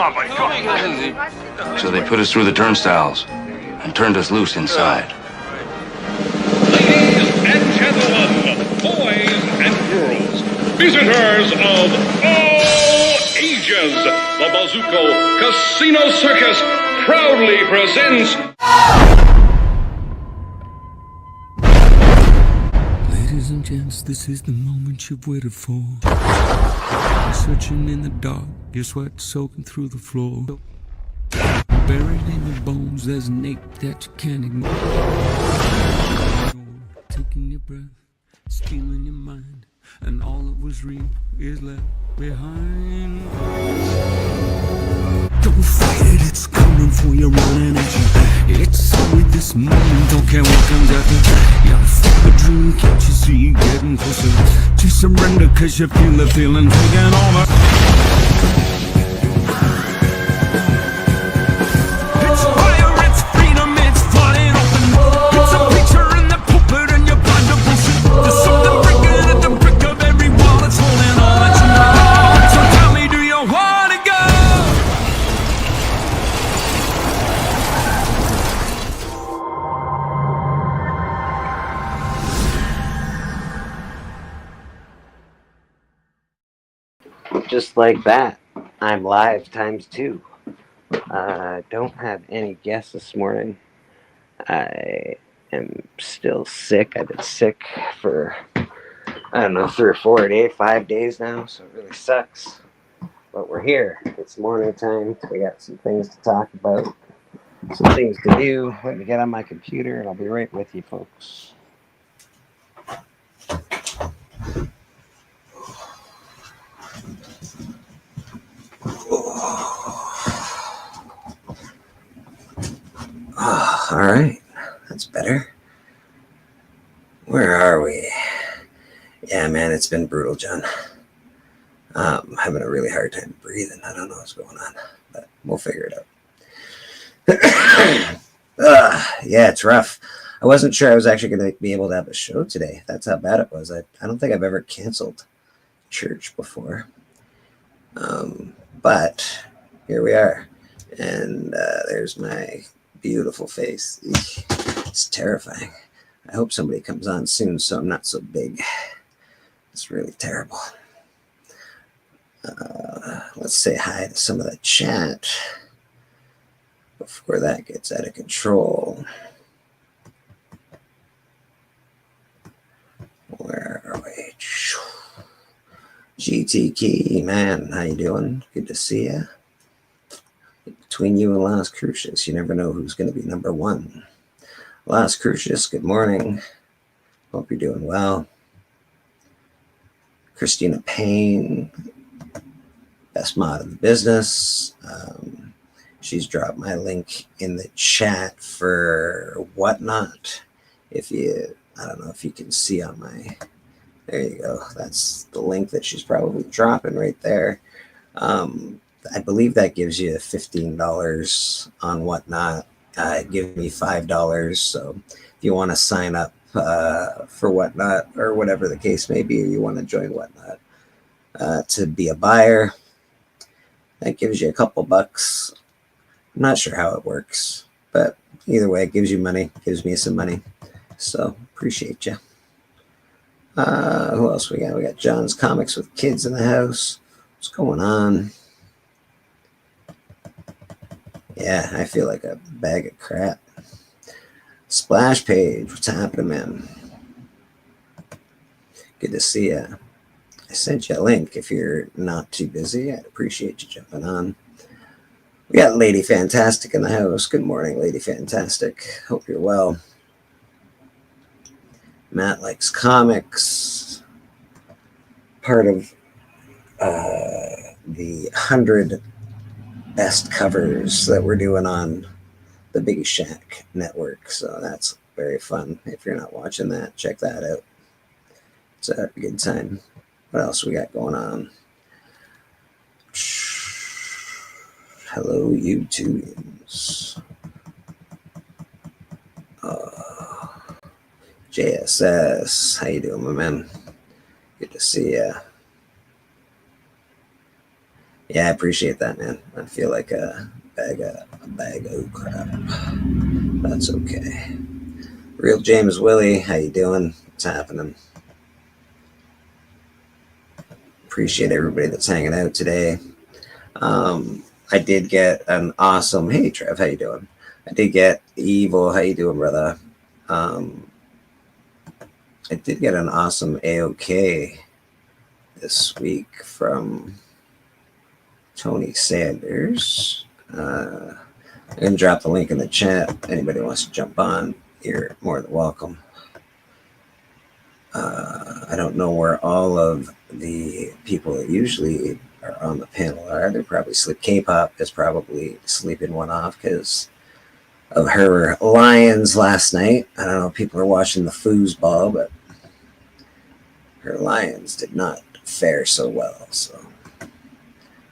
on, buddy. Come on. So they put us through the turnstiles and turned us loose inside. Ladies and gentlemen, boys and girls, visitors of all ages, the Bazuco Casino Circus proudly presents... Ladies and gents, this is the moment you've waited for. You're searching in the dark, your sweat soaking through the floor. Buried in your bones, there's an ache that you can't ignore. Taking your breath, stealing your mind, and all that was real is left behind. Don't fight it, it's coming for your own energy. It's only this moment, don't care what comes after. You're full of dream, can't you see you getting closer to surrender, cause you feel the feeling taking over. It's fire, it's freedom, it's flooding open. It's a picture in the pulpit and you're blind devotion. There's something breaking at the brick of every wall that's holding all that you know. So tell me, do you wanna go? Just like that, I'm live ×2. Don't have any guests this morning. I am still sick. I've been sick for, I don't know, 3 or 4 days, 5 days now, so it really sucks. But we're here. It's morning time. We got some things to talk about, some things to do. Let me get on my computer and I'll be right with you folks. Oh, all right, that's better. Where are we? Yeah, man, it's been brutal, John. Having a really hard time breathing. I don't know what's going on, but we'll figure it out. Yeah, it's rough. I wasn't sure I was actually going to be able to have a show today. That's how bad it was. I don't think I've ever canceled church before. But here we are. And there's my beautiful face. It's terrifying. I hope somebody comes on soon so I'm not so big. It's really terrible. Let's say hi to some of the chat before that gets out of control. Where are we? GT Key, man, how you doing? Good to see you. Between you and Las Cruces, you never know who's going to be number one. Las Cruces, good morning. Hope you're doing well. Christina Payne, best mod in the business. She's dropped my link in the chat for Whatnot. If you, I don't know if you can see on my, there you go. That's the link that she's probably dropping right there. I believe that gives you $15 on Whatnot. It gives me $5. So if you want to sign up for Whatnot or whatever the case may be, or you want to join Whatnot to be a buyer, that gives you a couple bucks. I'm not sure how it works, but either way, it gives you money, gives me some money. So appreciate you. Who else we got? We got John's Comics with Kids in the house. What's going on? Yeah, I feel like a bag of crap. Splash Page, what's happening, man? Good to see you. I sent you a link if you're not too busy. I'd appreciate you jumping on. We got Lady Fantastic in the house. Good morning, Lady Fantastic. Hope you're well. Matt Likes Comics. Part of the 100 best covers that we're doing on the Big Shack network. So that's very fun. If you're not watching that, check that out. It's a good time. What else we got going on? Hello, YouTubers. JSS, how you doing, my man? Good to see ya. Yeah, I appreciate that, man. I feel like a bag of crap. That's okay. Real James Willie, how you doing? What's happening? Appreciate everybody that's hanging out today. I did get an awesome. Hey, Trev, how you doing? I did get Evil. How you doing, brother? I did get an awesome AOK this week from Tony Sanders. I'm gonna drop the link in the chat. Anybody wants to jump on, you're more than welcome. I don't know where all of the people that usually are on the panel are. They're probably sleep. K-pop is probably sleeping one off because of her Lions last night. I don't know if people are watching the foosball, but her Lions did not fare so well. So I'm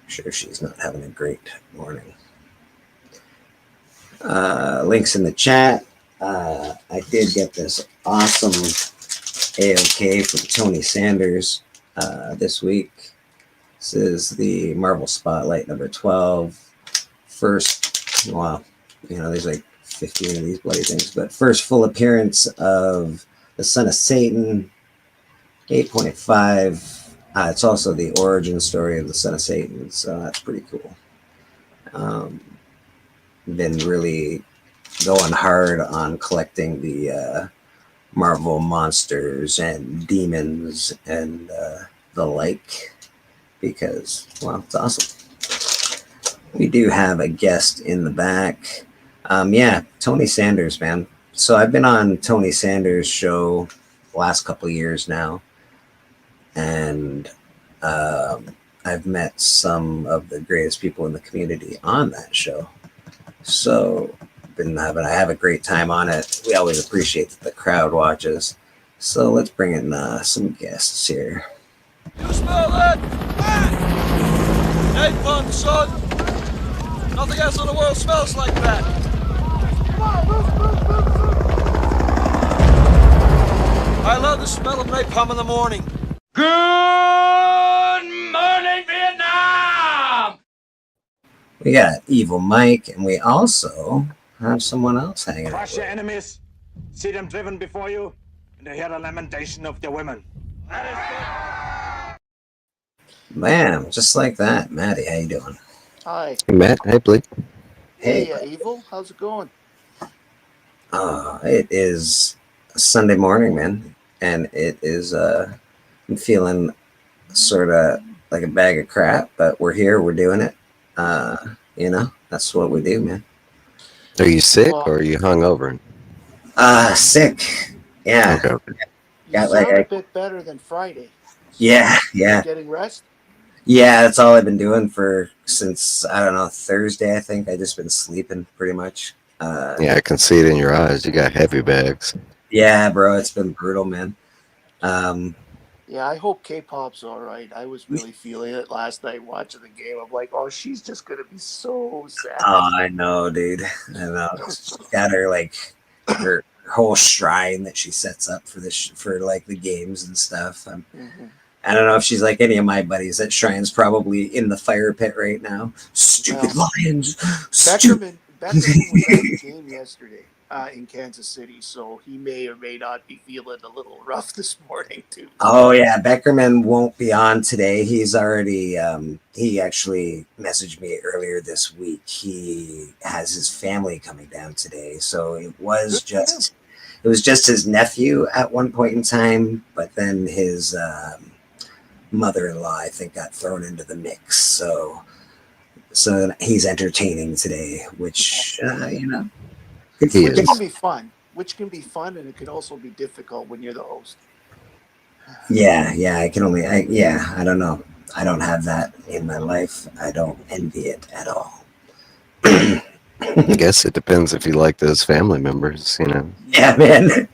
sure she's not having a great morning. Links in the chat. I did get this awesome AOK from Tony Sanders this week. This is the Marvel Spotlight number 12. First, well, there's like 15 of these bloody things, but first full appearance of the Son of Satan, 8.5. It's also the origin story of the Son of Satan, so that's pretty cool. Been really going hard on collecting the Marvel monsters and demons and the like because, well, it's awesome. We do have a guest in the back. Yeah, Tony Sanders, man. So I've been on Tony Sanders' show the last couple of years now, and I've met some of the greatest people in the community on that show. So I have a great time on it. We always appreciate that the crowd watches. So let's bring in some guests here. You smell that? Napalm, son. Nothing else in the world smells like that. I love the smell of napalm in the morning. Good morning, Vietnam! We got Evil Mike, and we also have someone else hanging out. Crush your enemies, see them driven before you, and hear the lamentation of their women. Bam, just like that. Maddie, how you doing? Hi. Hey, Matt. Hey, Blake. Hey. Evil. How's it going? It is Sunday morning, man, and it is. I'm feeling sort of like a bag of crap, but we're here. We're doing it. That's what we do, man. Are you sick or are you hungover? Sick. Yeah. Okay. You sound a bit better than Friday. Yeah. Getting rest? Yeah, that's all I've been doing since, I don't know, Thursday, I think. I just been sleeping pretty much. Yeah, I can see it in your eyes. You got heavy bags. Yeah, bro, it's been brutal, man. Yeah, I hope K-pop's all right. I was really feeling it last night watching the game. I'm like, oh, she's just going to be so sad. Oh, I know, dude. I know. She's got her whole shrine that she sets up for the games and stuff. I don't know if she's like any of my buddies. That shrine's probably in the fire pit right now. Stupid Lions. Beckerman was at the game yesterday in Kansas City, so he may or may not be feeling a little rough this morning too. Oh yeah, Beckerman won't be on today. He's already he actually messaged me earlier this week. He has his family coming down today, so it was just his nephew at one point in time, but then his mother-in-law, I think, got thrown into the mix. So he's entertaining today, which which can be fun. And it could also be difficult when you're the host. Yeah, I don't know. I don't have that in my life. I don't envy it at all. I guess it depends if you like those family members, Yeah, man.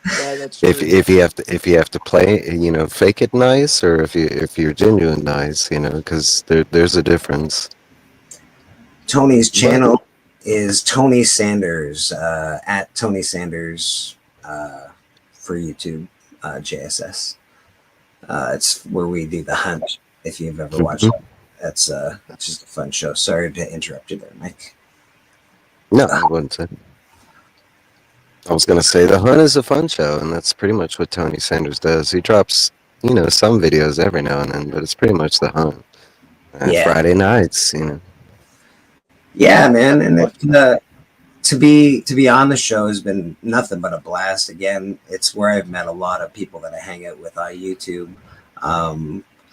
Yeah, that's true. If you have to play, fake it nice, or if you're genuine nice, because there's a difference. Tony's channel is Tony Sanders at Tony Sanders for YouTube, JSS. It's where we do the hunt. If you've ever watched That's just a fun show. Sorry to interrupt you there, Mike. No, I wouldn't say. I was gonna say The Hunt is a fun show, and that's pretty much what Tony Sanders does. He drops, some videos every now and then, but it's pretty much The Hunt. Friday nights, Yeah, man, and to be on the show has been nothing but a blast. Again, it's where I've met a lot of people that I hang out with on YouTube.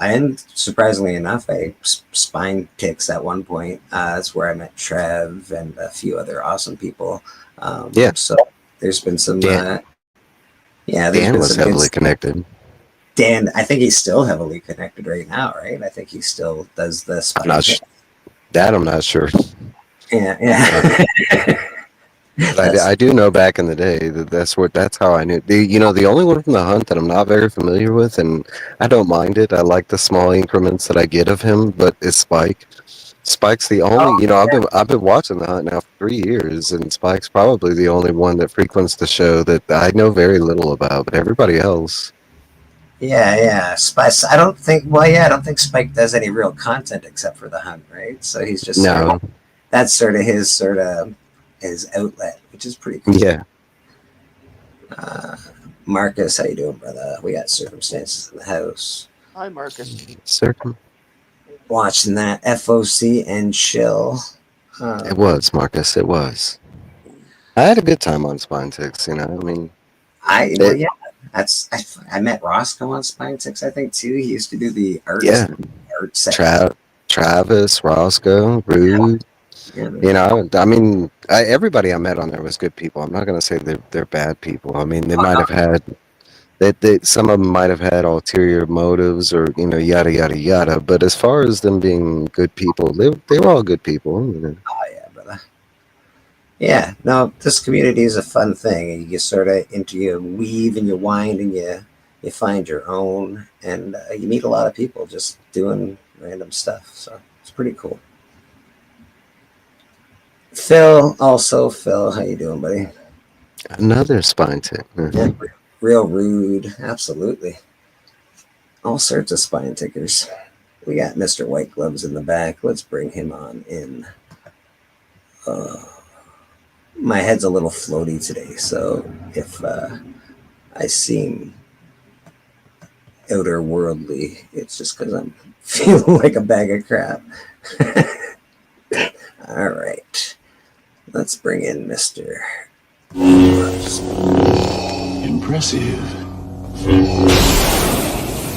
And surprisingly enough, I Spine Ticks at one point. That's where I met Trev and a few other awesome people. So there's been some. Dan was heavily connected. Dan, I think he's still heavily connected right now, right? I think he still does the Spine Ticks. I'm not sure. Yeah. I do know back in the day that's how I knew. The only one from The Hunt that I'm not very familiar with, and I don't mind it. I like the small increments that I get of him, but it's Spike. Spike's the only, I've been watching The Hunt now for 3 years, and Spike's probably the only one that frequents the show that I know very little about, but everybody else. Yeah. Spike. I don't think Spike does any real content except for The Hunt, right? So he's just that's sort of his outlet, which is pretty cool. Yeah. Marcus, how you doing, brother? We got Circumstances in the house. Hi, Marcus. Watching that FOC and chill. It was, Marcus. It was. I had a good time on Spine Ticks. I met Roscoe on Spine Ticks, I think, too. He used to do the art. Yeah. Art section. Travis, Roscoe, Rude. Yeah. Everybody I met on there was good people. I'm not going to say they're bad people. I mean, they might have had some of them might have had ulterior motives or yada yada yada. But as far as them being good people, they were all good people. Oh yeah, brother. Yeah, no, this community is a fun thing. You sort of you weave and you wind and you find your own, and you meet a lot of people just doing random stuff. So it's pretty cool. Phil, how you doing, buddy? Another Spine Tick. Yeah, real rude, absolutely. All sorts of spine tickers. We got Mr. White Gloves in the back. Let's bring him on in. My head's a little floaty today, so if I seem outer worldly, it's just because I'm feeling like a bag of crap. All right. Let's bring in Mr. Impressive.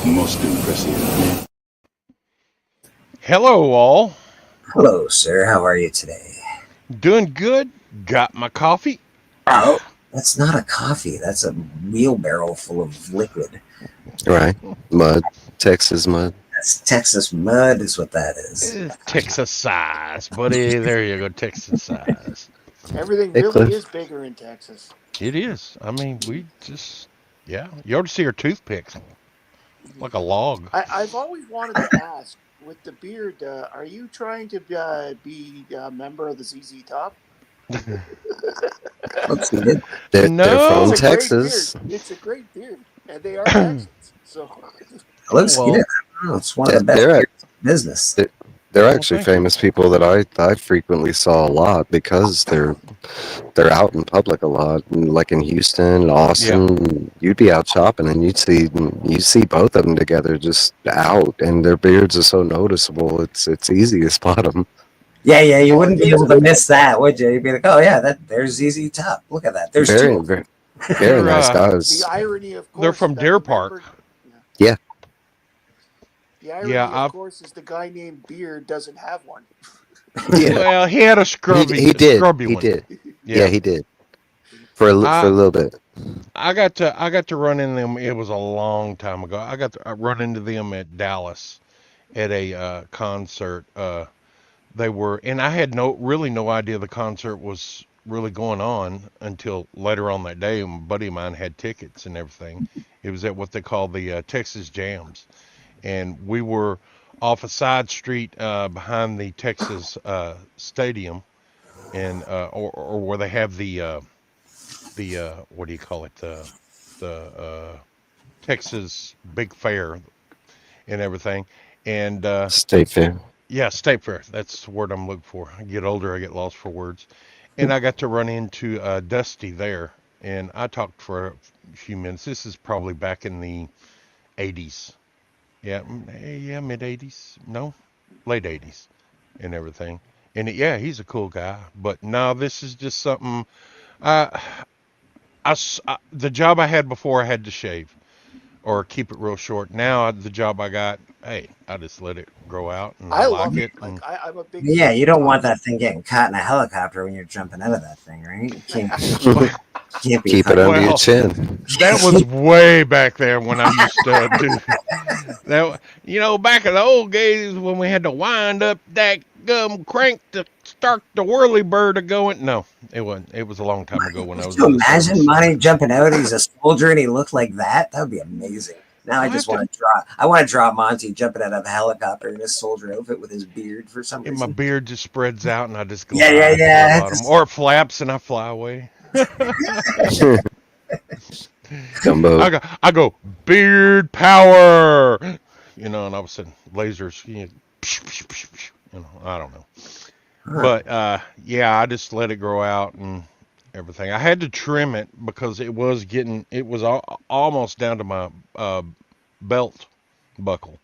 Most impressive. Hello, all. Hello, sir. How are you today? Doing good. Got my coffee. Oh, that's not a coffee. That's a wheelbarrow full of liquid. Right. Mud. Texas mud. That's Texas mud is what that is. Texas size, buddy. There you go, Texas size. Everything really is bigger in Texas. It is. I mean, we just, you ought to see her toothpicks. Like a log. I've always wanted to ask, with the beard, are you trying to be a member of the ZZ Top? They're from Texas. It's a great beard, and they are Texans. So it looks good. It's one of the best beards in business. They're actually famous people that I frequently saw a lot because they're out in public a lot, and like in Houston, Austin. You'd be out shopping and you'd see both of them together just out, and their beards are so noticeable. It's easy to spot them. Yeah, you wouldn't be able to miss that, would you? You'd be like, oh yeah, there's ZZ Top. Look at that. There's very nice guys. The irony, of course, they're from Deer Park. Yeah. The irony, of course, is the guy named Beard doesn't have one. Yeah. Well, he had a scrubby. He did. Scrubby did. Yeah, he did. For a little bit. I got to run into them. It was a long time ago. I got to run into them at Dallas at a concert. They were, and I had no idea the concert was really going on until later on that day. A buddy of mine had tickets and everything. It was at what they call the Texas Jams, and we were off a side street behind the Texas Stadium, and or where they have the what do you call it, the Texas Big Fair and everything, and State Fair. Yeah, State Fair. That's the word I'm looking for. I get older, I get lost for words. And I got to run into Dusty there, and I talked for a few minutes. This is probably back in the 80s. Yeah, yeah, mid 80s. No, late 80s and everything. And yeah, he's a cool guy. But no, this is just something. Uh, the job I had before, I had to shave or keep it real short. Now the job I got, hey, I just let it grow out, and I I like love it. it. Like And I'm a big Yeah, fan you of don't want Tom. that thing getting caught in a helicopter when you're jumping out of that thing, right? You can't be Keep it under your well, chin. that was way back there when I used to do that. Back in the old days when we had to wind up that gum crank to start the whirly bird a going. No, it wasn't. It was a long time ago when I Could was you in the imagine service. Monty jumping out? He's a soldier and he looked like that. That would be amazing. Now I I have just to. want to draw. I want to draw Monty jumping out of a helicopter in his soldier outfit with his beard for some And my reason. beard just spreads out, and I just Yeah, yeah, glide to the yeah. bottom, or it flaps and I fly away. Gumbo. I go beard power, and all of a sudden lasers, I don't know. But yeah, I just let it grow out and everything. I had to trim it because it was almost down to my belt buckle,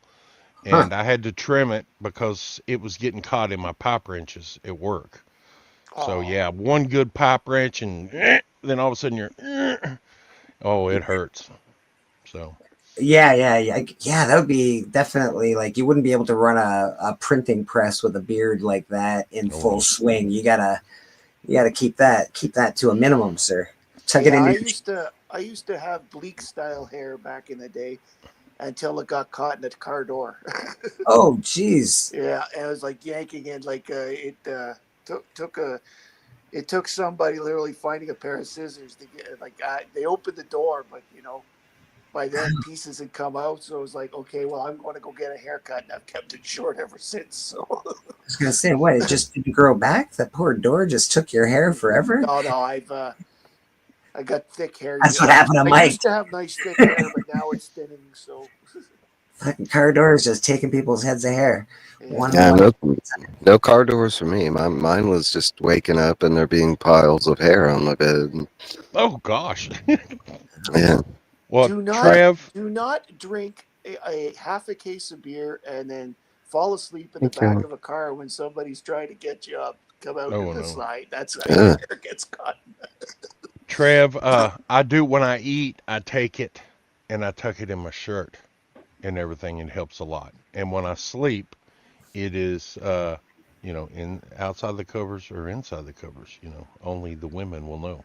Huh. and I had to trim it because it was getting caught in my pipe wrenches at work. So Oh, yeah, one good pipe wrench and then all of a sudden oh, it hurts. So Yeah, yeah, yeah. Yeah, that would be definitely like you wouldn't be able to run a printing press with a beard like that in oh full no. swing. You gotta keep that to a minimum, sir. Tuck it yeah. into I your used to have bleak style hair back in the day until it got caught in the car door. Oh, jeez. Yeah, and it was like yanking it. Like it took somebody literally finding a pair of scissors to get like they opened the door, but by then pieces had come out, so it was like, okay, well, I'm going to go get a haircut, and I've kept it short ever since. So I was gonna say, what? It just didn't grow back. That poor door just took your hair forever. no, I got thick hair. That's what happened to I Mike. used to have nice thick hair, but now it's thinning. So Fucking car doors just taking people's heads of hair. One Yeah, one. no car doors for me. Mine was just waking up and there being piles of hair on my bed. Oh gosh. Yeah. Well, do Trev, not drink a half a case of beer and then fall asleep in the Thank back you. of a car when somebody's trying to get you up. Come out oh in the no. slide. That's how Yeah. your hair gets caught. Trev, I do when I eat, I take it and I tuck it in my shirt and everything. It helps a lot. And when I sleep, it is, in outside the covers or inside the covers. Only the women will know.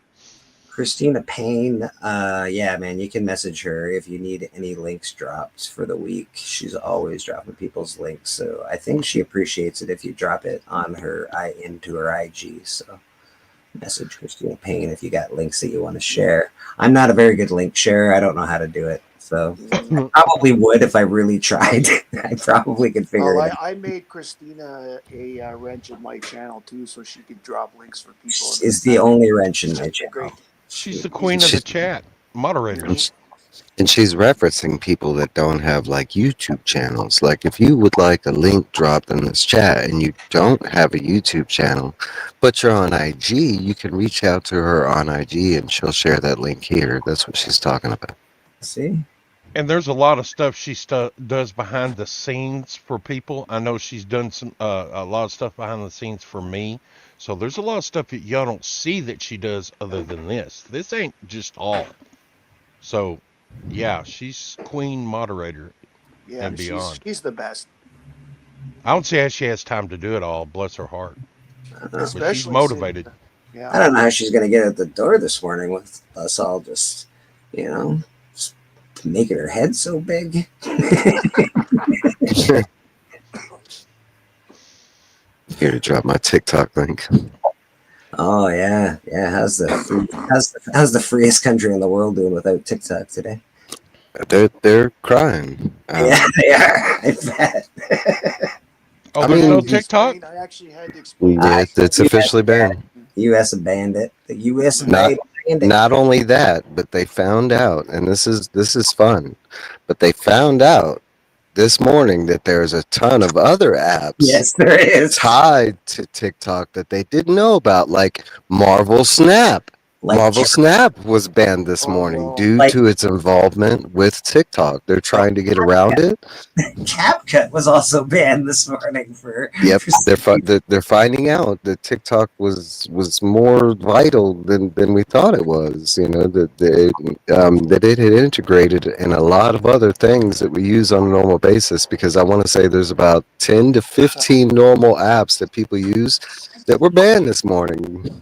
Christina Payne. Yeah, man, you can message her if you need any links dropped for the week. She's always dropping people's links, so I think she appreciates it if you drop it on into her IG. So message Christina Payne if you got links that you want to share. I'm not a very good link sharer. I don't know how to do it. So I probably would if I really tried. I probably could figure it out. I made Christina a wrench in my channel too, so she could drop links for people. Is the only wrench in my channel. Great. She's the queen of the chat, moderator. And she's referencing people that don't have like YouTube channels. Like if you would like a link dropped in this chat and you don't have a YouTube channel, but you're on IG, you can reach out to her on IG and she'll share that link here. That's what she's talking about. See? And there's a lot of stuff she does behind the scenes for people. I know she's done a lot of stuff behind the scenes for me. So there's a lot of stuff that y'all don't see that she does other than this. This ain't just all. So, yeah, she's queen moderator and beyond. She's the best. I don't see how she has time to do it all. Bless her heart. But she's motivated. I don't know how she's going to get at the door this morning with us all just, just making her head so big. Here to drop my TikTok link. Oh yeah. How's the freest country in the world doing without TikTok today? They're crying. Yeah, they are. I bet. Oh, there's no TikTok? I actually had to explain. Yeah, it's officially banned. U.S. banned it. The U.S. Not, banned it. not only that, but they found out, and this is fun, but they found out this morning that there's a ton of other apps Yes, there is. tied to TikTok that they didn't know about, like Marvel Snap. Like Marvel Snap was banned this Oh, morning no. due Like- to its involvement with TikTok. They're trying to get around it. CapCut was also banned this morning for. Yep, for they're finding out that TikTok was more vital than we thought it was. You know that it had integrated in a lot of other things that we use on a normal basis. Because I want to say there's about 10 to 15 normal apps that people use that were banned this morning.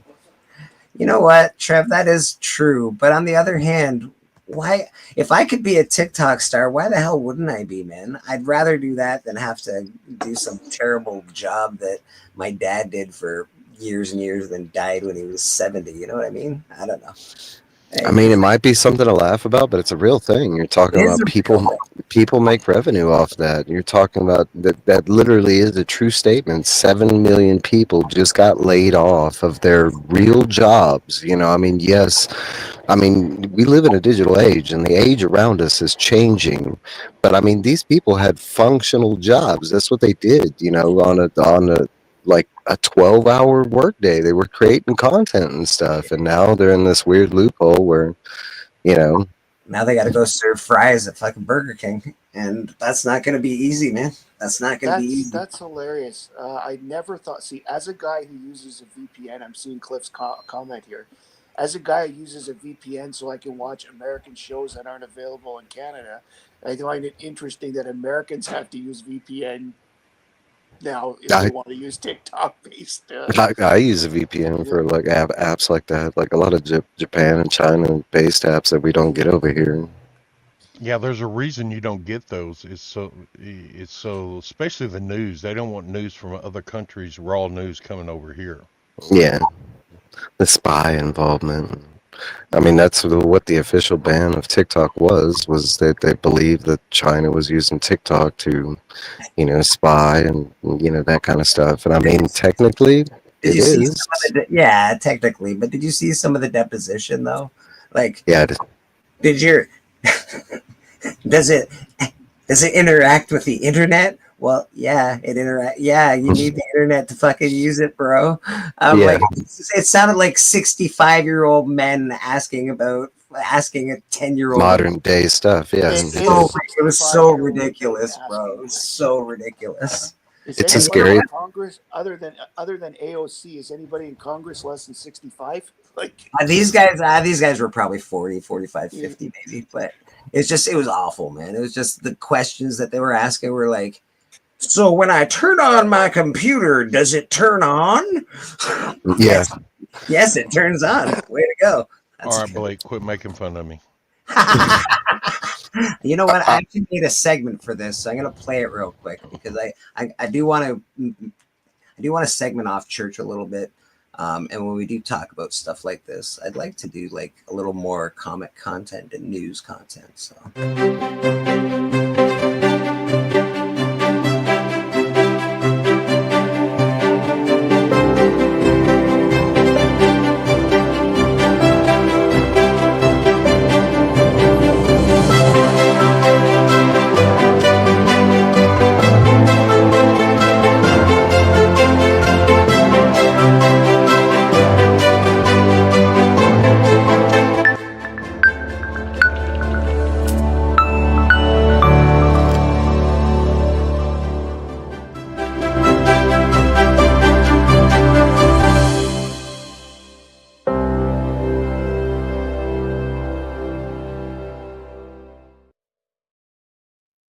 You know what, Trev? That is true. But on the other hand, why? If I could be a TikTok star, why the hell wouldn't I be, man? I'd rather do that than have to do some terrible job that my dad did for years and years, then died when he was 70. You know what I mean? I don't know. I mean, it might be something to laugh about, but it's a real thing. You're talking It is about a real thing. people make revenue off that. You're talking about that literally is a true statement. 7 million people just got laid off of their real jobs. You know, I mean, yes, I mean, we live in a digital age and the age around us is changing. But I mean, these people had functional jobs. That's what they did, you know, on a like a 12-hour workday. They were creating content and stuff, and now they're in this weird loophole where, you know, Now they got to go serve fries at fucking Burger King, and that's not going to be easy, man. That's not going to be easy. That's hilarious. I never thought. See, as a guy who uses a VPN, I'm seeing Cliff's comment here. As a guy who uses a VPN so I can watch American shows that aren't available in Canada, I find it interesting that Americans have to use VPN now if they want to use TikTok based. I use a VPN for like apps like that, like a lot of Japan and China based apps that we don't get over here. Yeah, there's a reason you don't get those. It's so especially the news. They don't want news from other countries, raw news coming over here. Yeah, the spy involvement. I mean, that's what the official ban of TikTok was that they believed that China was using TikTok to, you know, spy and, you know, that kind of stuff. And I mean, technically, it is. Yeah, technically. But did you see some of the deposition though? Like, Yeah, did your does it interact with the internet? Well, yeah, it interact. Yeah, you need the internet to fucking use it, bro. Yeah. Like, it sounded like 65-year-old men asking a 10-year-old modern day stuff. Yeah, It was so ridiculous, bro. It was so ridiculous. It's a scary. In Congress, other than AOC, is anybody in Congress less than 65? Like these guys were probably 40, 45, 50 maybe, but it was awful, man. It was just the questions that they were asking were like, so when I turn on my computer, does it turn on? Yeah. Yes, it turns on. Way to go. All right, Blake, quit making fun of me. You know what? I actually made a segment for this, so I'm gonna play it real quick because I do want to segment off church a little bit. And when we do talk about stuff like this, I'd like to do like a little more comic content and news content. So.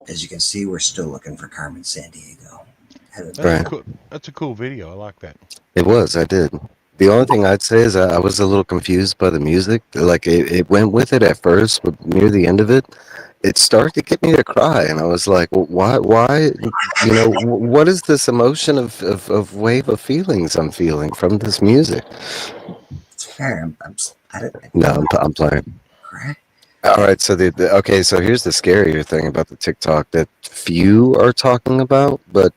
As you can see, we're still looking for Carmen Sandiego. That's a cool video. I like that. It was. I did. The only thing I'd say is I was a little confused by the music. Like it went with it at first, but near the end of it, it started to get me to cry, and I was like, well, "Why? You know, what is this emotion of wave of feelings I'm feeling from this music?" It's fair. I'm playing. Right. All right, so okay, so here's the scarier thing about the TikTok that few are talking about, but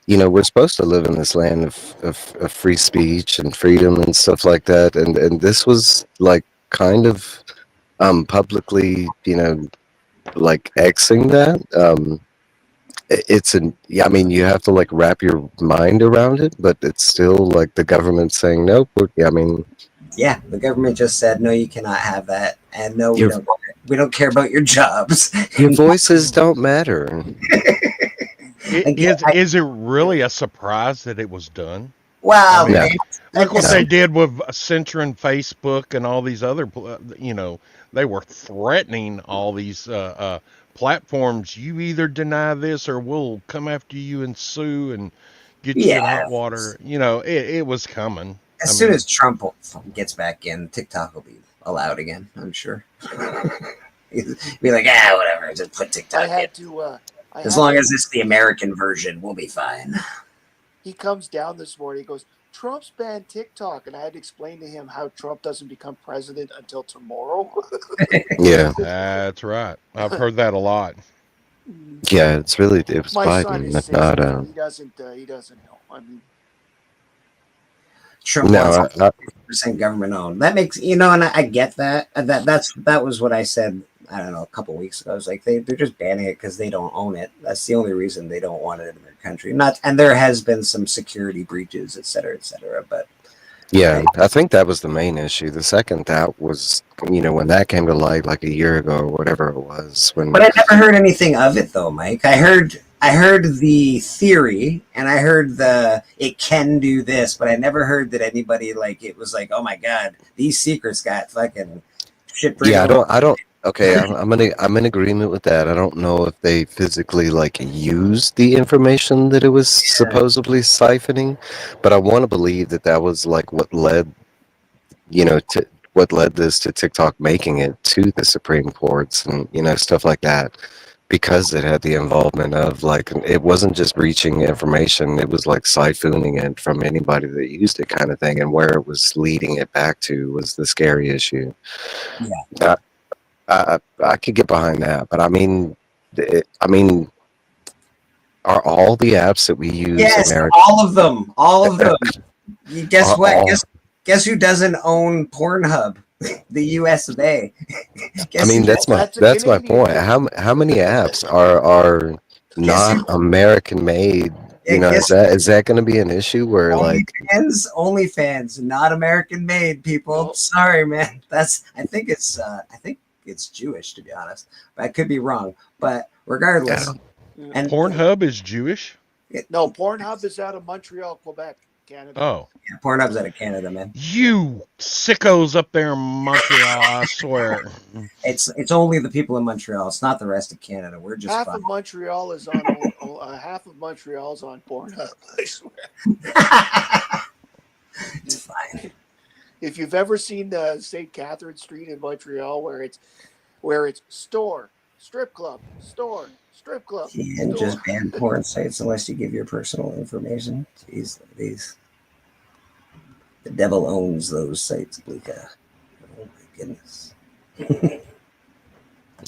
you know, we're supposed to live in this land of free speech and freedom and stuff like that, and this was like kind of publicly, you know, like Xing that. it's an yeah, I mean, you have to like wrap your mind around it, but it's still like the government saying nope. Yeah, I mean, Yeah, the government just said no, you cannot have that, and no, we Your- don't. We don't care about your jobs. your voices don't matter. Is it really a surprise that it was done? Wow, I mean, Yeah. look what No. they did with censoring Facebook and all these other, they were threatening all these platforms. You either deny this or we'll come after you and sue and get you in Yeah. hot water. It was coming. As soon as Trump gets back in, TikTok will be allowed again. I'm sure. Be like, whatever. Just put TikTok I in. had to. As long as it's the American version, we'll be fine. He comes down this morning. He goes, Trump's banned TikTok, and I had to explain to him how Trump doesn't become president until tomorrow. Yeah, That's right. I've heard that a lot. yeah, it was My son Biden, is not 16. He doesn't know. I mean, Trump no. wants 50% government owned. That makes and I get that. That was what I said. I don't know, a couple weeks ago. I was like, they're just banning it because they don't own it. That's the only reason they don't want it in their country. And there has been some security breaches, et cetera, et cetera. But Yeah, I think that was the main issue. The second that was, when that came to light like a year ago or whatever it was. But I never heard anything of it though, Mike. I heard the theory and I heard it can do this, but I never heard that anybody it was like, oh my god, these secrets got fucking shit. Yeah, I don't. Okay, I'm in agreement with that. I don't know if they physically used the information that it was supposedly siphoning, but I want to believe that was what led, to what led this to TikTok making it to the Supreme Courts and stuff like that, because it had the involvement of it wasn't just breaching information; it was siphoning it from anybody that used it, kind of thing, and where it was leading it back to was the scary issue. Yeah. I could get behind that, but I mean, are all the apps that we use? Yes, all of them. You guess what? Guess who doesn't own Pornhub? The U.S. of A. That's my point. How many apps are not American made? Is that going to be an issue where OnlyFans, not American made, people? Nope. Sorry, man. I think it's Jewish, to be honest, but I could be wrong. But regardless, Yeah. and Pornhub is Jewish? No, Pornhub is out of Montreal, Quebec, Canada. Oh. yeah, Pornhub's out of Canada, man. You sickos up there in Montreal, I swear. It's only the people in Montreal. It's not the rest of Canada. We're just Half fine. of Montreal is on half of Montreal's on Pornhub. I swear. It's fine. If you've ever seen the St. Catherine Street in Montreal, where it's store, strip club, store, strip club. You can't store. just ban porn sites unless you give your personal information. Jeez, the devil owns those sites, Blika. Oh my goodness.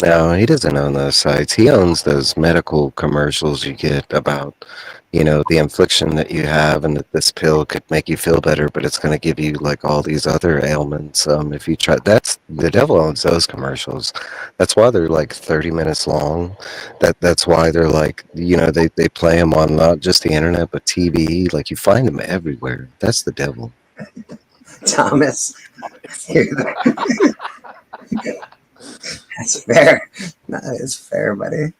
No, he doesn't own those sites. He owns those medical commercials you get about, the infliction that you have and that this pill could make you feel better, but it's going to give you all these other ailments. If you try, that's the devil owns those commercials. That's why they're 30 minutes long. That's why they're they play them on not just the internet, but TV. You find them everywhere. That's the devil. Thomas. That's fair. That is fair, buddy.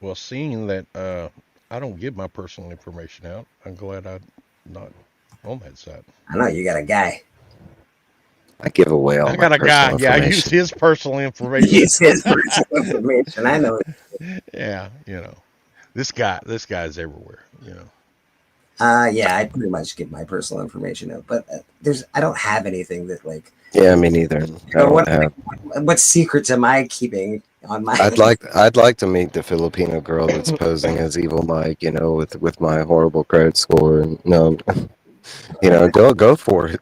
Well, seeing that I don't give my personal information out, I'm glad I'm not on that side. I know you got a guy. I give away all I my got a guy. personal Yeah, I information. use his personal information. Use his personal information. I know. Yeah, this guy's everywhere. Yeah, I pretty much give my personal information out, but I don't have anything that Yeah, me neither. I don't have. What secrets am I keeping on my? I'd like to meet the Filipino girl that's posing as Evil Mike, with my horrible credit score, and go for it.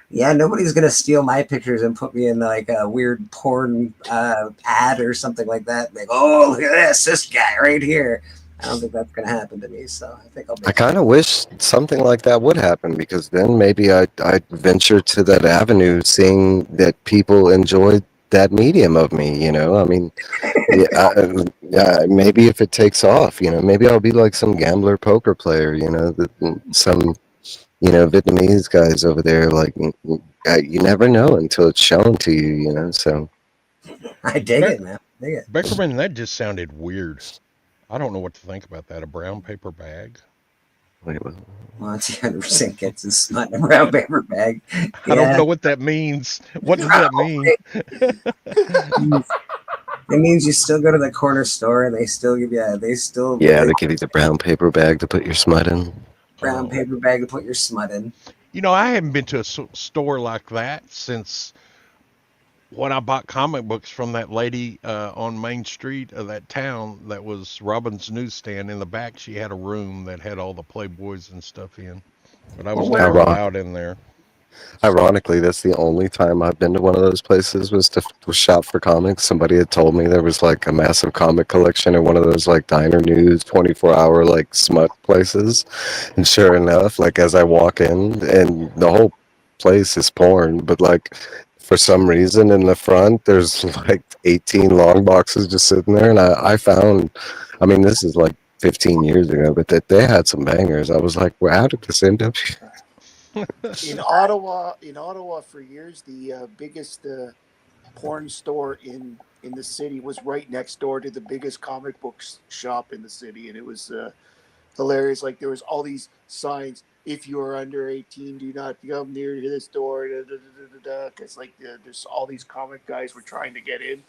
Yeah, nobody's gonna steal my pictures and put me in a weird porn ad or something like that. Oh, look at this guy right here. I don't think that's gonna happen to me, so I think I'll be. I kind of wish something like that would happen, because then maybe I'd venture to that avenue, seeing that people enjoy that medium of me. I mean, yeah, maybe if it takes off, maybe I'll be like some gambler poker player. Some Vietnamese guys over there. Like, you never know until it's shown to you. So. I dig Beck, it, man. Dig it. Beckerman, that just sounded weird. I don't know what to think about that. A brown paper bag? Wait, what? Monty 100% gets his smut in a brown paper bag. I don't Yeah. know what that means. What does that mean? It means you still go to the corner store and they still give you Yeah, they give you the brown paper bag to put your smut in. brown paper bag to put your smut in. I haven't been to a store like that since when I bought comic books from that lady on Main Street of that town that was Robin's Newsstand. In the back, she had a room that had all the Playboys and stuff in. But I was never allowed in there. Ironically, that's the only time I've been to one of those places was to shop for comics. Somebody had told me there was like a massive comic collection in one of those like Diner News 24-hour like smut places. And sure enough, like as I walk in and the whole place is porn, but like for some reason in the front there's like 18 long boxes just sitting there, and I found, I mean, this is like 15 years ago, but that they had some bangers. I was like, well, how did this end up here? In Ottawa, for years, the biggest porn store in the city was right next door to the biggest comic books shop in the city, and it was hilarious. Like there was all these signs: if you are under 18, do not come near to this door. Because like there's all these comic guys were trying to get in,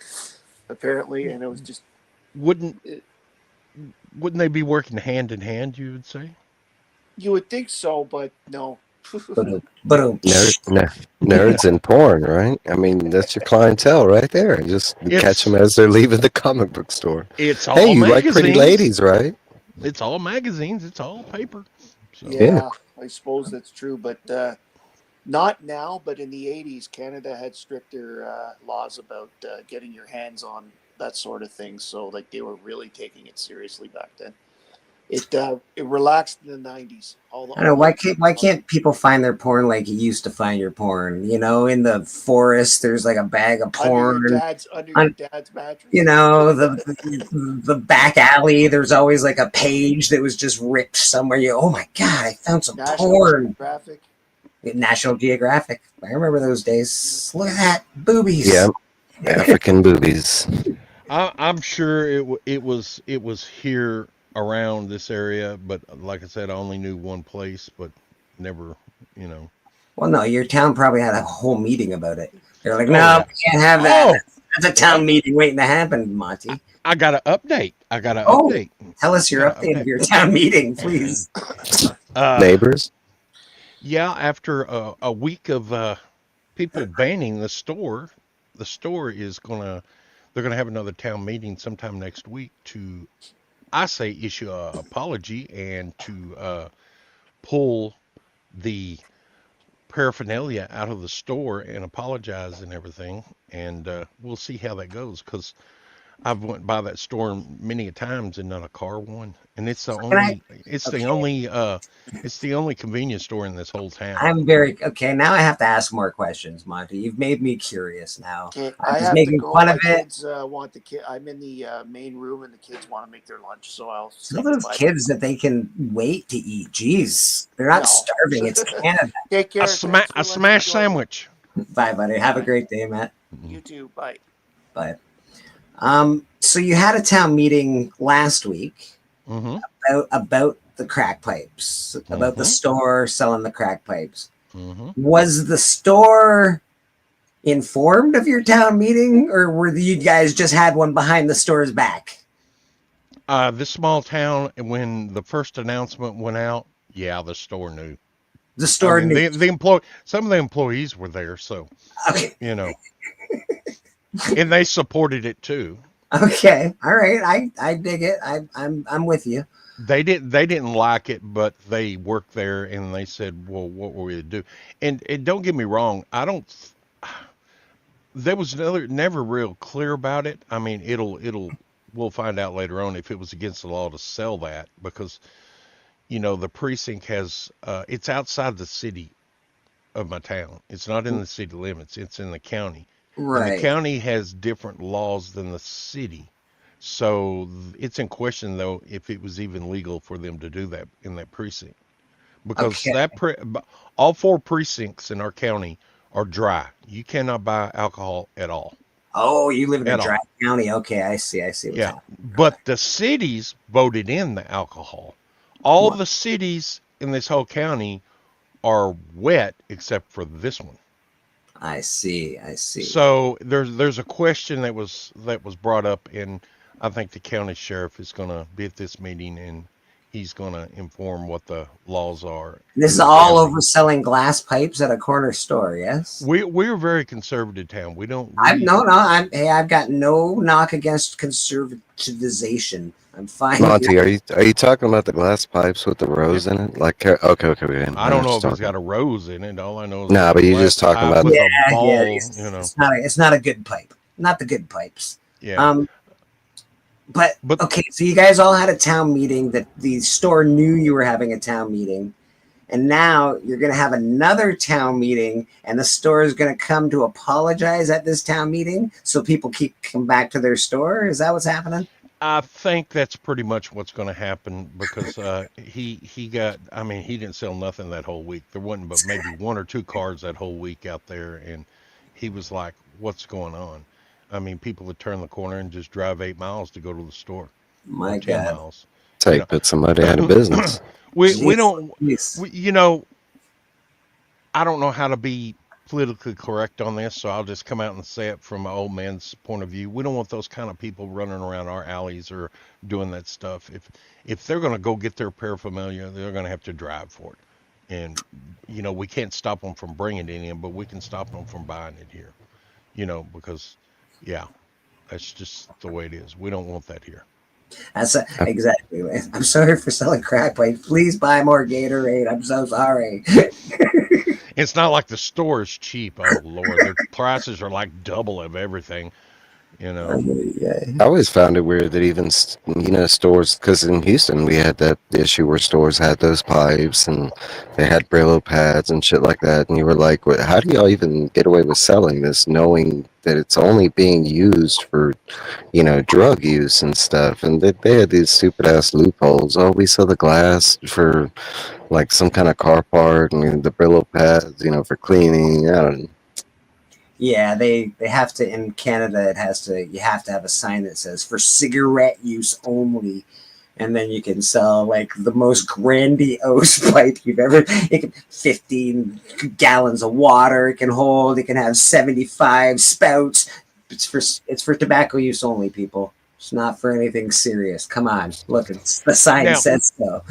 apparently, and it was just Wouldn't they be working hand in hand? You would say. you would think so, but no. Nerds in porn, right? I mean, that's your clientele right there. Just catch them as they're leaving the comic book store. It's all hey, you magazines. like pretty ladies, right? It's all magazines. It's all paper. So. Yeah, I suppose that's true, but not now. But in the 80s, Canada had stricter laws about getting your hands on that sort of thing. So, like, they were really taking it seriously back then. It relaxed in the 90s. I don't know, why can't people find their porn like you used to find your porn? In the forest, there's like a bag of porn. Under your dad's mattress. The back alley, there's always like a page that was just ripped somewhere. Oh my God, I found some porn. National Geographic. I remember those days. Look at that, boobies. Yeah, African boobies. I'm sure it was here around this area, but like I said, I only knew one place, but never, Well, no, your town probably had a whole meeting about it. They're like, no, we can't have that. That's a town meeting waiting to happen, Monty. I got an update. Update. Tell us your update of your town meeting, please. Neighbors? Yeah, after a week of people banning the store is they're gonna have another town meeting sometime next week to, I say, issue an apology and to pull the paraphernalia out of the store and apologize and everything. And we'll see how that goes, because I've went by that store many a times and not a car one. And it's the only convenience store in this whole town. I'm very okay. Now I have to ask more questions, Monty. You've made me curious now. I just making fun of it. Kids want the kid. I'm in the main room, and the kids want to make their lunch, so I'll. Some of those kids that they can wait to eat. Jeez, they're not starving. It's Canada. Take care. A smash sandwich. Bye, buddy. Have a great day, Matt. You too. Bye. Bye. So you had a town meeting last week about the crack pipes, about the store selling the crack pipes. Was the store informed of your town meeting, or were you guys just had one behind the store's back? This small town, when the first announcement went out, the store knew. The store knew. Some of the employees were there, so and they supported it too. Okay, all right, I dig it. I'm with you. They didn't like it, but they worked there and they said, "Well, what were we to do?" And don't get me wrong, there was never real clear about it. I mean, we'll find out later on if it was against the law to sell that, because the precinct has it's outside the city of my town. It's not in the city limits. It's in the county. and the Right. county has different laws than the city. So it's in question though if it was even legal for them to do that in that precinct because Okay. all four precincts in our county are dry. You cannot buy alcohol Oh, you live in a at dry all. county. Okay, I see. I see what's Yeah, happening. but the cities voted in the alcohol. All What? the cities in this whole county are wet except for this one. I see. I see. So there's a question that was brought up, and I think the county sheriff is going to be at this meeting, and he's going to inform what the laws are This in is the all county. over selling glass pipes at a corner store. Yes. We're a very conservative town. We don't I've we no, no. Hey, I've got no knock against conservativization. I'm fine Monty, here. are you talking about the glass pipes with the rose in it? Like, okay. I don't know if it's got a rose in it. All I know is Nah, it's a but you're glass just talking pipe about with the. a ball. It's not a good pipe. Not the good pipes. Yeah. But okay, so you guys all had a town meeting that the store knew you were having a town meeting. And now you're going to have another town meeting, and the store is going to come to apologize at this town meeting, so people keep coming back to their store. Is that what's happening? I think that's pretty much what's going to happen because he got. I mean, he didn't sell nothing that whole week. There wasn't but maybe one or two cars that whole week out there, and he was like, "What's going on?" I mean, people would turn the corner and just drive 8 miles to go to the store. My or 10 God. miles. Take, put somebody out of business. we don't. I don't know how to be politically correct on this, so I'll just come out and say it from my old man's point of view. We don't want those kind of people running around our alleys or doing that stuff. If they're going to go get their paraphernalia, they're going to have to drive for it. And we can't stop them from bringing it in, but we can stop them from buying it here. Because that's just the way it is. We don't want that here. That's exactly. I'm sorry for selling crack pipes. Please buy more Gatorade. I'm so sorry. It's not like the store is cheap. Oh Lord, their prices are like double of everything. Yeah. I always found it weird that even stores, because in Houston we had that issue where stores had those pipes and they had Brillo pads and shit like that, and you were like, how do y'all even get away with selling this, knowing that it's only being used for, drug use and stuff? And they had these stupid ass loopholes. Oh, we sell the glass for like some kind of car part, and the Brillo pads, for cleaning. I don't know. Yeah, they have to in Canada. You have to have a sign that says for cigarette use only, and then you can sell like the most grandiose pipe you've ever. It can 15 gallons of water. It can hold. It can have 75 spouts. It's for tobacco use only, people. It's not for anything serious. Come on, look, the sign says so.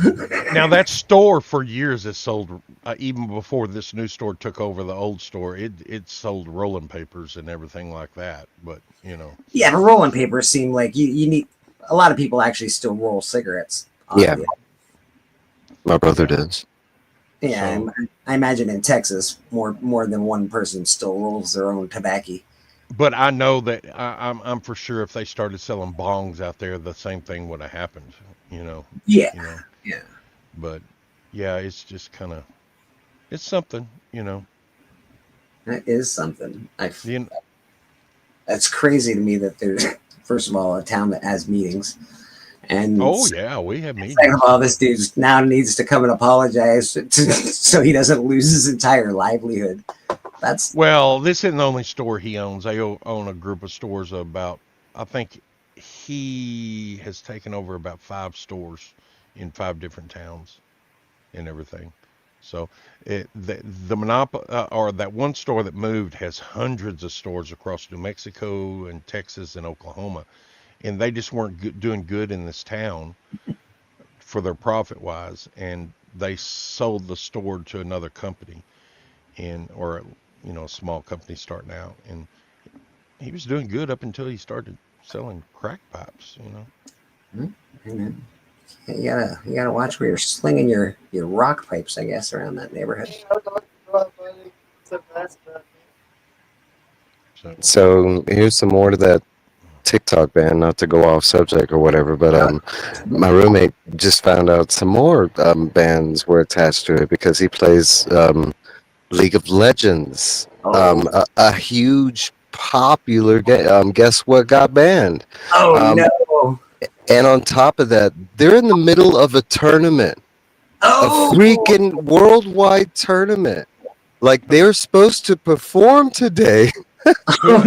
Now that store for years has sold, even before this new store took over the old store, it sold rolling papers and everything like that. But yeah, but rolling papers seem like you need. A lot of people actually still roll cigarettes. Yeah, my brother does. Yeah, so, I imagine in Texas, more than one person still rolls their own tobacco. But I know that I'm for sure if they started selling bongs out there, the same thing would have happened. Yeah. But yeah, it's just kind of, it's something. That is something. That's crazy to me that there's, first of all, a town that has meetings. And we have meetings. Second of all, this dude now needs to come and apologize so he doesn't lose his entire livelihood. This isn't the only store he owns. They own a group of stores about, I think he has taken over about 5 stores in 5 different towns and everything. So the monopoly, or that one store that moved, has hundreds of stores across New Mexico and Texas and Oklahoma. And they just weren't doing good in this town for their profit wise. And they sold the store to another company or a small company starting out. And he was doing good up until he started selling crack pipes, Mm-hmm. You gotta watch where you're slinging your rock pipes, I guess, around that neighborhood. So here's some more to that TikTok ban, not to go off subject or whatever, but my roommate just found out some more bans were attached to it because he plays League of Legends. A huge popular Guess What got banned. Oh Um, no! And on top of that, they're in the middle of a tournament, a Oh freaking worldwide tournament. Like they're supposed to perform today. Who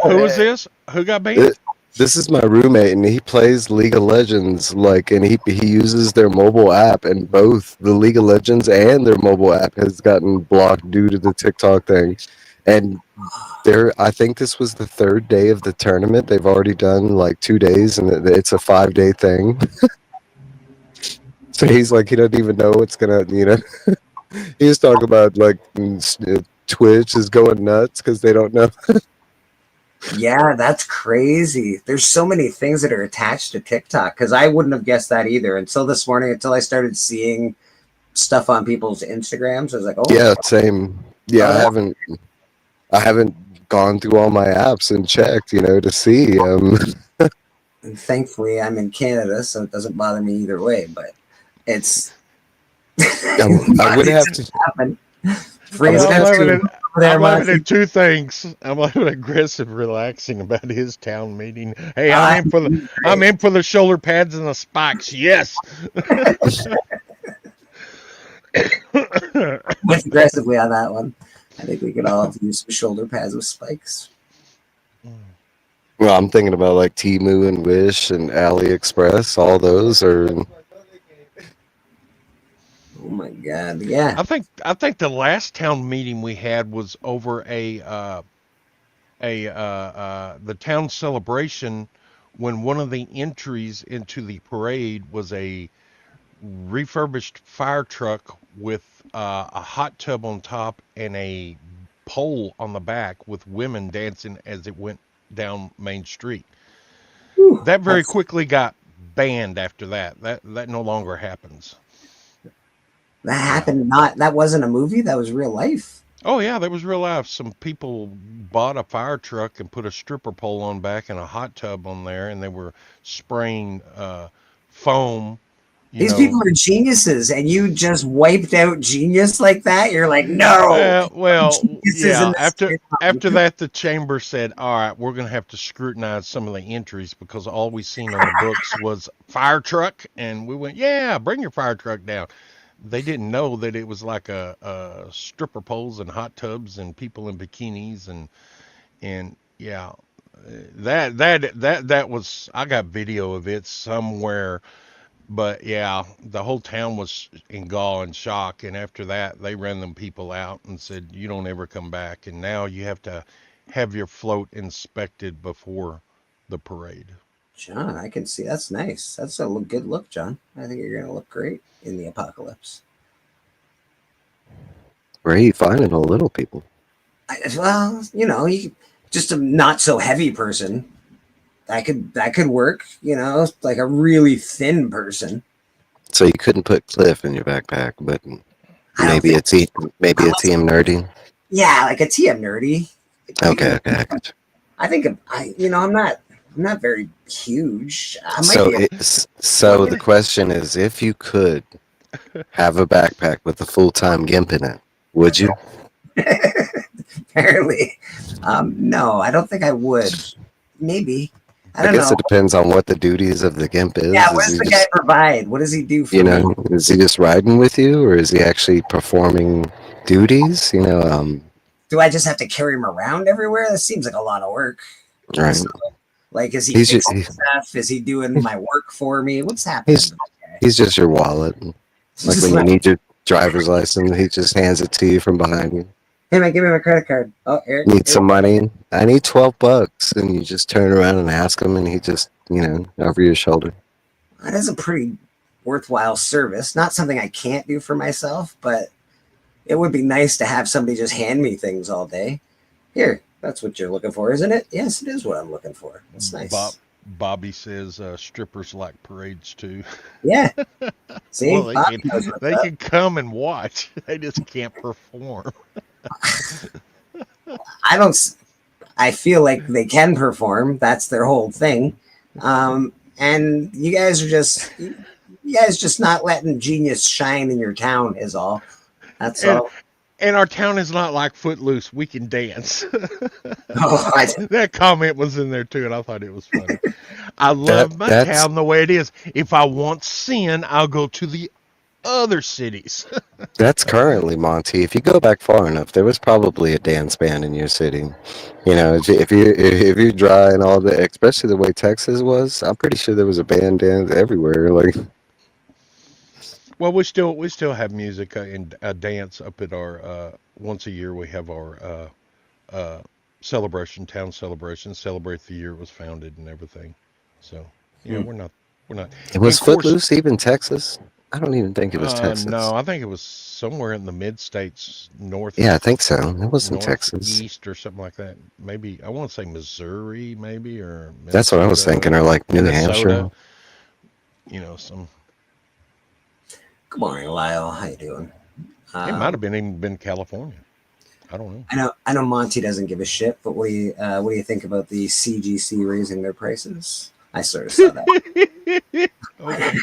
was this? Who got banned? This is my roommate, and he plays League of Legends. Like, and he uses their mobile app, and both the League of Legends and their mobile app has gotten blocked due to the TikTok thing. And I think this was the third day of the tournament. They've already done like 2 days, and it's a 5-day thing. So he's like, he doesn't even know what's gonna, he's talking about like Twitch is going nuts because they don't know. yeah, that's crazy. There's so many things that are attached to TikTok because I wouldn't have guessed that either until this morning. Until I started seeing stuff on people's Instagrams, I was like, oh yeah, same. Yeah, I haven't gone through all my apps and checked, to see. And thankfully, I'm in Canada, so it doesn't bother me either way. But it's I would have to happen. I'm loving at two things. I'm loving aggressive relaxing about his town meeting. Hey, I'm in for the shoulder pads and the spikes. Yes. Much aggressively on that one. I think we could all use some shoulder pads with spikes. Well, I'm thinking about like Temu and Wish and AliExpress. All those are. Oh my god! Yeah. I think the last town meeting we had was over the town celebration when one of the entries into the parade was a refurbished fire truck with a hot tub on top and a pole on the back with women dancing as it went down Main Street. Whew, that very quickly got banned after that. That no longer happens. That happened that wasn't a movie, that was real life. Oh yeah, that was real life. Some people bought a fire truck and put a stripper pole on back and a hot tub on there, and they were spraying foam. These people are geniuses, and you just wiped out genius like that. You're like, no. Well, yeah. After that, the chamber said, "All right, we're going to have to scrutinize some of the entries because all we seen on the books was fire truck," and we went, "Yeah, bring your fire truck down." They didn't know that it was like a stripper poles and hot tubs and people in bikinis and yeah, that was. I got video of it somewhere. But yeah, the whole town was in gall and shock. And after that, they ran them people out and said, "You don't ever come back." And now you have to have your float inspected before the parade. John, I can see that's nice. That's a good look, John. I think you're going to look great in the apocalypse. Where are you finding all little people? Well, you just a not so heavy person. That could work, like a really thin person. So you couldn't put Cliff in your backpack, but maybe a TM Nerdy. Yeah, like a TM Nerdy. Okay. I think I'm not very huge. So the question is, if you could have a backpack with a full-time GIMP in it, would you? Apparently, no. I don't think I would. Maybe. I guess it depends on what the duties of the GIMP is. Yeah, what does the guy provide? What does he do for me? Is he just riding with you, or is he actually performing duties? Do I just have to carry him around everywhere? That seems like a lot of work. Right. Like, is he fixing stuff? Is he doing my work for me? What's happening? He's just your wallet. Like when you need your driver's license, he just hands it to you from behind you. Hey man, give me my credit card. Oh, here. Need some money? I need $12, and you just turn around and ask him, and he just, over your shoulder. That is a pretty worthwhile service. Not something I can't do for myself, but it would be nice to have somebody just hand me things all day. Here, that's what you're looking for, isn't it? Yes, it is what I'm looking for. It's nice. Bobby says strippers like parades too. Yeah. See, well, they can come and watch. They just can't perform. I feel like they can perform. That's their whole thing. And you guys just not letting genius shine in your town is all. That's all. And our town is not like Footloose. We can dance. Oh, I, That comment was in there too, and I thought it was funny. I That love my that's town the way it is. If I want sin, I'll go to the other cities. that's currently Monty. If you go back far enough, there was probably a dance band in your city. You know, if you draw and all the, especially the way Texas was, I'm pretty sure there was a band dance everywhere. Like, Well, we still have music and dance up at our once a year we have our celebration, town celebration, celebrate the year it was founded and everything. So yeah, hmm. we're not. it And was of course, Footloose even Texas. I don't even think it was no, Texas. I think it was somewhere in the mid states, Yeah, I think so. It wasn't Texas. northeast or something like that. Maybe I want to say Missouri, maybe or That's what I was thinking, or like New Minnesota. Hampshire. Some. Good morning, Lyle. How you doing? It might have Um, even been California. I don't know. I know Monty doesn't give a shit, but what do you think about the CGC raising their prices? I sort of saw that. Okay.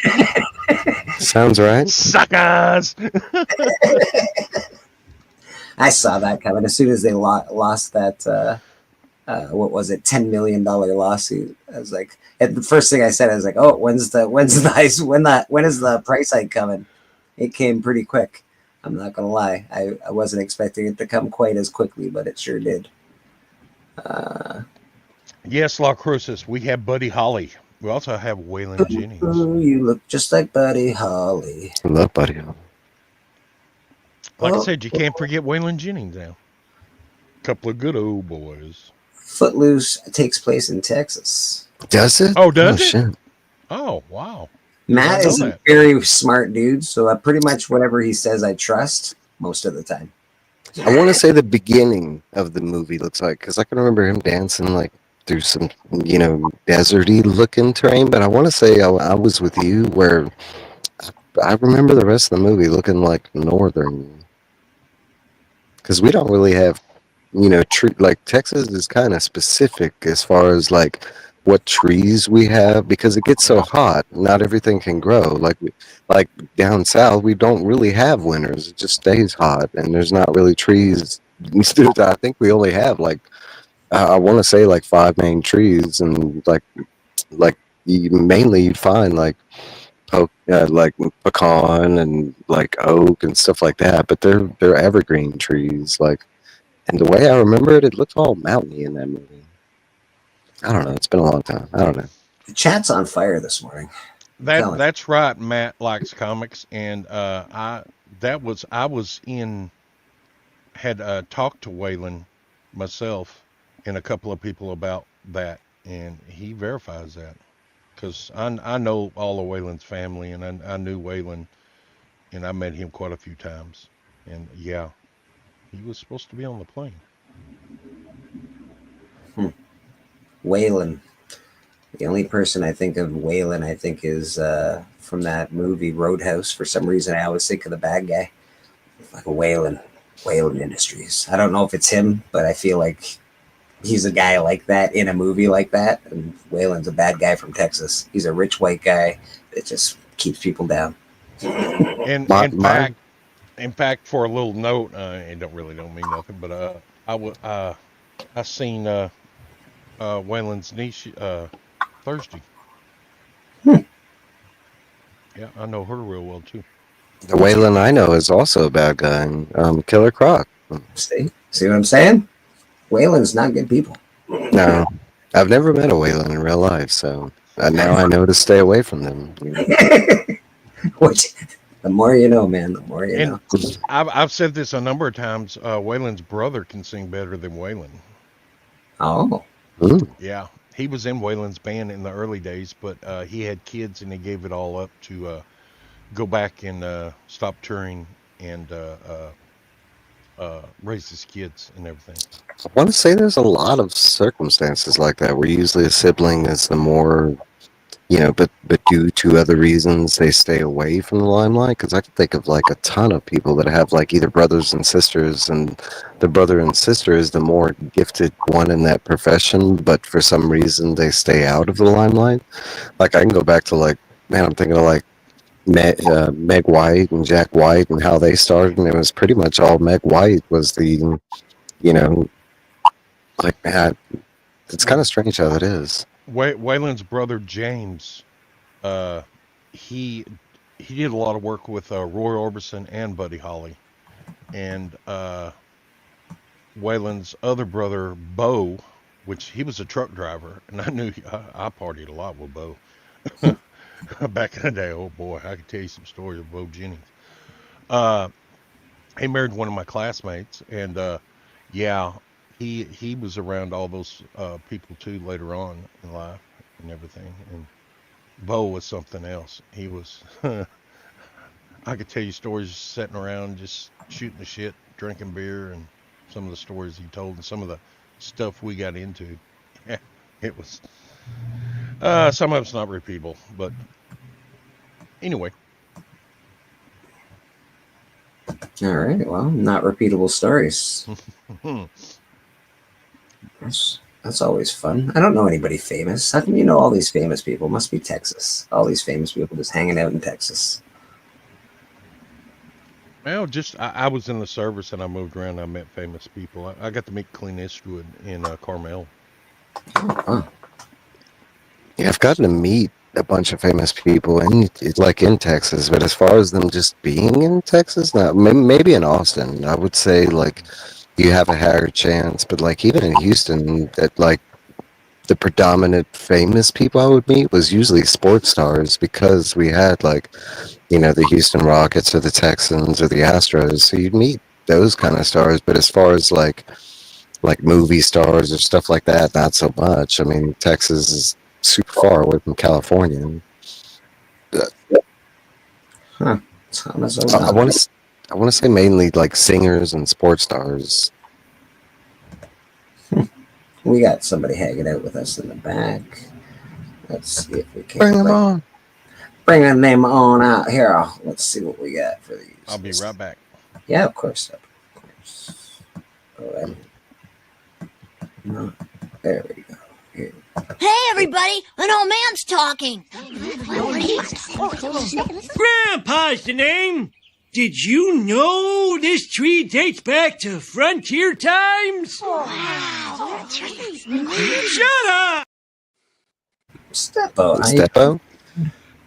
Sounds right. Suckers. I saw that coming as soon as they lost that. What was it? $10 million lawsuit. I was like, and the first thing I said, I was like, "Oh, when's the ice? When is the price hike coming?" It came pretty quick. I'm not gonna lie. I wasn't expecting it to come quite as quickly, but it sure did. Uh, Yes, La Cruces. We have Buddy Holly. We also have Waylon Jennings. oh, you look just like Buddy Holly. I love Buddy. Like I Oh, said, you can't forget Waylon Jennings now. Couple of good old boys. Footloose takes place in Texas. Does it? Oh, Oh does it? shit! Oh, wow. Did not Matt know is a that. very smart dude, so pretty much whatever he says, I trust most of the time. I want to say the beginning of the movie looks like, because I can remember him dancing like through some, deserty looking terrain. But I want to say I was with you where I remember the rest of the movie looking like northern, because we don't really have, tree, like Texas is kind of specific as far as like what trees we have, because it gets so hot. Not everything can grow. Like down south, we don't really have winters. It just stays hot, and there's not really trees. I think we only have like I want to say like five main trees, and like mainly you'd find like like pecan and like oak and stuff like that. But they're evergreen trees. Like, and the way I remember it, it looked all mountainy in that movie. I don't know. It's been a long time. I don't know. The chat's on fire this morning. That's right. Matt likes comics, and I was in had talked to Waylon myself and a couple of people about that, and he verifies that because I know all of Waylon's family, and I knew Waylon, and I met him quite a few times, and yeah, he was supposed to be on the plane. Waylon. The only person I think of Waylon, I think, is from that movie Roadhouse. For some reason, I always think of the bad guy, like a Waylon Industries. I don't know if it's him, but I feel like he's a guy like that in a movie like that. And Waylon's a bad guy from Texas. He's a rich white guy that just keeps people down. And My, in my, fact, for a little note, it don't mean nothing, but I seen Waylon's niece Thursday. Hmm. Yeah, I know her real well too. the Waylon I know is also a bad guy. Killer Croc. See what I'm saying? Waylon's not good people. No, I've never met a Waylon in real life, so now I know to stay away from them. Which, the more you know, man, the more you And know. I've said this a number of times. Waylon's brother can sing better than Waylon. Oh, Mm. Yeah, he was in Waylon's band in the early days, but he had kids and he gave it all up to go back and stop touring and raise his kids and everything. I want to say there's a lot of circumstances like that where usually a sibling is the more, but due to other reasons they stay away from the limelight. Because I can think of like a ton of people that have like either brothers and sisters, and the brother and sister is the more gifted one in that profession, but for some reason they stay out of the limelight. Like I can go back to like, man, I'm thinking of like, Meg White and Jack White and how they started, and it was pretty much all Meg White was the, you know, like that. It's kind of strange how that is. Waylon's brother James, he did a lot of work with Roy Orbison and Buddy Holly, and Waylon's other brother Bo, which he was a truck driver, and I partied a lot with Bo back in the day. Oh boy, I could tell you some stories of Bo Jennings. He married one of my classmates, and yeah, he was around all those people too later on in life and everything. And Bo was something else. He was. I could tell you stories sitting around just shooting the shit, drinking beer, and some of the stories he told, and some of the stuff we got into. Yeah, it was. Some of it's not repeatable, but anyway. All right. Well, not repeatable stories. That's always fun. I don't know anybody famous. How come you know all these famous people? Must be Texas. All these famous people just hanging out in Texas. Well, just I was in the service and I moved around. And I met famous people. I got to meet Clint Eastwood in Carmel. Oh. Yeah, I've gotten to meet a bunch of famous people in Texas, but as far as them just being in Texas, now maybe in Austin, I would say like you have a higher chance. But like even in Houston, that like the predominant famous people I would meet was usually sports stars, because we had like, you know, the Houston Rockets or the Texans or the Astros. So you'd meet those kind of stars. But as far as like movie stars or stuff like that, not so much. I mean, Texas is super far away from California. Huh. I want to say mainly like singers and sports stars. We got somebody hanging out with us in the back. Let's see if we can Bring them on. Bring them on out here. Let's see what we got for these. I'll be right back. Yeah, of course. Go ahead. No, there we go. Here. Hey, everybody! An old man's talking. Grandpa's the name. Did you know this tree dates back to frontier times? Wow. Shut up! Steppo.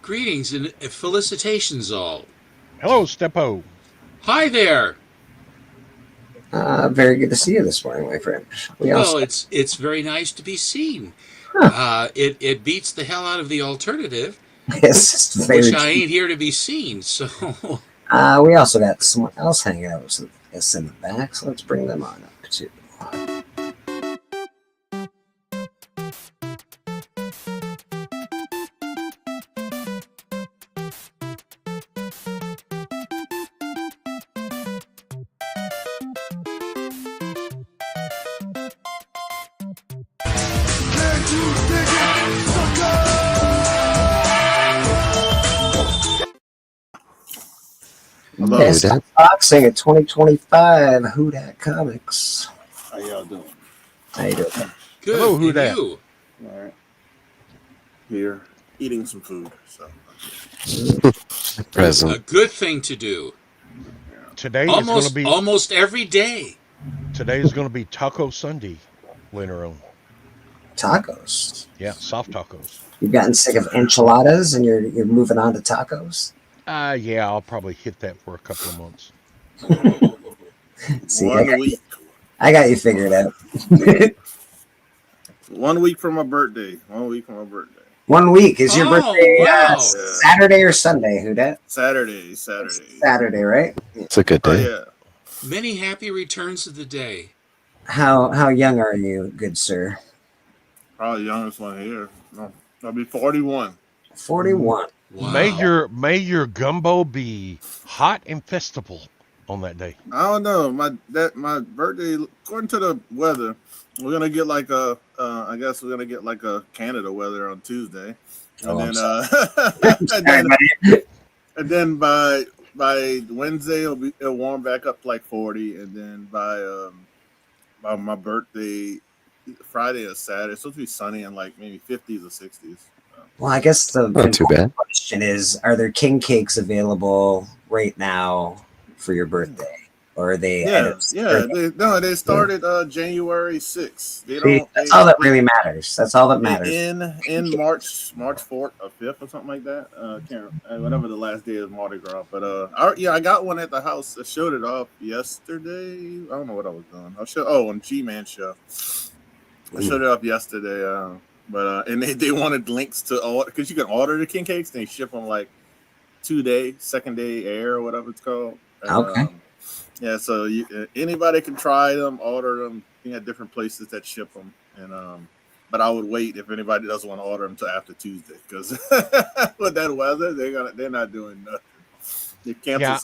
Greetings and felicitations all. Hello, Steppo. Hi there. Very good to see you this morning, my friend. It's very nice to be seen. Huh. It beats the hell out of the alternative, yes, which I ain't here to be seen. So we also got someone else hanging out with us in the back, so let's bring them on up too. Yes, boxing at 2025. Who Dat Comics? How y'all doing? How you doing? Good. Hello, who dat? All right. Here, eating some food. So present. A good thing to do. Today is going to be almost every day. Today is going to be Taco Sunday later on. Tacos. Yeah, soft tacos. You've gotten sick of enchiladas and you're moving on to tacos? Yeah, I'll probably hit that for a couple of months. See, I got you figured out. 1 week from my birthday. 1 week from my birthday. 1 week. Is your birthday wow. Saturday or Sunday, Who Dat? Saturday, right? It's a good day. Yeah. Many happy returns of the day. How young are you, good sir? Probably the youngest one here. No, I'll be 41. 41. Wow. May your gumbo be hot and festival on that day. I don't know. My birthday, according to the weather, we're gonna get like a I guess we're gonna get like a Canada weather on Tuesday. And and then by Wednesday it'll warm back up to like 40, and then by my birthday, Friday or Saturday, it's supposed to be sunny and like maybe 50s or 60s. Well, I guess not too bad. question is, are there king cakes available right now for your birthday? Or are they? They started January 6th. They See, don't. that's all that really matters. That's all that matters. In March 4th or 5th or something like that. Whatever the last day of Mardi Gras. But I got one at the house. I showed it off yesterday. I don't know what I was doing. On G-Man show. I showed it up yesterday. And they wanted links to order, because you can order the king cakes. They ship them like 2-day, second day air or whatever it's called. And, okay. Yeah, so anybody can try them, order them. You got different places that ship them, and but I would wait if anybody doesn't want to order them until after Tuesday, because with that weather, they're not doing nothing. They canceled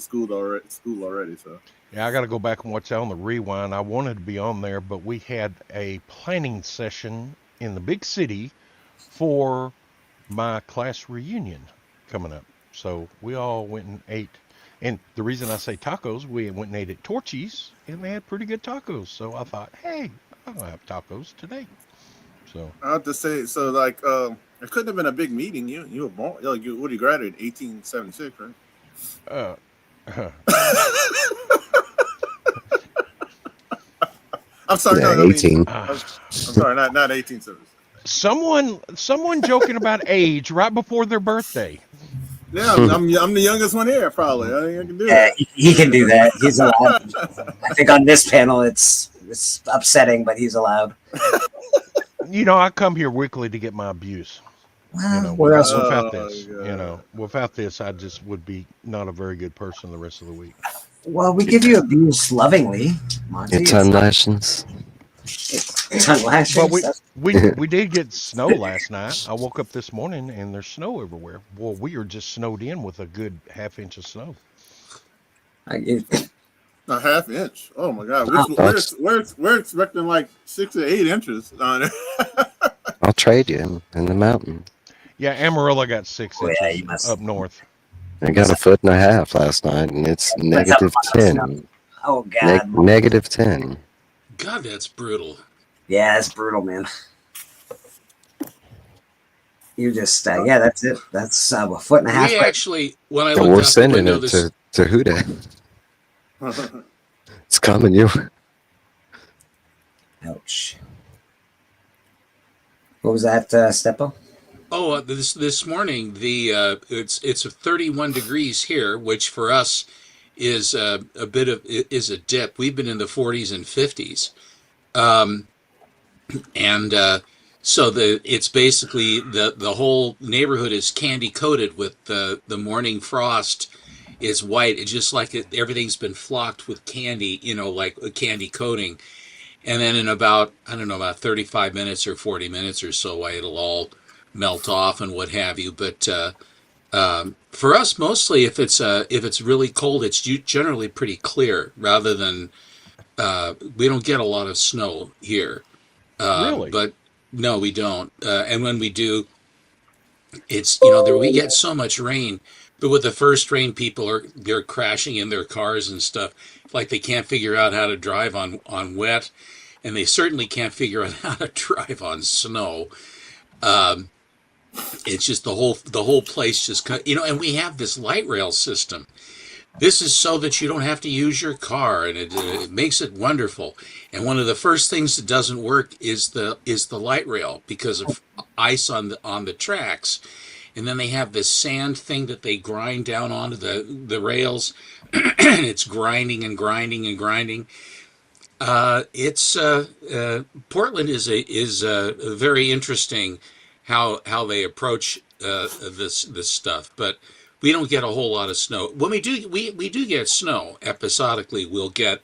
school already. So yeah, I got to go back and watch that on the rewind. I wanted to be on there, but we had a planning session in the big city for my class reunion coming up, so we all went and ate. And the reason I say tacos, we went and ate at Torchy's, and they had pretty good tacos. So I thought, hey, I'm going to have tacos today. So I have to say, it couldn't have been a big meeting. You were born, what you graduated 1876, right? I'm sorry, yeah, 18. I'm sorry, not 1876. Someone joking about age right before their birthday. Yeah, I'm the youngest one here, probably. I think I can do that. He can do that. He's allowed. I think on this panel it's upsetting, but he's allowed. I come here weekly to get my abuse. Without this, I just would be not a very good person the rest of the week. Well, we give you abuse lovingly, Monty. It's unlicensed. It's unlicensed. Well, we did get snow last night. I woke up this morning and there's snow everywhere. Well, we are just snowed in with a good half inch of snow. A half inch? Oh my God! We're expecting like 6 to 8 inches on it. I'll trade you in the mountain. Yeah, Amarillo got 6 inches up north. I got 1.5 feet last night, and it's negative 10. Oh God! Negative 10. God, that's brutal. Yeah, it's brutal, man. You just, that's it. That's a 1.5 feet. We actually, when I We're looked out the sending window, it to Houda. It's coming you. Ouch. What was that, Steppo? Oh, this morning it's 31 degrees here, which for us is a dip. We've been in the 40s and 50s, so it's basically the whole neighborhood is candy coated with the morning frost is white. It's just like everything's been flocked with candy, like a candy coating, and then in about 35 minutes or 40 minutes or so, it'll all melt off and what have you. But for us, mostly if it's really cold, it's generally pretty clear. Rather than we don't get a lot of snow here. Really? But no, we don't. And when we do, it's we get so much rain. But with the first rain, they're crashing in their cars and stuff. Like they can't figure out how to drive on wet, and they certainly can't figure out how to drive on snow. It's just the whole place just and we have this light rail system. This is so that you don't have to use your car, and it makes it wonderful. And one of the first things that doesn't work is the light rail because of ice on the tracks. And then they have this sand thing that they grind down onto the rails, and it's grinding and grinding and grinding. Portland is very interesting how they approach this stuff, but we don't get a whole lot of snow. When we do get snow episodically, we'll get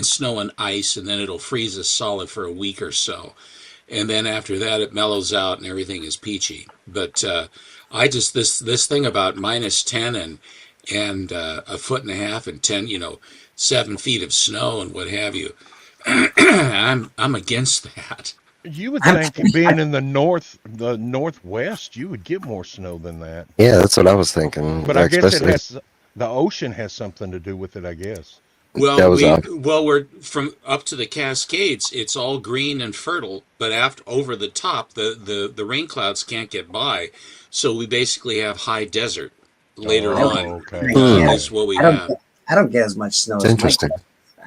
snow and ice, and then it'll freeze us solid for a week or so, and then after that it mellows out and everything is peachy. But this thing about -10 and 1.5 feet and 7 feet of snow and what have you. I'm against that. You would think being in the northwest, you would get more snow than that. Yeah, that's what I was thinking. But I guess the ocean has something to do with it, I guess. Well, That was we're from up to the Cascades. It's all green and fertile, but after over the top, the rain clouds can't get by, so we basically have high desert later Oh, on. okay. Is what we I don't have. get, I don't get as much snow It's as interesting.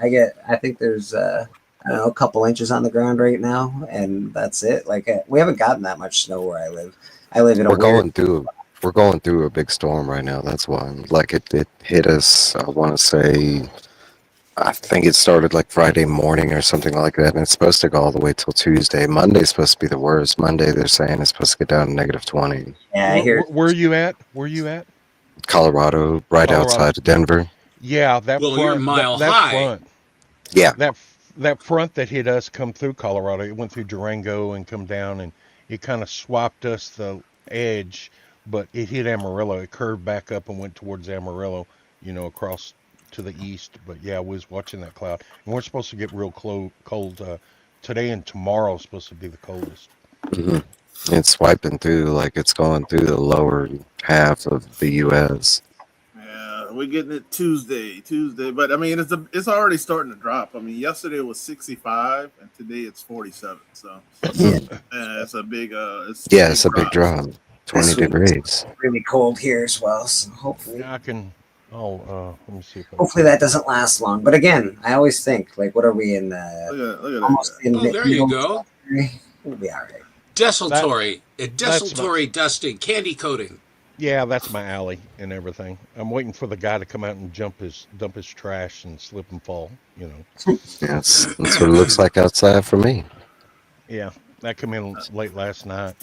Mike. I think there's I don't know, a couple inches on the ground right now, and that's it. Like we haven't gotten that much snow where I live. I live in a We're weird. we're going through a big storm right now. That's why. Like it hit us. I want to say. I think it started like Friday morning or something like that, and it's supposed to go all the way till Tuesday. Monday's supposed to be the worst. Monday they're saying it's supposed to get down to -20. Yeah, I hear. Where you at? Where you at? Colorado, right Colorado. outside of Denver. Yeah, that Well, front. you're a mile that high. front. Yeah. That front that hit us come through Colorado. It went through Durango and come down, and it kind of swapped us the edge, but it hit Amarillo. It curved back up and went towards Amarillo, across to the east. But yeah, we was watching that cloud, and we're supposed to get real cold today and tomorrow. Is supposed to be the coldest. Hmm. It's swiping through, like it's going through the lower half of the U.S. Yeah, we're getting it Tuesday, but I mean it's already starting to drop. I mean, yesterday it was 65, and today it's 47. So it's a big It's a big drop. 20 degrees. It's really cold here as well, so hopefully. Yeah, I can. Oh, let me see. Hopefully that doesn't last long. But again, I always think, like, what are we in? Look at almost that. in There you go. We'll be all right. Desultory, that's desultory dusting, candy coating. Yeah, that's my alley and everything. I'm waiting for the guy to come out and dump his trash and slip and fall. Yes, that's what it looks like outside for me. Yeah, that come in late last night.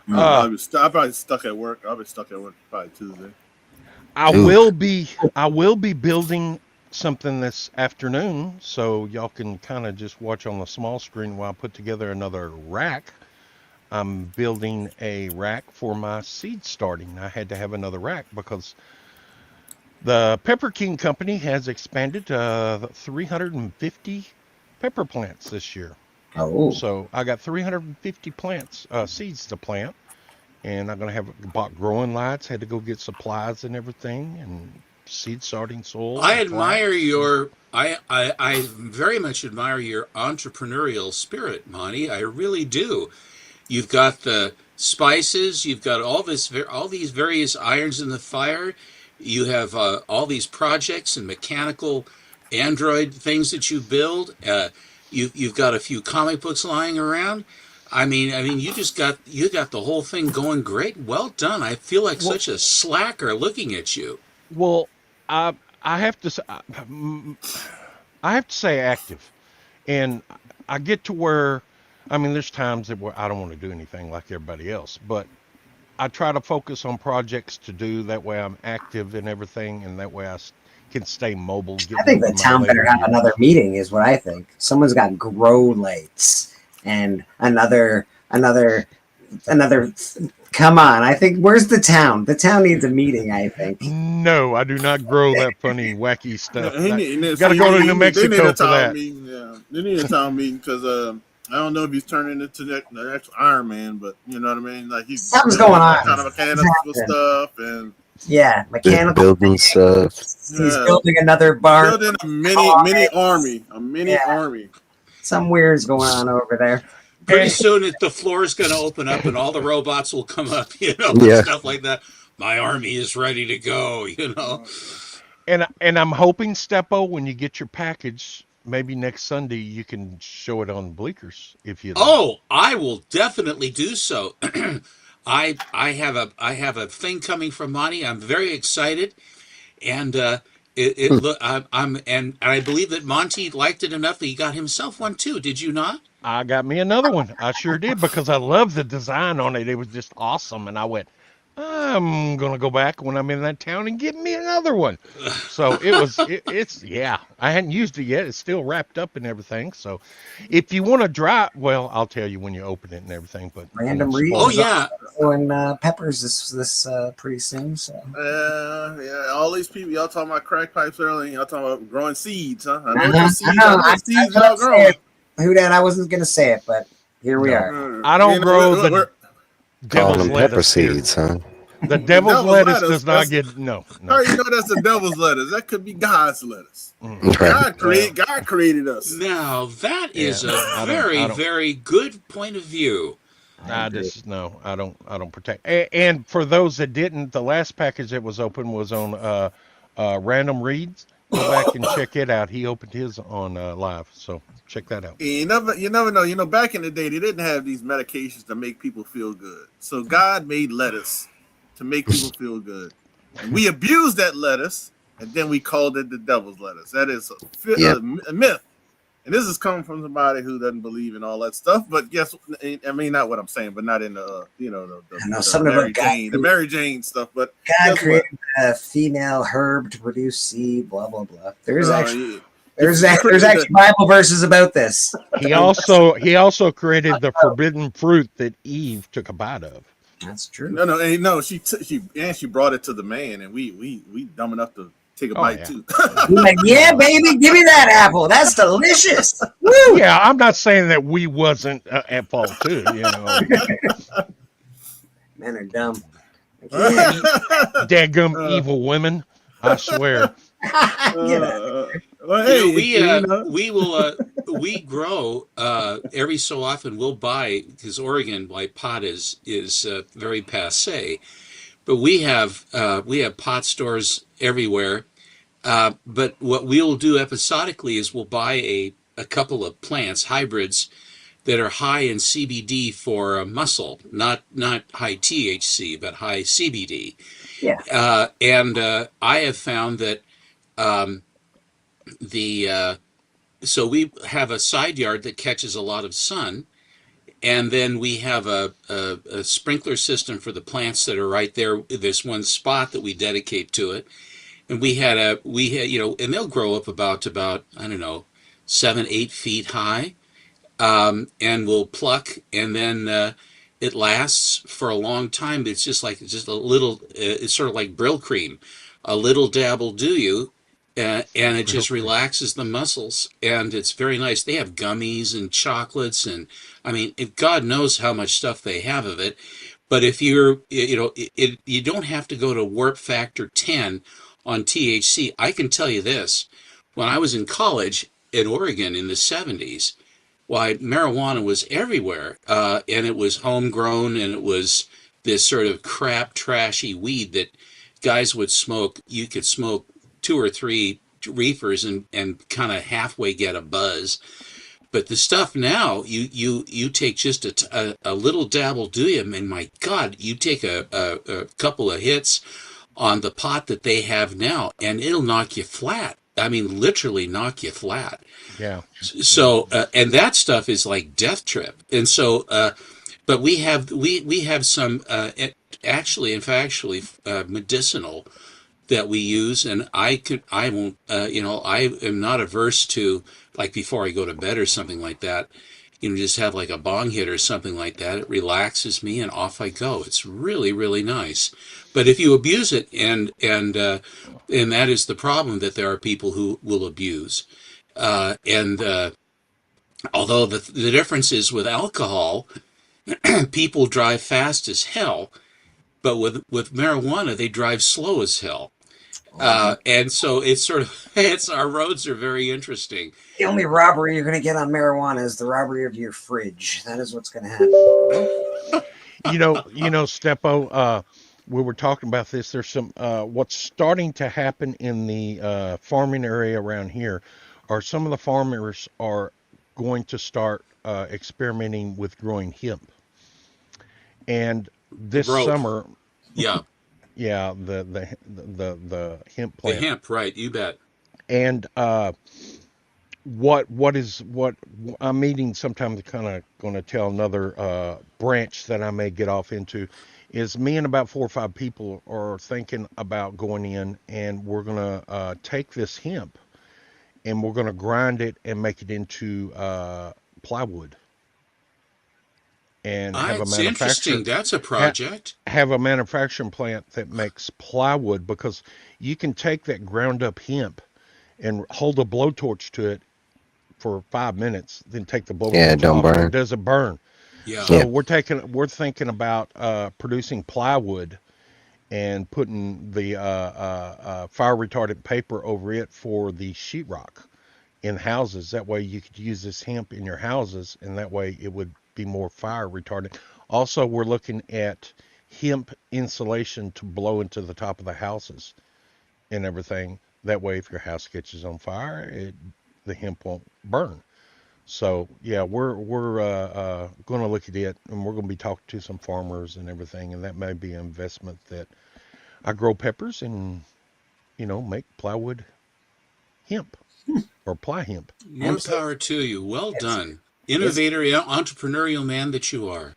I'll probably stuck at work. I'll be stuck at work probably Tuesday. I will be building something this afternoon, so y'all can kind of just watch on the small screen while I put together another rack. I'm building a rack for my seed starting. I had to have another rack because the Pepper King Company has expanded 350 pepper plants this year. Oh. So I got 350 plants, seeds to plant, and I'm gonna bought growing lights. Had to go get supplies and everything, and seed starting soil. I admire I very much admire your entrepreneurial spirit, Monty. I really do. You've got the spices. You've got all these various irons in the fire. You have all these projects and mechanical Android things that you build. You've got a few comic books lying around. I mean, you got the whole thing going great. Well done. I feel like such a slacker looking at you. Well, I have to say active, and I get to where, there's times where I don't want to do anything like everybody else, but I try to focus on projects to do. That way I'm active in everything, and that way I can stay mobile. I think the town better have another meeting is what I think. Someone's got grow lights and another come on. I think where's the town? The town needs a meeting, I think. No, I do not grow that funny wacky stuff. You Got to go to New Mexico for that. They need a town meeting because I don't know if he's turning into the actual Iron Man, but you know what I mean? Like something's going on. Kind of mechanical stuff and mechanical building stuff. He's building another barn. Building a mini army. Army. Some weird's going on over there. Pretty soon the floor is going to open up and all the robots will come up, stuff like that. My army is ready to go, And I'm hoping, Steppo, when you get your package, maybe next Sunday you can show it on Bleakers if you. Oh, I will definitely do so. I have a thing coming from Monty. I'm very excited, and I believe that Monty liked it enough that he got himself one too. Did you not? I got me another one. I sure did, because I love the design on it. It was just awesome, and I went, I'm gonna go back when I'm in that town and get me another one. So I hadn't used it yet. It's still wrapped up and everything. So if you want to I'll tell you when you open it and everything. But random read. Oh yeah. And peppers this pretty soon. So all these people y'all talking about crack pipes earlier. Y'all talking about growing seeds, huh? I know seeds y'all growing. Who that? I wasn't gonna say it, but here we are. I don't grow the Call devil's them pepper lettuce here. seeds, huh? The devil's devil's lettuce lettuce, does not that's- get no. How you know that's the devil's lettuce? That could be God's lettuce. Right. God created us. Now that is Yeah, I a don't- very, I don't- very good point of view. I just no. I don't protect. And for those that didn't, the last package that was open was on Random Reads. Go back and check it out. He opened his on live, so check that out. You never know. You know, back in the day, they didn't have these medications to make people feel good. So God made lettuce to make people feel good. And we abused that lettuce, and then we called it the devil's lettuce. That is a myth. And this is coming from somebody who doesn't believe in all that stuff. But yes, I mean, not what I'm saying, but not in the the Mary Jane stuff. But God created a female herb to produce seed. Blah blah blah. There's actually Bible verses about this. He also created the forbidden fruit that Eve took a bite of. That's true. No. She brought it to the man, and we dumb enough to take a bite too. Like, yeah, baby, give me that apple. That's delicious. Woo! Yeah, I'm not saying that we wasn't at fault too. You know, men are dumb. Dadgum evil women. I swear. We grow every so often. We'll buy, because Oregon like pot is very passe, but we have pot stores everywhere. But what we'll do episodically is we'll buy a couple of plants, hybrids, that are high in CBD for muscle, not high THC, but high CBD. Yeah. And I have found that so we have a side yard that catches a lot of sun, and then we have a sprinkler system for the plants that are right there. There's one spot that we dedicate to it, and we had and they'll grow up about I don't know 7-8 feet high, and we'll pluck, and then it lasts for a long time. It's just a little. It's sort of like Brill cream. A little dab will do you. And it just relaxes the muscles, and it's very nice. They have gummies and chocolates, and I mean, God knows how much stuff they have of it. But if you don't have to go to warp factor 10 on THC. I can tell you this: when I was in college in Oregon in the 70s, why marijuana was everywhere, and it was homegrown, and it was this sort of crap, trashy weed that guys would smoke. You could smoke 2 or 3 reefers and kind of halfway get a buzz. But the stuff now, you take just a little dab will do you, and my God, you take a couple of hits on the pot that they have now, and it'll knock you flat. I mean, literally knock you flat. Yeah. So, and that stuff is like death trip. And so, but we have some actually medicinal that we use, and I am not averse to, like, before I go to bed or something like that, just have like a bong hit or something like that. It relaxes me, and off I go. It's really, really nice. But if you abuse it, and that is the problem, that there are people who will abuse, although the difference is with alcohol, people drive fast as hell, but with marijuana they drive slow as hell. And so it's our roads are very interesting. The only robbery you're going to get on marijuana is the robbery of your fridge. That is what's going to happen. Steppo, we were talking about this. There's some, what's starting to happen in the farming area around here are some of the farmers are going to start experimenting with growing hemp. And this summer, yeah, the hemp plant. The hemp, right? You bet. And what I'm meeting sometime, kind of going to tell another branch that I may get off into, is me and about 4 or 5 people are thinking about going in, and we're going to take this hemp and we're going to grind it and make it into plywood. And have a manufacturing. Interesting. That's a project. Have a manufacturing plant that makes plywood, because you can take that ground up hemp and hold a blowtorch to it for 5 minutes, then take the blowtorch it don't off, burn. and it doesn't burn. Yeah. So we're thinking about producing plywood and putting the fire retardant paper over it for the sheetrock in houses. That way you could use this hemp in your houses, and that way it would be more fire retardant. Also, we're looking at hemp insulation to blow into the top of the houses and everything. That way, if your house catches on fire, the hemp won't burn. So yeah, we're going to look at it, and we're going to be talking to some farmers and everything, and that may be an investment that I grow peppers and make plywood hemp or ply hemp. More power to you. Well done. It's, Innovator, entrepreneurial man that you are.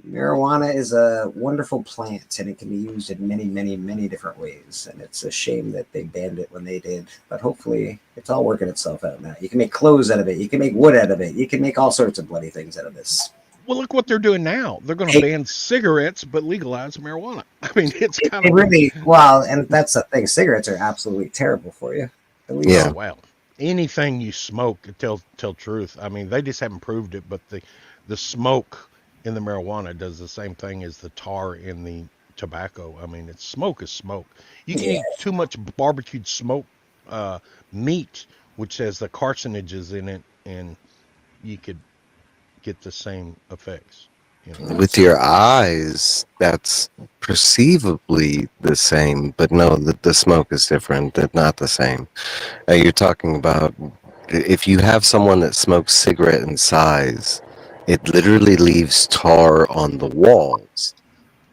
marijuana is a wonderful plant, and it can be used in many, many, many different ways. And it's a shame that they banned it when they did. But hopefully, it's all working itself out now. You can make clothes out of it. You can make wood out of it. You can make all sorts of bloody things out of this. Well, look what they're doing now. They're going to ban cigarettes, but legalize marijuana. I mean, it's kind of really well, and that's the thing. Cigarettes are absolutely terrible for you. Yeah. Well, anything you smoke, tell truth. I mean, they just haven't proved it, but the smoke in the marijuana does the same thing as the tar in the tobacco. I mean, smoke is smoke. You can eat too much barbecued smoke meat, which has the carcinogens in it, and you could get the same effects. With your eyes, that's perceivably the same, but no, the smoke is different. They're not the same. You're talking about if you have someone that smokes cigarette in size, it literally leaves tar on the walls.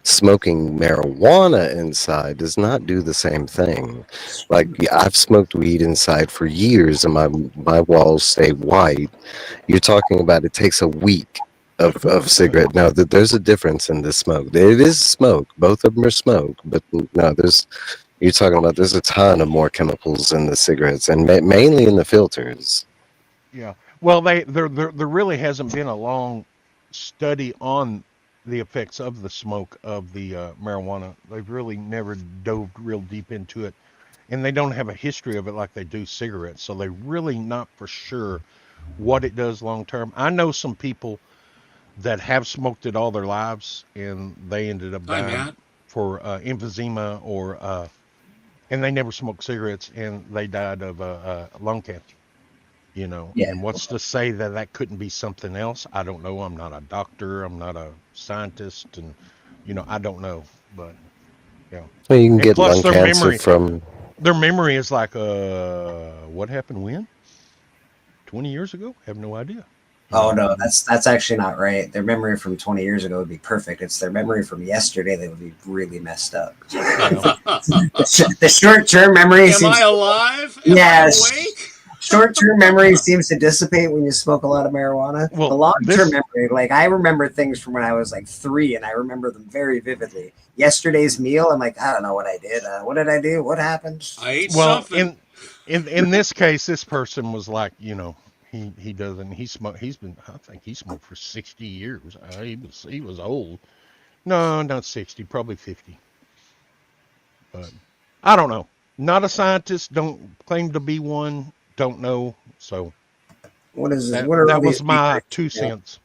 Smoking marijuana inside does not do the same thing. Like, I've smoked weed inside for years, and my walls stay white. You're talking about it takes a week of cigarette. No, there's a difference in the smoke. It is smoke. Both of them are smoke, but no, you're talking about there's a ton of more chemicals in the cigarettes, and mainly in the filters. Yeah. Well, there really hasn't been a long study on the effects of the smoke of the marijuana. They've really never dove real deep into it, and they don't have a history of it like they do cigarettes. So they're really not for sure what it does long term. I know some people that have smoked it all their lives, and they ended up dying for emphysema and they never smoked cigarettes, and they died of lung cancer. And what's to say that couldn't be something else? I don't know. I'm not a doctor. I'm not a scientist, and I don't know. But well, you can get lung cancer from their memory is like what happened when 20 years ago. I have no idea. Oh no, that's actually not right. Their memory from 20 years ago would be perfect. It's their memory from yesterday that would be really messed up. The short-term memory. Am I alive? Yes. Short-term memory seems to dissipate when you smoke a lot of marijuana. Well, the long-term memory, like I remember things from when I was like 3, and I remember them very vividly. Yesterday's meal, I'm like, I don't know what I did. What did I do? What happened? I ate something. In this case, this person was like, he doesn't. He smoked. I think he smoked for 60 years. He was old. No, not 60. Probably 50. But I don't know. Not a scientist. Don't claim to be one. Don't know. So what is that? What are that was my 2 cents.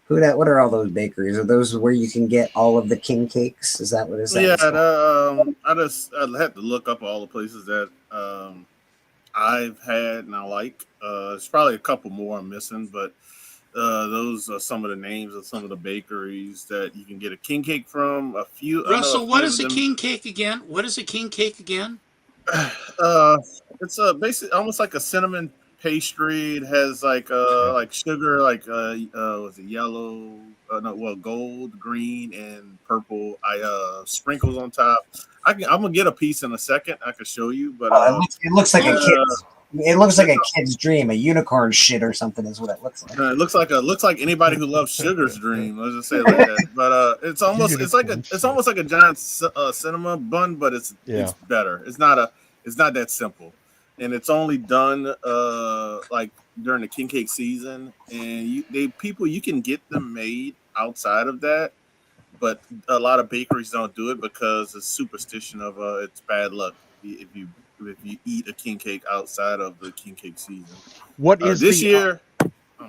What are all those bakeries? Are those where you can get all of the king cakes? Is that what is that? Yeah, I had to look up all the places that I've had and I like. There's probably a couple more I'm missing, but those are some of the names of some of the bakeries that you can get a king cake from. A few. Russell, what is a king cake again? What is a king cake again? It's basically almost like a cinnamon pastry. It has like sugar, was it yellow? Gold, green, and purple. Sprinkles on top. I'm gonna get a piece in a second. I can show you, but it looks like a kid's. It looks like a kid's dream, a unicorn shit or something is what it looks like. It looks like anybody who loves sugar's dream. Let's just say it like that. But it's almost like a giant cinema bun, but it's better. It's not that simple, and it's only done like during the king cake season. And you can get them made outside of that, but a lot of bakeries don't do it because it's superstition of it's bad luck if you eat a king cake outside of the king cake season. What is this year?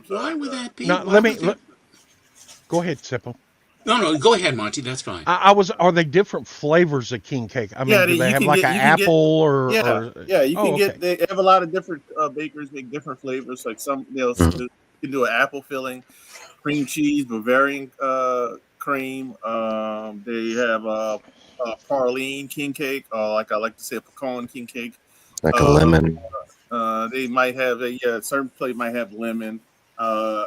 Why would that be? No, go ahead, Sippo. No, go ahead, Monty. That's fine. Are they different flavors of king cake? I mean, Yeah, do they you have can like get an you can get apple yeah, or? yeah, you Oh, can okay. get. They have a lot of different bakers make different flavors. Like some, Mhm. you can do an apple filling, cream cheese, Bavarian cream. They have praline king cake, or like I like to say, a pecan king cake. Like a Uh, lemon. they might have a certain place might have lemon.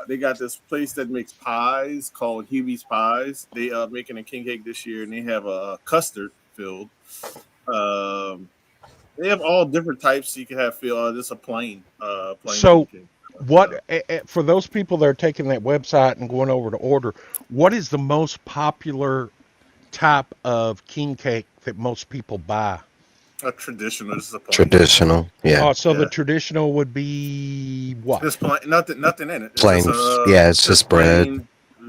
They got this place that makes pies called Hubie's Pies. They are making a king cake this year, and they have a custard filled. Um, they have all different types. You can have just a plain king So, cake. what for those people that are taking that website and going over to order? What is the most popular type of king cake that most people buy? A traditional, this is a plain. Traditional. Yeah. Oh, so the Yeah. traditional would be what? Just plain, nothing in it. It's Plain. Yeah, it's just bread plain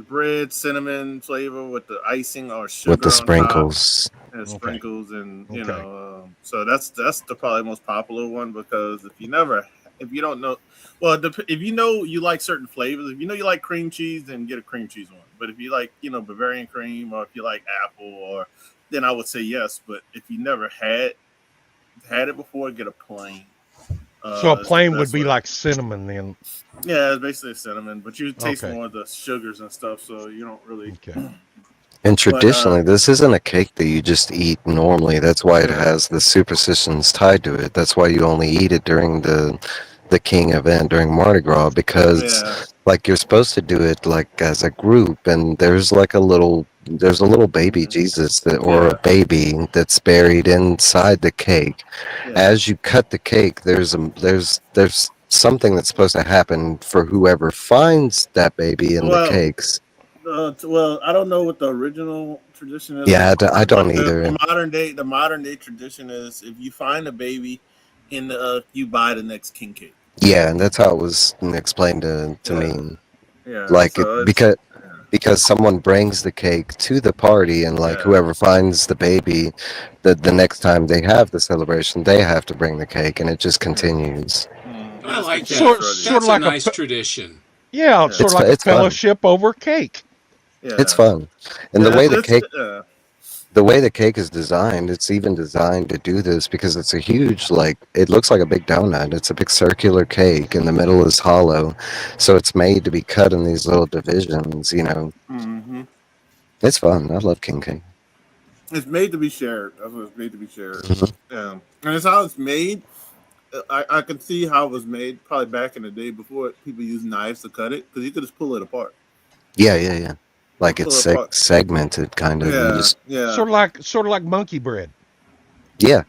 bread, cinnamon flavor with the icing or sugar with the on top. sprinkles. And Okay. sprinkles, and Okay. so that's the probably most popular one, because if you don't know, well, if you know you like certain flavors, if you know you like cream cheese, then get a cream cheese one. But if you like Bavarian cream, or if you like apple, or then I would say yes. But if you never had it before, get a plain. So a It's the plain would best be way. like cinnamon then. Yeah, it's basically cinnamon, but you taste Okay. more of the sugars and stuff, so you don't really. Okay. And But traditionally, this isn't a cake that you just eat normally. That's why it yeah, has the superstitions tied to it. That's why you only eat it during the king event, during Mardi Gras, because yeah, like you're supposed to do it like as a group, and there's a little baby Jesus or yeah, a baby that's buried inside the cake. yeah. As you cut the cake, there's something that's supposed to happen for whoever finds that baby in the Well, cakes. well, I don't know what the original tradition is, Yeah, I don't but either. the modern day tradition is, if you find a baby you buy the next king cake. Yeah, and that's how it was explained to Yeah, me. yeah. Like So it's because someone brings the cake to the party, and like yeah. whoever finds the baby, the next time they have the celebration, they have to bring the cake, and it just continues. I like that. Sort That's of a like nice tradition. Yeah, Yeah. sort of like a It's fun. fellowship over cake. It's Yeah, fun, and yeah. the way the It's cake is designed, it's even designed to do this because it's a huge, like, it looks like a big donut. It's a big circular cake, and the middle is hollow, so it's made to be cut in these little divisions. hmm It's fun. I love king cake. It's made to be shared. That's what it's made to be shared. Mhm. And it's how it's made. I can see how it was made probably back in the day before people used knives to cut it, because you could just pull it apart. Yeah. Like Pull it's it apart. segmented, kind of. You Yeah, just yeah. Sort of like monkey bread. yeah.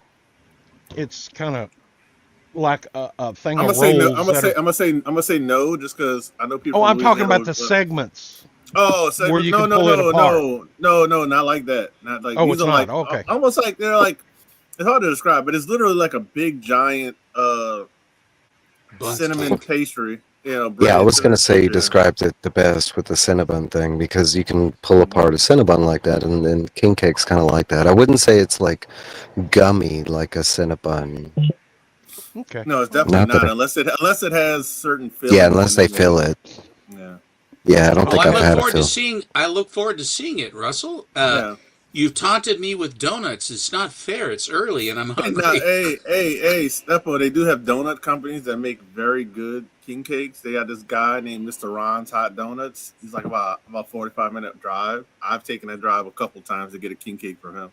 It's kind of like a thing I'm of gonna say no. rolls that are. I'm gonna say no, just because I know people. Oh, from I'm talking Louisiana about the segments Oh, where you no, can no, pull it no, apart. no, not like that. Not like Oh, these it's are not. like Okay. almost like they're like, it's hard to describe, but it's literally like a big giant But cinnamon pastry. Yeah, I bread was gonna say you cinnamon. described it the best with the Cinnabon thing, because you can pull apart a Cinnabon like that, and then king cake's kind of like that. I wouldn't say it's like gummy like a Cinnabon. Okay. No, it's definitely Not that not, unless it has certain fillings. yeah, unless they fill it. Yeah. Yeah, I don't oh, think I I've look had a forward to fill. seeing. I look forward to seeing it, Russell. Yeah. You've taunted me with donuts. It's not fair. It's early and I'm Hey, hungry. hey, Steppo, they do have donut companies that make very good king cakes. They got this guy named Mr. Ron's Hot Donuts. He's like about 45-minute drive. I've taken that drive a couple times to get a king cake from him.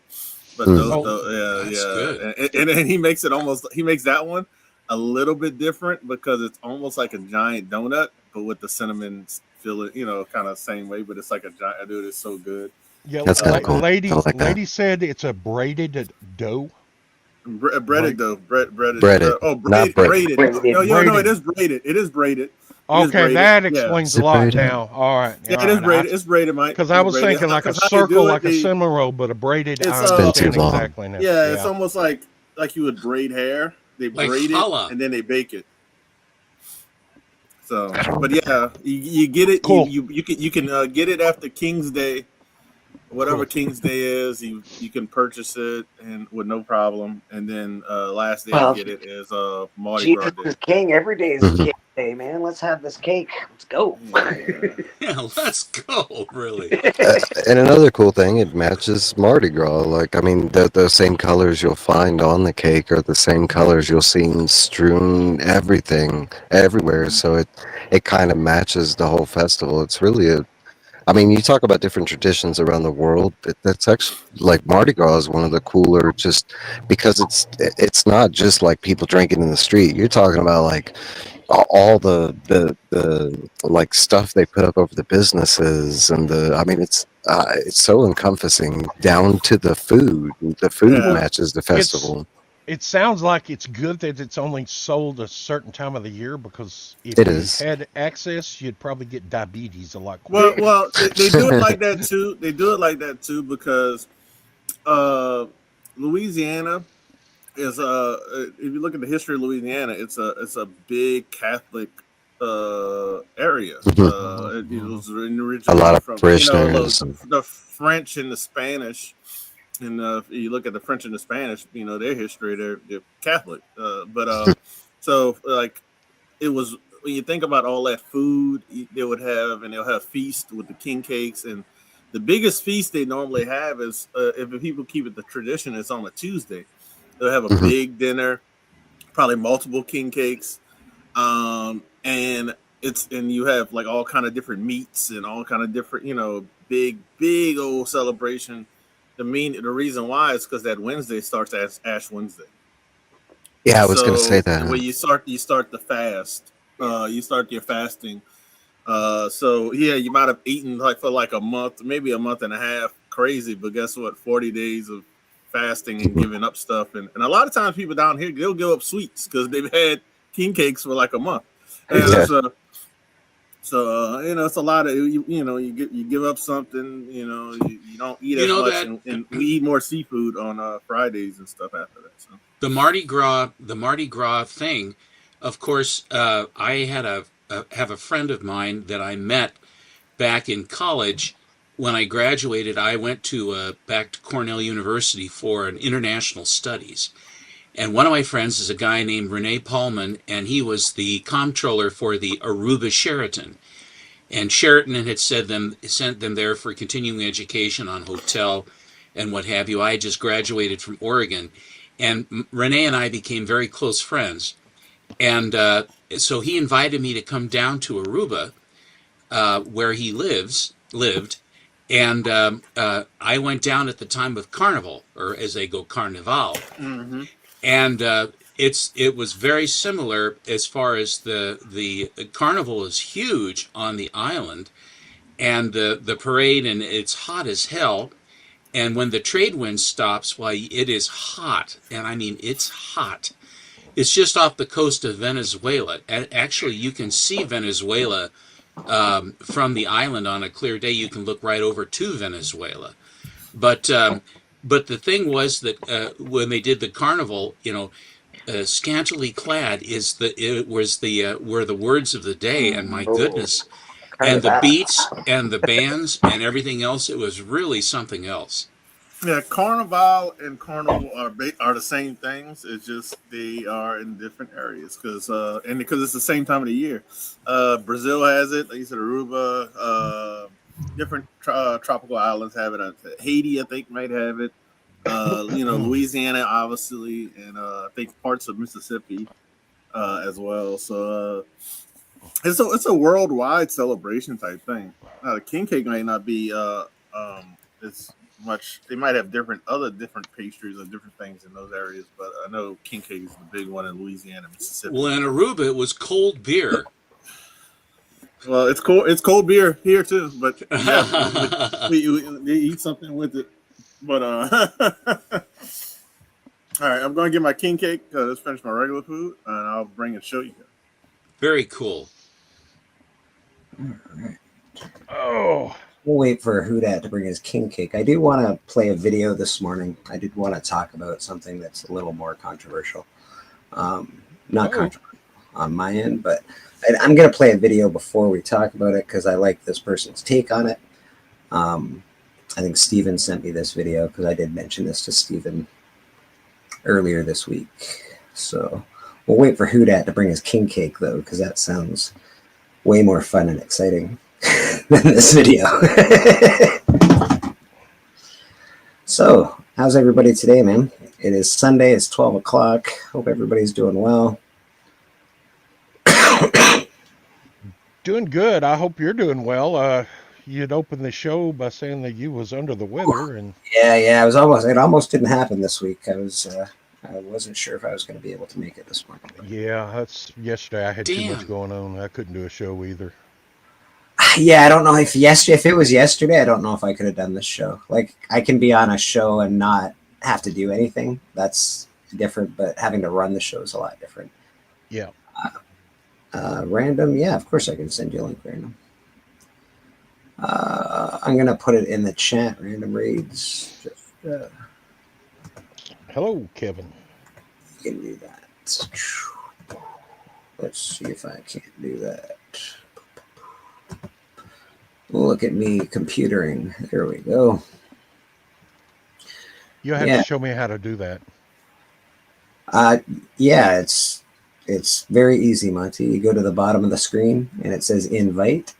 But That's good. and he makes that one a little bit different, because it's almost like a giant donut, but with the cinnamon filling, kind of same way, but it's like a giant. Dude, it's so good. Yeah, That's kind of cool. lady, I like that. lady said it's a braided dough. Breaded though, breaded. Breaded, not braided. breaded. No, Braided. it is braided. It is braided. Okay, that Yeah. explains Is a it lot braided? now. All right. Yeah, it is braided. It's braided, Mike. Because I It's was braided. thinking like a Because how they do circle, it, like a they- cinnamon roll, but a braided. It's, I It's been understand too long. exactly now. Yeah, it's almost like you would braid hair. They Like braid challah. it and then they bake it. So, but yeah, you get it. Cool. You can get it after King's Day, whatever Cool. King's Day is. You can purchase it and with no problem. And then last day Well, to get it is Mardi Gras Jesus Day. is king. Every day is Mhm. king Hey man, let's have this cake. Let's go. Yeah, let's go. Really. And another cool thing, it matches Mardi Gras. Like, I mean, the same colors you'll find on the cake are the same colors you'll see strewn everywhere. So it kind of matches the whole festival. It's really I mean, you talk about different traditions around the world. That's actually like Mardi Gras is one of the cooler, just because it's not just like people drinking in the street. You're talking about like all the like stuff they put up over the businesses and I mean it's so encompassing down to the food. The food matches the festival. It sounds like it's good that it's only sold a certain time of the year, because if It you is. had access, you'd probably get diabetes a lot quicker. Well, they do it like that too. They do it like that too because Louisiana is if you look at the history of Louisiana, it's a big Catholic area. It was originally A lot of from parishioners. the French and the Spanish. And if you look at the French and the Spanish, their history, they're Catholic. So like it was, when you think about all that food they would have, and they'll have feast with the king cakes, and the biggest feast they normally have is if people keep it the tradition, it's on a Tuesday. They'll have a big dinner, probably multiple king cakes, and you have like all kind of different meats and all kind of different, big old celebration. The reason why is because that Wednesday starts as Ash Wednesday. Yeah, I was going to say that. Where you start the fast. You start your fasting. So yeah, you might have eaten like for like a month, maybe a month and a half. Crazy, but guess what? 40 days of fasting and giving up stuff, and a lot of times people down here, they'll give up sweets because they've had king cakes for like a month. And So it's a lot of you give up something, you don't eat as much, and we eat more seafood on Fridays and stuff after that. So the Mardi Gras thing, of course. I have a friend of mine that I met back in college. When I graduated, I went back to Cornell University for an international studies. And one of my friends is a guy named Rene Paulman, and he was the comptroller for the Aruba Sheraton. And Sheraton had sent them there for continuing education on hotel and what have you. I had just graduated from Oregon, and Rene and I became very close friends. And so he invited me to come down to Aruba, where he lived. And I went down at the time of Carnival, or as they go, Carnival. Mm-hmm. And it was very similar as far as the carnival is huge on the island, and the parade, and it's hot as hell. And when the trade wind stops, why, it is hot, and I mean it's hot. It's just off the coast of Venezuela, and actually you can see Venezuela from the island on a clear day. You can look right over to Venezuela, but the thing was that when they did the carnival, scantily clad were the words of the day, and my goodness, and the beats and the bands and everything else, it was really something else. Yeah, Carnival and Carnival are the same things. It's just they are in different areas because it's the same time of the year. Brazil has it, like you said, Aruba. Different tropical islands have it. Haiti, I think, might have it. Louisiana, obviously, and I think parts of Mississippi as well. So it's a worldwide celebration type thing. Now, the king cake might not be as much. They might have different pastries or different things in those areas, but I know king cake is the big one in Louisiana, Mississippi. Well, in Aruba, it was cold beer. Well, it's cold. It's cold beer here too, but yeah, we eat something with it. But all right, I'm going to get my king cake. Let's finish my regular food, and I'll bring and show you. Very cool. Oh, we'll wait for Houdat to bring his king cake. I do want to play a video this morning. I did want to talk about something that's a little more controversial. Not controversial on my end, but I'm going to play a video before we talk about it because I like this person's take on it. I think Steven sent me this video because I did mention this to Steven earlier this week. So We'll wait for Houdat to bring his king cake, though, because that sounds way more fun and exciting than this video. So, how's everybody today, man? It is Sunday. It's 12 o'clock. Hope everybody's doing well. Doing good. I hope you're doing well. You'd opened the show by saying that you was under the weather, and Yeah. It almost didn't happen this week. I wasn't sure if I was going to be able to make it this morning. yeah, that's yesterday. I had too much Damn. going on. I couldn't do a show either. Yeah, I don't know if it was yesterday, I don't know if I could have done this show. Like, I can be on a show and not have to do anything. That's different, but having to run the show is a lot different. Yeah. Random, yeah, of course I can send you a link, random. I'm gonna put it in the chat. Random reads. Hello, Kevin. You can do that. Let's see if I can't do that. Look at me computering. There we go. You'll have Yeah. to show me how to do that. Yeah, it's very easy, Monty. You go to the bottom of the screen and it says invite,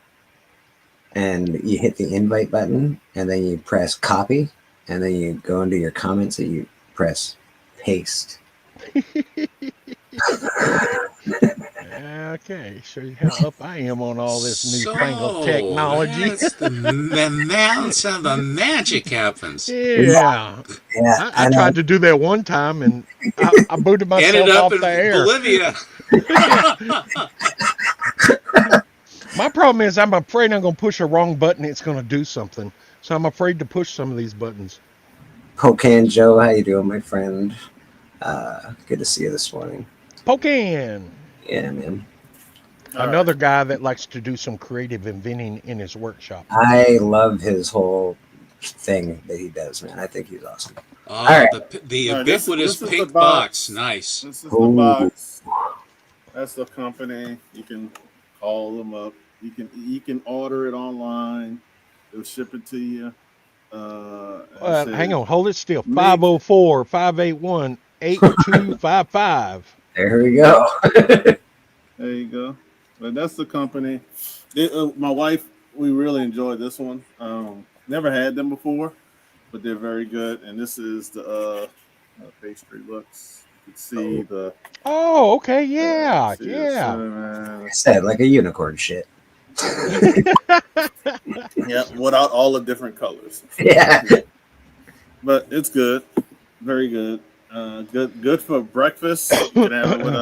and you hit the invite button, and then you press copy, and then you go into your comments and you press paste. Okay, show you how up I am on all this newfangled technology. That's that's how the magic happens. Yeah. Yeah, I tried to do that one time, and I booted Ended myself up off in the air. Bolivia. My problem is I'm afraid I'm going to push a wrong button. It's going to do something. So I'm afraid to push some of these buttons. Pocan Joe, how you doing, my friend? Good to see you this morning. Pocan. Yeah, man. Another guy that likes to do some creative inventing in his workshop. I love his whole thing that he does, man. I think he's awesome. Oh, All right. the This ubiquitous is pink the box. Nice. This is the box. That's the company. You can call them up. You can order it online. They'll ship it to you. Hang on, hold it still. 504-581-8255. There we go. There you go. But that's the company. My wife, we really enjoyed this one. Never had them before, but they're very good. And this is the pastry looks. You can see the. Oh, okay, yeah, see yeah. the I said, like a unicorn shit. Yeah, without all the different colors. Yeah. But it's good. Very good. Good for breakfast. You can have it with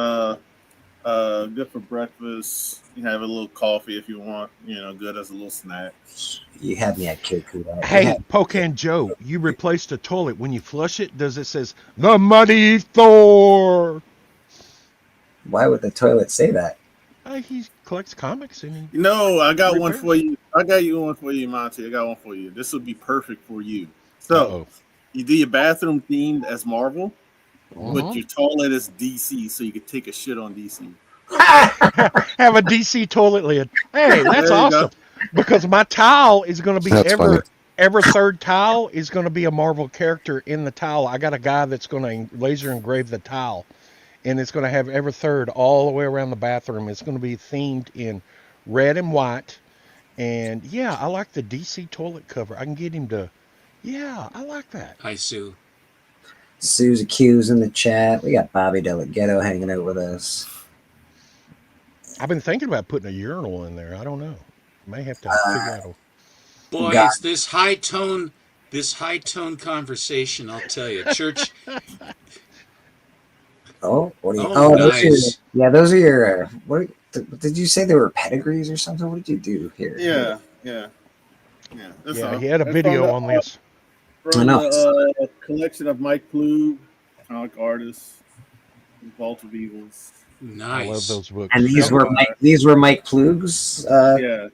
good for breakfast. You can have a little coffee if you want. Good as a little snack. You had me at Kid Kuda. Hey, Pocan Joe, you replaced the toilet. When you flush it, does it says the Mighty Thor? Why would the toilet say that? He collects comics and No, I got one for you. I got you one for you, Monty. I got one for you. This would be perfect for you. So you do your bathroom themed as Marvel, but your toilet is DC, so you can take a shit on DC. have a DC toilet lid. Hey, that's awesome. Because my towel is going to be every third towel is going to be a Marvel character in the towel. I got a guy that's going to laser engrave the towel, and it's going to have every third all the way around the bathroom. It's going to be themed in red and white. And yeah, I like the DC toilet cover. I can get him to. Yeah, I like that. Hi, Sue. Susie Q's in the chat. We got Bobby Delgado hanging out with us. I've been thinking about putting a urinal in there. I don't know. May have to figure out. Boy, it's this high tone conversation. I'll tell you, church. Oh, what do you? Oh, nice. Those are your. What did you say? They were pedigrees or something? What did you do here? Yeah. He had a video on this. From the collection of Mike Plug, comic artists, Vault of Evils. Nice. I love those books. And these were Mike Plug's. Yeah.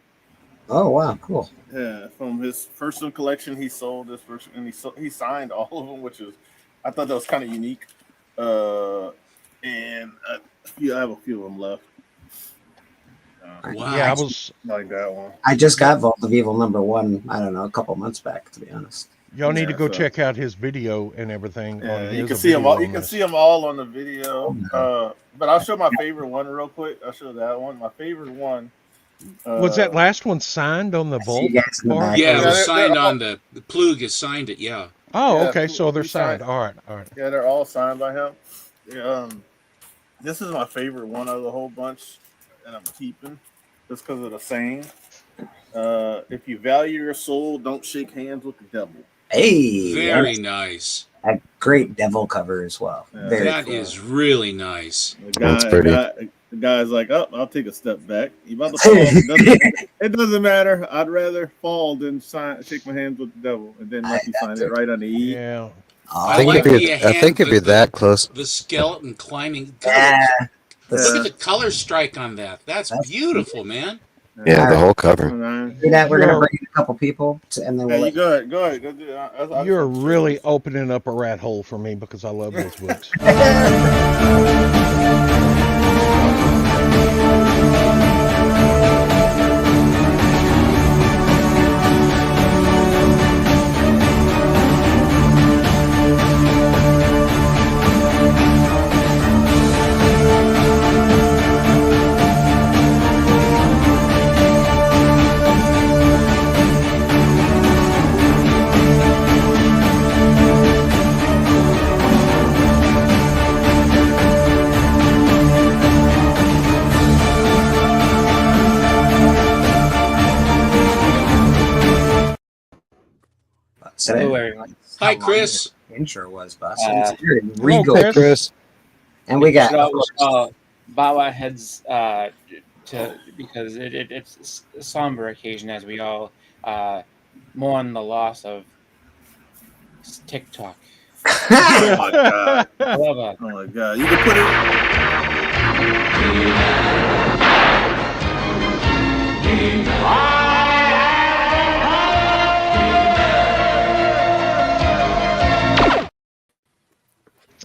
Oh wow, cool. Yeah, from his personal collection, he sold this version, and he signed all of them, which is, I thought that was kind of unique. And I have a few of them left. Yeah, I was like that one. I just got Vault of Evil #1. I don't know, a couple months back, to be honest. Y'all need to Yeah, go so- check out his video and everything. Yeah, on you his can see them video all. You on can this. see them all on the video. But I'll show my favorite one real quick. I'll show that one. My favorite one. Was that last one signed on the vault part? Yeah, it Yeah, was they're signed all- on the Plug has signed it. Yeah. Oh, Yeah, okay. So they're he signed- signed. All right. All right. Yeah, they're all signed by him. Yeah, this is my favorite one out of the whole bunch, and I'm keeping just because of the saying. If you value your soul, don't shake hands with the devil. Hey, Very nice. a great devil cover as well. Very That cool. is really nice. The guy's like, oh, I'll take a step back. You about to fall? It doesn't matter. I'd rather fall than shake my hands with the devil, and then Lucky signed it right on the E. Yeah. I like if the I think if you're that close, the skeleton climbing. Yeah. Look at the color strike on that. That's beautiful, man. yeah, the whole cover. Do that. We're gonna bring in a couple people, and then Yeah, we'll you go ahead. Go ahead. Go do it. You're really opening up a rat hole for me because I love those books. Hello, everyone. Hi, Chris. Intro was Bus. Uh, Regal. Hey, Chris. And we got bow our heads to because it's a somber occasion as we all mourn the loss of TikTok. Oh my god! I love it. Oh my god! You can put it.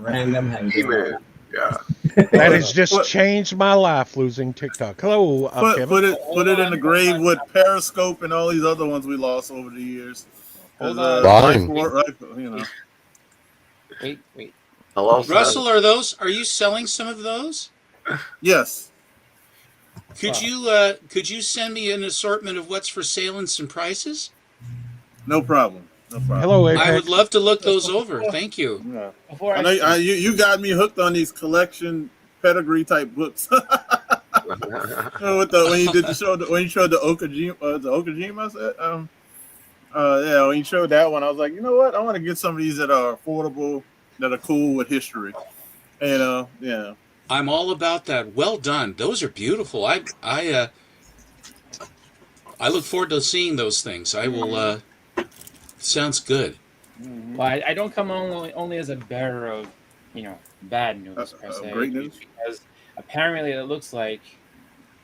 random. Yeah. That has just changed my life, losing TikTok. Hello, Kevin. Put it in the grave with Periscope and all these other ones we lost over the years. Hold on. Fine. You know. Wait. Russell, are you selling some of those? Yes. Could you send me an assortment of what's for sale and some prices? No problem. No problem. Hello, Apex. I would love to look those over. Thank you. Yeah. Before I know you got me hooked on these collection pedigree type books. When you did the show, when you showed the Okajima set, yeah, when you showed that one, I was like, you know what? I want to get some of these that are affordable, that are cool with history. And yeah. I'm all about that. Well done. Those are beautiful. I look forward to seeing those things. I will. Sounds good. Well, I don't come only as a bearer of, bad news per se. Great news. Because apparently it looks like,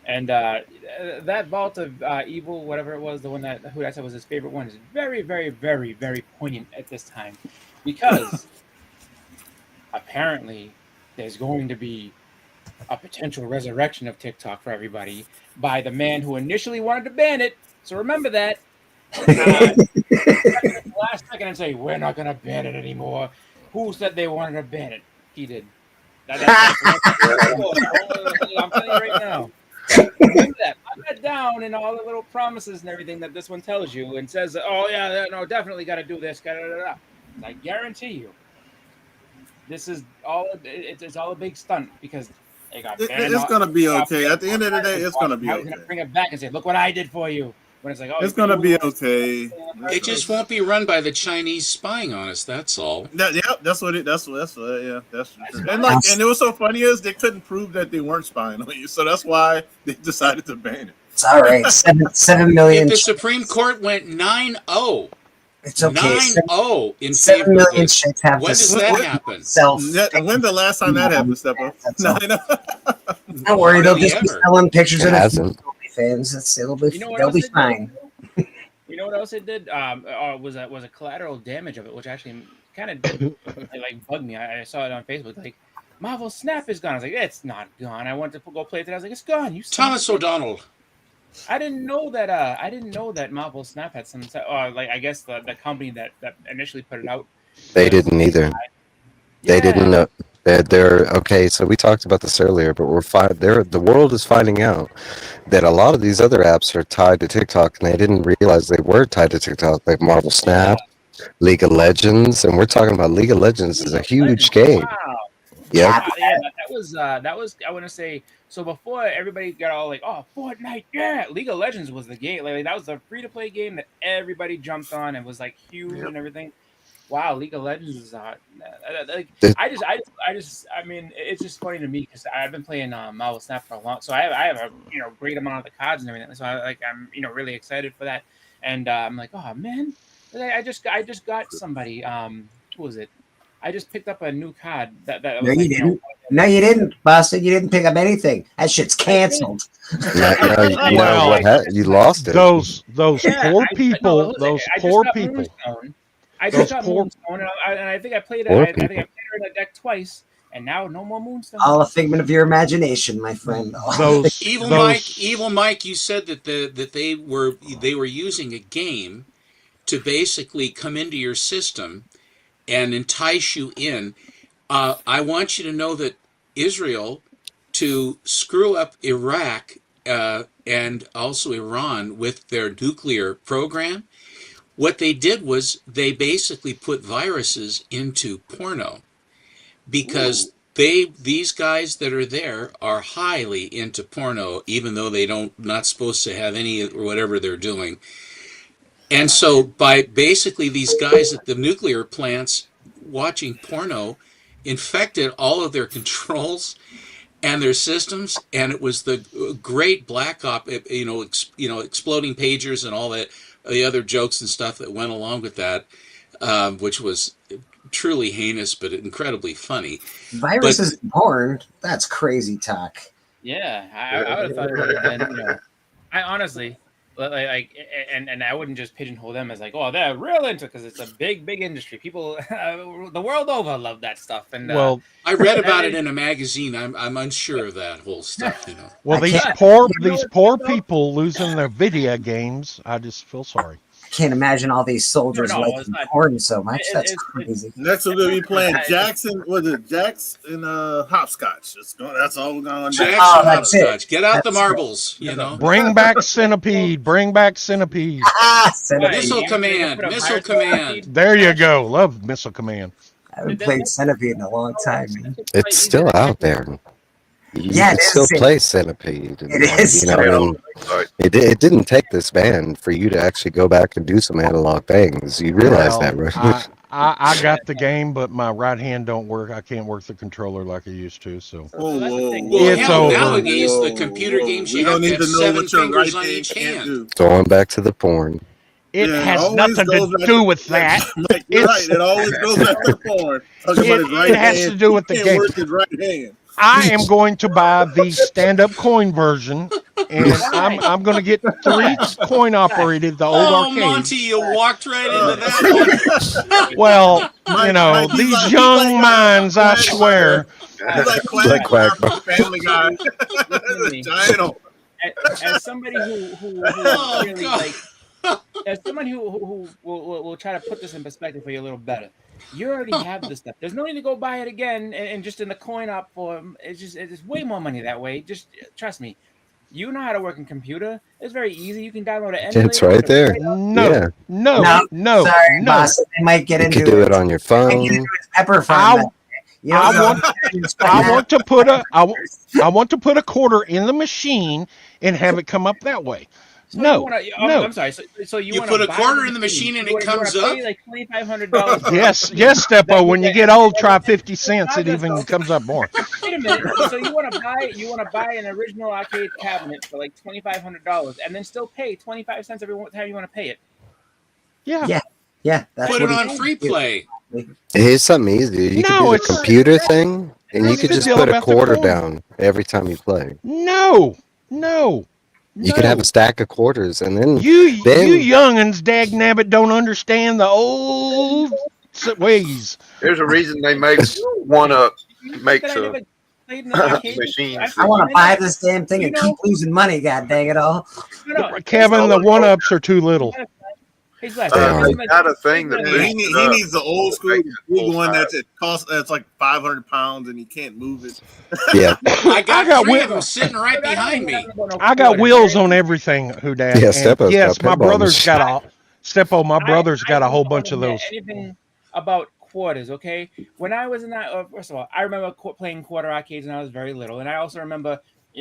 and that Vault of Evil, whatever it was, the one who I said was his favorite one, is very, very, very, very poignant at this time, because apparently there's going to be a potential resurrection of TikTok for everybody by the man who initially wanted to ban it. So remember that. Last second and say we're not going to ban it anymore. Who said they wanted to ban it? He did. I'm telling you right now. Remember that. Put that down in all the little promises and everything that this one tells you and says, "Oh yeah, no, definitely got to do this." I guarantee you, this is all. It's all a big stunt because they got banned. It's gonna be okay. At the end of the day, it's gonna be okay. okay. Gonna bring it back and say, "Look what I did for you." When it's like, oh, it's gonna be okay. It just won't be run by the Chinese spying on us. That's all. That's what. That's true. And it was so funny is they couldn't prove that they weren't spying on you, so that's why they decided to ban it. It's all right. 7 million. If the Supreme Court went 9-0. It's okay. 9-0 in 7 favor of million this. shits have When does that happen? When's the last time that happened, Steppo? Don't worry, they'll Hardly just be ever. selling pictures It of the hasn't. fans. They'll be else it fine. did? You know what else it did? Was a collateral damage of it, which actually kind of bugged me. I saw it on Facebook. Like, Marvel Snap is gone. I was like, it's not gone. I went to go play it. I was like, it's gone. You Thomas O'Donnell. I didn't know that. I didn't know that Marvel Snap had some. Like I guess the company that initially put it out. They didn't either. They didn't know. They're okay. So we talked about this earlier, but the world is finding out that a lot of these other apps are tied to TikTok, and they didn't realize they were tied to TikTok, like Marvel Snap, League of Legends, and we're talking about League of Legends is a huge game. Wow. Yeah. That was. I want to say. So before everybody got all like, "Oh, Fortnite, yeah!" League of Legends was the game. Like that was the free-to-play game that everybody jumped on and was like huge and everything. Wow, League of Legends is I mean, it's just funny to me because I've been playing Marvel Snap for a long, so I have a great amount of the cards and everything. So I'm really excited for that, and I'm like, oh man, I just got somebody. Who was it? I just picked up a new card that No, was you like, didn't. No, you didn't, Boston. You didn't pick up anything. That shit's canceled. You lost it. Those Yeah, poor I people. just got Moonstone. I just got Moonstone, and I think I played it. I think I played her in a deck twice, and now no more Moonstone. All a figment of your imagination, my friend. Evil Mike, you said that they were using a game to basically come into your system and entice you in. I want you to know that Israel, to screw up Iraq and also Iran with their nuclear program, what they did was they basically put viruses into porno because these guys that are there are highly into porno, even though they not supposed to have any or whatever they're doing. And so by basically these guys at the nuclear plants watching porno infected all of their controls and their systems, and it was the great Black Op, exploding pagers and all that, the other jokes and stuff that went along with that, which was truly heinous but incredibly funny. Viruses and porn? That's crazy talk. Yeah, I would have thought it would have been. I honestly. And I wouldn't just pigeonhole them as like, oh, they're real into, because it's a big industry. People the world over love that stuff. And well, I read about it in a magazine. I'm unsure of that whole stuff. Well, these poor people losing their video games. I just feel sorry. I can't imagine all these soldiers liking porn so much. That's crazy. Next we're gonna be playing Jackson. Was it Jax and hopscotch? That's all we're gonna do. Jackson hopscotch. Get out the marbles. Bring back Centipede. Bring back Centipede. Missile Command. Missile Command. There you go. Love Missile Command. I haven't played Centipede in a long time, man. It's still out there. You can still play Centipede. It is. It didn't take this band for you to actually go back and do some analog things. You realize that, right? I got the game, but my right hand don't work. I can't work the controller like I used to. So it's over. Nowadays, the computer games you have to have 7 fingers on each hand. Going back to the porn. It has nothing to do with that. You're right. It always goes back to porn. It has to do with the game. Work his right hand. I am going to buy the stand-up coin version, and I'm going to get 3 coin operated, the old arcade. Monty, you walked right into that one. Well, these young minds, I swear. Like Quack Family Guy. As somebody who really like, as someone who will try to put this in perspective for you a little better. You already have this stuff. There's no need to go buy it again and just in the coin op form. It's way more money that way. Just trust me. You know how to work a computer. It's very easy. You can download it. It's right there. No. Sorry, boss. They might get into it. You can do it on your phone. Pepper farm. I want to put a quarter in the machine and have it come up that way. So no. I'm sorry. So you put a quarter in the machine and it comes up? Like $2,500. Yes, Steppo. When you get old, try 50 cents. It even comes up more. Wait a minute. So you want to buy an original arcade cabinet for like $2,500 and then still pay 25 cents every time you want to pay it? Yeah. That's put it on free play. Here's something easy. You can do a computer thing, and you could just put a quarter down every time you play. No. You could have a stack of quarters, and then you youngins, dagnabbit, don't understand the old ways. There's a reason they want to make played in the arcade. I want to buy this damn thing and keep losing money. God dang it all! Kevin, the one-ups are too little. Hey, Slash, They got a thing that Yeah, he needs the old school big one that's like 500 pounds and he can't move it. Yeah. I got three wheel- of them sitting right behind me. I got wheels on everything, Houdad. Yeah, And Steppo's yes, got my pinball brother's got machines. my brother's got a whole bunch of those. Anything about quarters, okay? When I was in that, first of all, I remember playing quarter arcades when I was very little, and I also remember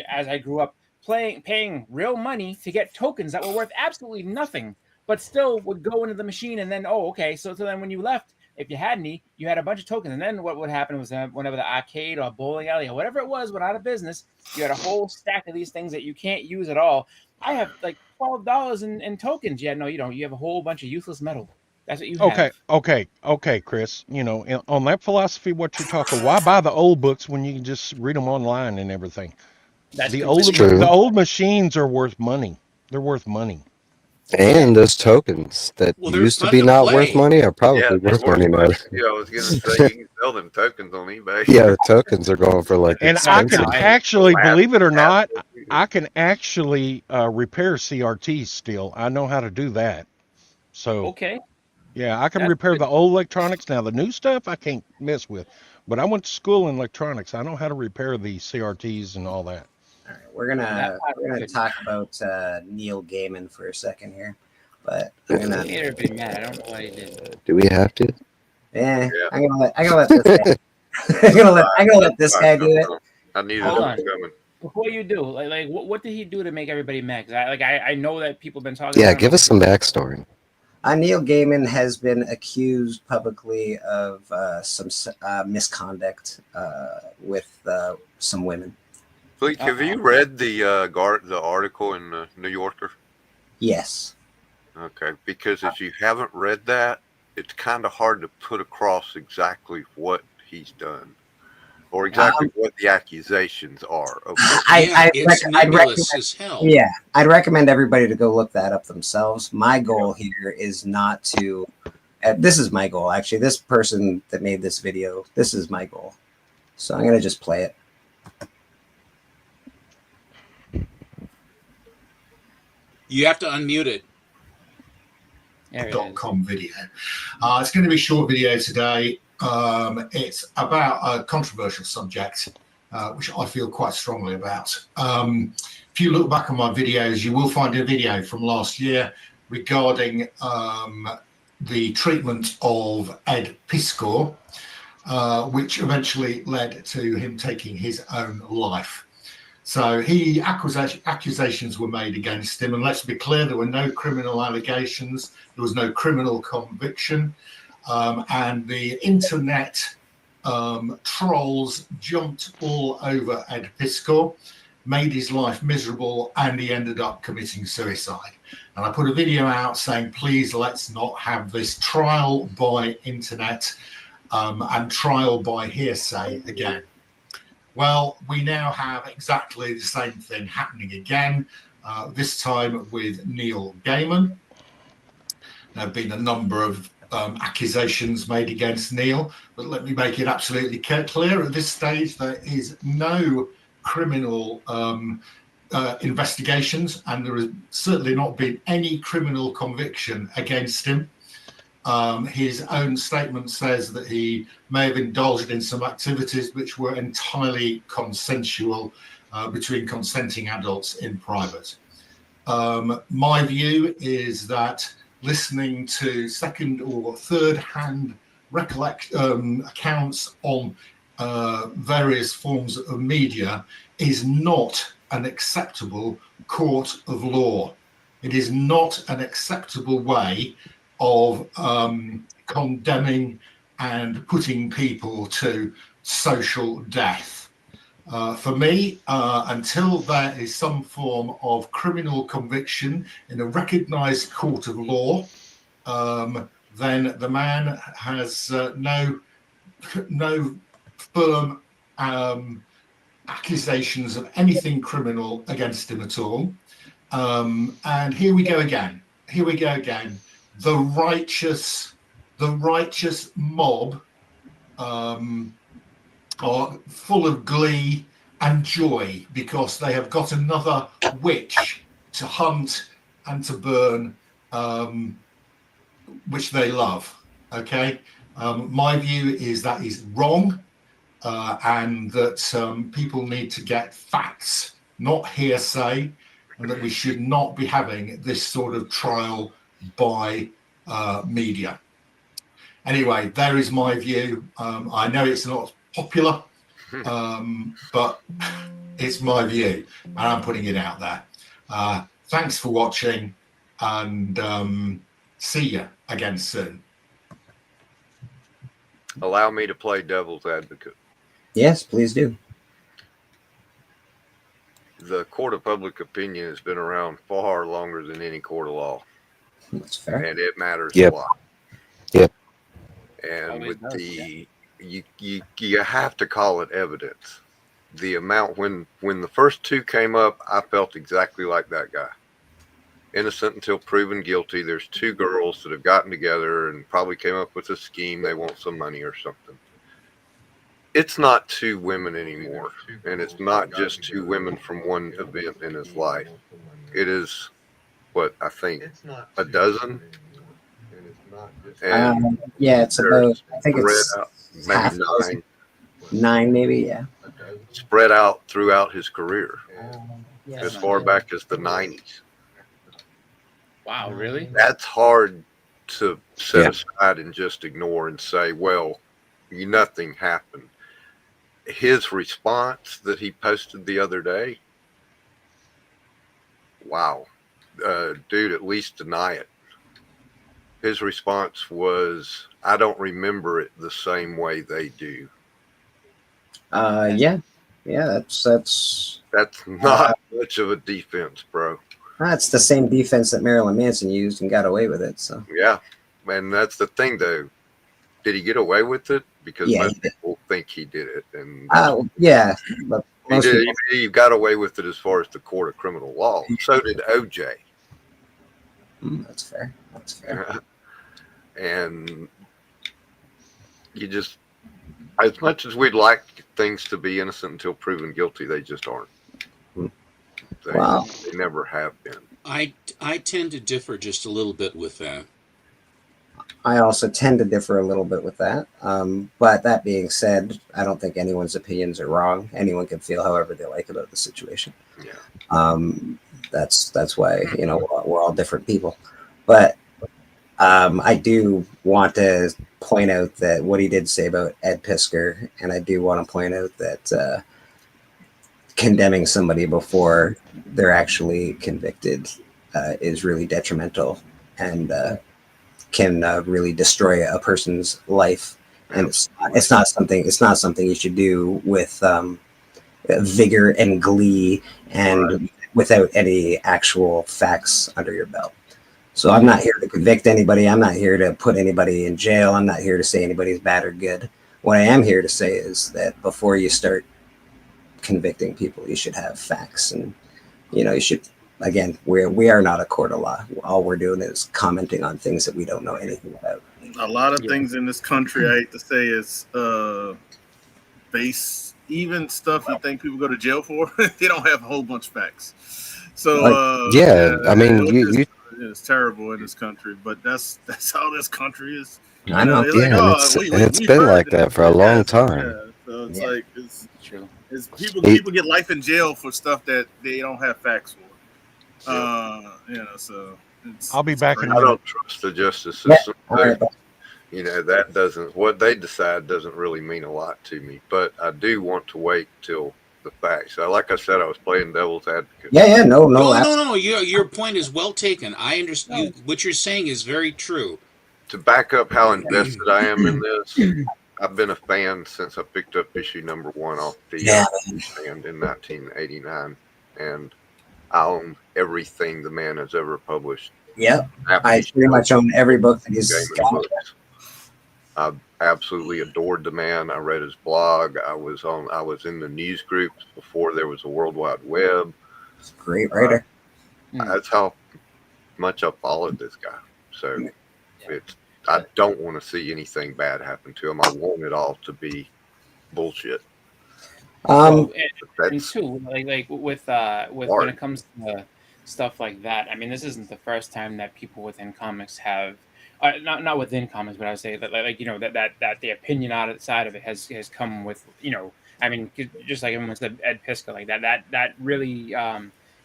as I grew up paying real money to get tokens that were worth absolutely nothing, but still would go into the machine, and then so then when you left, if you had any, you had a bunch of tokens, and then what would happen was whenever the arcade or bowling alley or whatever it was went out of business, you had a whole stack of these things that you can't use at all. I have like $12 in tokens. Yeah, no, you don't. You have a whole bunch of useless metal. That's what you have. Okay, Chris. On that philosophy, what you're talking, why buy the old books when you can just read them online and everything? That's the true. old machines are worth money. They're worth money. And those tokens that used to be not worth money are probably worth money now. Yeah, I was gonna say you can sell them tokens on eBay. Yeah, the tokens are going for like And expensive. I can actually, believe it or not, I can actually repair CRTs still. I know how to do that. So okay. Yeah, I can repair the old electronics. Now the new stuff I can't mess with. But I went to school in electronics. I know how to repair the CRTs and all that. All right, we're gonna talk about Neil Gaiman for a second here, but I'm gonna. Be mad. I don't know why he did. Do we have to? Yeah, I'm gonna let this guy. I'm gonna let this guy do it. I need Hold on. coming. Before you do, like what did he do to make everybody mad? 'Cause I know that people have been talking. Yeah, about give us some backstory. Neil Gaiman has been accused publicly of some misconduct with some women. Please, have you read the article in the New Yorker? Yes. Okay, because if you haven't read that, it's kind of hard to put across exactly what he's done or exactly what the accusations are. Okay. I'd recommend everybody to go look that up themselves. My goal here is not to. This is my goal, actually. This person that made this video, this is my goal. So I'm gonna just play it. You have to unmute it. .com video. It's going to be a short video today. It's about a controversial subject, which I feel quite strongly about. If you look back on my videos, you will find a video from last year regarding the treatment of Ed Piskor, which eventually led to him taking his own life. So accusations were made against him, and let's be clear, there were no criminal allegations, there was no criminal conviction, and the internet trolls jumped all over Ed Piskor, made his life miserable, and he ended up committing suicide. And I put a video out saying, please, let's not have this trial by internet and trial by hearsay again. Well, we now have exactly the same thing happening again, this time with Neil Gaiman. There have been a number of accusations made against Neil, but let me make it absolutely clear at this stage, there is no criminal investigations, and there has certainly not been any criminal conviction against him. His own statement says that he may have indulged in some activities which were entirely consensual between consenting adults in private. My view is that listening to second or third hand accounts on various forms of media is not an acceptable court of law. It is not an acceptable way of condemning and putting people to social death. For me, until there is some form of criminal conviction in a recognized court of law, then the man has no firm accusations of anything criminal against him at all. And here we go again. The righteous mob are full of glee and joy because they have got another witch to hunt and to burn, which they love. Okay, my view is that is wrong, and that people need to get facts, not hearsay, and that we should not be having this sort of trial by media. Anyway, there is my view. I know it's not popular, but it's my view, and I'm putting it out there. Thanks for watching, and see you again soon. Allow me to play devil's advocate. Yes, please do. The court of public opinion has been around far longer than any court of law. That's fair. And it matters Yep. a lot. Yep. And Always with does, the you have to call it evidence. The amount when the first two came up, I felt exactly like that guy. Innocent until proven guilty. There's two girls that have gotten together and probably came up with a scheme. They want some money or something. It's not two women anymore, and it's not just two women from one event in his life. It is what I think a dozen. And Yeah, it's about, I think spread it's out, half maybe nine, 9, maybe, yeah. spread out throughout his career, Yeah, as far back as the 90s. Wow, really? That's hard to set Yeah. aside and just ignore and say, well, nothing happened. His response that he posted the other day, wow, dude, at least deny it. His response was, I don't remember it the same way they do. Yeah, that's not much of a defense, bro. that's the same defense that Marilyn Manson used and got away with it. So Yeah, and that's the thing, though. Did he get away with it? Because Yeah, most people think he did it, and yeah, but he most did. people, He got away with it as far as the court of criminal law. So did OJ. That's fair. That's fair. And you just, as much as we'd like things to be innocent until proven guilty, they just aren't. Wow. They never have been. I tend to differ just a little bit with that. I also tend to differ a little bit with that. But that being said, I don't think anyone's opinions are wrong. Anyone can feel however they like about the situation. Yeah. That's why, you know, we're all different people. But I do want to point out that what he did say about Ed Piskor, and I do want to point out that condemning somebody before they're actually convicted is really detrimental and can really destroy a person's life. And it's not something you should do with vigor and glee and without any actual facts under your belt. So I'm not here to convict anybody. I'm not here to put anybody in jail. I'm not here to say anybody's bad or good. What I am here to say is that before you start convicting people, you should have facts, and you know, you should, again, we are not a court of law. All we're doing is commenting on things that we don't know anything about. A lot of things in this country, I hate to say, is base, even stuff you think people go to jail for, they don't have a whole bunch of facts. So I mean, it's terrible in this country, but that's how this country is. I know. It's Yeah, like, and it's been like that for a long time. Yeah, so it's like it's true. It's people get life in jail for stuff that they don't have facts for. You know, so I'll be back in a I minute. don't trust the justice system. All right. You know, that doesn't, what they decide doesn't really mean a lot to me, but I do want to wait till the facts. Like I said, I was playing devil's advocate. No. Your point is well taken. I understand. What you're saying is very true. To back up how invested I am in this, I've been a fan since I picked up issue number 1 off the stand in 1989, and I own everything the man has ever published. Yep, I pretty much own every book that he's got. I absolutely adored the man. I read his blog. I was in the news groups before there was a World Wide Web. Great writer. That's how much I followed this guy. So I don't want to see anything bad happen to him. I want it all to be bullshit. And That's two, like with when it comes to stuff like that, I mean, this isn't the first time that people within comics have, not within comics, but I would say that like you know that the opinion outside of it has come with, you know, I mean, just like everyone said, Ed Piskor, like that really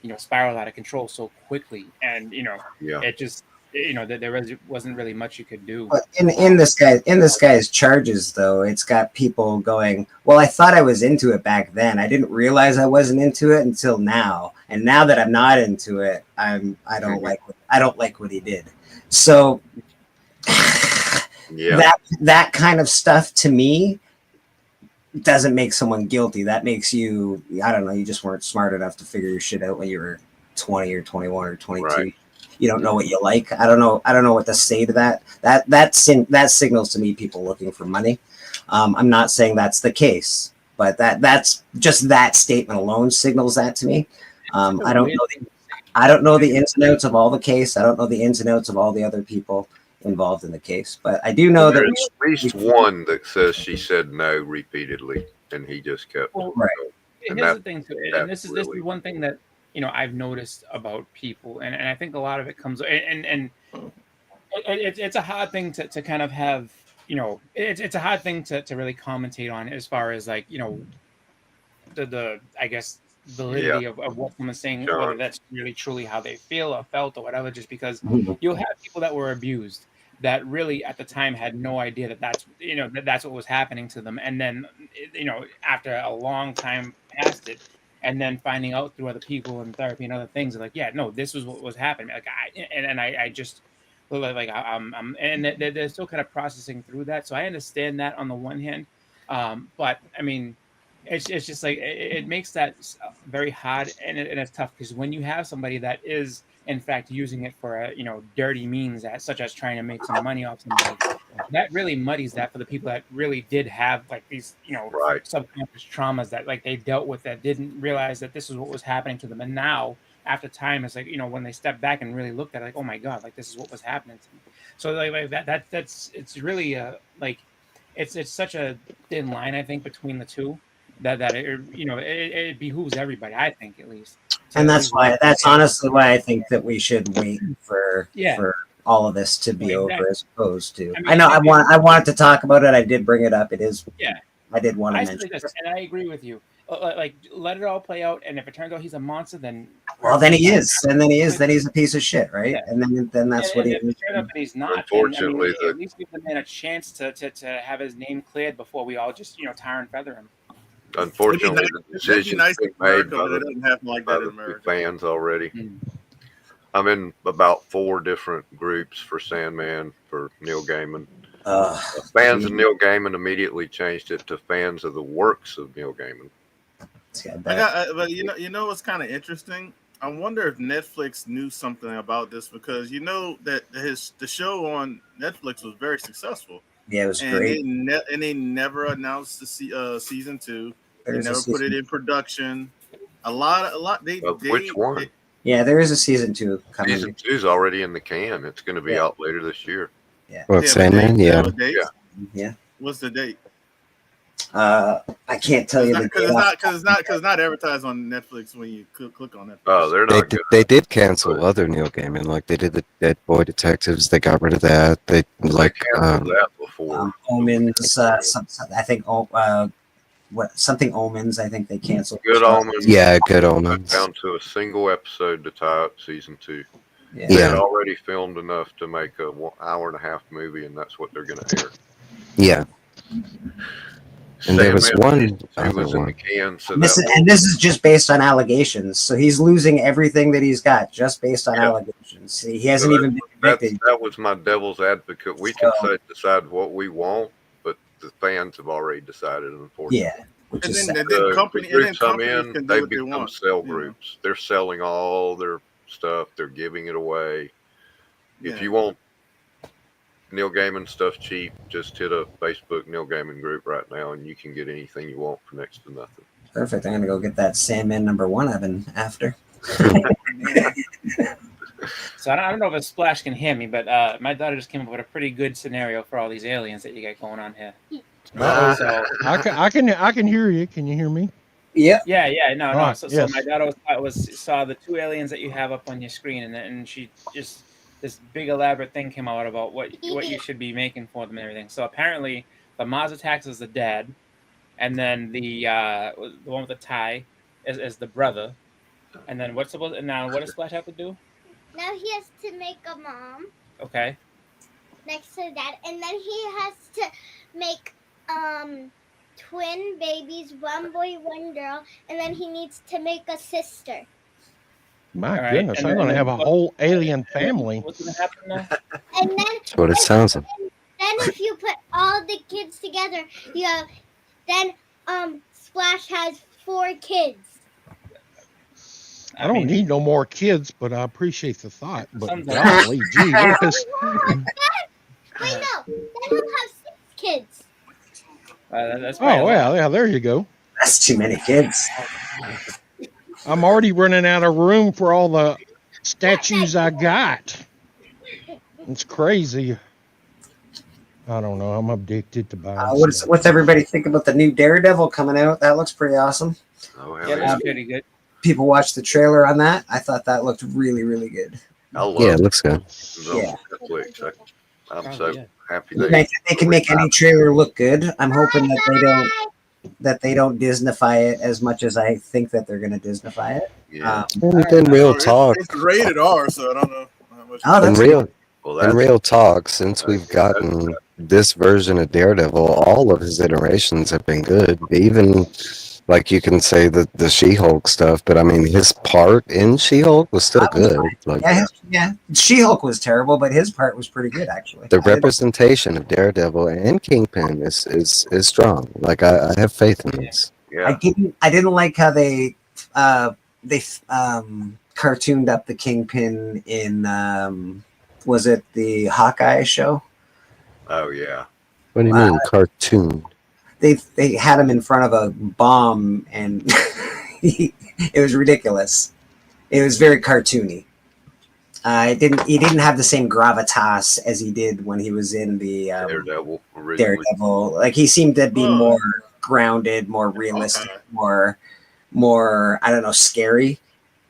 you know, spiraled out of control so quickly, and you know, Yeah. it just, you know, that there wasn't really much you could do. But in this guy's charges, though, it's got people going, well, I thought I was into it back then. I didn't realize I wasn't into it until now. And now that I'm not into it, I don't like what he did. So Yeah. that kind of stuff to me doesn't make someone guilty. That makes you, I don't know, you just weren't smart enough to figure your shit out when you were 20 or 21 or 22. Right. You don't know what you like. I don't know what to say to that. That signals to me people looking for money. I'm not saying that's the case, but that's just that statement alone signals that to me. I don't know the ins and outs of all the case. I don't know the ins and outs of all the other people involved in the case, but I do know that There's at least one that says she said no repeatedly, and he just kept Well, right. And Here's that- the thing, too, that and this is really- one thing that, you know, I've noticed about people, and I think a lot of it comes, and it's a hard thing to kind of have, you know, it's a hard thing to really commentate on as far as like, you know, the I guess validity of what someone's saying, Sure. whether that's really truly how they feel or felt or whatever, just because Mhm. you'll have people that were abused that really at the time had no idea that's what was happening to them, and then, you know, after a long time past it, and then finding out through other people and therapy and other things, like, yeah, no, this was what was happening. Like I just I'm and they're still kind of processing through that. So I understand that on the one hand, but I mean, it's just like it makes that very hard, and it's tough because when you have somebody that is in fact using it for you know, dirty means, such as trying to make some money off somebody, that really muddies that for the people that really did have like these, you know, Right. subconscious traumas that like they dealt with, that didn't realize that this is what was happening to them, and now after time, it's like, you know, when they step back and really looked at it, like, oh my god, like this is what was happening to me. So like that's it's really like it's such a thin line, I think, between the two, that it, you know, it behooves everybody, I think, at least. And that's honestly why I think that we should wait for Yeah. for all of this to be Well, over, exactly. as opposed to. I mean, I know if I wanted to talk about it. I did bring it up. It is. Yeah. I did want to I mention. say this, and I agree with you. Like, let it all play out, and if it turns out he's a monster, then Then he is, and then he is. Then he's a piece of shit, right? Yeah. And then that's what he if it is. turns out that he's not, Unfortunately, then, I mean, at least give the man a chance to have his name cleared before we all just, you know, tar and feather him. Unfortunately, It'd the be decision's nice been in made America, by but it doesn't happen like by that in the America. fans already. Mm. I'm in about 4 different groups for Sandman for Neil Gaiman. Fans of Neil Gaiman immediately changed it to fans of the works of Neil Gaiman. But you know what's kind of interesting? I wonder if Netflix knew something about this, because you know that the show on Netflix was very successful. Yeah, it was and great. They never announced the season 2. There's they a never put it season- in production. A lot. Which one? Yeah, there is a season 2 coming. Season 2's already in the can. It's going to be out later this year. Yeah. What, Sandman? Yeah. Yeah. What's the date? I can't tell you Because it's not advertised on Netflix when you click on it. Oh, they're They, not good. they did cancel other Neil Gaiman, like they did the Dead Boy Detectives. They got rid of that. They like Canceled that before. Omens. I think. Something Omens. I think they canceled. Good Omens. Yeah, Good Omens. Down to a single episode to tie up season 2. Yeah. They had Yeah. already filmed enough to make a 1.5-hour movie, and that's what they're going to air. Yeah. And there was Sandman one season 2 other was in one. the can, so This that is just based on allegations. So he's losing everything that he's got just based on allegations. He hasn't even been convicted. that was my devil's advocate. We can decide what we want, but the fans have already decided, unfortunately. Yeah. Which And is then, sad. The companies groups I'm can in, do they what they become want. sell groups. They're selling all their stuff. They're giving it away. If Yeah. you want Neil Gaiman stuff cheap, just hit a Facebook Neil Gaiman group right now, and you can get anything you want for next to nothing. Perfect. I'm gonna go get that Sandman #1 I've been after. So I don't know if Splash can hear me, but my daughter just came up with a pretty good scenario for all these aliens that you got going on here. Uh-oh. So I can hear you. Can you hear me? Yeah. yeah, no. Right, So yes. my daughter saw the 2 aliens that you have up on your screen, and she just this big elaborate thing came out about what you should be making for them and everything. So apparently the Mars Attacks is the dad, and then the one with the tie is the brother, and then what does Splash have to do? Now he has to make a mom Okay. next to dad, and then he has to make twin babies, one boy, one girl, and then he needs to make a sister. My All right, goodness, and I'm going to then have a whole alien family. What's gonna happen now? And then That's what it sounds like. then if you put all the kids together, you have then Splash has 4 kids. I don't need no more kids, but I appreciate the thought. But Sounds like- golly, gee whiz. Wait, no, then he'll have 6 kids. That's Oh, well, yeah, there you go. That's too many kids. I'm already running out of room for all the statues I got. It's crazy. I don't know. I'm addicted to buying What's everybody think about the new Daredevil coming out? That looks pretty awesome. Oh, Yeah, that's pretty good. People watched the trailer on that. I thought that looked really, really good. I love Yeah, it looks good. Yeah. Netflix. I'm Oh, so yeah. happy They can make any trailer look good. I'm hoping that they don't Disneyfy it as much as I think that they're going to Disneyfy it. Yeah. In real talk, It's rated R, so I don't know how much. Oh, in that's real talk, since we've gotten this version of Daredevil, all of his iterations have been good. Even like you can say that the She-Hulk stuff, but I mean his part in She-Hulk was still good. Like yeah. She-Hulk was terrible, but his part was pretty good actually. the representation of Daredevil and Kingpin is strong. Like I have faith in this. I didn't like how they cartooned up the Kingpin in was it the Hawkeye show? Oh yeah. What do you mean cartoon? They had him in front of a bomb and it was ridiculous. It was very cartoony. He didn't have the same gravitas as he did when he was in the Daredevil originally. Daredevil. Like he seemed to be more grounded, more realistic, more I don't know, scary.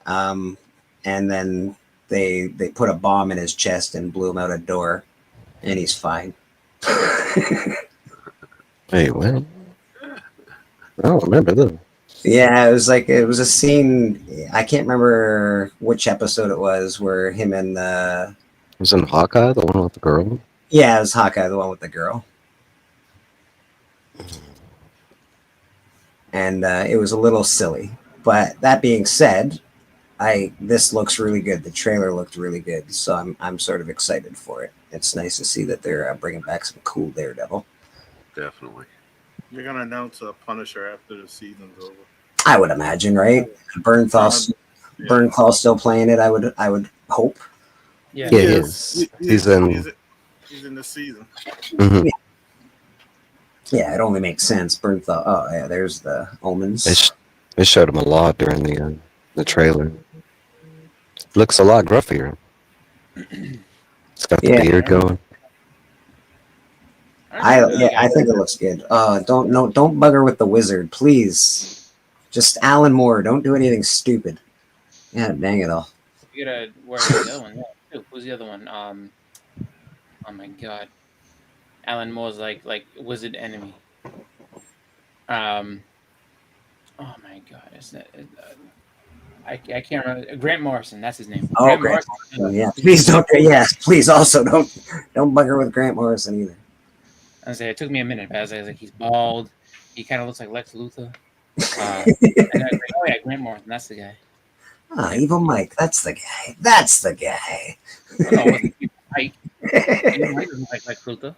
And then they put a bomb in his chest and blew him out a door, and he's fine. Hey, what? I don't remember that. Yeah, it was a scene. I can't remember which episode it was where him and Was it Hawkeye, the one with the girl? yeah, it was Hawkeye, the one with the girl. And it was a little silly. But that being said, this looks really good. The trailer looked really good, so I'm sort of excited for it. It's nice to see that they're bringing back some cool Daredevil. Definitely. You're gonna announce a Punisher after the season's over. I would imagine, right? Bernthal still playing it. I would hope. Yeah, he is. He's in the season. Mhm. Yeah, it only makes sense. Bernthal. Oh yeah, there's the omens. They showed him a lot during the trailer. Looks a lot gruffier. It's got the beard going. I think it looks good. Don't bugger with the wizard, please. Just Alan Moore. Don't do anything stupid. Yeah, dang it all. You gotta where's the other one? Yeah, who's the other one? Oh my god, Alan Moore's like wizard enemy. Oh my god, is that? I can't remember. Grant Morrison, that's his name. Oh, Grant Morrison. Yeah, please don't. Yes, please also don't bugger with Grant Morrison either. I say it took me a minute, but I was like, he's bald. He kind of looks like Lex Luthor. And I was like, oh yeah, Grant Morrison, that's the guy. Ah, Evil Mike, that's the guy. That's the guy. Oh, no, it wasn't Evil Mike. Evil Mike doesn't like Lex Luthor.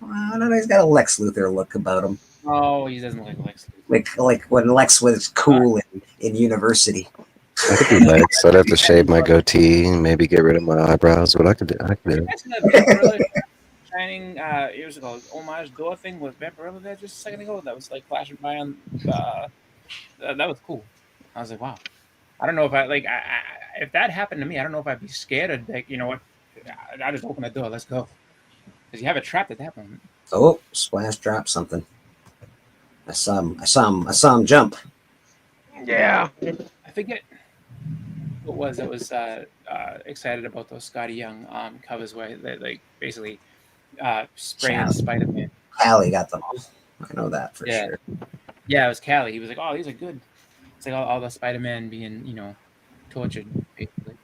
I don't know. He's got a Lex Luthor look about him. Oh, he doesn't look like Lex Luthor. Like when Lex was cool in university. I could do Lex. I'd have to shave my goatee and maybe get rid of my eyebrows, but I could do it. Shining years ago, homage door thing with Vampirella there just a second ago. That was like flashing by on. That was cool. I was like, wow. I don't know if if that happened to me, I don't know if I'd be scared of like, you know what? I just open the door. Let's go. Because you have it trapped at that moment. Oh, Splash dropped something. I saw him jump. Yeah. I forget what was it was excited about those Scotty Young covers where they like basically spraying Callie. Spider-Man. Callie got them all. I know that for Yeah. sure. Yeah, it was Callie. He was like, "Oh, these are good." It's like all the Spider-Man being, tortured, basically.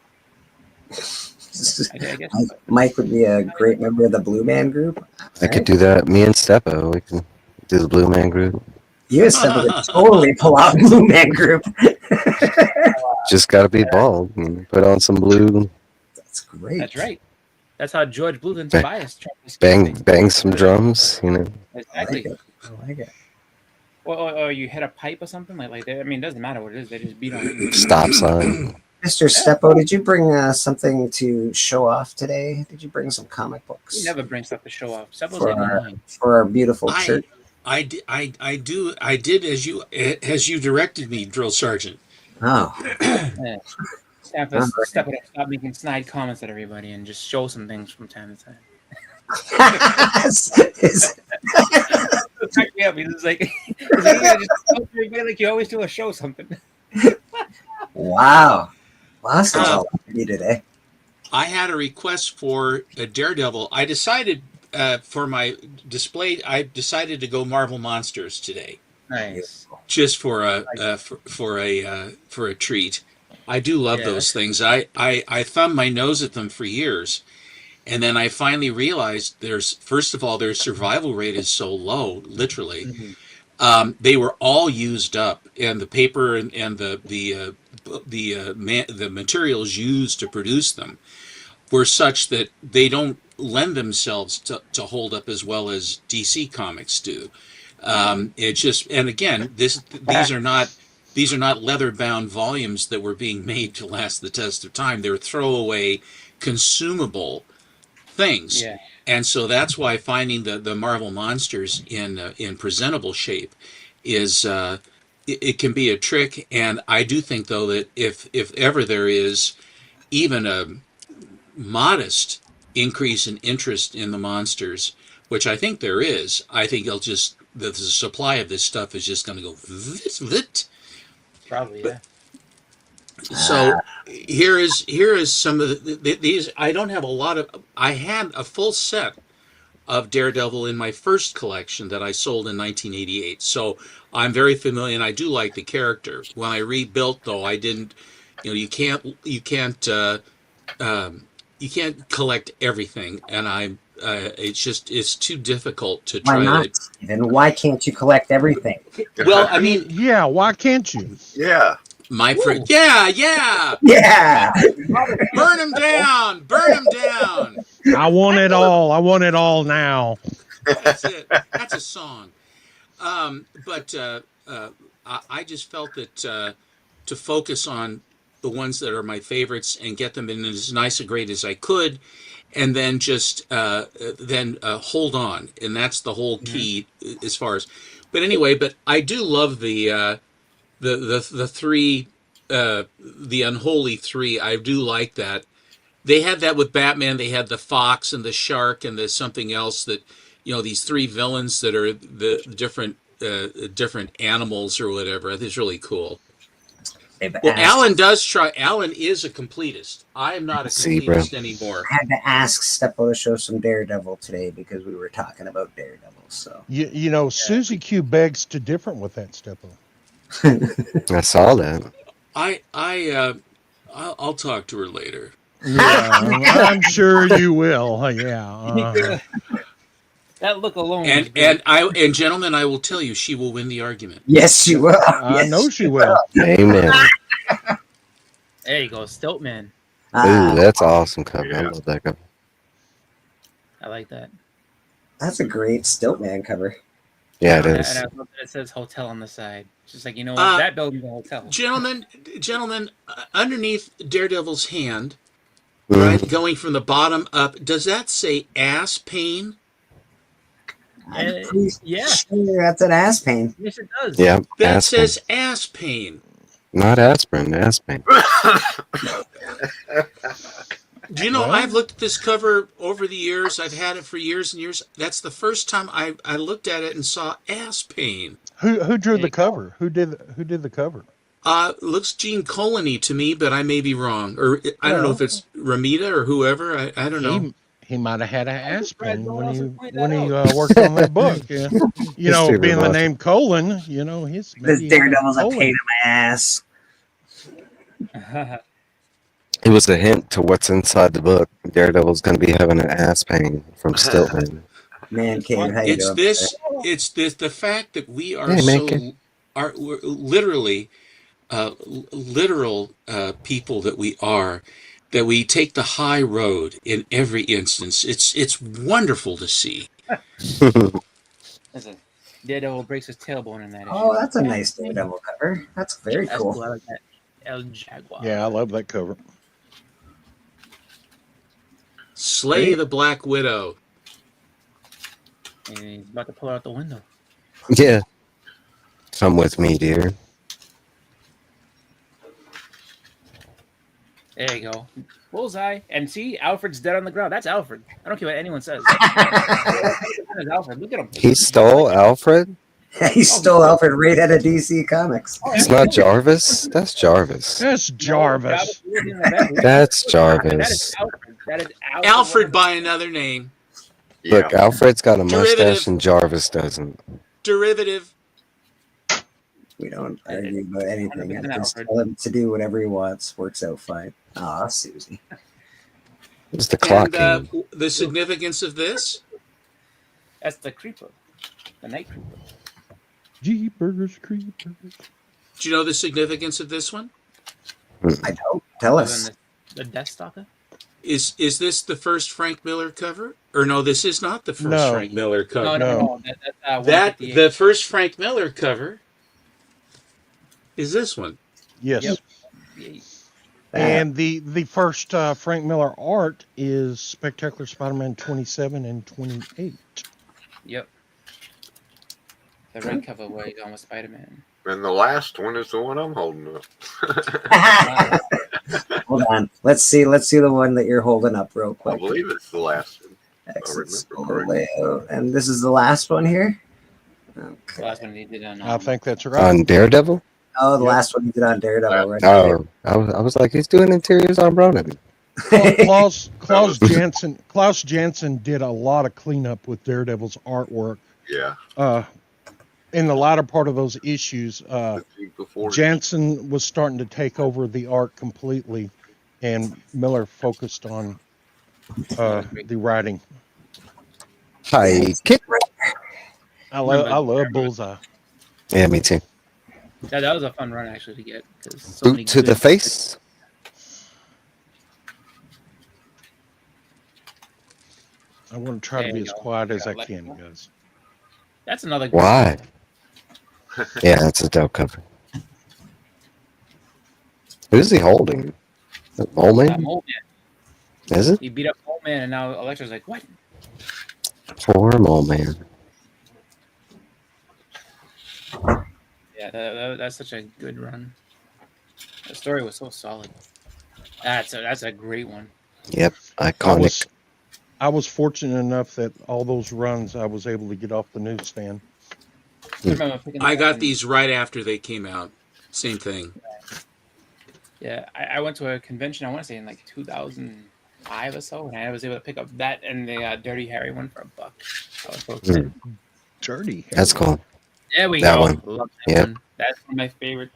I guess. Mike would be a great member of the Blue Man Group. I could do that. Me and Steppo, we can do the Blue Man Group. You and Steppo would totally pull out Blue Man Group. Just got to be bald and put on some blue. That's great. That's right. That's how George Blumen's Ba- bias tried to escape Bang some drums, Exactly. I like it. Or you hit a pipe or something like that. I mean, it doesn't matter what it is. They just beat on it. Stop sign. Mr. Steppo, did you bring something to show off today? Did you bring some comic books? He never brings stuff to show off. Steppo's for getting our, mine. for our beautiful church. I did as you directed me, Drill Sergeant. Oh. Yeah. Step it up, stop making snide comments at everybody and just show some things from time to time. Crack me up. He's like, you always do a show something. Wow. That's all you today. I had a request for a Daredevil. I decided for my display, I decided to go Marvel Monsters today. Nice. Just for a treat. I do love those things. I thumbed my nose at them for years. And then I finally realized first of all, their survival rate is so low, literally. Mm-hmm. They were all used up, and the paper and the materials used to produce them were such that they don't lend themselves to hold up as well as DC Comics do. It just, and again, these are not leather-bound volumes that were being made to last the test of time. They're throwaway, consumable things. Yeah. And so that's why finding the Marvel Monsters in presentable shape is it can be a trick. And I do think, though, that if ever there is even a modest increase in interest in the monsters, which I think there is, I think the supply of this stuff is just going to go vit. Probably, yeah. So here is some of these. I don't have a lot of. I had a full set of Daredevil in my first collection that I sold in 1988. So I'm very familiar, and I do like the character. When I rebuilt, though, I didn't. You can't collect everything, and it's too difficult to try. Why not? And why can't you collect everything? Well, I mean, yeah. Why can't you? Yeah. My friend, yeah. Burn them down. I want it all. I want it all now. That's it. That's a song. But I just felt that to focus on the ones that are my favorites and get them in as nice a grade as I could, and then just hold on, and that's the whole key as far as. But anyway, I do love the three, the unholy three. I do like that. They had that with Batman. They had the fox and the shark and the something else that, these three villains that are the different animals or whatever. I think it's really cool. Well, Alan is a completist. I am not a completist anymore. I had to ask Steppo to show some Daredevil today because we were talking about Daredevil. So Susie Q begs to differ with that, Steppo. I saw that. I'll talk to her later. Yeah, I'm sure you will. Yeah. That look alone. And gentlemen, I will tell you, she will win the argument. Yes, she will. I know she will. Amen. There you go, Stiltman. Ooh, that's awesome cover. I love that cover. I like that. That's a great Stiltman cover. Yeah, it is. And I love that it says hotel on the side. It's just like, that building's a hotel. Gentlemen, underneath Daredevil's hand, right, going from the bottom up, does that say ass pain? Yeah. Sure, that's an ass pain. Yes, it does. Yeah. That says ass pain. Not aspirin, ass pain. Do you know, Well- I've looked at this cover over the years. I've had it for years and years. That's the first time I looked at it and saw ass pain. Who drew the cover? Who did the cover? Looks Gene Colony to me, but I may be wrong. Or I don't know if it's Ramita or whoever. I don't know. He might have had an aspirin when he worked on that book. Yeah. You know, History being the revival. name Colon, you know, his This maybe he had Daredevil's a colon. pain in my ass. It was a hint to what's inside the book. Daredevil's going to be having an ass pain from Stiltman. Man cave, how you It's doing? this. It's this. The fact that we are Hey, man, so can- we're literally literal people that we are. That we take the high road in every instance. It's wonderful to see. Listen, Daredevil breaks his tailbone in that issue. Oh, that's a nice Daredevil cover. That's very That's cool. I like that. El Jaguar. Yeah, I love that cover. Slay the Black Widow. And he's about to pull her out the window. Yeah. Come with me, dear. There you go. Bullseye. And see, Alfred's dead on the ground. That's Alfred. I don't care what anyone says. That's Alfred. Look at him. He stole Alfred? He stole Alfred right out of DC Comics. It's not Jarvis? That's Jarvis. That's Jarvis. That's That is Jarvis. Alfred. That is Alfred. Alfred by another name. Look, Alfred's got a mustache Derivative. and Jarvis doesn't. Derivative. We don't argue about anything. I 100% just Alfred. tell him to do whatever he wants. Works out fine. Aw, Susie. It's the clock And game. the significance of this? That's the creeper. The night creeper. Jeepers creepers. Do you know the significance of this one? I don't. Tell Other us. than The Death Stalker? Is this the first Frank Miller cover? Or no, this is not the first No. Frank Miller cover. No. That's That 158. the first Frank Miller cover is this one. Yes. Yep. And the first Frank Miller art is Spectacular Spider-Man 27 and 28. Yep. The red cover where he's on with Spider-Man. And the last one is the one I'm holding up. Hold on. Let's see the one that you're holding up real I quick. believe it's the last one. Exit remember solo layout. And this is the last one here? The last one he did on. I think that's right. On Daredevil? Oh, the last one you did on Daredevil, right? Oh, I was like, he's doing interiors on Ronin. Klaus Janson did a lot of cleanup with Daredevil's artwork. Yeah. In the latter part of those issues, Before Janson was starting to take over the art completely, and Miller focused on the writing. Hi, kick. I love Bullseye. Yeah, me too. That was a fun run actually to get. 'cause so many Boot to the good- face. I want to try There to be you as go. quiet as I Let- can, guys. That's another. good Why? Yeah, that's a dope cover. Who's he holding? Mole Man? Mole Man. Is it? He beat up Mole Man, and now Elektra's like, what? Poor Mole Man. Yeah, that's such a good run. The story was so solid. That's a great one. Yep, iconic. I was fortunate enough that all those runs I was able to get off the newsstand. I remember picking I that got up these right after they came out. Same thing. Yeah, I went to a convention, I want to say in like 2005 or so, and I was able to pick up that and the Dirty Harry one for $1. I was so excited. Dirty. That's cool. There we That go. one. Love that Yep. one. That's one of my favorite.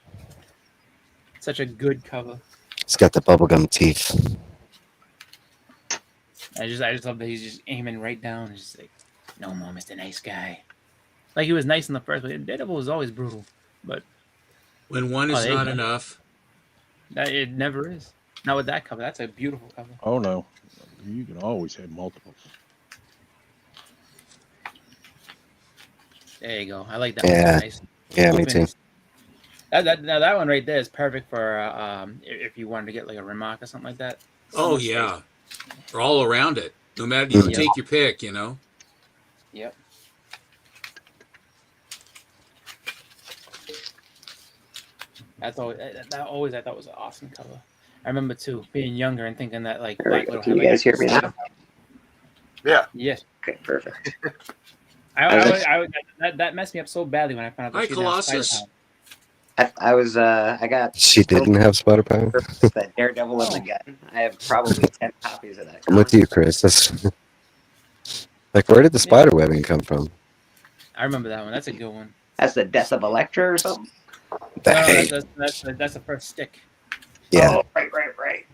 Such a good cover. It's got the bubblegum teeth. I just love that he's just aiming right down. It's just like, no more, Mr. Nice Guy. Like he was nice in the first one. Daredevil was always brutal, but When one is there you not go. enough. That it never is. Not with that cover. That's a beautiful cover. Oh no, you can always have multiples. There you go. I like that Yeah. one. Nice. Yeah, me too. That one right there is perfect for if you wanted to get like a remark or something like that. Oh yeah. Or all around it. No matter you can take your pick, you know. Yep. That's always I thought was an awesome cover. I remember too being younger and thinking that like There we Black go. Widow Can had, you guys hear me now? Yeah. Yes. Okay, perfect. That messed me up so badly when I found out that Hi, she didn't have spider Colossus. power. I got She didn't have spider power. the Daredevil and the gun. I have probably 10 copies of that. I'm with you, Chris. That's like, where did the spider webbing come from? I remember that one. That's a good one. That's the Death of Elektra or something? No, Hey. that's the first stick. Yeah. Oh, right.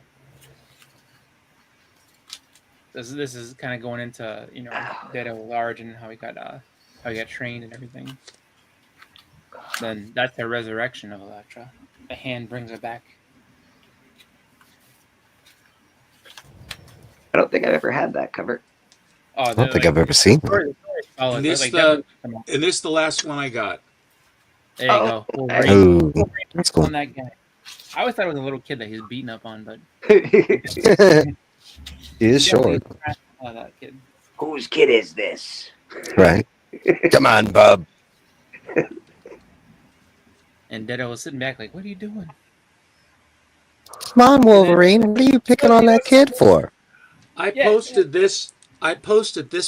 This is kind of going into Daredevil's origin, how he got trained and everything. Then that's the resurrection of Elektra. The hand brings her back. I don't think I've ever had that cover. Oh, I don't think I've ever seen it. And this the last one I got. There you go. Wolverine. Ooh, that's cool. On that guy. I always thought it was a little kid that he was beating up on, but He is short. that kid. Whose kid is this? Right. Come on, bub. And Daredevil was sitting back like, "What are you doing?" Come on, Wolverine. What are you picking on that kid for? I posted this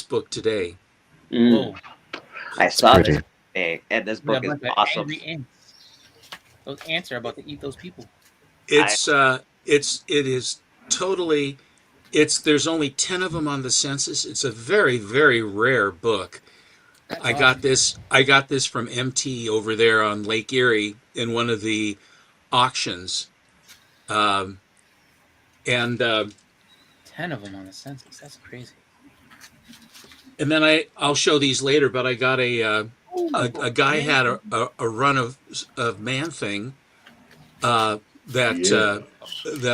book today. Whoa. I saw pretty. this today, and this book Yeah, is but awesome. angry ants. Those ants are about to eat those people. It is totally. There's only 10 of them on the census. It's a very, very rare book. I got this from MT over there on Lake Erie in one of the auctions. 10 of them on the census. That's crazy. And then I'll show these later, but I got a guy had a run of Man-Thing that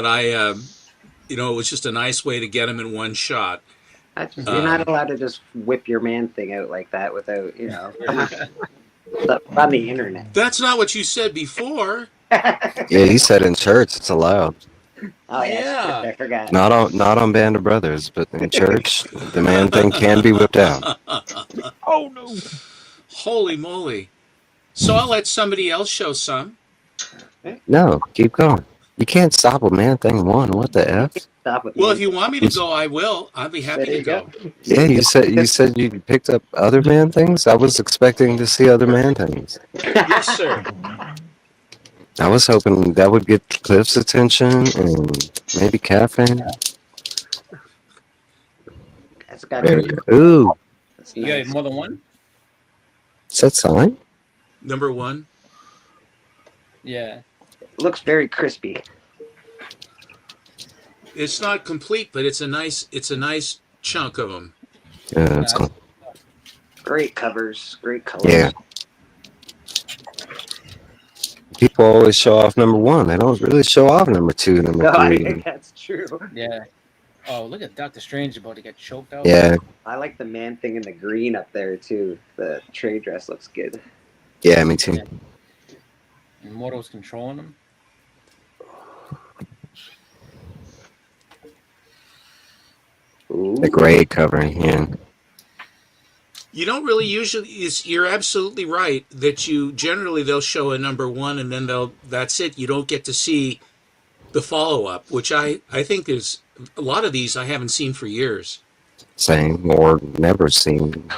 I it was just a nice way to get him in one shot. You're not allowed to just whip your Man-Thing out like that without, on the internet. That's not what you said before. Yeah, he said in church it's allowed. Oh yeah, I forgot. Not on Band of Brothers, but in church, the Man-Thing can be whipped out. Oh no! Holy moly! So I'll let somebody else show some. No, keep going. You can't stop a Man-Thing one. What the F? Well, if you want me to go, I will. I'll be happy to go. Yeah, you said you picked up other Man-Things. I was expecting to see other Man-Things. Yes, sir. I was hoping that would get Cliff's attention and maybe Caffeine. That's got There we go. Ooh, You got more than one? is that sign? Number 1. Yeah. Looks very crispy. It's not complete, but it's a nice chunk of them. Yeah, that's cool. Great covers, great colors. Yeah. People always show off number 1. They don't really show off number 2, number 3. That's true. Yeah. Oh, look at Doctor Strange about to get choked out. Yeah. I like the Man-Thing in the green up there too. The trade dress looks good. Yeah, me too. And Mordo's controlling him. The gray covering, yeah. You don't really usually. You're absolutely right that they'll show a number 1 and then that's it. You don't get to see the follow up, which I think is a lot of these I haven't seen for years. Same or never seen.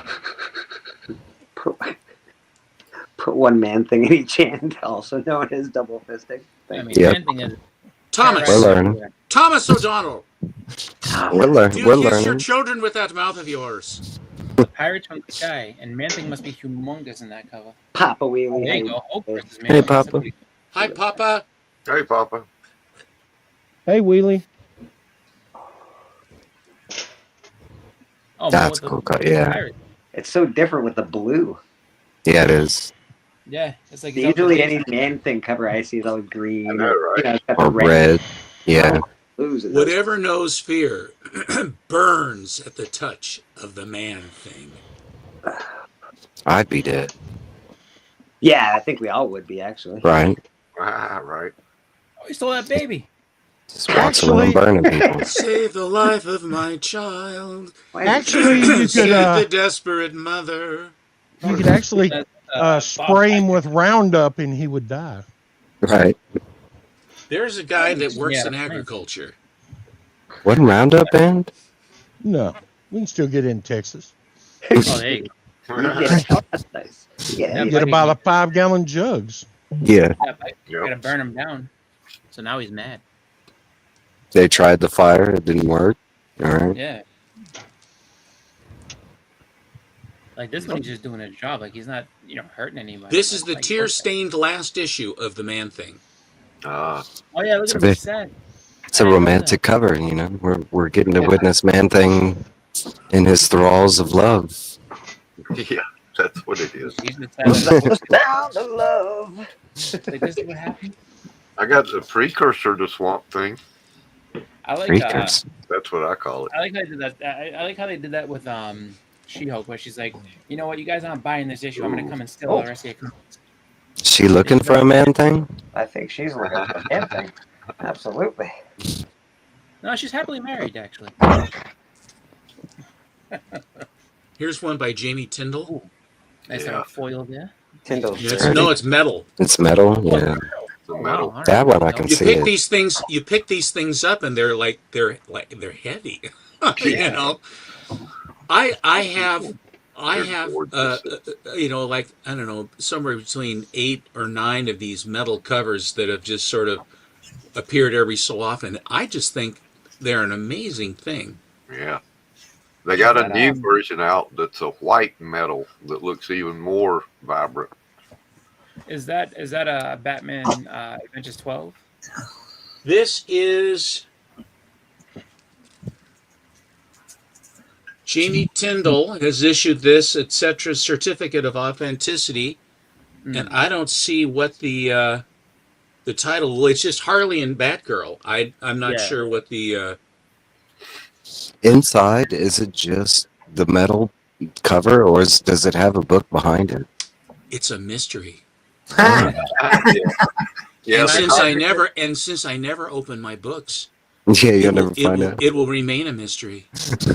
Put one Man-Thing in each hand, also known as double fisting. Man-Thing is Thomas. We're learning. Thomas O'Donnell. We're You learning. kiss your children with that mouth of yours. Pirates from the Sky, and Man-Thing must be humongous in that cover. Papa Wheelie. There you go. Hulk versus Hey, Man-Thing. Papa. Hi, Papa. Hey, Papa. Hey, Wheelie. Oh, That's with cool. the Yeah. pirate. It's so different with the blue. Yeah, it is. Yeah, it's like Usually any Man-Thing cover I see is all green. I know, right? It's got Or the red. Yeah. blues in those. Whatever knows fear burns at the touch of the Man-Thing. I'd be dead. Yeah, I think we all would be actually. Right. Right. Oh, he stole that baby. Just walks around burning people. Save the life of my child. Actually, you could Save the desperate mother. you could actually spray him with Roundup and he would die. Right. There's a guy that works in agriculture. What Roundup band? No, we can still get in Texas. Oh, there you go. That's nice. Get about a 5-gallon jugs. Yeah. Gotta burn him down. So now he's mad. They tried the fire. It didn't work. All right. Yeah. Like this one, he's just doing his job. Like he's not, hurting anybody. This is the tear-stained last issue of the Man Thing. Oh yeah, look It's at a him. bit- Sad. It's a romantic cover, We're getting to witness Man-Thing in his thralls of love. Yeah, that's what it is. Down to love. Like this is what happened. I got the precursor to Swamp Thing. I like. Freakers. That's what I call it. I like how they did that. I like how they did that with She-Hulk, where she's like, you know what, you guys aren't buying this issue. I'm gonna come and steal all the rest of your comics. She looking for a Man-Thing? I think she's looking for anything. Absolutely. No, she's happily married, actually. Here's one by Jamie Tyndall. Nice little foil there. Tyndall's It's metal. It's metal, yeah. Wow, That one I can You see pick it. these things. You pick these things up, and they're heavy. You know, I have like I don't know, somewhere between 8 or 9 of these metal covers that have just sort of appeared every so often. I just think they're an amazing thing. Yeah. They got a new version out that's a white metal that looks even more vibrant. Is that a Batman Adventures 12? This is Jamie Tyndall has issued this, etc. certificate of authenticity, and I don't see what the title. Well, it's just Harley and Batgirl. I'm not sure what the. Inside, is it just the metal cover, or does it have a book behind it? It's a mystery. Yeah. And since I never open my books, Yeah, you'll never find out. It will remain a mystery.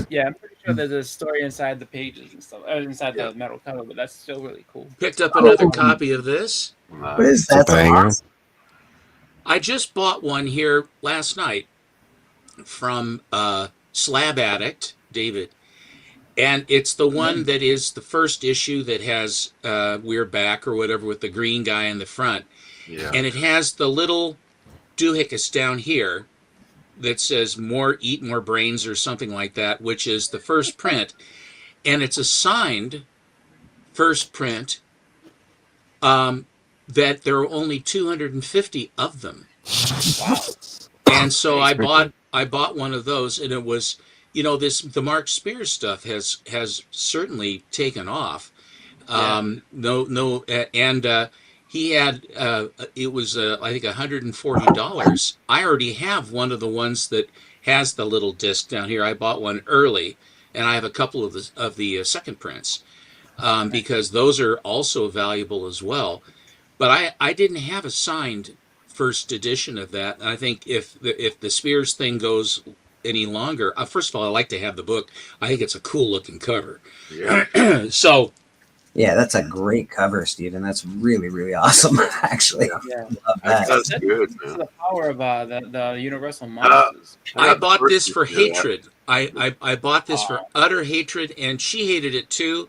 Yeah, I'm pretty sure there's a story inside the pages and stuff, inside the metal cover, but that's still really cool. Picked up another copy of this. What is that? That's awesome. I just bought one here last night from Slab Addict, David. And it's the one that is the first issue that has We're Back or whatever with the green guy in the front. Yeah. And it has the little doohickeys down here that says eat more brains or something like that, which is the first print. And it's a signed first print that there are only 250 of them. Wow. And so I bought one of those, and it was, the Mark Spears stuff has certainly taken off. He had it was I think $140. I already have one of the ones that has the little disc down here. I bought one early, and I have a couple of the second prints because those are also valuable as well. But I didn't have a signed first edition of that. And I think if the Spears thing goes any longer, first of all, I like to have the book. I think it's a cool looking cover. Yeah. So. Yeah, that's a great cover, Stephen. That's really, really awesome, actually. Yeah. Love that. That's good, This is man. the power of the Universal Monsters. I bought this for hatred. I bought this for utter hatred, and she hated it too,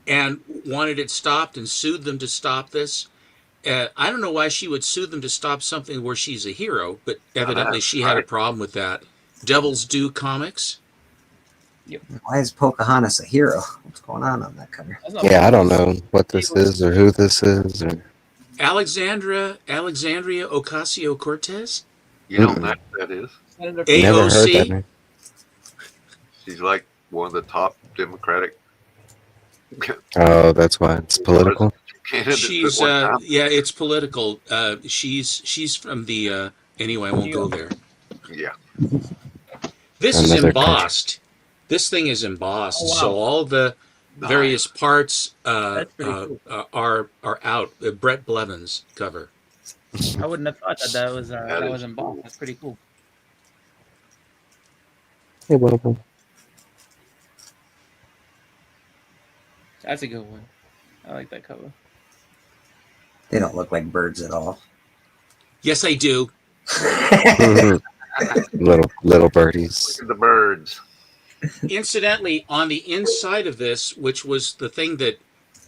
and wanted it stopped and sued them to stop this. I don't know why she would sue them to stop something where she's a hero, but evidently she had a problem with that. Devil's Due Comics. Why is Pocahontas a hero? What's going on that cover? Yeah, I don't know what this is or who this is. Or... Alexandria Ocasio-Cortez? You don't know who that is? Never heard that AOC. name. She's like one of the top Democratic Oh, that's why it's political. candidates. She's at one time. it's political. She's from the anyway, I won't go there. Yeah. This is Another embossed. This thing is embossed, Oh, wow. so all the various parts That's pretty cool. are out. The Brett Blevins cover. I wouldn't have thought that was is embossed. cool. That's pretty cool. Hey, whatever. That's a good one. I like that cover. They don't look like birds at all. Yes, I do. little birdies. Look at the birds. Incidentally, on the inside of this, which was the thing that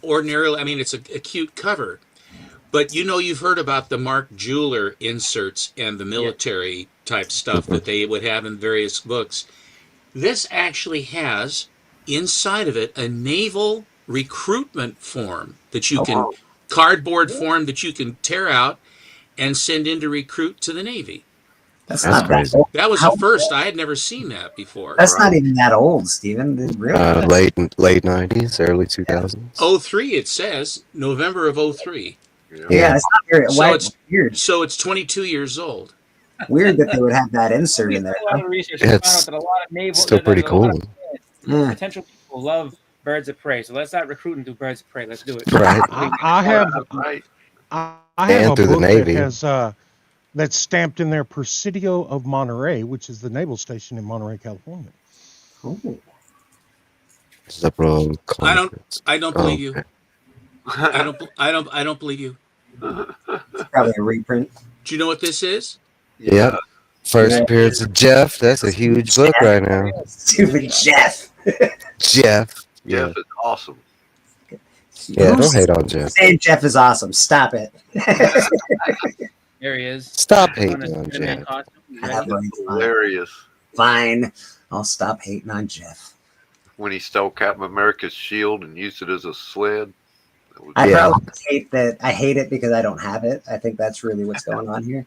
ordinarily, I mean, it's a cute cover, but you've heard about the Mark Jeweler inserts and the military type stuff that they would have in various books. This actually has inside of it a naval recruitment form that you can, cardboard form that you can tear out and send in to recruit to the Navy. That's not crazy. That old. That was the first. I had never seen that before. That's not even that old, Stephen. Really? Late 90s, early 2000s. 03, it says November of 03. Yeah, it's not very weird. So it's 22 years old. Weird that they would have that insert in there. A lot of research. Found out that a lot of naval, still pretty cool. Potential people love birds of prey, so let's not recruit and do birds of prey. Let's do it. Right. I have a book that has that's stamped in there Presidio of Monterey, which is the naval station in Monterey, California. Cool. I don't believe you. I don't believe you. It's probably a reprint. Do you know what this is? Yep. First appearance of Jeff. That's a huge book right now. Stupid Jeff. Jeff. Jeff is awesome. Yeah, don't hate on Jeff. Saying Jeff is awesome. Stop it. There he is. Stop hating on Jeff. Hilarious. Fine. I'll stop hating on Jeff. When he stole Captain America's shield and used it as a sled. I probably hate that. I hate it because I don't have it. I think that's really what's going on here.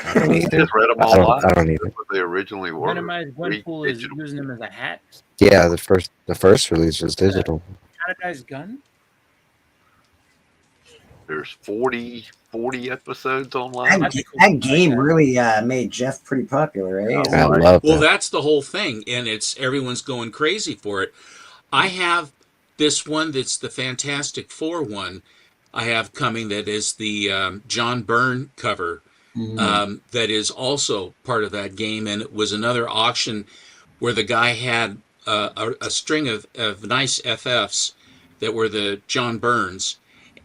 I don't either. Just read them all out. I don't either. What they originally were. Randomized Gwenpool is using them as a hat. Yeah, the first release was digital. Canada's gun. There's 40 episodes online. That game really made Jeff pretty popular, eh? I love Well, that's the whole thing, and everyone's going crazy for it. I have this one that's the Fantastic Four one. I have coming that is the John Byrne cover. That is also part of that game, and it was another auction where the guy had a string of nice FFs that were the John Byrnes,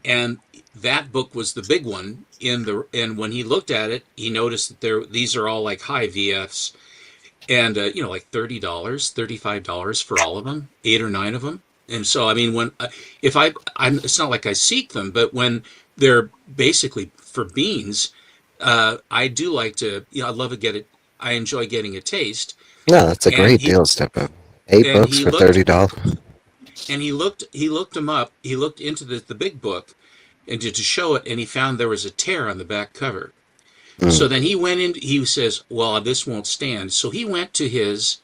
and that book was the big one and when he looked at it, he noticed that these are all like high VFs, and like $30, $35 for all of them, 8 or 9 of them. And so I mean, when it's not like I seek them, but when they're basically for beans. I do like to, I love to get it. I enjoy getting a taste. No, that's a great deal, Step Up. 8 books for $30. And he looked them up. He looked into the big book, and to show it, and he found there was a tear on the back cover. So then he went in. He says, "Well, this won't stand." So he went to his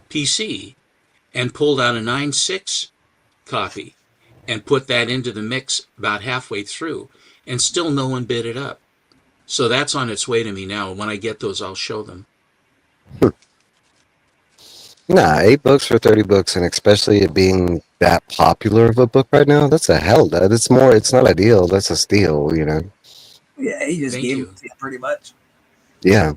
PC and pulled out a 9.6 copy and put that into the mix about halfway through, and still no one bid it up. So that's on its way to me now. When I get those, I'll show them. Nah, 8 books for 30 books, and especially it being that popular of a book right now, that's a hell. It's not a deal. That's a steal, Yeah, he just gave it to you pretty much. Yeah.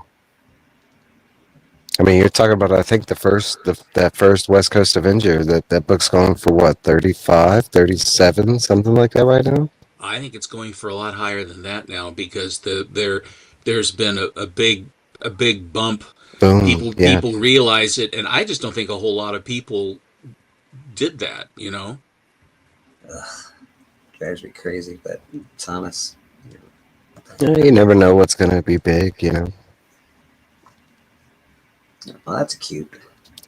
I mean, you're talking about, I think that first West Coast Avenger, that book's going for what, 35, 37, something like that right now? I think it's going for a lot higher than that now because there's been a big bump. Boom. People realize it, and I just don't think a whole lot of people did that. Ugh, drives me crazy, but Thomas. You never know what's going to be big, Well, that's cute.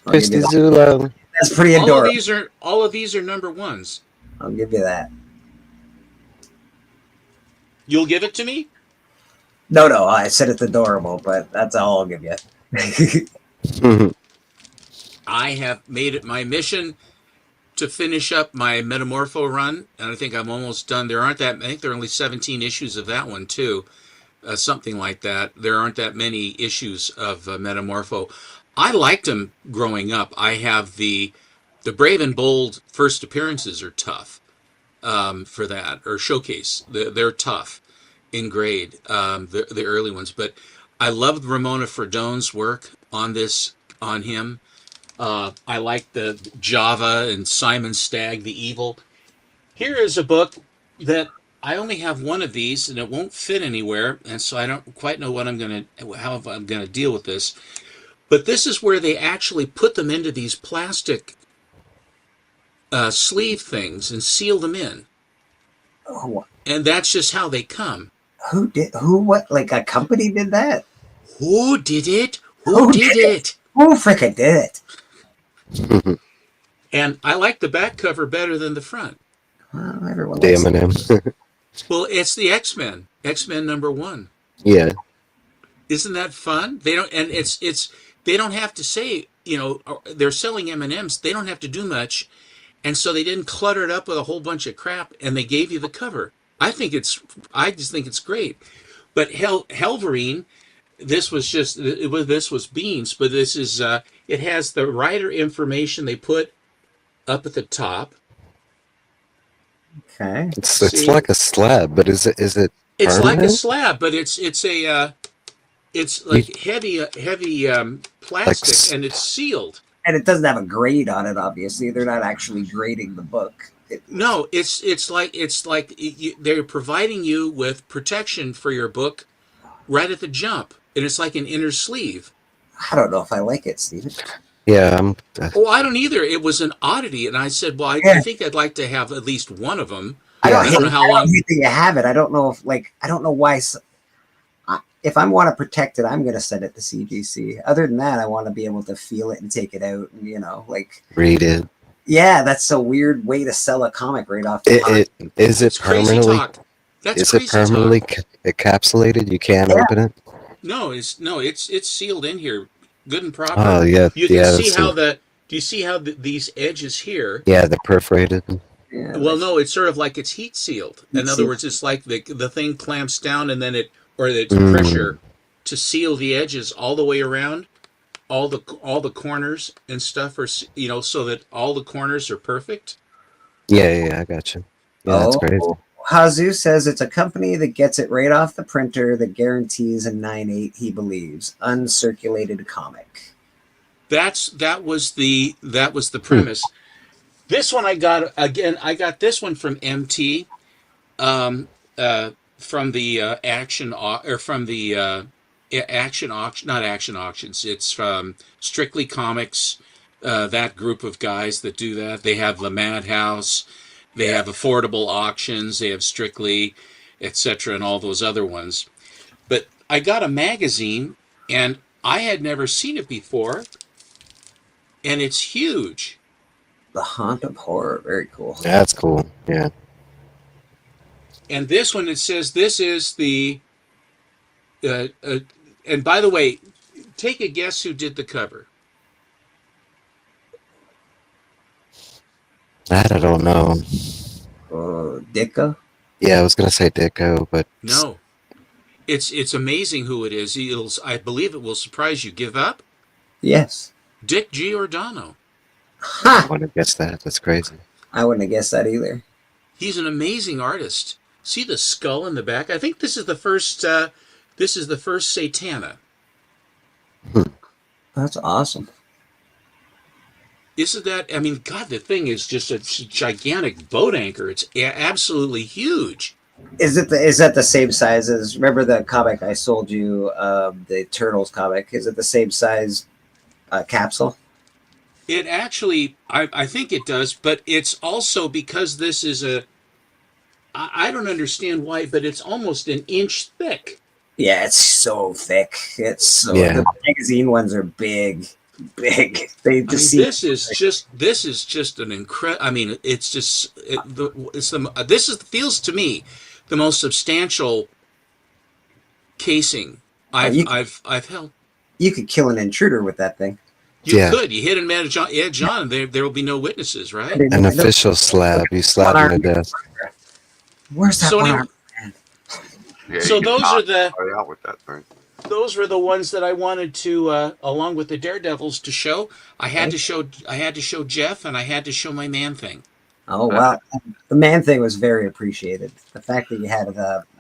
Christy Zula. That's pretty adorable. All of these are number ones. I'll give you that. You'll give it to me? No, I said it's adorable, but that's all I'll give you. I have made it my mission to finish up my Metamorpho run, and I think I'm almost done. I think there are only 17 issues of that one, too. Something like that. There aren't that many issues of Metamorpho. I liked them growing up. I have the Brave and Bold first appearances are tough. For that, or Showcase. They're tough in grade, the early ones. But I loved Ramona Fredone's work on him. I like the Java and Simon Stagg, The Evil. Here is a book that I only have one of these, and it won't fit anywhere, and so I don't quite know how I'm gonna deal with this. But this is where they actually put them into these plastic sleeve things and seal them in, and that's just how they come. What? Like a company did that? Who did it? Who did it? Who frickin' did it? And I like the back cover better than the front. Well, everyone The likes it. M&M. Well, it's the X-Men #1. Yeah. Isn't that fun? They don't, and they don't have to say, they're selling M&Ms. They don't have to do much, and so they didn't clutter it up with a whole bunch of crap, and they gave you the cover. I just think it's great. But Helverine, this was beans, but this is it has the writer information they put up at the top. Okay. It's like a slab, but is it It's permanent? like a slab, but it's like heavy plastic, and it's sealed. And it doesn't have a grade on it. Obviously, they're not actually grading the book. No, it's like they're providing you with protection for your book right at the jump, and it's like an inner sleeve. I don't know if I like it, Steven. Yeah. Oh, I don't either. It was an oddity, and I said, "Well, I think I'd like to have at least one of them." I don't know how long. hate that you have it. I don't know if I don't know why. If I want to protect it, I'm going to send it to CGC. Other than that, I want to be able to feel it and take it out and, read it. Yeah, that's a weird way to sell a comic right off the top. Is it permanently? That's is it permanently encapsulated? You can't open it. No, it's sealed in here, good and proper. Oh yeah, You can see how do you see how these edges here? Yeah, they're perforated. Yeah, well, no, it's sort of like it's heat sealed. In other words, it's like the thing clamps down, and then it's pressure to seal the edges all the way around. All the corners and stuff are so that all the corners are perfect. Yeah, I got you. Yeah, that's crazy. Hazu says it's a company that gets it right off the printer that guarantees a 9.8. He believes uncirculated comic. That was the premise. This one I got again. I got this one from MT, from the Action Auction, not Action Auctions. It's from Strictly Comics, that group of guys that do that. They have the Madhouse, they have Affordable Auctions, they have Strictly, etc., and all those other ones. But I got a magazine, and I had never seen it before, and it's huge. The Haunt of Horror, very cool. That's cool. Yeah. And this one, it says this is the. And by the way, take a guess who did the cover. That I don't know. Ditko? Yeah, I was gonna say Ditko, but no. It's amazing who it is. I believe it will surprise you. Give up? Yes. Dick Giordano. I wouldn't have guessed that. That's crazy. I wouldn't have guessed that either. He's an amazing artist. See the skull in the back? I think this is the first. This is the first Satana. That's awesome. Isn't that? I mean, God, the thing is just a gigantic boat anchor. It's absolutely huge. Is that the same size as? Remember the comic I sold you, the Turtles comic? Is it the same size capsule? It actually, I think it does, but it's also because this is I don't understand why, but it's almost an inch thick. Yeah, it's so thick. It's so. Yeah. The magazine ones are big. This is just an incredible. I mean, it's just feels to me the most substantial casing I've held. You could kill an intruder with that thing. You could. You hit him edge on, there will be no witnesses, right? An official slab. You slap him to death. Where's that one? Yeah, so you those can are the play out with that thing. Those were the ones that I wanted to, along with the Daredevils, to show. I had to show Jeff, and I had to show my Man Thing. Oh wow, the Man Thing was very appreciated. The fact that you had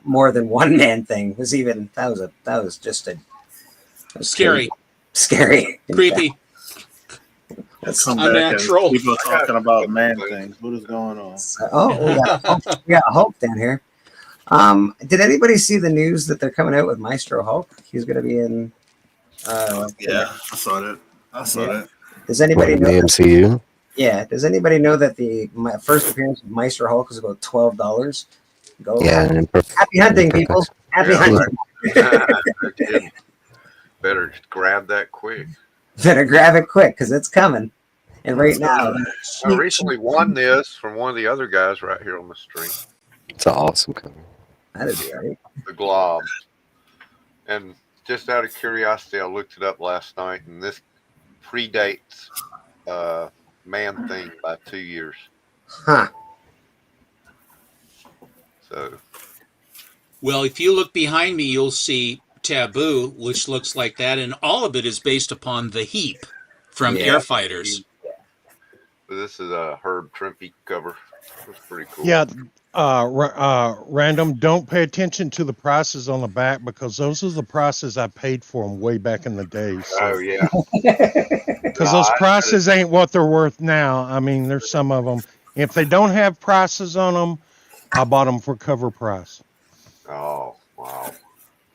more than one Man Thing was even that was just scary, Yeah. creepy. Let's come I'm back natural. and people talking about man things. What is going on? We got Hulk down here. Did anybody see the news that they're coming out with Maestro Hulk? He's going to be in. Yeah, I saw that. Does anybody What, in know? the MCU? Yeah. Does anybody know that my first appearance of Maestro Hulk is about $12? Go. Yeah. Happy hunting, people. Happy hunting. Better grab that quick. Better grab it quick because it's coming. And right now, I recently won this from one of the other guys right here on the stream. It's an awesome cover. That'd be right. The Glob. And just out of curiosity, I looked it up last night, and this predates Man Thing by 2 years. Huh. So. Well, if you look behind me, you'll see Taboo, which looks like that, and all of it is based upon the Heap from Air Fighters. This is a Herb Trimpe cover. It's pretty cool. Yeah, random. Don't pay attention to the prices on the back because those are the prices I paid for them way back in the day. So. Oh yeah. Because those prices ain't what they're worth now. I mean, there's some of them. If they don't have prices on them, I bought them for cover price. Oh wow!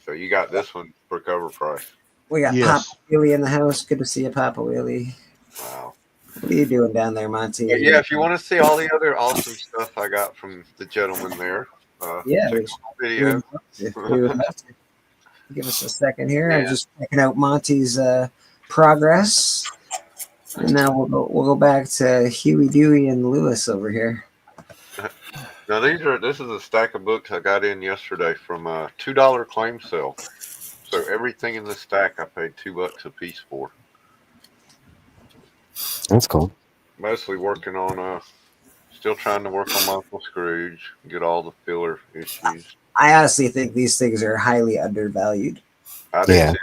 So you got this one for cover price. We got Yes. Papa Wheelie in the house. Good to see you, Papa Wheelie. Wow. What are you doing down there, Monty? But yeah, if you want to see all the other awesome stuff I got from the gentleman there, Yeah, check out the video. we would love to. Give us a second here. I'm just checking out Monty's progress, and now we'll go back to Huey, Dewey, and Lewis over here. Now this is a stack of books I got in yesterday from a $2 claim sale. So everything in this stack I paid $2 a piece for. That's cool. Mostly working on still trying to work on my Uncle Scrooge, get all the filler issues. I honestly think these things are highly undervalued. I do too.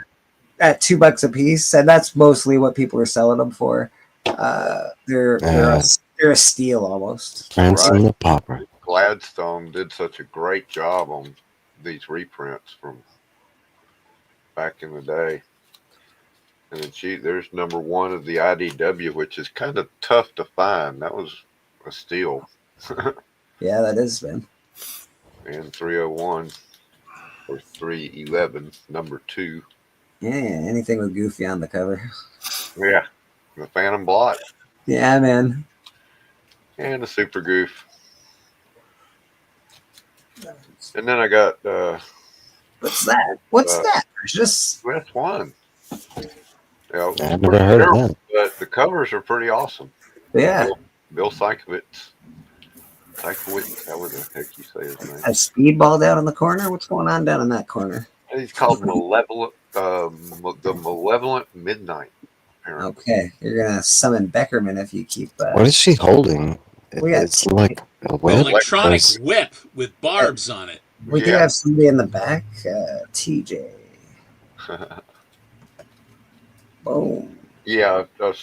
At $2 a piece, and that's mostly what people are selling them for. They're a steal almost. Ransom the Pauper. Gladstone did such a great job on these reprints from back in the day. And then there's #1 of the IDW, which is kind of tough to find. That was a steal. Yeah, that is, man. And 301 or 311, #2. Yeah, anything with Goofy on the cover. Yeah, the Phantom Blot. Yeah, man. And the Super Goof. And then I got what's that? What's that? Just that's one. Yeah, I've never heard of that. But the covers are pretty awesome. Yeah. Bill Sikowitz. However the heck you say his name. a speedball down in the corner. What's going on down in that corner? He's called Malevolent, the Malevolent Midnight. Apparently. Okay, you're gonna summon Beckerman if you keep. What is she holding? We got It's like a whip. Electronic whip with barbs on it. We do have somebody in the back. TJ. Boom. Yeah, a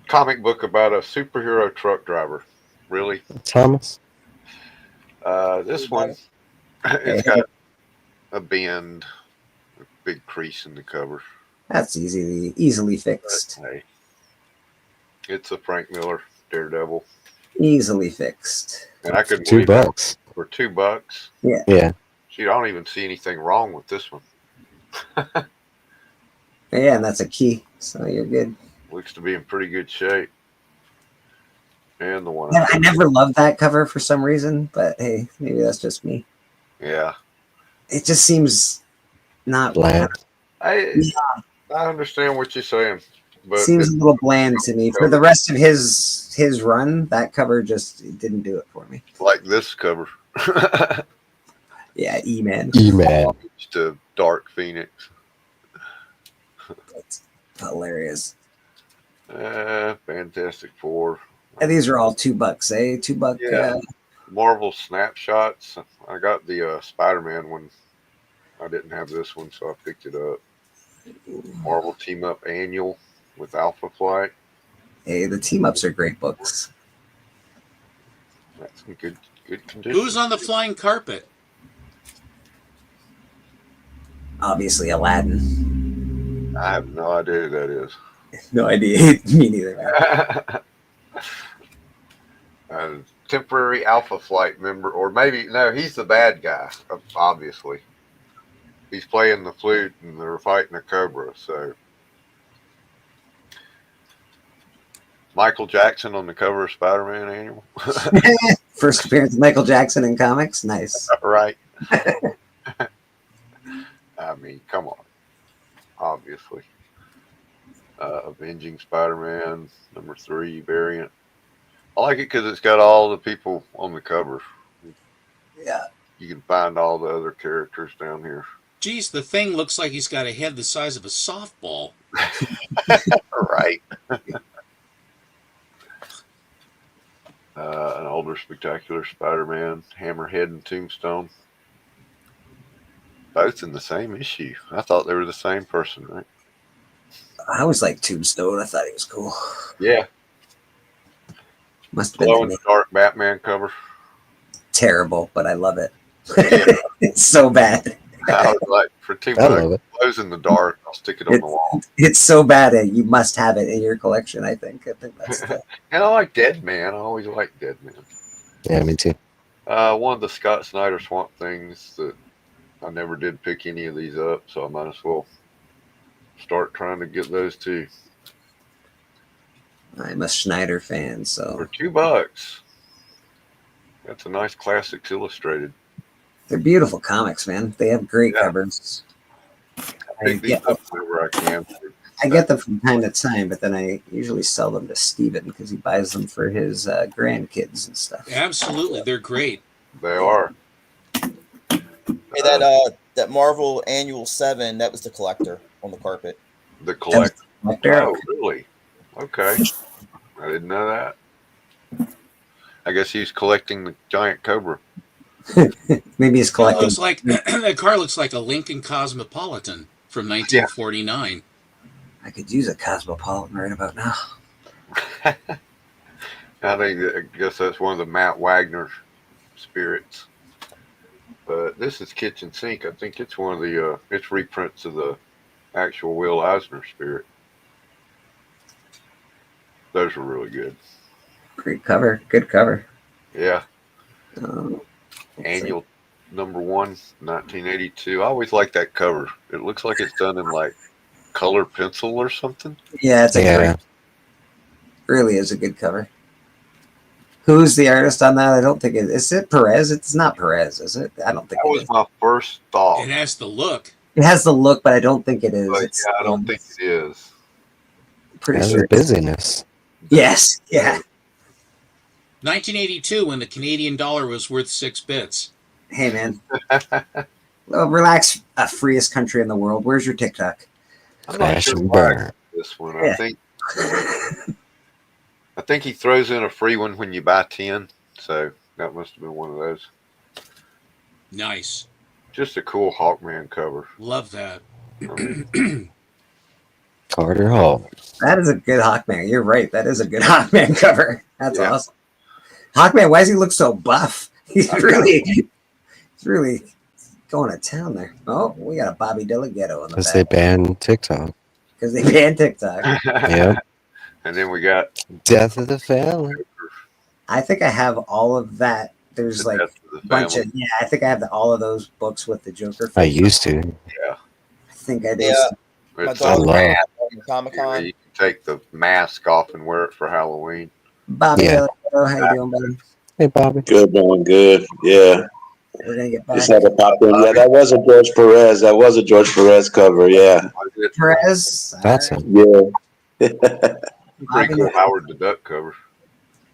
comic book about a superhero truck driver. Really? Thomas? This one, it's got a bend, a big crease in the cover. That's easily fixed. But, hey, it's a Frank Miller Daredevil. Easily fixed. And I could $2 for $2. Yeah. Yeah. Gee, I don't even see anything wrong with this one. Yeah, and that's a key, so you're good. Looks to be in pretty good shape. And the one I never loved that cover for some reason, but hey, maybe that's just me. Yeah. It just seems not bland. I understand what you're saying, but seems a little bland to me. For the rest of his run, that cover just didn't do it for me. Like this cover. Yeah, E-Man. E-Man. To Dark Phoenix. That's hilarious. Fantastic Four. And these are all $2, eh? $2. Yeah. Marvel Snapshots. I got the Spider-Man one. I didn't have this one, so I picked it up. Marvel Team Up Annual with Alpha Flight. Hey, the team ups are great books. That's in good condition. Who's on the flying carpet? Obviously, Aladdin. I have no idea who that is. No idea. Me neither. temporary Alpha Flight member, or maybe no, he's the bad guy. Obviously, he's playing the flute, and they're fighting a cobra. So, Michael Jackson on the cover of Spider-Man Annual. First appearance of Michael Jackson in comics. Nice. Right. I mean, come on. Obviously. Avenging Spider-Man #3 variant. I like it because it's got all the people on the cover. Yeah. You can find all the other characters down here. Geez, the thing looks like he's got a head the size of a softball. Right. An older Spectacular Spider-Man, Hammerhead and Tombstone. Both in the same issue. I thought they were the same person, right? I was like Tombstone. I thought he was cool. Yeah. Must have been Glow in the dark Batman cover. terrible, but I love it. It's so bad. I was like, for $2, glows in the dark. I'll stick it on the wall. It's so bad that you must have it in your collection. I think that's the... And I like Dead Man. I always like Dead Man. Yeah, me too. One of the Scott Snyder Swamp Things that I never did pick any of these up, so I might as well start trying to get those too. I'm a Schneider fan, so for $2. That's a nice Classics Illustrated. They're beautiful comics, man. They have great covers. I get them whenever I can. I get them from time to time, but then I usually sell them to Steven because he buys them for his grandkids and stuff. Absolutely, they're great. They are. Hey, that Marvel Annual 7, that was the collector on the carpet. The collector. Oh, really? Okay. I didn't know that. I guess he's collecting the giant cobra. Maybe he's collecting. Looks like that car looks like a Lincoln Cosmopolitan from 1949. I could use a Cosmopolitan right about now. I guess that's one of the Matt Wagner spirits. But this is Kitchen Sink. I think it's one of the it's reprints of the actual Will Eisner spirit. Those are really good. Great cover. Good cover. Yeah. Annual #1, 1982. I always like that cover. It looks like it's done in like color pencil or something. Yeah, it's great. Really is a good cover. Who's the artist on that? I don't think is it Perez? It's not Perez, is it? I don't think that was my first thought. It has the look. It has the look, but I don't think it is. But yeah, I don't think it is. Pretty Has sure. a busyness. Yes. Yeah. 1982, when the Canadian dollar was worth 6 bits. Hey, man. Well, relax, freest country in the world. Where's your TikTok? I'm not sure why this one. I think he throws in a free one when you buy 10. So that must have been one of those. Nice. Just a cool Hawkman cover. Love that. Carter Hall. That is a good Hawkman. You're right. That is a good Hawkman cover. That's awesome. Hawkman, why does he look so buff? He's really going to town there. Oh, we got a Bobby DeLaGhetto in the Because back. they banned TikTok. Because they banned TikTok. Yeah. And then we got Death of the Family. I think I have all of that. There's like a bunch of I think I have all of those books with the Joker. I used to. Yeah. I think I do. Yeah. My It's dog love had one at Comic-Con. you can take the mask off and wear it for Halloween. Bobby Yeah. DeLaGhetto, how you doing, buddy? Hey, Bobby. Good, doing good. Yeah. We're gonna get back. Just had to pop in. Yeah, that was a George Perez. That was a George Perez cover. Yeah. Perez. That's him. Yeah. Pretty cool Howard the Duck cover.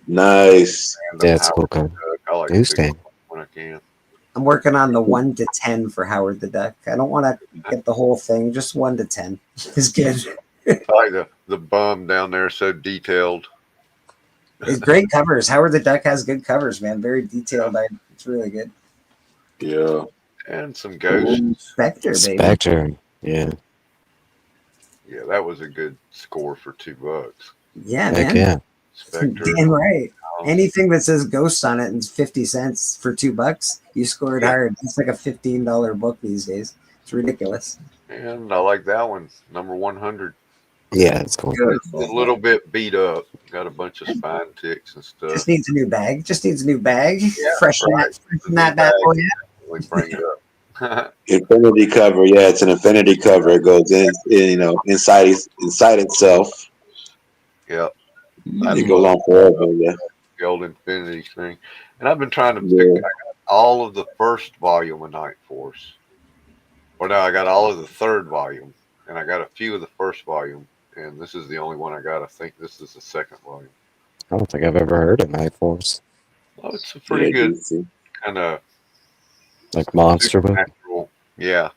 Nice. Yeah, it's a cool cover. I like Newsstand. to when I can. I'm working on the 1 to 10 for Howard the Duck. I don't want to get the whole thing. Just 1 to 10 is good. I like the bum down there, so detailed. It's great covers. Howard the Duck has good covers, man. Very detailed. It's really good. Yeah. And some ghosts. Spectre, baby. Spectre. Yeah. Yeah, that was a good score for $2. Yeah, Heck man. yeah. Spectre. Damn right. Anything that says ghosts on it and 50 cents for $2, you scored hard. It's like a $15 book these days. It's ridiculous. And I like that one, #100. Yeah, it's cool. It's a little bit beat up. Got a bunch of spine ticks and stuff. Just needs a new bag. Yeah, Freshen that bad boy up. We bring it up. Infinity cover. Yeah, it's an infinity cover. It goes inside itself. Yep. It goes on forever. Yeah. The old infinity thing. And I've been trying to pick. I got all of the first volume of Night Force. Or no, I got all of the third volume, and I got a few of the first volume, and this is the only one I got. I think this is the second volume. I don't think I've ever heard of Night Force. Oh, it's a pretty good kind of like monster book. Yeah.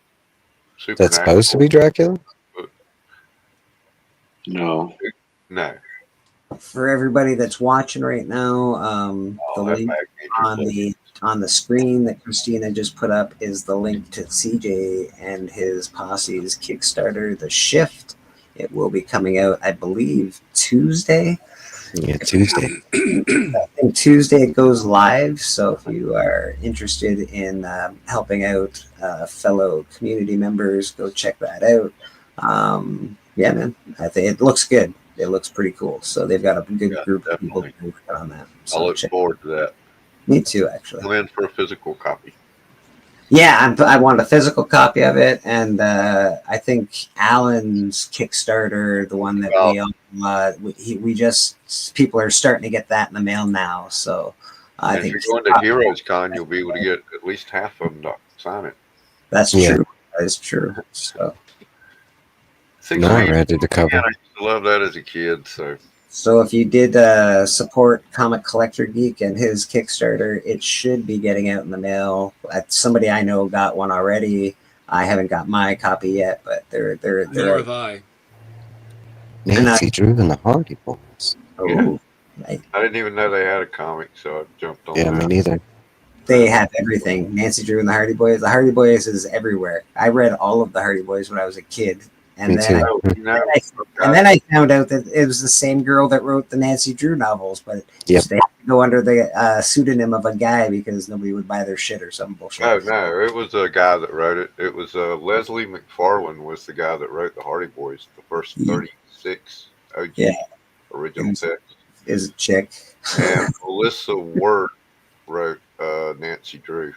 That's supposed to be Dracula? No. No. For everybody that's watching right now, the link on the screen that Christina just put up is the link to CJ and his posse's Kickstarter, The Shift. It will be coming out, I believe, Tuesday. Yeah, Tuesday. I think Tuesday it goes live. So if you are interested in helping out fellow community members, go check that out. Yeah, man, I think it looks good. It looks pretty cool. So they've got a good group of people working on that. So I look forward to that. Me too, actually. I'm in for a physical copy. Yeah, I want a physical copy of it, and I think Alan's Kickstarter, the one that we just people are starting to get that in the mail now. So I And think if you're going to Heroes Con, you'll be able to get at least half of them to sign it. that's true. That is true. So. No, I read the cover. Yeah, I used to love that as a kid. So if you did support Comic Collector Geek and his Kickstarter, it should be getting out in the mail. Somebody I know got one already. I haven't got my copy yet, but they're Nor have I. Nancy Drew and the Hardy Boys. Oh, I didn't even know they had a comic, so I jumped on Yeah, that. me neither. They have everything. Nancy Drew and the Hardy Boys. The Hardy Boys is everywhere. I read all of the Hardy Boys when I was a kid. And Me then, too. I found out that it was the same girl that wrote the Nancy Drew novels, but Yep. they had to go under the pseudonym of a guy because nobody would buy their shit or some bullshit. Oh, no, it was a guy that wrote it. It was Leslie McFarlane was the guy that wrote the Hardy Boys, the first 36 OG original text. Is a chick. And Melissa Word wrote Nancy Drew.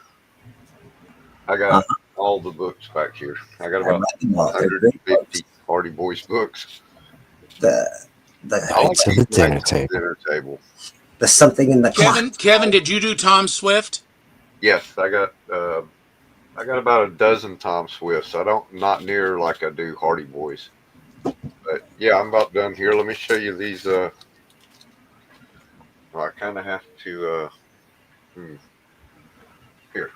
I got all the books back here. I got about 150 Hardy Boys books. The dinner table. The something in the Kevin, did you do Tom Swift? Yes, I got about a dozen Tom Swifts. Not near like I do Hardy Boys. But yeah, I'm about done here. Let me show you these. I kind of have to. Here,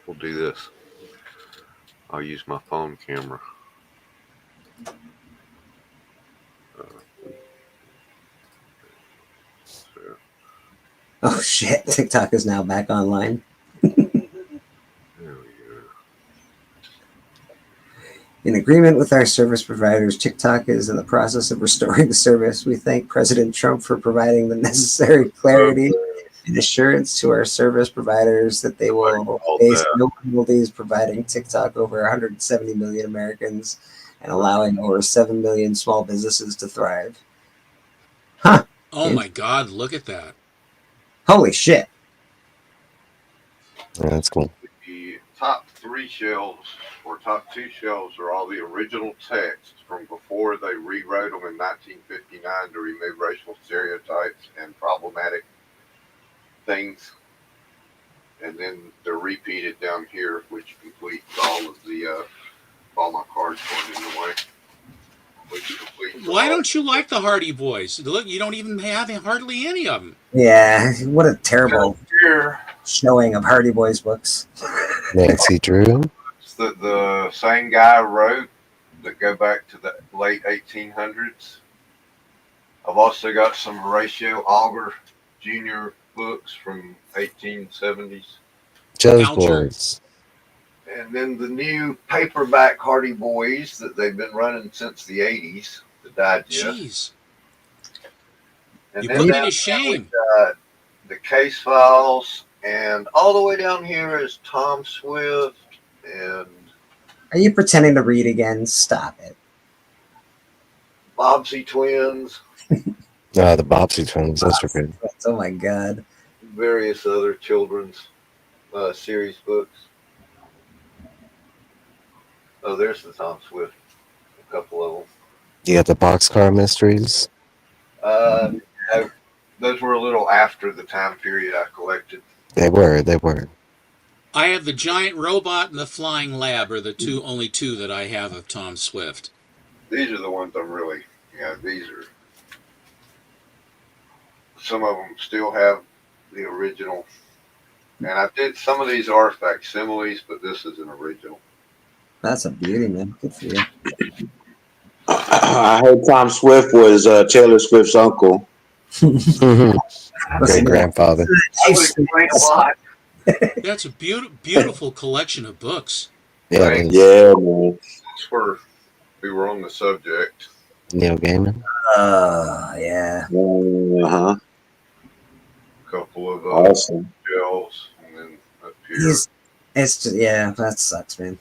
we'll do this. I'll use my phone camera. Oh shit! TikTok is now back online. In agreement with our service providers, TikTok is in the process of restoring the service. We thank President Trump for providing the necessary clarity and assurance to our service providers that they will face no penalties, providing TikTok over 170 million Americans and allowing over 7 million small businesses to thrive. Huh. Oh my God, look at that. Holy shit. Yeah, that's cool. The top 3 shelves or top 2 shelves are all the original texts from before they rewrote them in 1959 to remove racial stereotypes and problematic things. And then they're repeated down here, which completes all of the all my cards going in the way. Why don't you like the Hardy Boys? Look, you don't even have hardly any of them. Yeah, what a terrible showing of Hardy Boys books. Nancy Drew. It's the same guy wrote that go back to the late 1800s. I've also got some Horatio Alger Jr. books from 1870s. Joe's Boys. And then the new paperback Hardy Boys that they've been running since the 80s, the digest. Jeez. And You then put me down to shame. here we got the case files, and all the way down here is Tom Swift. And Are you pretending to read again? Stop it. Bobbsey Twins, The Bobbsey Twins, those are good. Oh my god. various other children's series books. Oh, there's the Tom Swift. A couple of them. You got the Boxcar Mysteries. Those were a little after the time period I collected. They were. I have the Giant Robot and the Flying Lab are the only two that I have of Tom Swift. These are the ones I'm really, these are, some of them still have the original. And I did, some of these are facsimiles, but this is an original. That's a beauty, man. Good for you. I heard Tom Swift was Taylor Swift's uncle. Great grandfather. That would explain a lot. That's a beautiful collection of books. Yeah, man. That's where we were on the subject. Neil Gaiman. Yeah. Uh-huh. A couple of Awesome. shelves, and then up here. It's just, yeah, that sucks, man.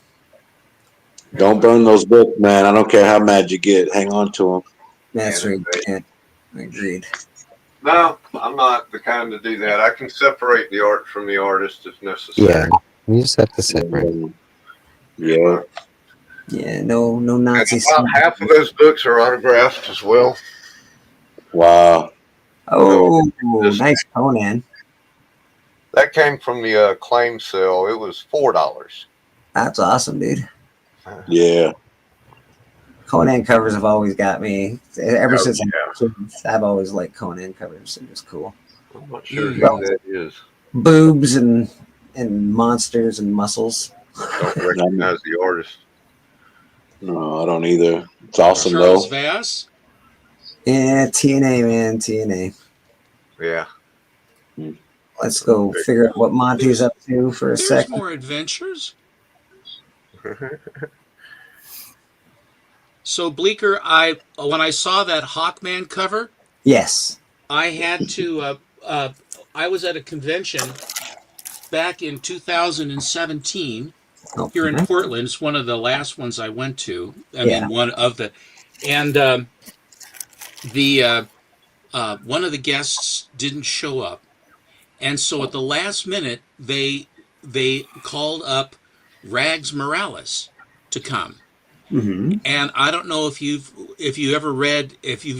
Don't burn those books, man. I don't care how mad you get. Hang on to them. That's right. Yeah. Agreed. No, I'm not the kind to do that. I can separate the art from the artist if necessary. Yeah, you just have to separate. Yeah. Yeah, no Nazis. About half of those books are autographed as well. Wow. Oh, nice Conan. That came from the claim sale. It was $4. That's awesome, dude. Yeah. Conan covers have always got me. Ever since yeah. I've always liked Conan covers. They're just cool. I'm not sure who that is. Boobs and monsters and muscles. I don't recognize the artist. No, I don't either. It's awesome, Charles though. Vass. Yeah, TNA, man, TNA. Yeah. Let's go figure out what Monty's up to for a There's second. more adventures. So Bleecker, when I saw that Hawkman cover, Yes. I had to. I was at a convention back in 2017 here in Portland. It's one of the last ones I went to. I mean, one of the, and one of the guests didn't show up, and so at the last minute they called up Rags Morales to come. Mm-hmm. And I don't know if you've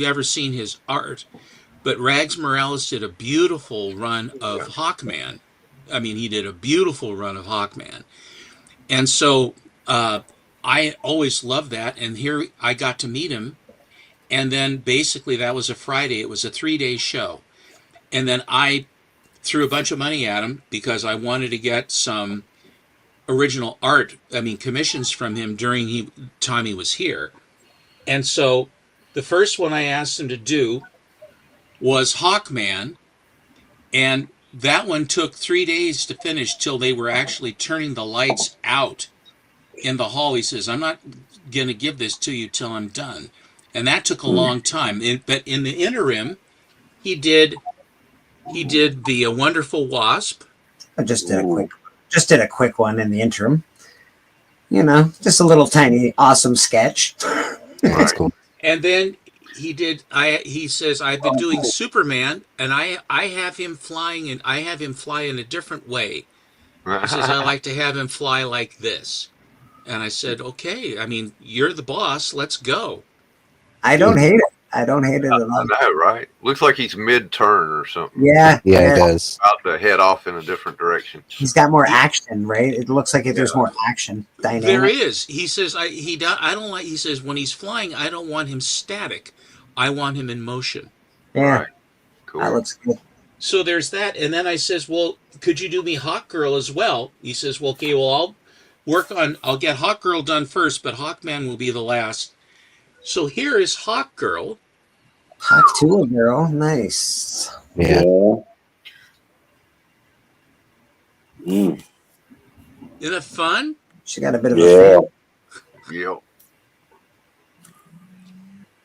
ever seen his art, but Rags Morales did a beautiful run of Hawkman. I mean, he did a beautiful run of Hawkman. And so I always loved that. And here I got to meet him. And then basically that was a Friday. It was a 3-day show. And then I threw a bunch of money at him because I wanted to get some original art, commissions from him during time he was here. And so the first one I asked him to do was Hawkman, and that one took 3 days to finish till they were actually turning the lights out in the hall. He says, I'm not going to give this to you till I'm done. And that took a long time. But in the interim, he did the Wonderful Wasp. I just did a quick one in the interim. You know, just a little tiny awesome sketch. That's cool. And then he says, I've been doing Superman, and I have him flying, and I have him fly in a different way. He says, I like to have him fly like this. And I said, okay, you're the boss, let's go. I don't hate it. I don't hate it at all. I know, right? Looks like he's mid-turn or something. Yeah. Yeah, it does. About to head off in a different direction. He's got more action, right? It looks like there's more action dynamic. There is. He says, I don't like, he says, when he's flying, I don't want him static. I want him in motion. Yeah. Right. Cool. That looks good. So there's that. And then I says, well, could you do me Hawkgirl as well? He says, well, okay, well, I'll get Hawkgirl done first, but Hawkman will be the last. So here is Hawkgirl. Hawk Tool girl, nice. Yeah. Isn't it fun? She got a bit of a Yep.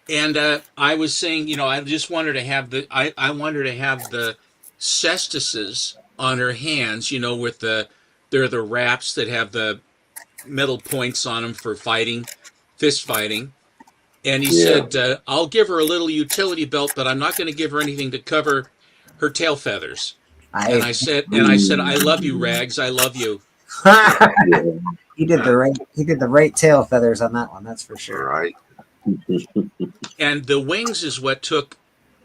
And I was saying, I just wanted to have I want her to have the cestices on her hands, with they're the wraps that have the metal points on them for fighting, fist fighting. And he said, I'll give her a little utility belt, but I'm not going to give her anything to cover her tail feathers. And I said, I love you, Rags. I love you. He did the right tail feathers on that one, that's for sure. Right. And the wings is what took.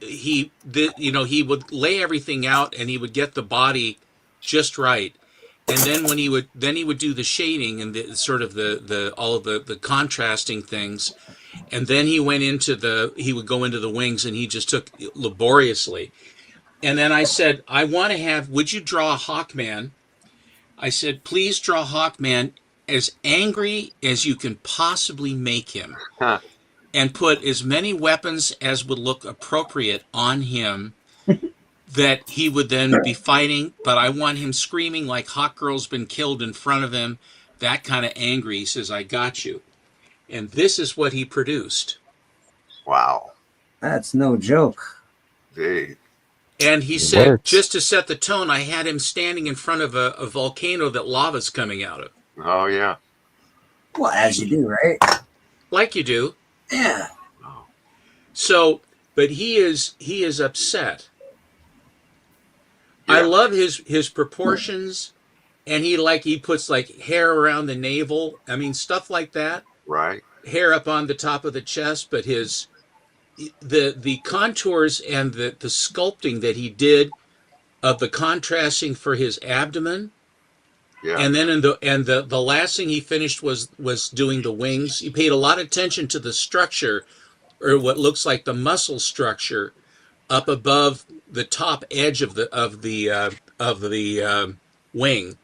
He would lay everything out, and he would get the body just right. And then when he would do the shading and the sort of all of the contrasting things, and then he would go into the wings, and he just took laboriously. And then I said, would you draw a Hawkman? I said, please draw Hawkman as angry as you can possibly make him, and put as many weapons as would look appropriate on him that he would then be fighting. But I want him screaming like Hawkgirl's been killed in front of him, that kind of angry. He says, I got you. And this is what he produced. Wow. That's no joke. Dude. And he said, just to set the tone, I had him standing in front of a volcano that lava's coming out of. Oh, yeah. Well, as you do, right? Like you do. Yeah. So, but he is upset. Yeah. I love his proportions, and he puts like hair around the navel. I mean, stuff like that. Right. Hair up on the top of the chest, but the contours and the sculpting that he did of the contrasting for his abdomen. Yeah. And then the last thing he finished was doing the wings. He paid a lot of attention to the structure, or what looks like the muscle structure, up above the top edge of the wing.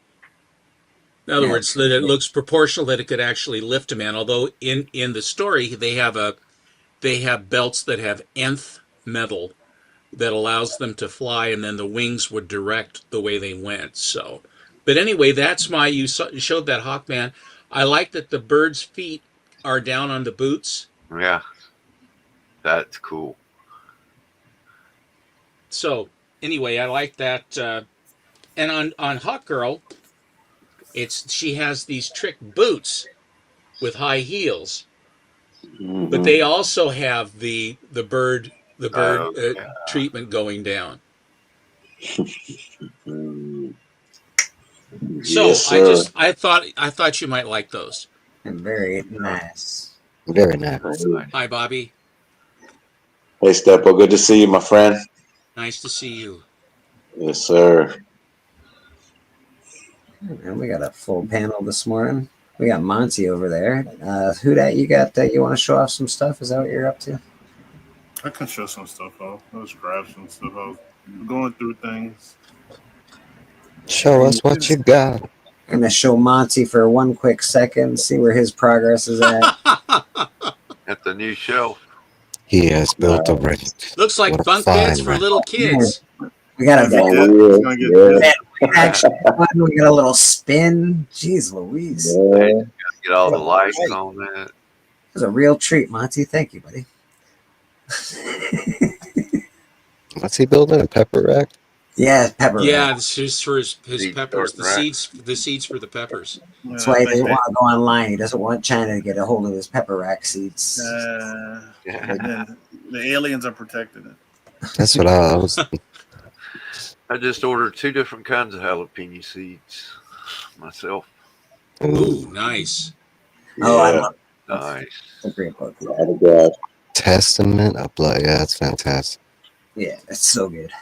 In other words, that it looks proportional, that it could actually lift a man. Although in the story they have belts that have nth metal that allows them to fly, and then the wings would direct the way they went. So. But anyway, you showed that Hawkman. I like that the bird's feet are down on the boots. Yeah, that's cool. So anyway, I like that. And on Hawkgirl, she has these trick boots with high heels, but they also have the bird treatment going down. So yes, I thought you might like those. Very nice. Very nice. Hi, Bobby. Hey, Steppo. Good to see you, my friend. Nice to see you. Yes, sir. And we got a full panel this morning. We got Monty over there. Who that you got that you want to show off some stuff? Is that what you're up to? I can show some stuff off. I'll just grab some stuff off. I'm going through things. Show us what you got. I'm going to show Monty for one quick second, see where his progress is at. At the new shelf. He has built a ring. Looks like bunk beds for little kids. We got we got a little spin. Jeez Louise. Yeah. Get all the lights on that. It was a real treat, Monty. Thank you, buddy. What's he building? A pepper rack? Yeah, pepper. Yeah, this is for his peppers. The seeds for the peppers. That's why he doesn't want to go online. He doesn't want China to get a hold of his pepper rack seeds. The aliens are protecting it. That's what I was. I just ordered 2 different kinds of jalapeno seeds myself. Ooh, nice. Oh, I love it. Nice. It's a great book. Testament of Blood. Yeah, that's fantastic. Yeah, it's so good.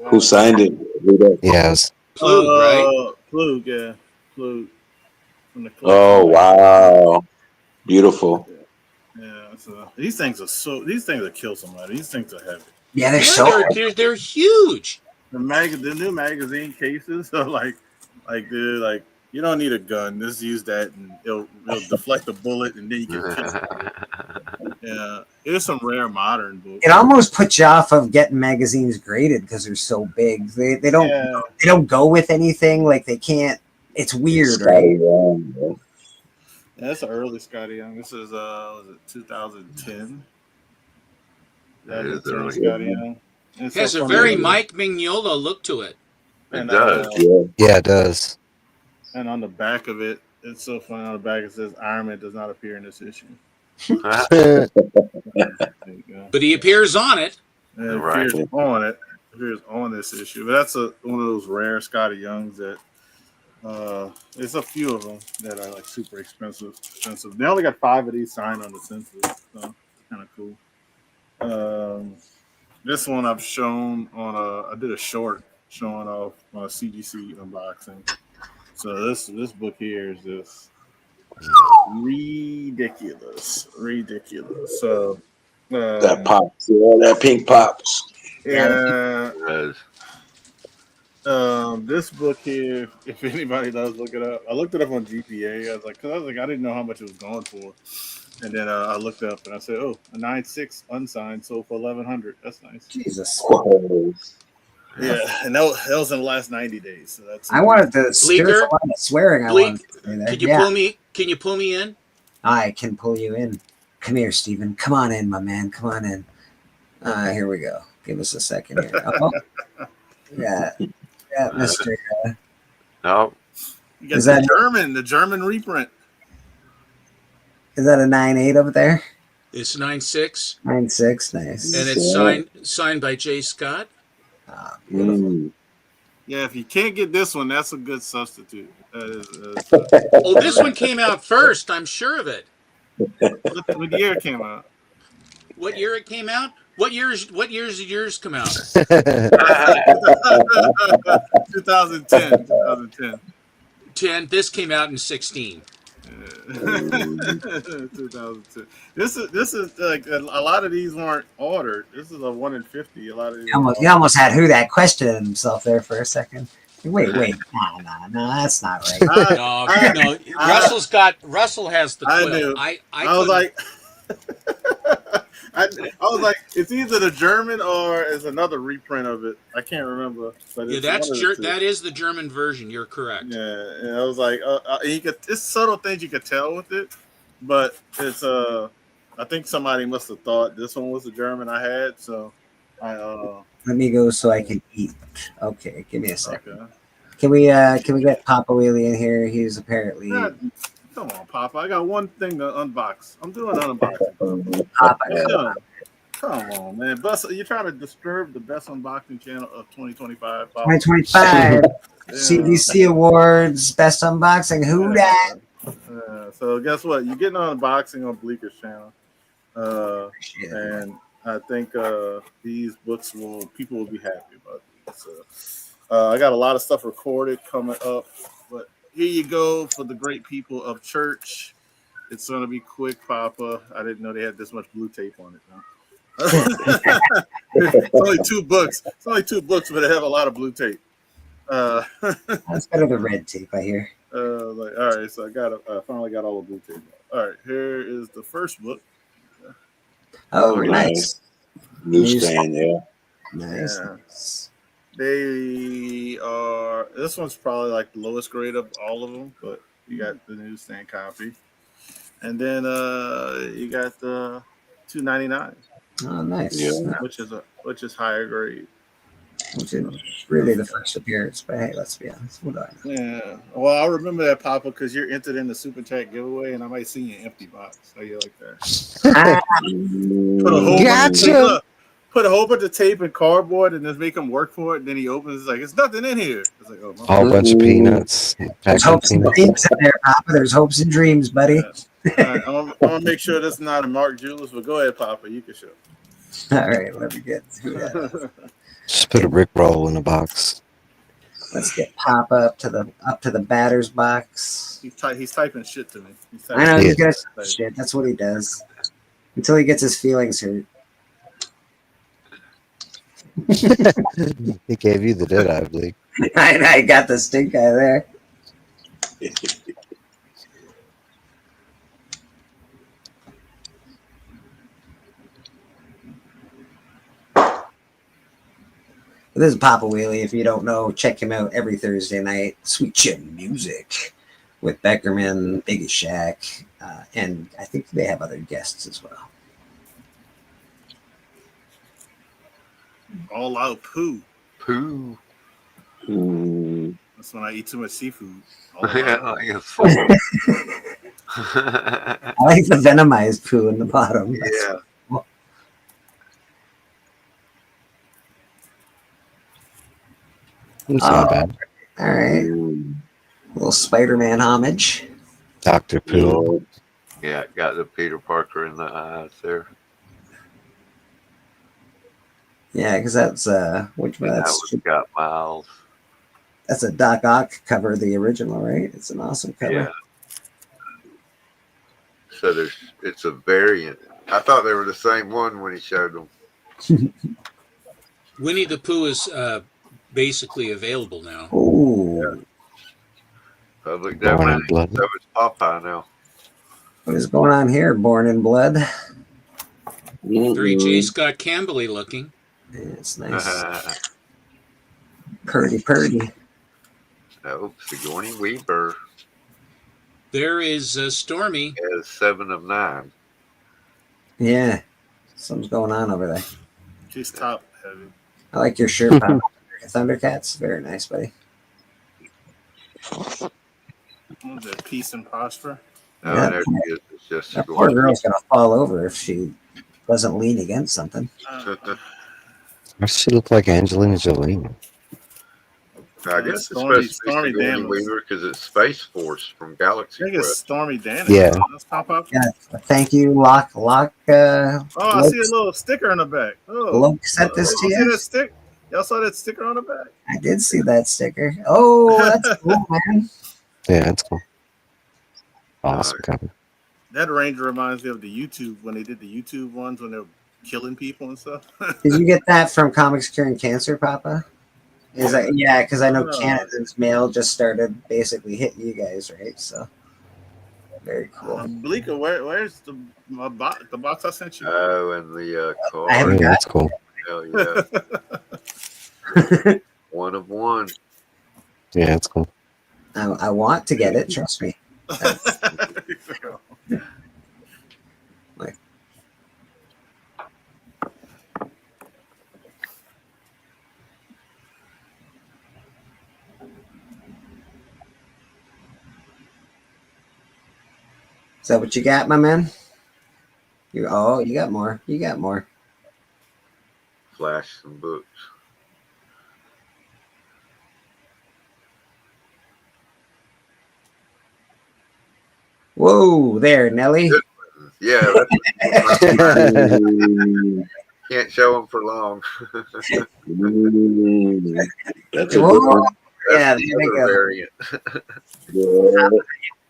Who signed it? Yes. Plug, right? Plug, yeah. Plug. Oh, wow. Beautiful. Yeah. These things will kill somebody. These things are heavy. Yeah, they're huge. The new magazine cases are like dude, you don't need a gun. Just use that, and it'll deflect a bullet, and then you can kill somebody. Yeah, there's some rare modern books. It almost puts you off of getting magazines graded because they're so big. They don't go with anything. Like they can't. It's weird, right? Yeah, that's an early Scotty Young. This is was it 2010? That is early Scotty Young. It has a very Mike Mignola look to it. It does. Yeah, it does. And on the back of it, it's so funny. On the back it says Iron Man does not appear in this issue. There you go. But he appears on it. And it appears on it. It appears on this issue. But that's one of those rare Scotty Youngs that there's a few of them that are like super expensive. They only got 5 of these signed on the census, so kind of cool. This one I've shown on I did a short showing off my CGC unboxing. So this book here is just ridiculous. So that pops, that pink pops. Yeah. This book here, if anybody does look it up, I looked it up on GPA. I didn't know how much it was going for, and then I looked up and I said, "Oh, a 9.6 unsigned sold for $1,100. That's nice." Jesus. Yeah, and that was in the last 90 days. So that's. I wanted to steer Bleeker? a lot of swearing. I wanted to say there. Can you pull me? Can you pull me in? I can pull you in. Come here, Stephen. Come on in, my man. Come on in. Here we go. Give us a second here. Oh, yeah, Mr. No. You got the German reprint. Is that a 9.8 over there? It's 9.6. 9.6, nice. And it's signed by Jay Scott. Yeah, if you can't get this one, that's a good substitute. Oh, this one came out first. I'm sure of it. What year it came out? What year it came out? What years did yours come out? 2010. 10. This came out in 16. 2002. This is like a lot of these weren't ordered. This is a 1 in 50. A lot of these You almost had who that questioning himself there for a second. Wait, no, that's not right. No. Russell has the quill. I was like, I was like, it's either the German or it's another reprint of it. I can't remember. But yeah, that is the German version. You're correct. Yeah, and I was like, it's subtle things you could tell with it, but it's I think somebody must have thought this one was the German I had, so I Let me go so I can eat. Okay, give me a second. Okay. Can we get Papa Wheelie in here? He's apparently. Come on, Papa. I got one thing to unbox. I'm doing an unboxing. Papa, come on, man. You're trying to disturb the best unboxing channel of 2025. Papa. 2025. CDC Awards, best unboxing. Who dat? So guess what? You're getting an unboxing on Bleeker's channel. And I think these books people will be happy about it. So, I got a lot of stuff recorded coming up, but here you go for the great people of church. It's gonna be quick, Papa. I didn't know they had this much blue tape on it. It's only 2 books. It's only 2 books, but they have a lot of blue tape. That's better than red tape, I hear. All right, so I finally got all the blue tape. All right, here is the first book. Oh, nice. Newsstand, yeah. Nice. Yeah. They are. This one's probably like the lowest grade of all of them, but you got the newsstand copy, and then you got the $2.99. Oh, nice. Yeah. Which is higher grade. Which is really the first appearance, but hey, let's be honest. What do I know? Yeah. Well, I remember that, Papa, because you're entered in the Super Chat giveaway, and I might see you an empty box. How you like that? Put a whole bunch of tape and cardboard, and just make him work for it. And then he opens. It's like it's nothing in here. It's like a whole bunch of peanuts. There's hopes and dreams in there, Papa. There's hopes and dreams, buddy. Yeah. Right, I'm gonna make sure this is not a Mark Julius, but go ahead, Papa. You can show. All right, let me get through that. Just put a Rickroll in a box. Let's get Papa up to the batter's box. He's typing shit to me. I know he's gonna say shit. That's what he does until he gets his feelings hurt. He gave you the dead eye, Bleak. I got the stink eye there. This is Papa Wheelie. If you don't know, check him out every Thursday night. Sweet Chin Music with Beckerman, Biggest Shack, and I think they have other guests as well. All out poo. Poo. That's when I eat too much seafood. I like the venomized poo in the bottom. Yeah. It's not bad. All right. Little Spider-Man homage. Dr. Pooh. Yeah, got the Peter Parker in the eyes there. Yeah, because that's which one? And That's we got Miles. that's a Doc Ock cover, the original, right? It's an awesome cover. Yeah. So it's a variant. I thought they were the same one when he showed them. Winnie the Pooh is basically available now. Ooh. Public Born in domain. Blood. So it's Popeye now. What is going on here? Born in Blood. Very J. Scott Campbell-y looking. Yeah, it's nice. Purdy. No, Sigourney Weaver There is Stormy. is 7 of 9. Yeah. Something's going on over there. She's top heavy. I like your shirt, Pop. Thundercats. Very nice, buddy. What was it? Peace and prosper. No, Yeah. there she is. It's just That poor Sigourney. girl's gonna fall over if she doesn't lean against something. Why does she look like Angelina Jolie? I guess it's Stormy supposed to be Sigourney Daniels. Weaver because it's Space Force from Galaxy I think it's Quest. Stormy Daniels. Yeah. Let's pop up. Yeah. Thank you, Lock. Oh, I see a Loke- little sticker on the back. Oh, Loke sent this to y'all see you. that stick? Y'all saw that sticker on the back? I did see that sticker. Oh, that's cool, man. Yeah, that's cool. Awesome cover. That Ranger reminds me of the YouTube when they did the YouTube ones when they were killing people and stuff. Did you get that from Comics Curing Cancer, Papa? Is that yeah? Because I know Oh. Canada's mail just started basically hitting you guys, right? So very cool. Bleeker, where's the box I sent you? Oh, and the car. I haven't Yeah, got. that's cool. Hell yeah. 1 of 1. Yeah, that's cool. I want to get it. Trust me. Like, is that what you got, my man? You got more. You got more. Flash some books. Whoa, there, Nelly. Yeah. Can't show them for long. That's a Whoa. good one. Yeah, That's there we another go. variant. Yeah.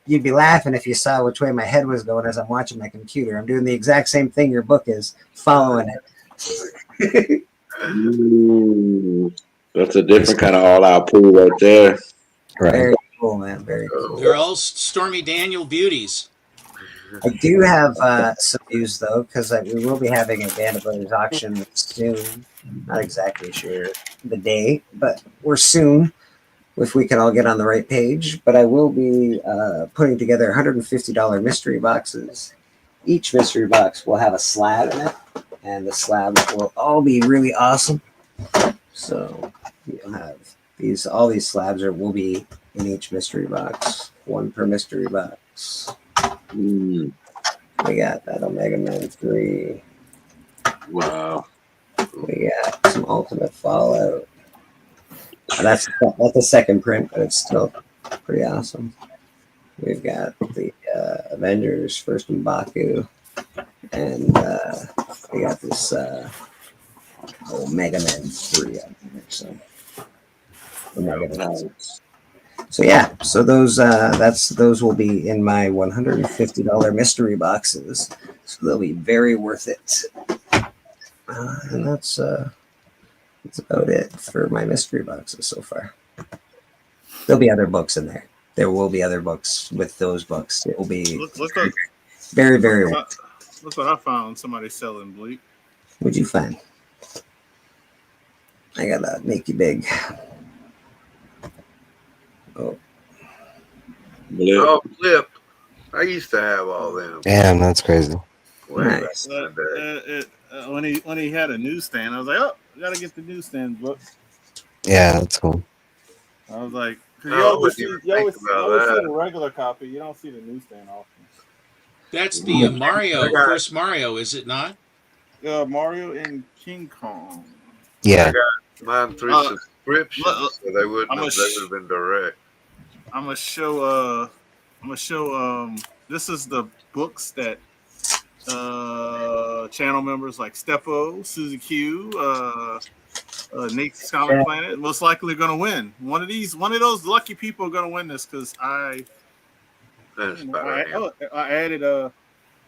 You'd be laughing if you saw which way my head was going as I'm watching my computer. I'm doing the exact same thing your book is, following it. That's a different kind of all-out pool right there. Right. Very cool, man. Very cool. They're all Stormy Daniel beauties. I do have some news though, because we will be having a Band of Brothers auction soon. Not exactly sure the day, but we're soon. If we can all get on the right page, but I will be putting together $150 mystery boxes. Each mystery box will have a slab in it, and the slabs will all be really awesome. So you'll have these. All these slabs will be in each mystery box, one per mystery box. We got that Omega Man 3. Wow. We got some Ultimate Fallout. That's a second print, but it's still pretty awesome. We've got the Avengers First M'Baku, and we got this Mega Man 3 out there. So Mega Man. So yeah, so those those will be in my $150 mystery boxes. So they'll be very worth it. And that's about it for my mystery boxes so far. There'll be other books in there. There will be other books with those books. It will be very, very. Look what I found. Somebody selling Bleak. What'd you find? I gotta make you big. Oh. Oh, Flip. I used to have all them. Damn, that's crazy. Way back Nice. in the day. When he had a newsstand, I was like, oh, I gotta get the newsstand book. Yeah, that's cool. I was like, 'Cause No, you I always wouldn't see, even think about see that. the regular copy. You don't see the newsstand often. That's the Mario, first Mario, is it not? Mario and King Kong. Yeah. I got mine through subscriptions, so they would have been direct. I'm gonna show. This is the books that channel members like Steppo, Susie Q, Nate's Comic Planet most likely going to win. One of those lucky people are going to win this because I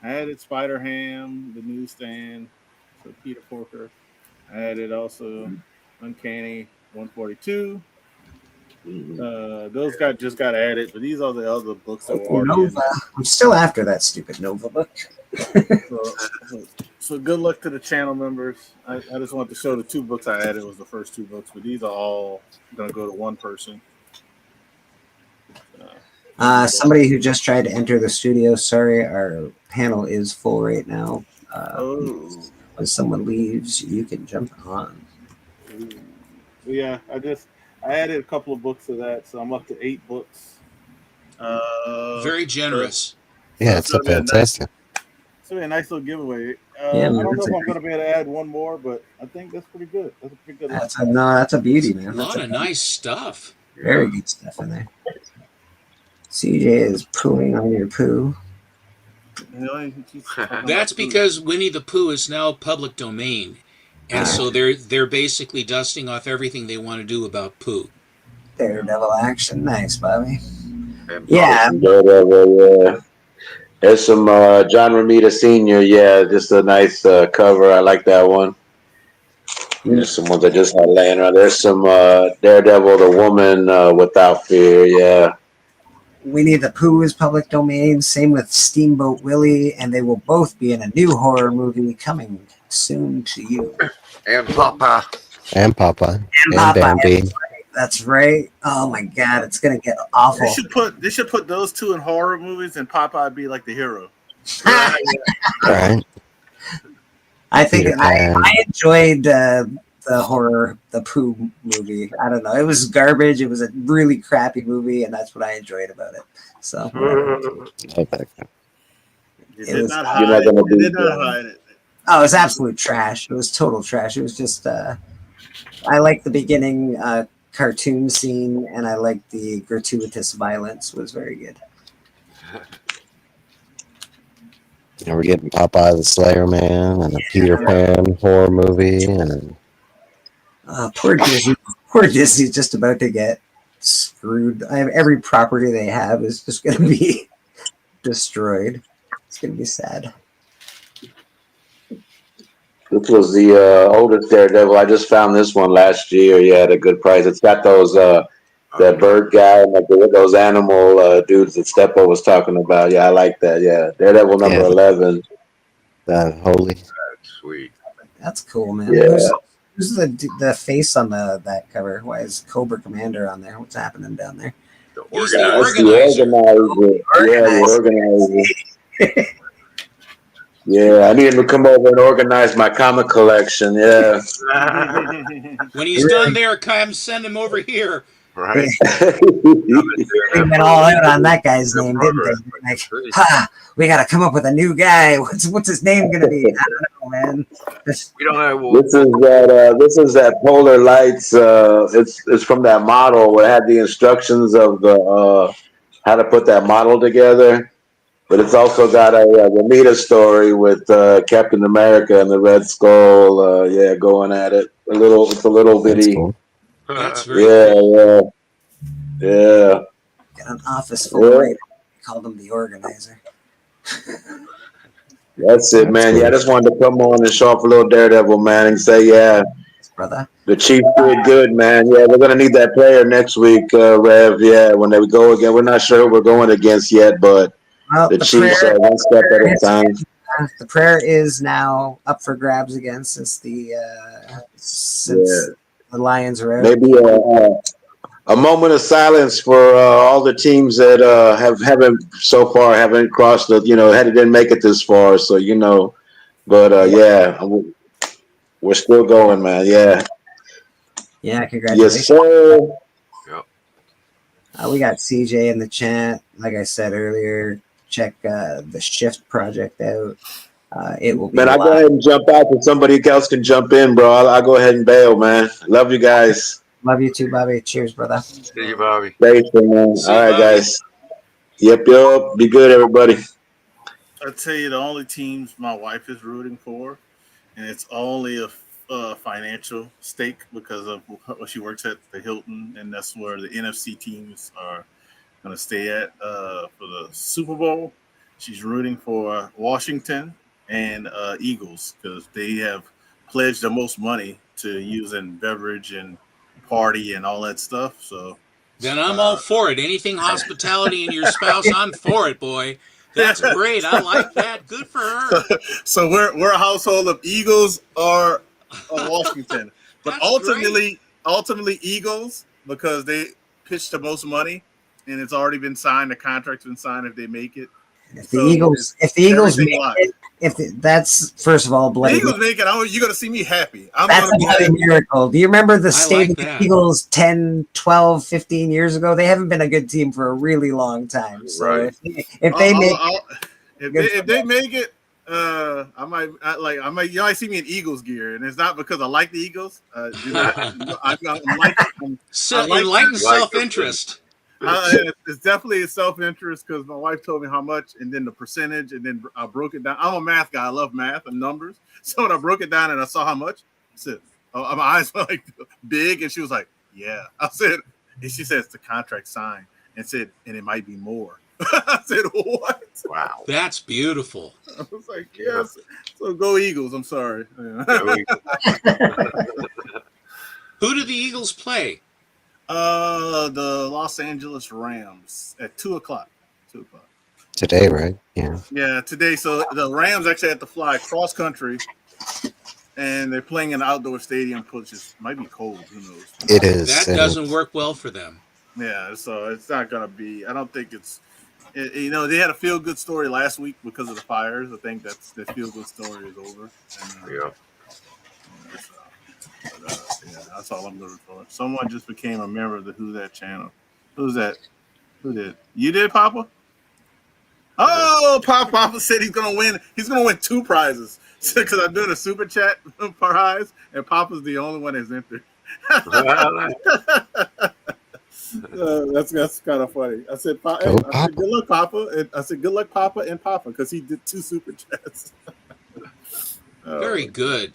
added Spider Ham, the newsstand, so Peter Porker. I added also Uncanny 142. Those just got added, but these are the other books that were already Nova. I'm still after that stupid Nova book. So good luck to the channel members. I just wanted to show the 2 books I added was the first 2 books, but these are all going to go to one person. Somebody who just tried to enter the studio. Sorry, our panel is full right now. When someone leaves, you can jump on. Yeah, I added a couple of books to that, so I'm up to 8 books. Very generous. Yeah, it's a fantastic. It's a nice little giveaway. Yeah, I man, don't know that's if a I'm going to be able to add one more, but I think that's pretty good. That's a pretty good. That's a beauty, man. A lot of nice stuff. Very good stuff in there. CJ is pooing on your poo. That's because Winnie the Pooh is now public domain, and so they're basically dusting off everything they want to do about Pooh. Daredevil action, nice, Bobby. Yeah. Daredevil, yeah. There's some John Romita Sr. Yeah, just a nice cover. I like that one. There's some ones I just had laying around. There's some Daredevil, the Woman Without Fear. Yeah. Winnie the Pooh is public domain. Same with Steamboat Willie, and they will both be in a new horror movie coming soon to you. And Popeye. And Popeye. And Popeye. Bambi. That's right. Oh my God, it's gonna get awful. They should put those 2 in horror movies, and Popeye be like the hero. Right. I think I enjoyed the Pooh movie. I don't know. It was garbage. It was a really crappy movie, and that's what I enjoyed about it. So It did not hide it. Oh, it was absolute trash. It was total trash. It was just I liked the beginning cartoon scene, and I liked the gratuitous violence was very good. You know, we're getting Popeye the Slayer Man and a Peter Pan horror movie, and poor Disney. Poor Disney's just about to get screwed. Every property they have is just going to be destroyed. It's going to be sad. This was the oldest Daredevil. I just found this one last year. Yeah, at a good price. It's got those that bird guy and like those animal dudes that Steppo was talking about. Yeah, I like that. Yeah, Daredevil number 11. Holy. That's sweet. That's cool, man. Yeah. Who's the face on that cover? Why is Cobra Commander on there? What's happening down there? He's the That's organizer. The organizer. Yeah, I need him to come over and organize my comic collection. Yeah. When he's done there, come send him over here. Right. They went all out on that guy's name, didn't they? Like, we got to come up with a new guy. What's his name going to be? I don't know, man. We don't know. This is that Polar Lights. It's from that model where it had the instructions of the how to put that model together. But it's also got a Romita story with Captain America and the Red Skull. Yeah, going at it. It's a little bitty. Cool. That's very Yeah. Got an office full of writers. We called him the organizer. That's it, man. Yeah, I just wanted to come on and show off a little Daredevil, man, and say, yeah, brother, the Chiefs did good, man. Yeah, we're gonna need that player next week, Rev. Yeah, when they go again, we're not sure who we're going against yet, but the Chiefs are one step at a time. The prayer is now up for grabs again since the Lions are out. Maybe a moment of silence for all the teams that haven't crossed the, didn't make it this far. So but yeah, we're still going, man. Yeah. Yeah, congratulations. Yes, sir. We got CJ in the chat. Like I said earlier, check the Shift project out. It will be Man, I go live. ahead and jump out so somebody else can jump in, bro. I'll go ahead and bail, man. Love you guys. Love you too, Bobby. Cheers, brother. See you, Bobby. Thanks, man. See All you, right, Bobby. guys. Yep. Be good, everybody. I'll tell you the only teams my wife is rooting for, and it's only a financial stake because of what she works at the Hilton, and that's where the NFC teams are going to stay at for the Super Bowl. She's rooting for Washington and Eagles because they have pledged the most money to use in beverage and party and all that stuff. So Then I'm all for it. Anything hospitality in your spouse, I'm for it, boy. That's great. I like that. Good for her. So we're a household of Eagles or Washington, but ultimately Eagles because they pitched the most money and it's already been signed. The contract's been signed if they make it. If the Eagles make it, that's first of all bloody. The Eagles make it. You're gonna see me happy. That's a bloody miracle. Do you remember the state of the Eagles 10, 12, 15 years ago? They haven't been a good team for a really long time. So Right. If they make it, I might you might see me in Eagles gear, and it's not because I like the Eagles. Enlightened self-interest. It's definitely a self-interest because my wife told me how much, and then the percentage, and then I broke it down. I'm a math guy. I love math and numbers. So when I broke it down and I saw how much, I said, my eyes were like big, and she was like, "Yeah." I said, and she said, "It's the contract signed," and said, "And it might be more." I said, "What?" Wow, that's beautiful. I was like, "Yes." So go Eagles. I'm sorry. Who do the Eagles play? The Los Angeles Rams at 2:00. 2:00 Today, right? Yeah. Yeah, today. So the Rams actually had to fly cross country, and they're playing in an outdoor stadium, which might be cold. Who knows? It is. That doesn't work well for them. Yeah, so it's not gonna be. I don't think it's. They had a feel good story last week because of the fires. I think that's the feel good story is over. And, yeah. Yeah, that's all I'm looking for. Someone just became a member of the Who's That channel. Who's that? Who did? You did, Papa? Oh, Papa said he's gonna win. He's gonna win 2 prizes because I'm doing a super chat prize, and Papa's the only one that's entered. That's kind of funny. I said, "Good luck, Papa." And I said, "Good luck, Papa and Papa," because he did 2 super chats. Very good.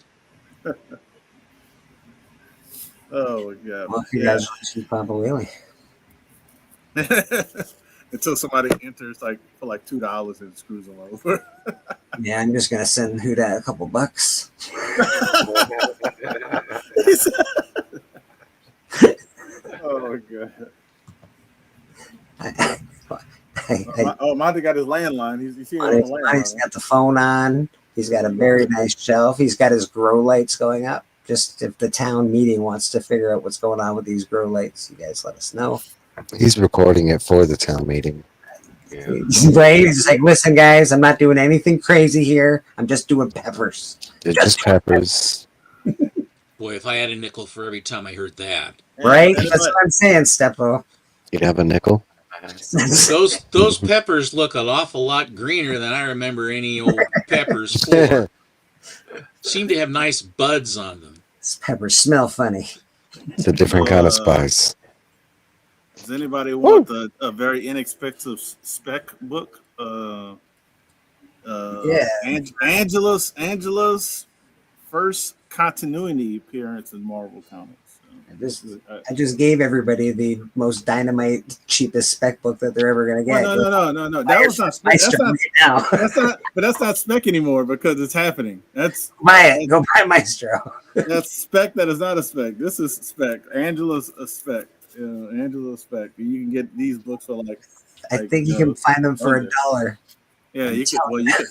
Oh my God! Well, congratulations, Papa Willie. Until somebody enters for $2 and screws them over. Yeah, I'm just gonna send Huda a couple bucks. Oh God! Monty got his landline. He's got the phone on. He's got a very nice shelf. He's got his grow lights going up. Just if the town meeting wants to figure out what's going on with these grow lights, you guys let us know. He's recording it for the town meeting. Yeah. Right? He's like, listen, guys, I'm not doing anything crazy here. I'm just doing peppers. Just peppers. Boy, if I had a nickel for every time I heard that. Right? That's what I'm saying, Steppo. You'd have a nickel? Those peppers look an awful lot greener than I remember any old peppers for. Seem to have nice buds on them. These peppers smell funny. It's a different kind of spice. Does anybody want a very inexpensive spec book? Yeah. Angela's first continuity appearance in Marvel Comics. I just gave everybody the most dynamite, cheapest spec book that they're ever going to get. No. That was not spec. That's not spec anymore because it's happening. That's buy it. Go buy Maestro. That's spec. That is not a spec. This is spec. Angela's a spec. Angela's spec. You can get these books for I think you can find them for $1. Yeah, you can. Well, you can.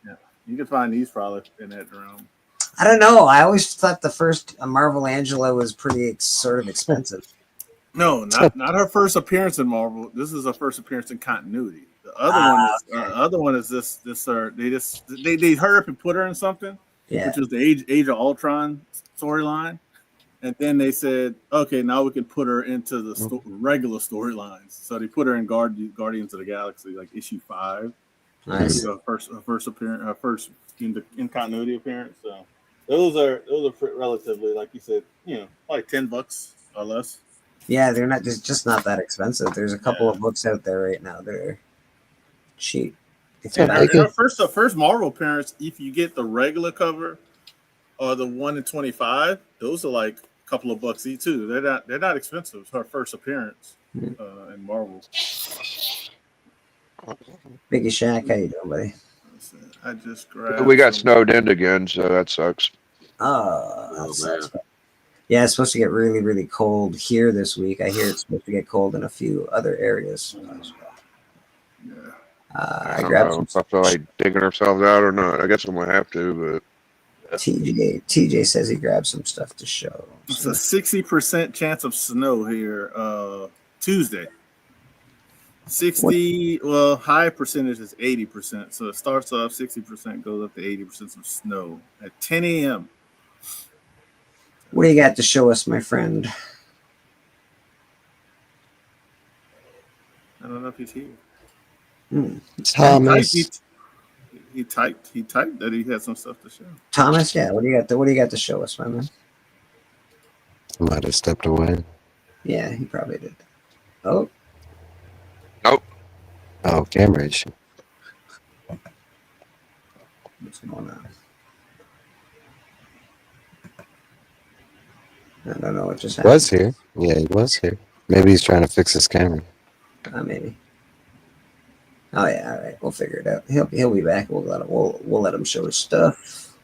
Yeah, you can find these probably in that realm. I don't know. I always thought the first Marvel Angela was pretty sort of expensive. No, not her first appearance in Marvel. This is her first appearance in continuity. The other one is this. They hurry up and put her in something. Yeah. Which was the Age of Ultron storyline. And then they said, okay, now we can put her into the regular storylines. So they put her in Guardians of the Galaxy, like issue 5. Nice. First appearance, first in continuity appearance. So those are relatively, like you said, like $10 or less. Yeah, they're not just not that expensive. There's a couple of books out there right now that are cheap. And our first Marvel appearance, if you get the regular cover or the 1 in 25, those are like a couple of bucks each too. They're not expensive. It's her first appearance in Marvel. Biggie Shack, how you doing, buddy? I just grabbed. We got snowed in again, so that sucks. Oh, that sucks. Yeah, it's supposed to get really, really cold here this week. I hear it's supposed to get cold in a few other areas as well. I grabbed some. If I feel like digging ourselves out or not. I guess I'm gonna have to, but TJ says he grabbed some stuff to show. It's a 60% chance of snow here Tuesday. 60, well, high percentage is 80%. So it starts off 60%, goes up to 80% of snow at 10 a.m. What do you got to show us, my friend? I don't know if he's here. Thomas. He typed that he had some stuff to show. Thomas, yeah. What do you got to show us, my man? Might have stepped away. Yeah, he probably did. Oh. Nope. Oh, camera issue. What's going on? I don't know what just happened. Was here. Yeah, he was here. Maybe he's trying to fix his camera. Maybe. Oh yeah, all right. We'll figure it out. He'll be back. We'll let him show his stuff.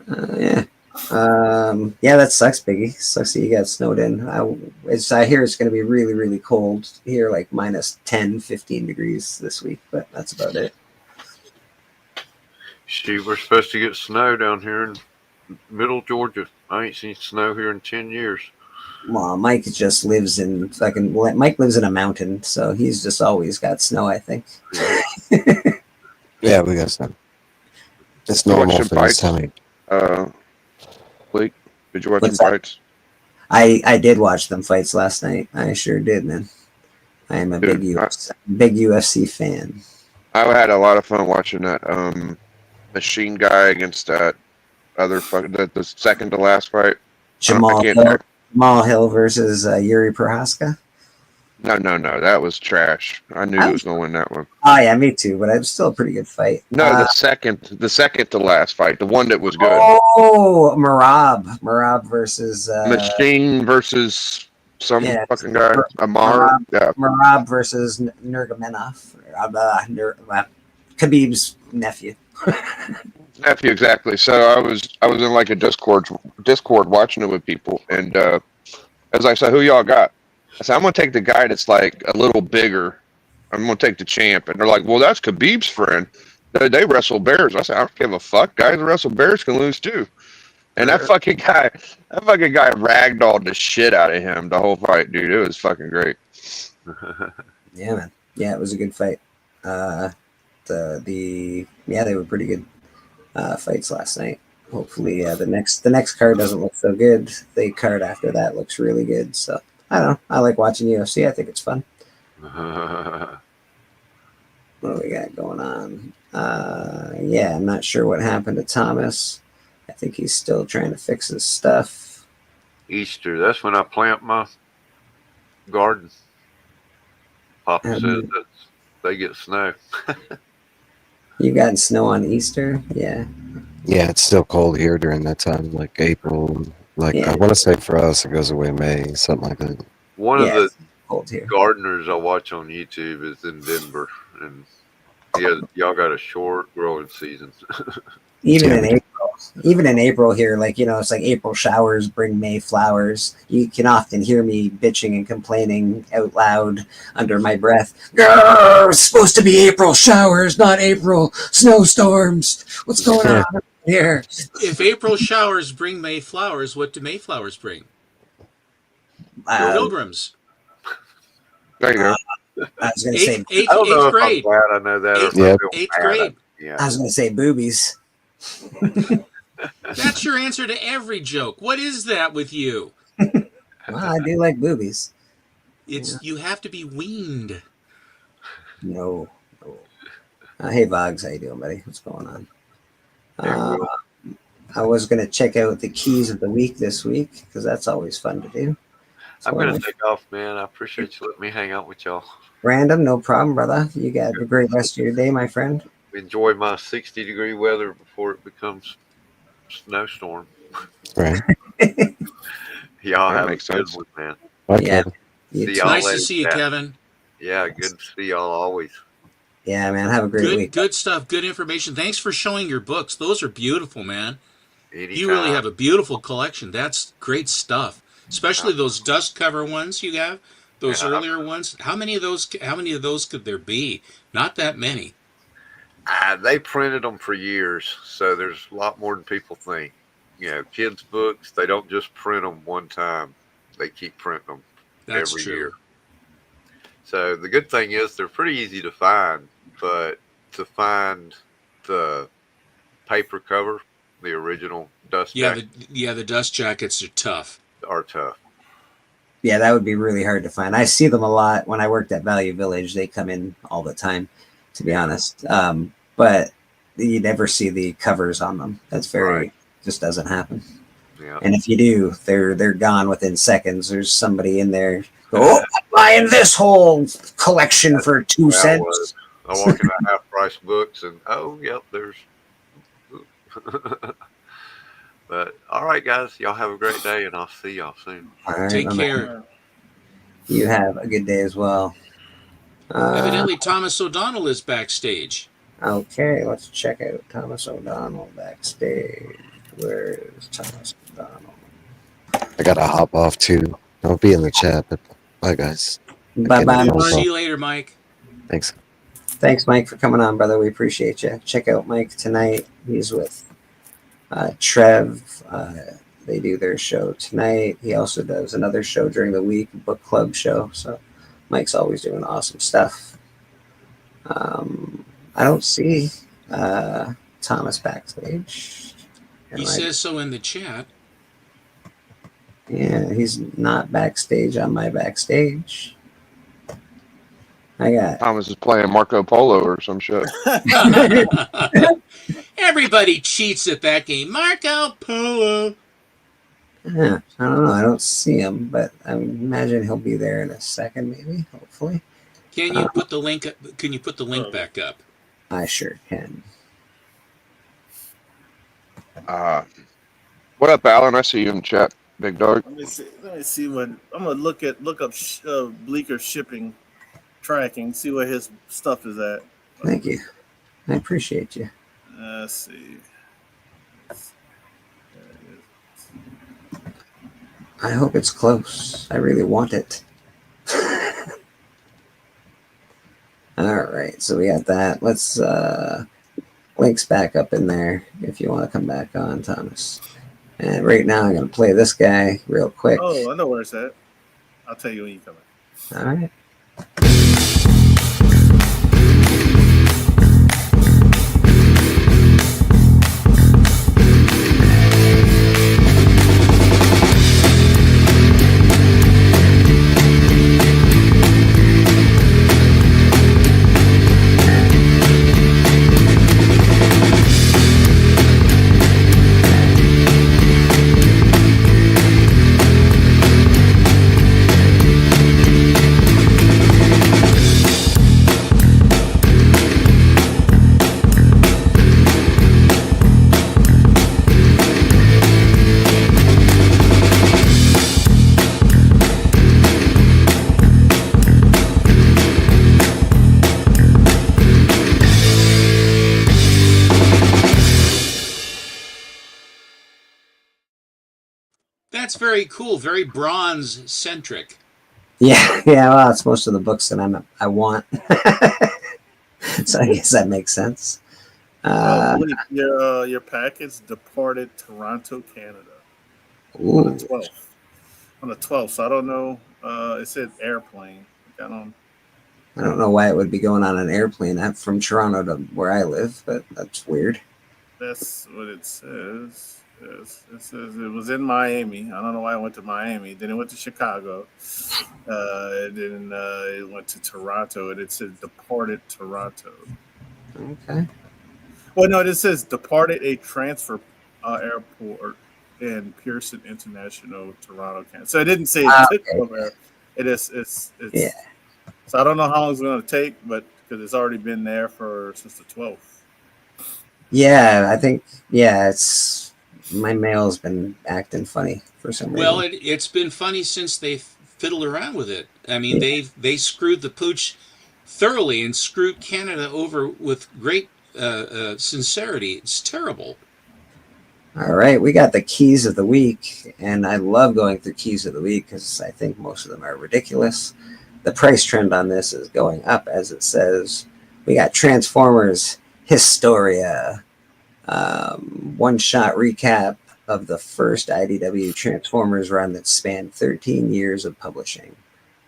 Yeah. Yeah, that sucks, Biggie. Sucks that you got snowed in. I hear it's going to be really, really cold here, like minus 10, 15 degrees this week, but that's about it. We're supposed to get snow down here in middle Georgia. I ain't seen snow here in 10 years. Well, Mike just lives in Mike lives in a mountain, so he's just always got snow, I think. Yeah, we got snow. It's normal for this time. Blake, did you watch some fights? I did watch them fights last night. I sure did, man. I am a big UFC fan. I had a lot of fun watching that Machine guy against that other the second to last fight. Jamal Hill versus Yuri Prohaska. No, that was trash. I knew he was going to win that one. Oh yeah, me too. But it was still a pretty good fight. No, the second to last fight, the one that was good. Oh, Marab versus Machine versus some fucking guy. Amar. Marab versus Nurmagomedov. Khabib's nephew. Nephew, exactly. So I was in like a Discord watching it with people, and as I said, who y'all got? I said, I'm gonna take the guy that's like a little bigger. I'm gonna take the champ, and they're like, well, that's Khabib's friend. They wrestle bears. I said, I don't give a fuck. Guys that wrestle bears can lose too. And that fucking guy ragdolled the shit out of him the whole fight, dude. It was fucking great. Yeah, man. Yeah, it was a good fight. They were pretty good fights last night. Hopefully, the next card doesn't look so good. The card after that looks really good. So I don't know. I like watching UFC. I think it's fun. What do we got going on? Yeah, I'm not sure what happened to Thomas. I think he's still trying to fix his stuff. Easter, that's when I plant my garden. Papa says that they get snow. You got snow on Easter? Yeah. Yeah, it's still cold here during that time, like April. I want to say for us, it goes away May, something like that. One of the cold here. gardeners I watch on YouTube is in Denver, and y'all got a short growing season. Even in April here, it's like April showers bring May flowers. You can often hear me bitching and complaining out loud under my breath. It's supposed to be April showers, not April snowstorms. What's going on here? If April showers bring May flowers, what do May flowers bring? Pilgrims. There you go. I was going to say eighth grade. I'm glad I know that. Eighth grade. I was going to say boobies. That's your answer to every joke. What is that with you? Well, I do like boobies. You have to be weaned. No. Hey, Vogs, how you doing, buddy? What's going on? I was going to check out the keys of the week this week because that's always fun to do. I'm going to take off, man. I appreciate you letting me hang out with y'all. Random, no problem, brother. You got a great rest of your day, my friend. Enjoy my 60-degree weather before it becomes snowstorm. Right. Y'all That have a makes good sense. one, man. Yeah. See y'all Nice to later, see you, Pat. Kevin. Yeah, good to see y'all always. Yeah, man. Have a great week. Good stuff. Good information. Thanks for showing your books. Those are beautiful, man. Anytime. You really have a beautiful collection. That's great stuff. Especially those dust cover ones you have. Those earlier ones. How many of those could there be? Not that many. They printed them for years, so there's a lot more than people think. You know, kids' books, they don't just print them one time. They keep printing them That's every true. year. So the good thing is they're pretty easy to find, but to find the paper cover, the original dust jacket, The dust jackets are tough. Yeah, that would be really hard to find. I see them a lot when I worked at Value Village. They come in all the time, to be honest. But you never see the covers on them. That's just doesn't happen. Yeah. And if you do, they're gone within seconds. There's somebody in there. Oh, I'm buying this whole collection for 2 cents. I walk into half-price books and yep, there's. But all right, guys, y'all have a great day, and I'll see y'all soon. All right, Take my care. man. You have a good day as well. Evidently, Thomas O'Donnell is backstage. Okay, let's check out Thomas O'Donnell backstage. Where is Thomas O'Donnell? I gotta hop off too. I'll be in the chat, but bye, guys. Bye-bye. See you later, Mike. Thanks. Thanks, Mike, for coming on, brother. We appreciate you. Check out Mike tonight. He's with Trev. They do their show tonight. He also does another show during the week, book club show. So Mike's always doing awesome stuff. I don't see Thomas backstage. He says so in the chat. Yeah, he's not backstage on my backstage. I got Thomas is playing Marco Polo or some shit. Everybody cheats at that game. Marco Polo. Yeah, I don't know. I don't see him, but I imagine he'll be there in a second, maybe. Hopefully. Can you put the link? Can you put the link back up? I sure can. What up, Alan? I see you in the chat, big dog. Let me see what I'm gonna look up Bleecker shipping tracking. See where his stuff is at. Thank you. I appreciate you. Let's see. I hope it's close. I really want it. All right, so we got that. Let's links back up in there if you want to come back on, Thomas. And right now I'm going to play this guy real quick. Oh, I know where it's at. I'll tell you when you come in. All right. That's very cool. Very bronze centric. Yeah, well, it's most of the books that I want. So I guess that makes sense. Your package departed Toronto, Canada on the 12th. On the 12th, so I don't know. It said airplane. I don't know why it would be going on an airplane from Toronto to where I live, but that's weird. That's what it says. Yes, it says it was in Miami. I don't know why it went to Miami. Then it went to Chicago. And then it went to Toronto, and it says departed Toronto. Okay. Well, no, it says departed a transfer airport in Pearson International, Toronto, Canada. So it didn't say it took somewhere. It's Yeah. So I don't know how long it's going to take, but because it's already been there since the 12th. Yeah, I think it's my mail's been acting funny for some reason. Well, it's been funny since they fiddled around with it. I mean, they screwed the pooch thoroughly and screwed Canada over with great sincerity. It's terrible. All right, we got the keys of the week, and I love going through keys of the week because I think most of them are ridiculous. The price trend on this is going up, as it says. We got Transformers Historia, one-shot recap of the first IDW Transformers run that spanned 13 years of publishing.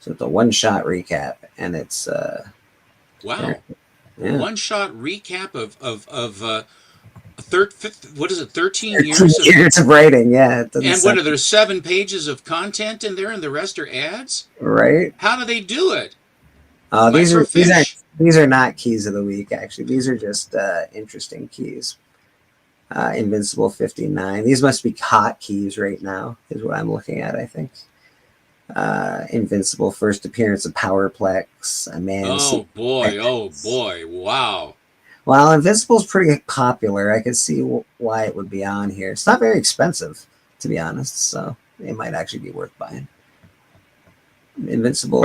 So it's a one-shot recap, and it's wow, yeah. One-shot recap of what is it? 13 years of writing. Yeah, and what are there 7 pages of content in there, and the rest are ads? Right. How do they do it? These are not keys of the week. Actually, these are just interesting keys. Invincible 59. These must be hot keys right now, is what I'm looking at, I think. Invincible first appearance of Powerplex. Oh boy, wow. Well, Invincible's pretty popular. I could see why it would be on here. It's not very expensive, to be honest, so it might actually be worth buying. Invincible.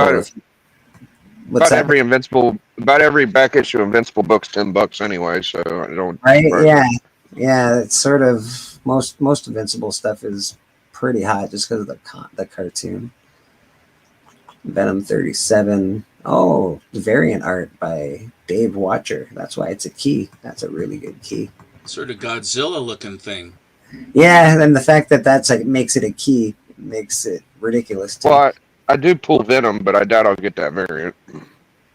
About every back issue of Invincible book's $10 anyway, so I don't. Right? Yeah. It's sort of most Invincible stuff is pretty hot just because of the cartoon. Venom 37. Oh, variant art by Dave Watcher. That's why it's a key. That's a really good key. Sort of Godzilla looking thing. Yeah, and the fact that that's makes it a key makes it ridiculous too. Well, I do pull Venom, but I doubt I'll get that variant.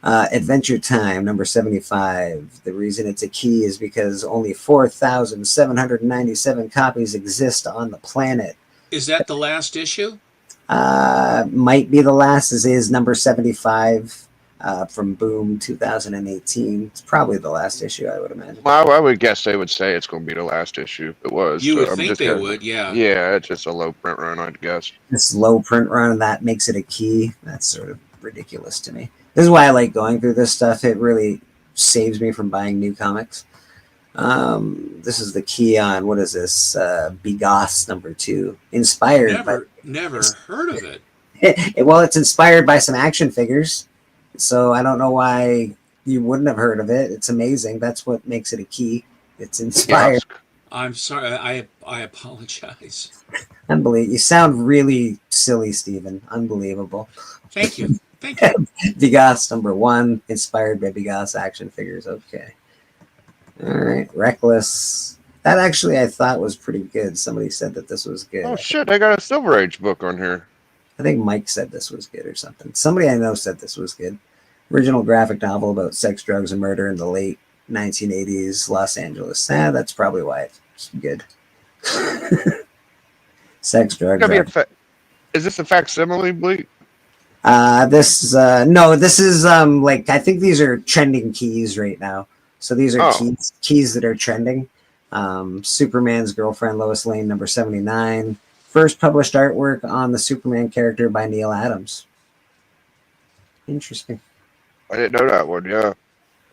Adventure Time, number 75. The reason it's a key is because only 4,797 copies exist on the planet. Is that the last issue? Might be the last. Is number 75 from Boom 2018. It's probably the last issue, I would imagine. Well, I would guess they would say it's going to be the last issue. It was. You would think they would, yeah. Yeah, it's just a low print run, I'd guess. This low print run, that makes it a key. That's sort of ridiculous to me. This is why I like going through this stuff. It really saves me from buying new comics. This is the key on, what is this? Bigoss number 2. Inspired. Never heard of it. Well, it's inspired by some action figures. So I don't know why you wouldn't have heard of it. It's amazing. That's what makes it a key. It's inspired. I'm sorry. I apologize. Unbelievable. You sound really silly, Stephen. Unbelievable. Thank you. Thank you. Bigoss number 1, inspired by Bigoss action figures. Okay. All right. Reckless. That actually I thought was pretty good. Somebody said that this was good. Oh shit! I got a Silver Age book on here. I think Mike said this was good or something. Somebody I know said this was good. Original graphic novel about sex, drugs, and murder in the late 1980s Los Angeles. That's probably why it's good. Sex, drugs. Is this a facsimile, Bleak? This is like, I think these are trending keys right now. So these are keys that are trending. Superman's Girlfriend, Lois Lane, number 79. First published artwork on the Superman character by Neil Adams. Interesting. I didn't know that one. Yeah.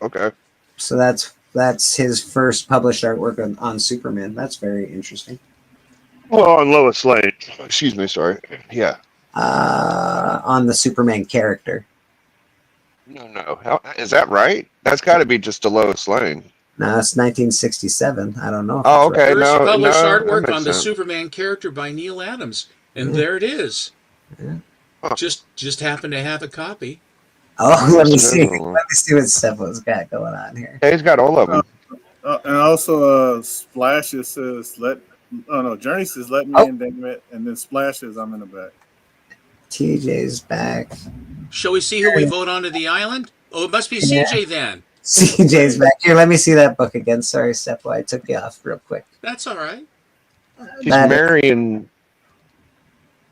Okay. So that's his first published artwork on Superman. That's very interesting. Well, on Lois Lane. Excuse me. Sorry. Yeah. On the Superman character. No. Is that right? That's got to be just a Lois Lane. No, it's 1967. I don't know. Oh, okay. First published artwork that on the sense. Superman character by Neil Adams, and there it is. Yeah. Just happened to have a copy. Oh, let me see. Let me see what Stefan's got going on here. Yeah, he's got all of them. And also, Splashes says, Journey says, let me in, damn it. And then Splashes, I'm in the back. TJ's back. Shall we see who we vote onto the island? Oh, it must be CJ then. CJ's back here. Let me see that book again. Sorry, Seppo. I took you off real quick. That's all right. She's That- marrying.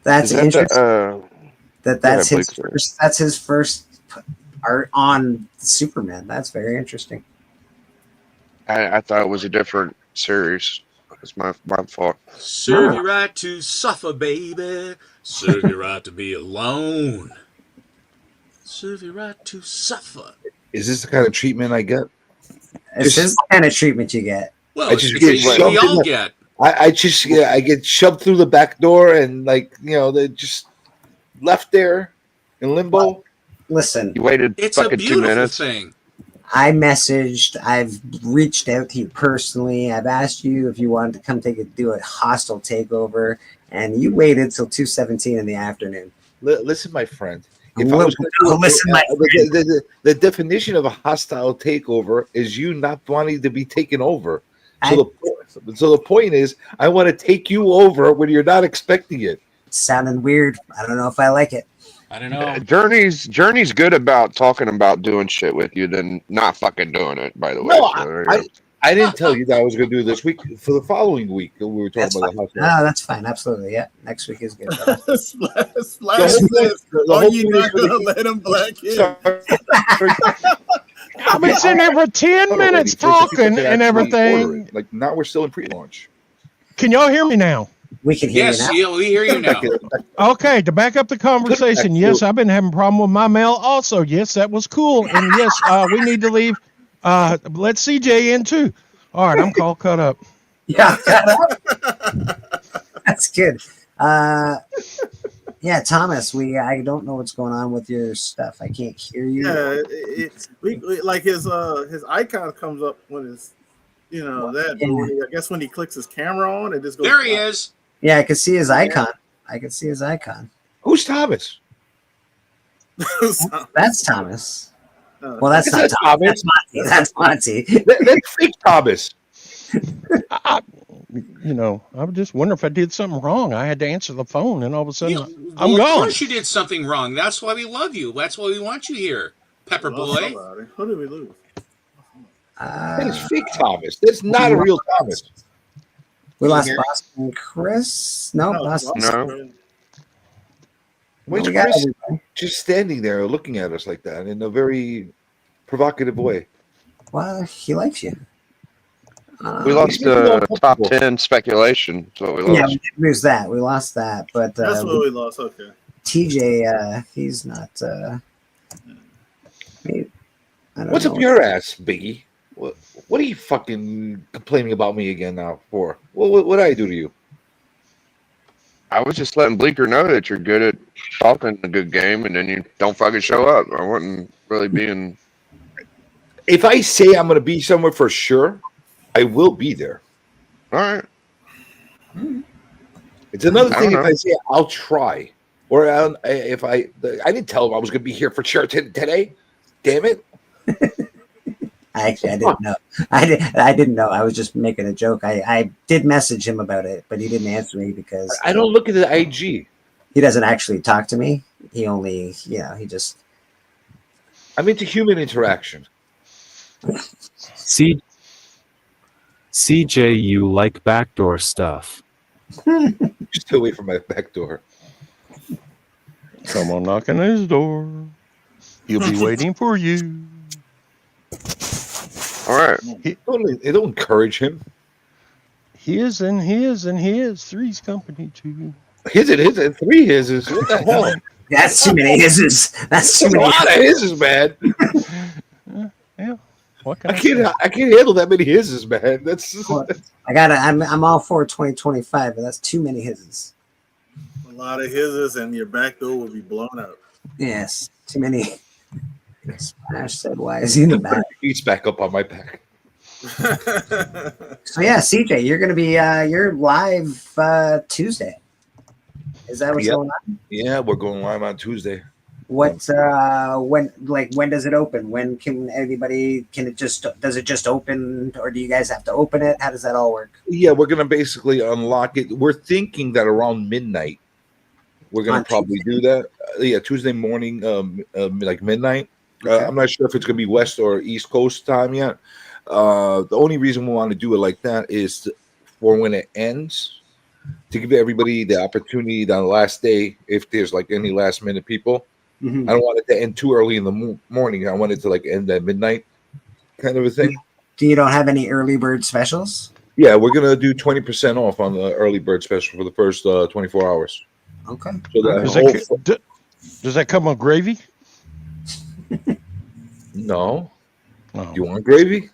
That's is that interesting. That's ahead, his Blake, sorry. first. That's his first art on Superman. That's very interesting. I thought it was a different series. It's my fault. Serve you right to suffer, baby. Serve you right to be alone. Serve you right to suffer. Is this the kind of treatment I get? It's just the kind of treatment you get. Well, I it's just the get treatment shoved we in all the- get. I get shoved through the back door and they're just left there in limbo. Listen, You waited It's a fucking 2 beautiful minutes. thing. I messaged. I've reached out to you personally. I've asked you if you wanted to come do a hostile takeover, and you waited till 2:17 in the afternoon. Listen, my friend. If I was gonna do it, Listen, my the definition of a hostile takeover is you not wanting to be taken over. So the point is, I want to take you over when you're not expecting it. Sounding weird. I don't know if I like it. I don't know. Journey's good about talking about doing shit with you than not fucking doing it. By the way, No, So there you go. I didn't tell you that I was going to do this week. For the following week, we were talking That's about fine. the house. No, that's fine. Absolutely. Yeah. Next week is good. Slash The says, whole "Are you point not is- gonna let him black in?" I've been sitting there for 10 minutes talking and everything. Like now we're still in pre-launch. Can y'all hear me now? We can hear Yes, you now. yeah, we hear you now. Okay, to back up the conversation, yes, I've been having a problem with my mail also. Yes, that was cool. And yes, we need to leave. Let CJ in too. All right, I'm call cut up. Yeah. That's good. Yeah, Thomas, I don't know what's going on with your stuff. I can't hear you. Yeah, we like his icon comes up when it's that. But when I guess when he clicks his camera on, it just goes. There he is. Yeah, I can see his icon. I can see his icon. Who's Thomas? That's Thomas. Well, that's not That's Thomas. Thomas. That's Monty. That's fake Thomas. I was just wondering if I did something wrong. I had to answer the phone, and all of a sudden, I'm Well, of gone. course you did something wrong. That's why we love you. That's why we want you here, Pepper Boy. Who did we lose? That is fake Thomas. That's not a real Thomas. We lost Boston Chris. No, Boston. No. Why is We got Chris everybody. just standing there looking at us like that in a very provocative way? Well, he likes you. We lost top 10 speculation. That's what we lost. Yeah, we did lose that. We lost that, but That's what we lost. Okay. TJ, he's not. I don't What's know. up your ass, Biggie? What are you fucking complaining about me again now for? What did I do to you? I was just letting Bleeker know that you're good at talking a good game, and then you don't fucking show up. I wasn't really being. If I say I'm going to be somewhere for sure, I will be there. All right. It's another I thing don't if know. I say I'll try, or if I didn't tell him I was going to be here for sure today. Damn it! Actually, I didn't know. I didn't know. I was just making a joke. I did message him about it, but he didn't answer me because I don't look at the IG. he doesn't actually talk to me. He only, he just. I'm into human interaction. CJ, you like backdoor stuff. Just away from my back door. Come on, knocking on his door. He'll be waiting for you. All right. Don't encourage him. His and his and his. Three's company too. His and three hises. What the hell? That's too many hisses. That's too That's a many. lot of hisses, man. Yeah. What can I can't handle that many hisses, man. That's I'm all for 2025, but that's too many hisses. A lot of hisses, and your back door will be blown out. Yes, too many. Smash said, "Why is he in the back?" He's back up on my back. So yeah, CJ, you're gonna be you're live Tuesday. Is that what's Yep. going on? Yeah, we're going live on Tuesday. What when does it open? When can anybody does it just open, or do you guys have to open it? How does that all work? Yeah, we're gonna basically unlock it. We're thinking that around midnight, we're gonna On probably do that. Yeah, Tuesday morning, like midnight. I'm not sure if it's going to be West or East Coast time yet. The only reason we want to do it like that is for when it ends, to give everybody the opportunity on the last day, if there's like any last minute people. Mhm. I don't want it to end too early in the morning. I want it to like end at midnight, kind of a thing. You don't have any early bird specials? Yeah, we're gonna do 20% off on the early bird special for the first 24 hours. Okay. So that Does whole does that come with gravy? no. Oh. You want gravy?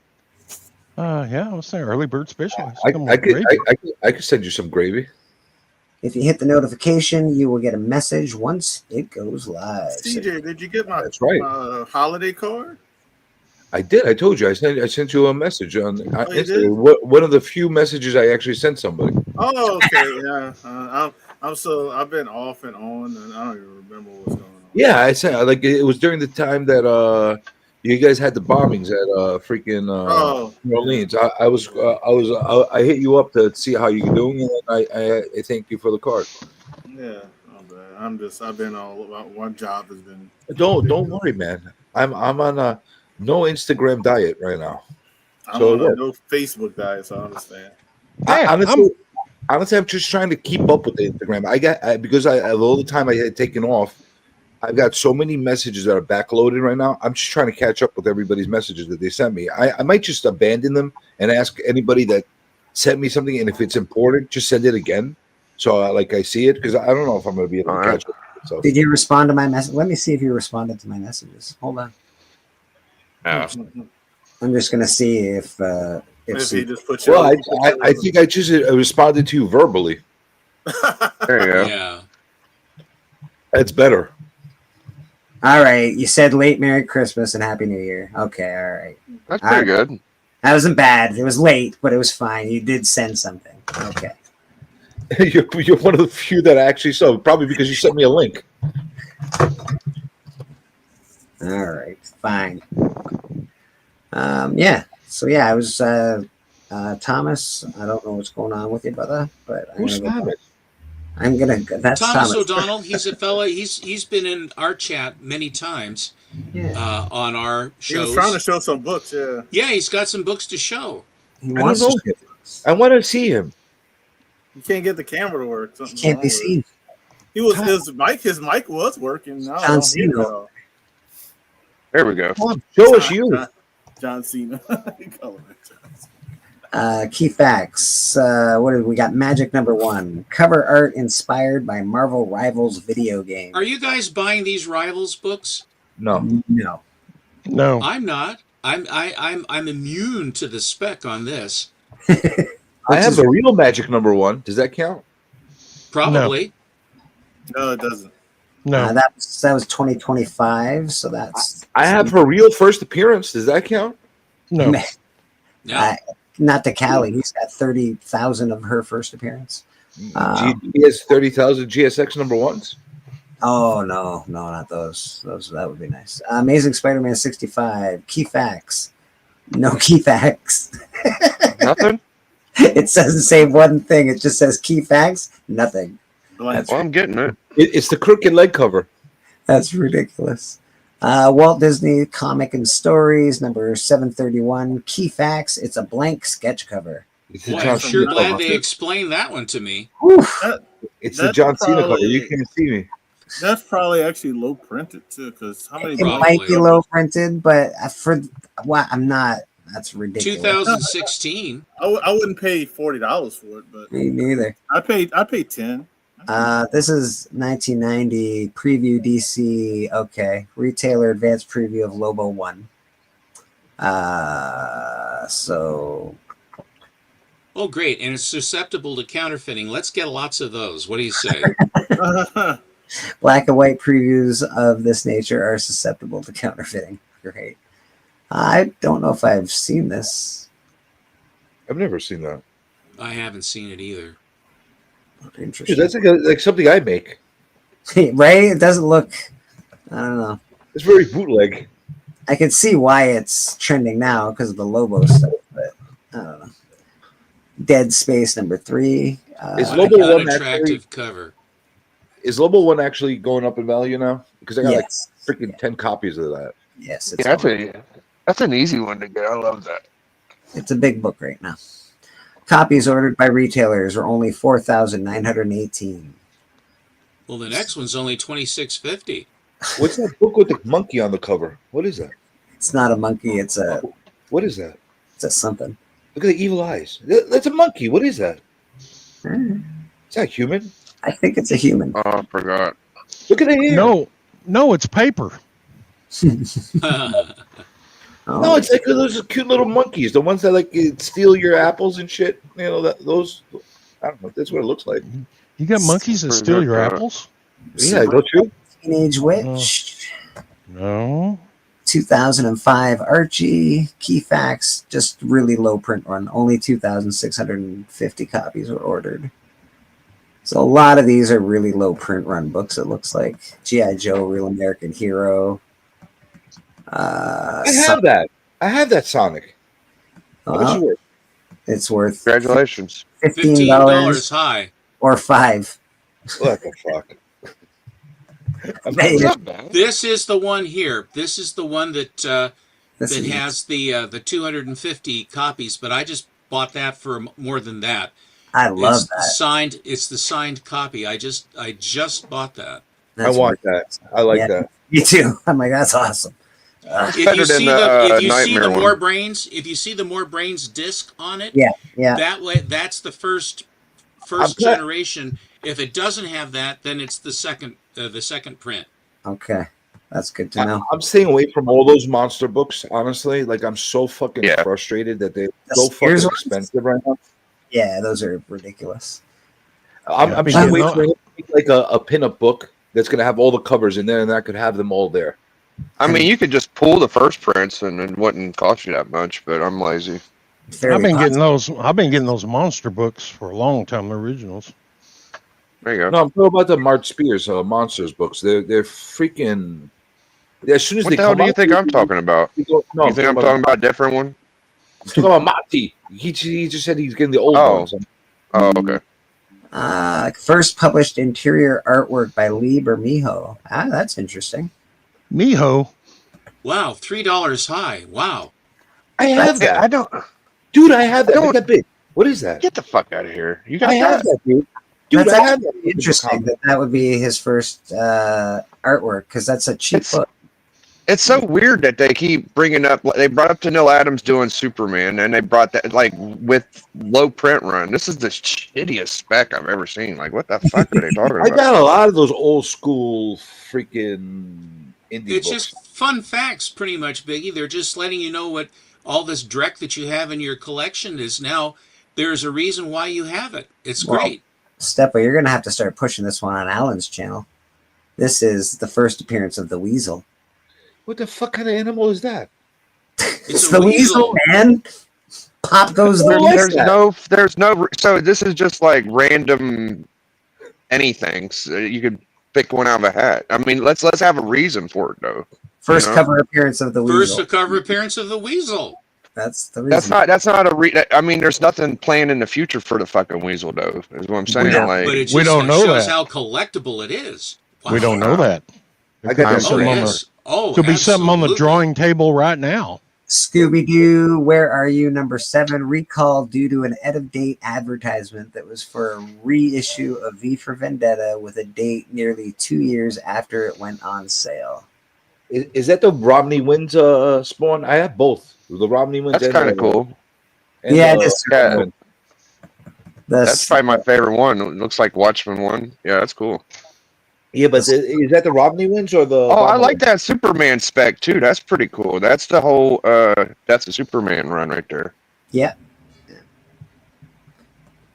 Yeah, I was saying early bird special. I could send you some gravy. If you hit the notification, you will get a message once it goes live. CJ, did you get my, That's right. my holiday card? I did. I told you. I sent you a message on you Instagram. did? One of the few messages I actually sent somebody. Oh, okay. Yeah. I've been off and on, and I don't even remember what's going on. Yeah, I said like it was during the time that you guys had the bombings at freaking New Orleans. I hit you up to see how you're doing, and I thank you for the card. Yeah. I've been all one job has been. Don't worry, man. I'm on a no Instagram diet right now. I'm So on it a no Facebook diet, so I understand. Honestly, I'm just trying to keep up with the Instagram. Because all the time I had taken off, I've got so many messages that are backloaded right now. I'm just trying to catch up with everybody's messages that they sent me. I might just abandon them and ask anybody that sent me something, and if it's important, just send it again. So I see it, because I don't know if I'm going to be able to catch up. So Did you respond to my message? Let me see if you responded to my messages. Hold on. I'm just going to see if he just put well, I think I just responded to you verbally. There you go. Yeah. That's better. All right. You said late Merry Christmas and Happy New Year. Okay. All right. That's pretty good. That wasn't bad. It was late, but it was fine. You did send something. Okay. You're one of the few that I actually saw, probably because you sent me a link. All right. Fine. Yeah. So yeah, I was Thomas. I don't know what's going on with you, brother, but Who's Thomas? I'm gonna. That's Thomas O'Donnell. He's a fella. He's been in our chat many times. Yeah. On our He shows. was trying to show some books. Yeah. Yeah, he's got some books to show. He I don't know him. I want to see him. You can't get the camera to work. Something's Can't wrong be with it. seen. His mic was working. I John don't Cena. know. There we go. Show us you. John Cena. Key facts. What did we got? Magic number 1. Cover art inspired by Marvel Rivals video game. Are you guys buying these Rivals books? No. No. No. I'm not. I'm immune to the spec on this. I have a real Magic number 1. Does that count? Probably. No, it doesn't. No. That was 2025. So that's. I have her real first appearance. Does that count? No. Not to Callie. He's got 30,000 of her first appearance. He has 30,000 GSX number 1s. Oh no, not those. That would be nice. Amazing Spider-Man 65. Key facts. No key facts. Nothing. It doesn't say one thing. It just says key facts. Nothing. That's Well, I'm getting it. It's the crooked leg cover. That's ridiculous. Walt Disney Comic and Stories number 731. Key facts. It's a blank sketch cover. Boy, I'm sure glad they explained that one to me. It's the John Cena cover. You can't see me. That's probably actually low printed too, because how many? It might be low printed, but I'm not. That's ridiculous. 2016. I wouldn't pay $40 for it, but Me neither. I paid 10. This is 1990 preview DC. Okay, retailer advanced preview of Lobo 1. So. Oh, great. And it's susceptible to counterfeiting. Let's get lots of those. What do you say? Black and white previews of this nature are susceptible to counterfeiting. Great. I don't know if I've seen this. I've never seen that. I haven't seen it either. Interesting. Dude, that's like something I make. Right? It doesn't look. I don't know. It's very bootleg. I can see why it's trending now because of the Lobo stuff, but I don't know. Dead Space number 3. Is Lobo 1 attractive cover? Is Lobo 1 actually going up in value now? Because I got Yes. like freaking 10 copies of that. Yes, it's Yeah, that's an easy one to get. I love that. It's a big book right now. Copies ordered by retailers are only 4,918. Well, the next one's only $26.50. What's that book with the monkey on the cover? What is that? It's not a monkey. It's a. What is that? It's a something. Look at the evil eyes. That's a monkey. What is that? Is that human? I think it's a human. Oh, I forgot. Look at the hair. No, it's paper. No, it's like those cute little monkeys, the ones that like steal your apples and shit. You know those. I don't know. That's what it looks like. You got monkeys that steal your apples? Yeah, don't you? Teenage Witch. No. 2005 Archie. Key facts, just really low print run. Only 2,650 copies were ordered. So a lot of these are really low print run books, it looks like. G.I. Joe, Real American Hero. I have that. I have that Sonic. How much is it worth? It's worth Congratulations. $15 high. Or $5. What the fuck? This is the one here. This is the one that has the 250 copies, but I just bought that for more than that. I love It's that. signed. It's the signed copy. I just bought that. I want that. I like that. Me too. I'm like, that's awesome. If you see the More Brains, if you see the More Brains disc on it, yeah. that way, that's the first generation. If it doesn't have that, then it's the second print. Okay, that's good to know. I'm staying away from all those monster books. Honestly, like I'm so fucking frustrated that they're so fucking expensive right now. Yeah, those are ridiculous. I'm just waiting for like a pinup book that's gonna have all the covers in there, and I could have them all there. I mean, you could just pull the first prints, and it wouldn't cost you that much. But I'm lazy. I've been getting those monster books for a long time. The originals. There you go. No, I'm talking about the Mark Spears monsters books. They're freaking. As soon as What they the hell come do you out, think I'm talking about? No, You think I'm talking about a different one? I'm talking about Monty. He just said he's getting the old ones. Oh, okay. First published interior artwork by Lee Bermejo. That's interesting. Miho. Wow, $3 high. Wow. I have that. I don't. Dude, I have that. Look that big. What is that? Get the fuck out of here. You got I have that, dude. Dude, That's I have actually that. interesting that would be his first artwork because that's a cheap book. It's so weird that they keep bringing up. They brought up to Neil Adams doing Superman, and they brought that like with low print run. This is the shittiest spec I've ever seen. Like, what the fuck are they talking I about? got a lot of those old school freaking indie It's books. just fun facts, pretty much, Biggie. They're just letting you know what all this dreck that you have in your collection is now. There's a reason why you have it. It's great. Steppa, you're going to have to start pushing this one on Alan's channel. This is the first appearance of the Weasel. What the fuck kind of animal is that? It's the weasel, man. Pop goes the weasel. There's no. So this is just like random anything. So you could pick one out of a hat. I mean, let's have a reason for it though. First cover appearance of the Weasel. First cover appearance of the Weasel. That's the reason. That's not a I mean, there's nothing planned in the future for the fucking Weasel though. Is what I'm saying. Like, But it just we don't know shows that. how collectible it is. Wow. We don't know that. I got that. Could be something on the drawing table right now. Scooby-Doo, Where Are You? #7, recalled due to an out-of-date advertisement that was for a reissue of V for Vendetta with a date nearly 2 years after it went on sale. Is that the Romney Wins spawn? I have both. The Romney Wins. that's kind of cool. Yeah, it is. That's probably my favorite one. It looks like Watchmen one. Yeah, that's cool. Yeah, but is that the Romney Wins or the? Oh, I like that Superman spec too. That's pretty cool. That's the whole. That's the Superman run right there. Yeah.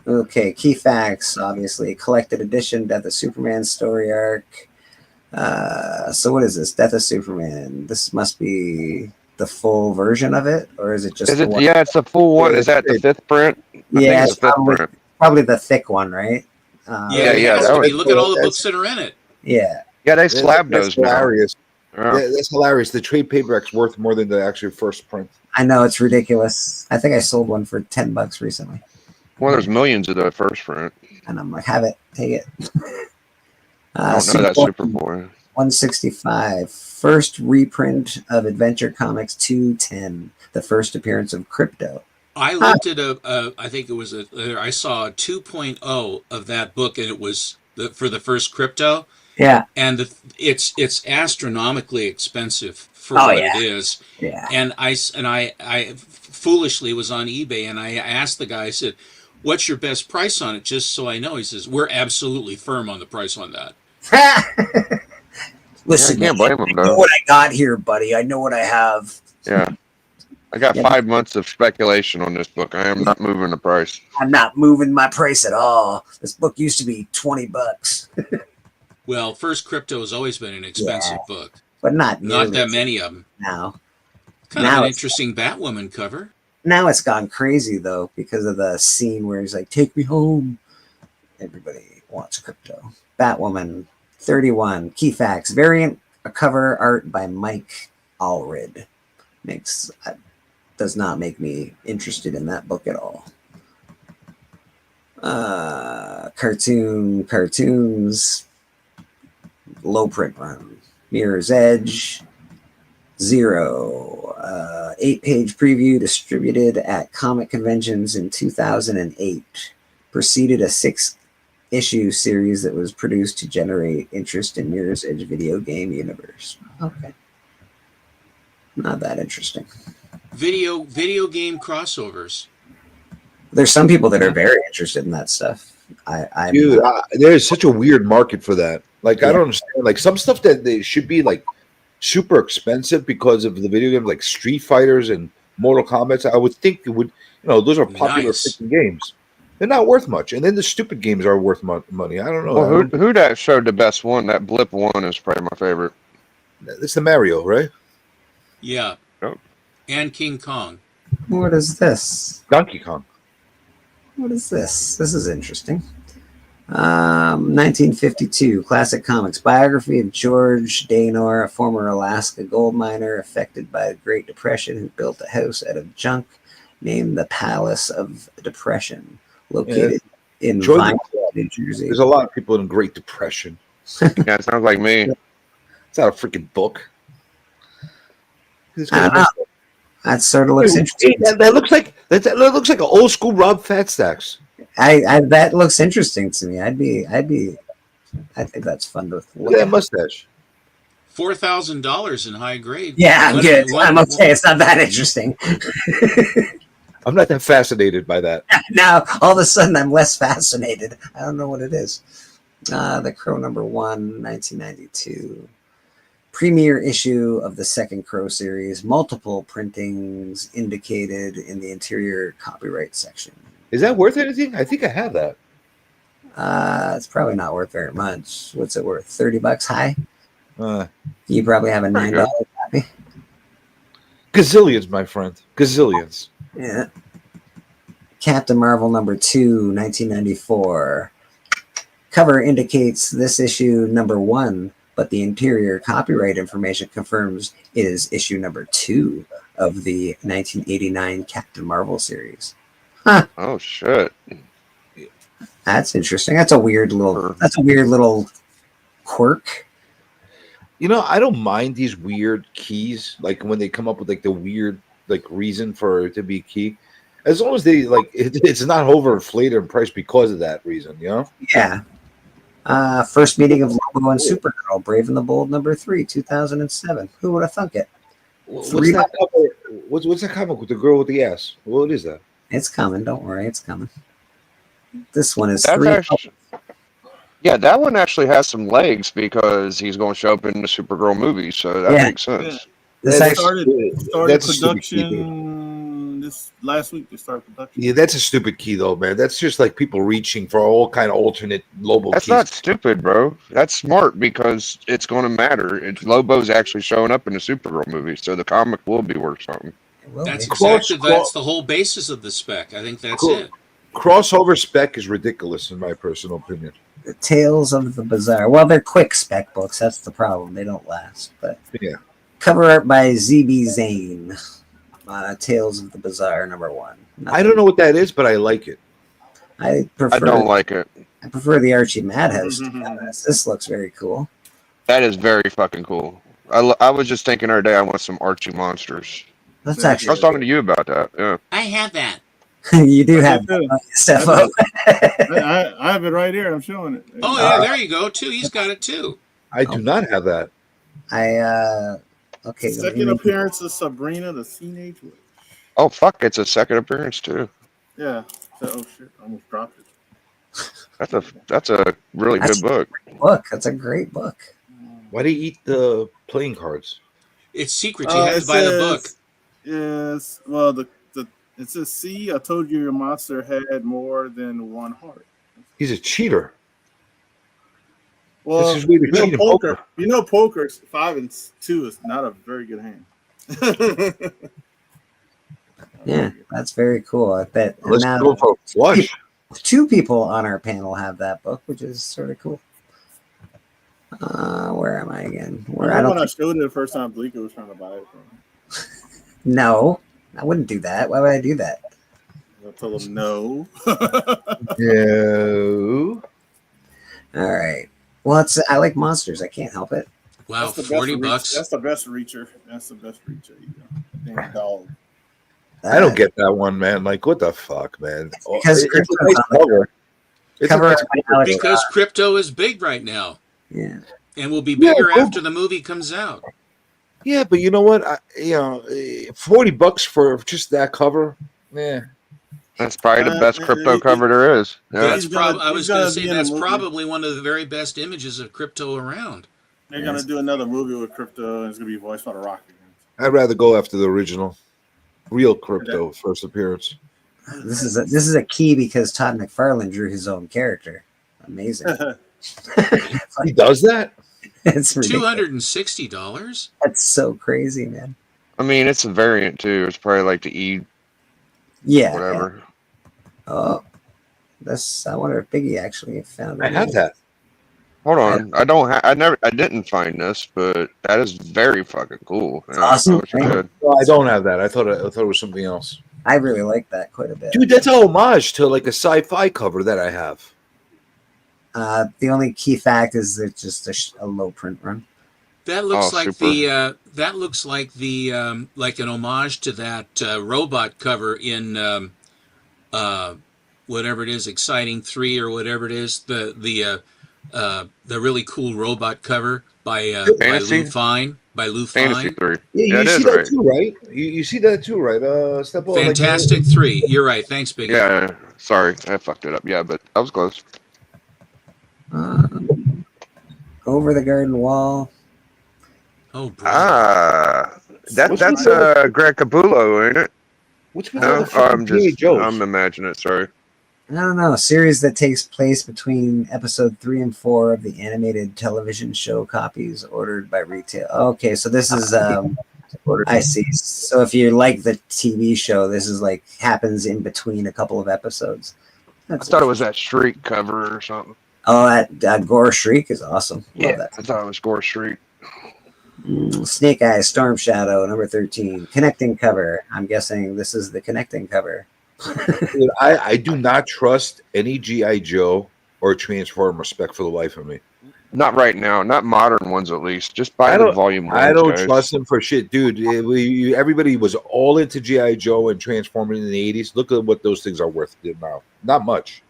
Okay, key facts, obviously. Collected edition, Death of Superman story arc. So what is this? Death of Superman. This must be the full version of it, or is it just Is the it? one? Yeah, it's the full one. Is that the fifth print? I think Yeah, it's it's the fifth print. probably the thick one, right? Yeah, yeah, it has that to be. was Look at all the cool. books that are in it. Yeah. Yeah, they slabbed That's those now. hilarious. Yeah. That's hilarious. The trade paperback's worth more than the actual first print. I know, it's ridiculous. I think I sold one for $10 recently. Well, there's millions of the first print. And I'm like, have it, take it. I don't know that Superboy. 165. First reprint of Adventure Comics 210. The first appearance of Crypto. I looked at I think it was I saw a 2.0 of that book, and it was for the first Crypto. Yeah. And it's astronomically expensive for Oh, what yeah. it is. Yeah. And I foolishly was on eBay, and I asked the guy, I said, "What's your best price on it?" Just so I know. He says, "We're absolutely firm on the price on that." Listen, Yeah, I can't blame him, I know though. what I got here, buddy. I know what I have. Yeah. I got Yeah. 5 months of speculation on this book. I am not moving the price. I'm not moving my price at all. This book used to be $20, Well, first Crypto has always been an expensive book. but not Not nearly that many of them. now. Kind Now of an it's- interesting Batwoman cover. Now it's gone crazy though because of the scene where he's like, "Take me home." Everybody wants Crypto. Batwoman 31. Key facts. Variant cover art by Mike Allred. Does not make me interested in that book at all. Cartoons. Low print run. Mirror's Edge. 0. 8-page preview distributed at comic conventions in 2008. Preceded a 6-issue series that was produced to generate interest in Mirror's Edge video game universe. Okay. Not that interesting. Video game crossovers. There's some people that are very interested in that stuff. Dude, there's such a weird market for that. Like, I don't understand. Like, some stuff that they should be like super expensive because of the video games, like Street Fighters and Mortal Kombat. I would think it would. Those are popular Nice. freaking games. They're not worth much, and then the stupid games are worth money. I don't know. Well, who that showed the best one? That Blip one is probably my favorite. It's the Mario, right? Yeah. Oh. And King Kong. What is this? Donkey Kong. What is this? This is interesting. 1952, Classic Comics. Biography of George Daynor, a former Alaska gold miner affected by the Great Depression who built a house out of junk named the Palace of Depression, located in George- Vine, New Jersey. There's a lot of people in Great Depression. Yeah, it sounds like me. It's not a freaking book. This I guy's don't know. messed up. That sort of looks interesting. That looks like that looks like an old school Rob Fat Stacks. I that looks interesting to me. I think that's fun to Look look at that at. mustache. $4,000 in high grade. Yeah, I'm One- good. one- I'm okay. It's not that interesting. I'm not that fascinated by that. Now, all of a sudden, I'm less fascinated. I don't know what it is. The Crow number 1, 1992. Premiere issue of the second Crow series. Multiple printings indicated in the interior copyright section. Is that worth anything? I think I have that. It's probably not worth very much. What's it worth? $30 high? Uh, You probably have a $9 copy. Gazillions, my friend. Gazillions. Yeah. Captain Marvel number 2, 1994. Cover indicates this issue number 1, but the interior copyright information confirms it is issue number 2 of the 1989 Captain Marvel series. Huh. Oh shit! That's interesting. That's a weird little quirk. I don't mind these weird keys, like when they come up with like the weird like reason for it to be a key, as long as they like it's not overinflated in price because of that reason. Yeah. First meeting of Lobo and Supergirl, Brave and the Bold number 3, 2007. Who would have thunk it? What's that cover? What's that comic with the girl with the ass? What is that? It's coming. Don't worry. It's coming. This one is That's 3. actually, yeah, that one actually has some legs because he's going to show up in the Supergirl movie, so that Yeah. makes sense. This That's- started that's a stupid key, production this last week. They started production. Yeah, that's a stupid key though, man. That's just like people reaching for all kind of alternate Lobo That's keys. not stupid, bro. That's smart because it's going to matter. Lobo's actually showing up in the Supergirl movie, so the comic will be worth something. That's Cross- exactly that's the whole basis of the spec. I think that's Cool. it. Crossover spec is ridiculous in my personal opinion. The Tales of the Bizarre. Well, they're quick spec books. That's the problem. They don't last. But Yeah. cover art by ZB Zane. Tales of the Bizarre number 1. I don't know what that is, but I like it. I prefer. I don't like it. I prefer the Archie Madhouse to be honest. This looks very cool. That is very fucking cool. I was just thinking the other day I want some Archie monsters. That's I actually. was talking to you about that. Yeah. I have that. You do I have do. Stefo. I have it right here. I'm showing it. Oh yeah, there you go too. He's got it too. I do not have that. Okay. Second appearance of Sabrina the Teenage Witch. Oh fuck! It's a second appearance too. Yeah. Oh shit! I almost dropped it. That's a really good book. That's a great book. Why do you eat the playing cards? It's secret. You have to buy the book. Yes. Well, it says, "See, I told you your monster had more than one heart." He's a cheater. Well, This is way to cheat in poker. You know, poker 5 and 2 is not a very good hand. Yeah, that's very cool. I bet. Let's now go for a flush. two people on our panel have that book, which is sort of cool. Where am I again? Where I When don't. I showed it the first time, Bleeker was trying to buy it from me. No, I wouldn't do that. Why would I do that? I told him no. No. All right. Well, I like monsters. I can't help it. Wow, That's the best $40. That's the best reacher. That's the best reacher. Damn dog. I don't get that one, man. Like, what the fuck, man? Because It's a nice cover. It's a Cover nice up by cover. Alex Because crypto is big right now. Yeah. And will be bigger Yeah, after the movie comes out. Yeah, but you know what? $40 for just that cover. Yeah. That's probably the best crypto cover there is. Yeah. That's I was going to say be in a that's movie. probably one of the very best images of crypto around. They're gonna do another movie with crypto, and it's gonna be voiced by The Rock again. I'd rather go after the original, real crypto first appearance. This is a key because Todd McFarlane drew his own character. Amazing. He does that? It's ridiculous. $260? That's so crazy, man. I mean, it's a variant too. It's probably like the E. Yeah. Whatever. Oh, I wonder if Biggie actually found it. I have that. Hold on. I didn't find this, but that is very fucking cool. Yeah, awesome. I wish I did. No, I don't have that. I thought it was something else. I really like that quite a bit. Dude, that's a homage to like a sci-fi cover that I have. The only key fact is that it's just a low print run. That looks like super. that looks like the like an homage to that robot cover in whatever it is, Exciting 3 or whatever it is, the really cool robot cover by Fantasy? Lou Fine. Lou Fantasy Fine. 3. Yeah, it you see is that right. too, right? You see that too, right? Step on, Fantastic 3. You're right. Thanks, Big. Yeah, sorry. I fucked it up. Yeah, but that was close. Over the Garden Wall. Oh, bro. That's Greg Capullo, ain't it? What's with No, all the fucking G.I. Joes? I'm imagining it. Sorry. I don't know. A series that takes place between episode 3 and 4 of the animated television show copies ordered by retail. Okay, so this is I see. So if you like the TV show, this is like happens in between a couple of episodes. I thought it was that Shriek cover or something. Oh, that Gore Shriek is awesome. Love Yeah, that. I thought it was Gore Shriek. Snake Eyes, Storm Shadow, number 13. Connecting cover. I'm guessing this is the connecting cover. Dude, I do not trust any G.I. Joe or Transformer spec for the life of me. Not right now. Not modern ones, at least. Just buy the volume ones, I don't guys. trust them for shit, dude. Everybody was all into G.I. Joe and Transformer in the 80s. Look at what those things are worth now. Not much.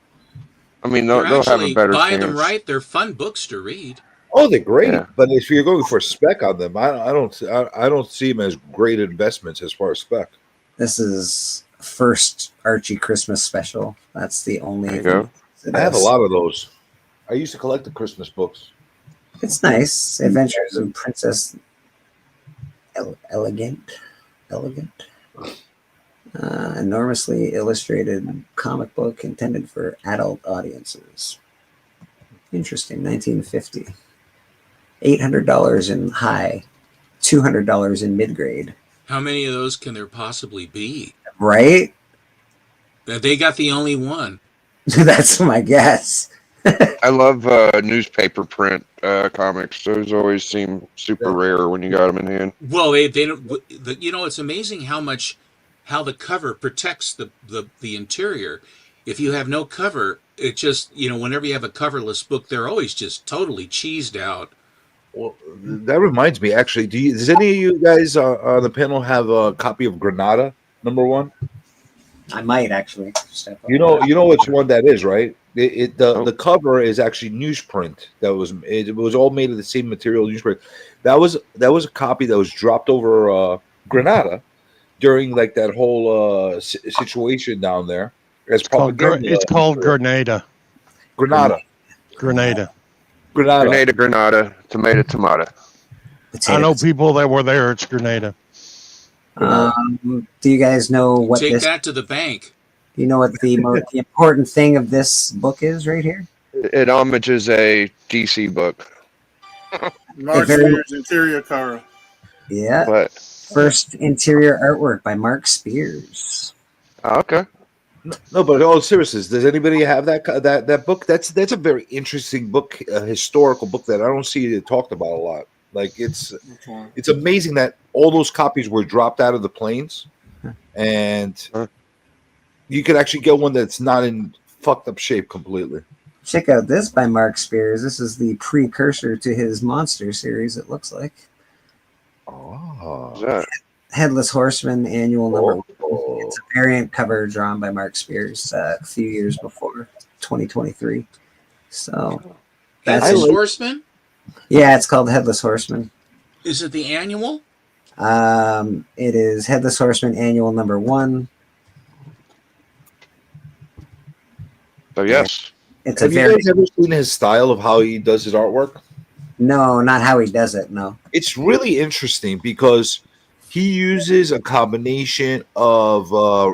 I mean, You're they'll have a actually better buying chance. them right. They're fun books to read. Oh, they're great, Yeah. but if you're going for spec on them, I don't see them as great investments as far as spec. This is first Archie Christmas special. That's the only. There you go. I have a lot of those. I used to collect the Christmas books. It's nice. Adventures of Princess Elegant. Enormously illustrated comic book intended for adult audiences. Interesting. 1950. $800 in high, $200 in mid grade. How many of those can there possibly be? Right? They got the only one. That's my guess. I love newspaper print comics. Those always seem super rare when you got them in hand. Well, they don't. It's amazing how the cover protects the interior. If you have no cover, it just whenever you have a coverless book, they're always just totally cheesed out. Well, that reminds me. Actually, does any of you guys on the panel have a copy of Granada #1? I might actually. You know which one that is, right? The cover is actually newsprint. It was all made of the same material, newsprint. That was a copy that was dropped over Granada during like that whole situation down there. It's called Grenada. Granada. Grenada. Grenada, tomato. I know people that were there. It's Grenada. Do you guys know what Take this? that to the bank. Do you know what the important thing of this book is right here? It homages a DC book. Mark Spears interior cover. Yeah. What? First interior artwork by Mark Spears. Okay. No, but all seriousness, does anybody have that book? That's a very interesting book, a historical book that I don't see it talked about a lot. Like it's amazing that all those copies were dropped out of the planes, and you could actually get one that's not in fucked up shape completely. Check out this by Mark Spears. This is the precursor to his Monster series, it looks like. Oh. Headless Horseman annual number. It's a variant cover drawn by Mark Spears a few years before 2023. So that's Headless Horseman? Yeah, it's called Headless Horseman. Is it the annual? It is Headless Horseman annual #1. So yes. It's Have you guys ever seen his style of how he does his artwork? No, not how he does it. No. It's really interesting because he uses a combination of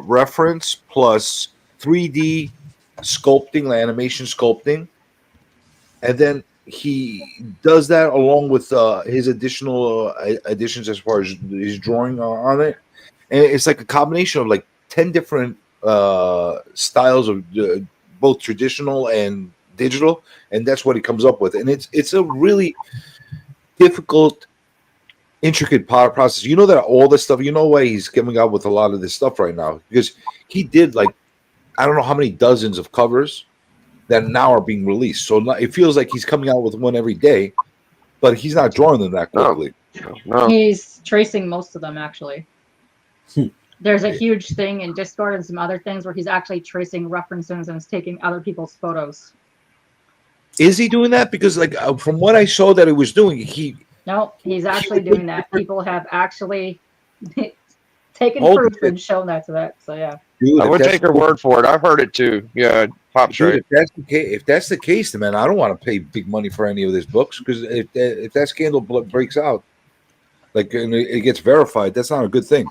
reference plus 3D sculpting, like animation sculpting, and then he does that along with his additional additions as far as his drawing on it, and it's like a combination of like 10 different styles of both traditional and digital, and that's what he comes up with. And it's a really difficult, intricate process. You know that all this stuff. You know why he's coming out with a lot of this stuff right now, because he did like I don't know how many dozens of covers that now are being released. So it feels like he's coming out with one every day, but he's not drawing them that quickly. No. He's tracing most of them, actually. There's a huge thing in Discord and some other things where he's actually tracing references and is taking other people's photos. Is he doing that? Because like from what I saw that he was doing, No, he's actually doing that. People have actually taken proof and shown that to that. So yeah. Dude, I would take her word for it. I've heard it too. Yeah, pops Dude, right. if that's the case, then man, I don't want to pay big money for any of his books, because if that scandal breaks out, like and it gets verified, that's not a good thing.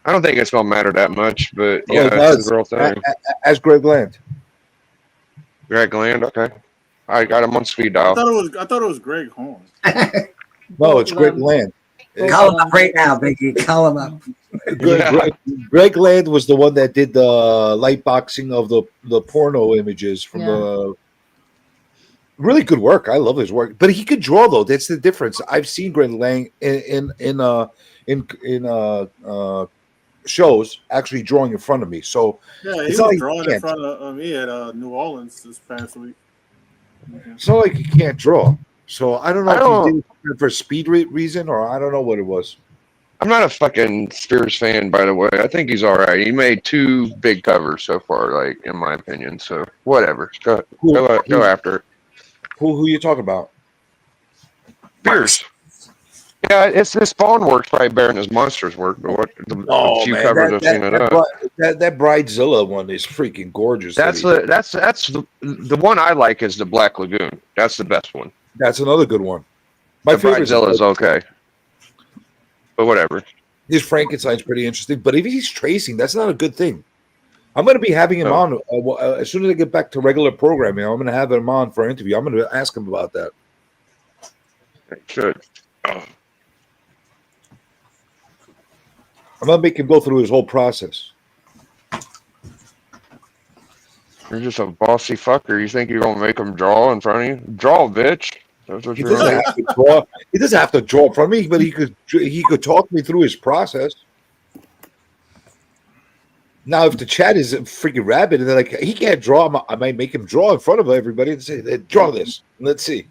I don't think it's gonna matter that much, but Oh, yeah, it it's does. a real thing. As Greg Land. Greg Land, okay. I got him on speed dial. I thought it was Greg Horn. No, it's Greg Land. Call him up right now, Biggie. Call him up. Greg Land was the one that did the light boxing of the porno images from the. Really good work. I love his work, but he could draw though. That's the difference. I've seen Greg Land in shows actually drawing in front of me. So Yeah, he it's was not like drawing he in can't. front of me at New Orleans this past week. It's not like he can't draw. So I don't know I if don't- he did it for speed reason or I don't know what it was. I'm not a fucking Spears fan, by the way. I think he's all right. He made 2 big covers so far, like in my opinion. So whatever. Go after it. Who you talking about? Spears. Yeah, it's this Spawn work's probably better than his Monsters work, but what the few covers I've seen it up. That Bridezilla one is freaking gorgeous. That's the one I like is the Black Lagoon. That's the best one. That's another good one. My The favorite Bridezilla is okay, but whatever. His Frankenstein's pretty interesting, but if he's tracing, that's not a good thing. I'm going to be having him on as soon as I get back to regular programming. I'm going to have him on for an interview. I'm going to ask him about that. Should. I'm going to make him go through his whole process. You're just a bossy fucker. You think you're gonna make him draw in front of you? Draw, bitch. That's what He you're doesn't gonna have to draw. He doesn't have to draw from me, but he could talk me through his process. Now, if the chat is a freaking rabid and they're like, he can't draw, I might make him draw in front of everybody and say, "Draw this. Let's see."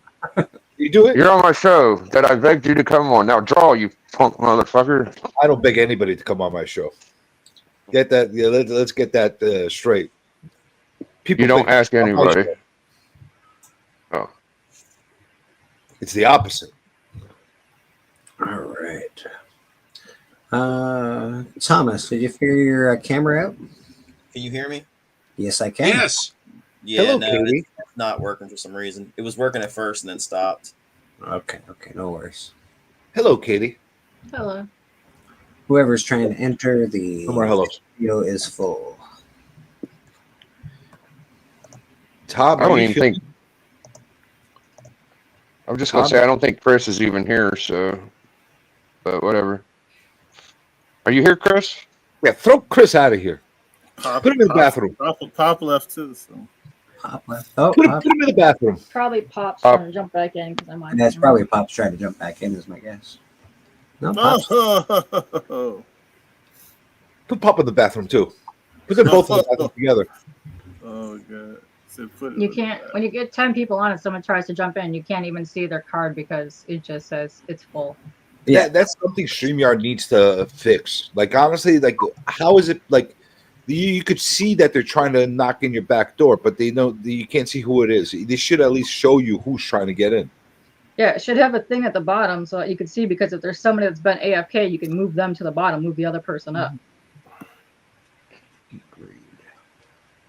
You do it? You're on my show that I begged you to come on. Now draw, you punk motherfucker. I don't beg anybody to come on my show. Get that? Yeah, let's get that straight. People You don't think ask I'm on my anybody. show. Oh. It's the opposite. All right. Thomas, did you figure your camera out? Can you hear me? Yes, I can. Yes. Yeah, Hello, no, Katie. it's not working for some reason. It was working at first and then stopped. Okay, no worries. Hello, Katie. Hello. Whoever's trying to enter the No more hellos. video is full. Tom, I don't even think. I'm just gonna Tom? say I don't think Chris is even here. So, but whatever. Are you here, Chris? Yeah, throw Chris out of here. Pop, Put him in the bathroom. Pop left too. So. Pop left. Oh, Put him Pop. in the bathroom. Probably Pop's Pop. trying to jump back in because I'm on. That's probably Pop's trying to jump back in, is my guess. No, Pop's. Oh, Put Pop in the bathroom too. Put them both in the bathroom together. oh god. So put it You in can't the when you get 10 people on and someone tries to jump in, you can't even see their card because it just says it's full. Yeah. That's something StreamYard needs to fix. Like honestly, like how is it like you could see that they're trying to knock in your back door, but they know you can't see who it is. They should at least show you who's trying to get in. Yeah, it should have a thing at the bottom so that you can see because if there's somebody that's been AFK, you can move them to the bottom, move the other person up.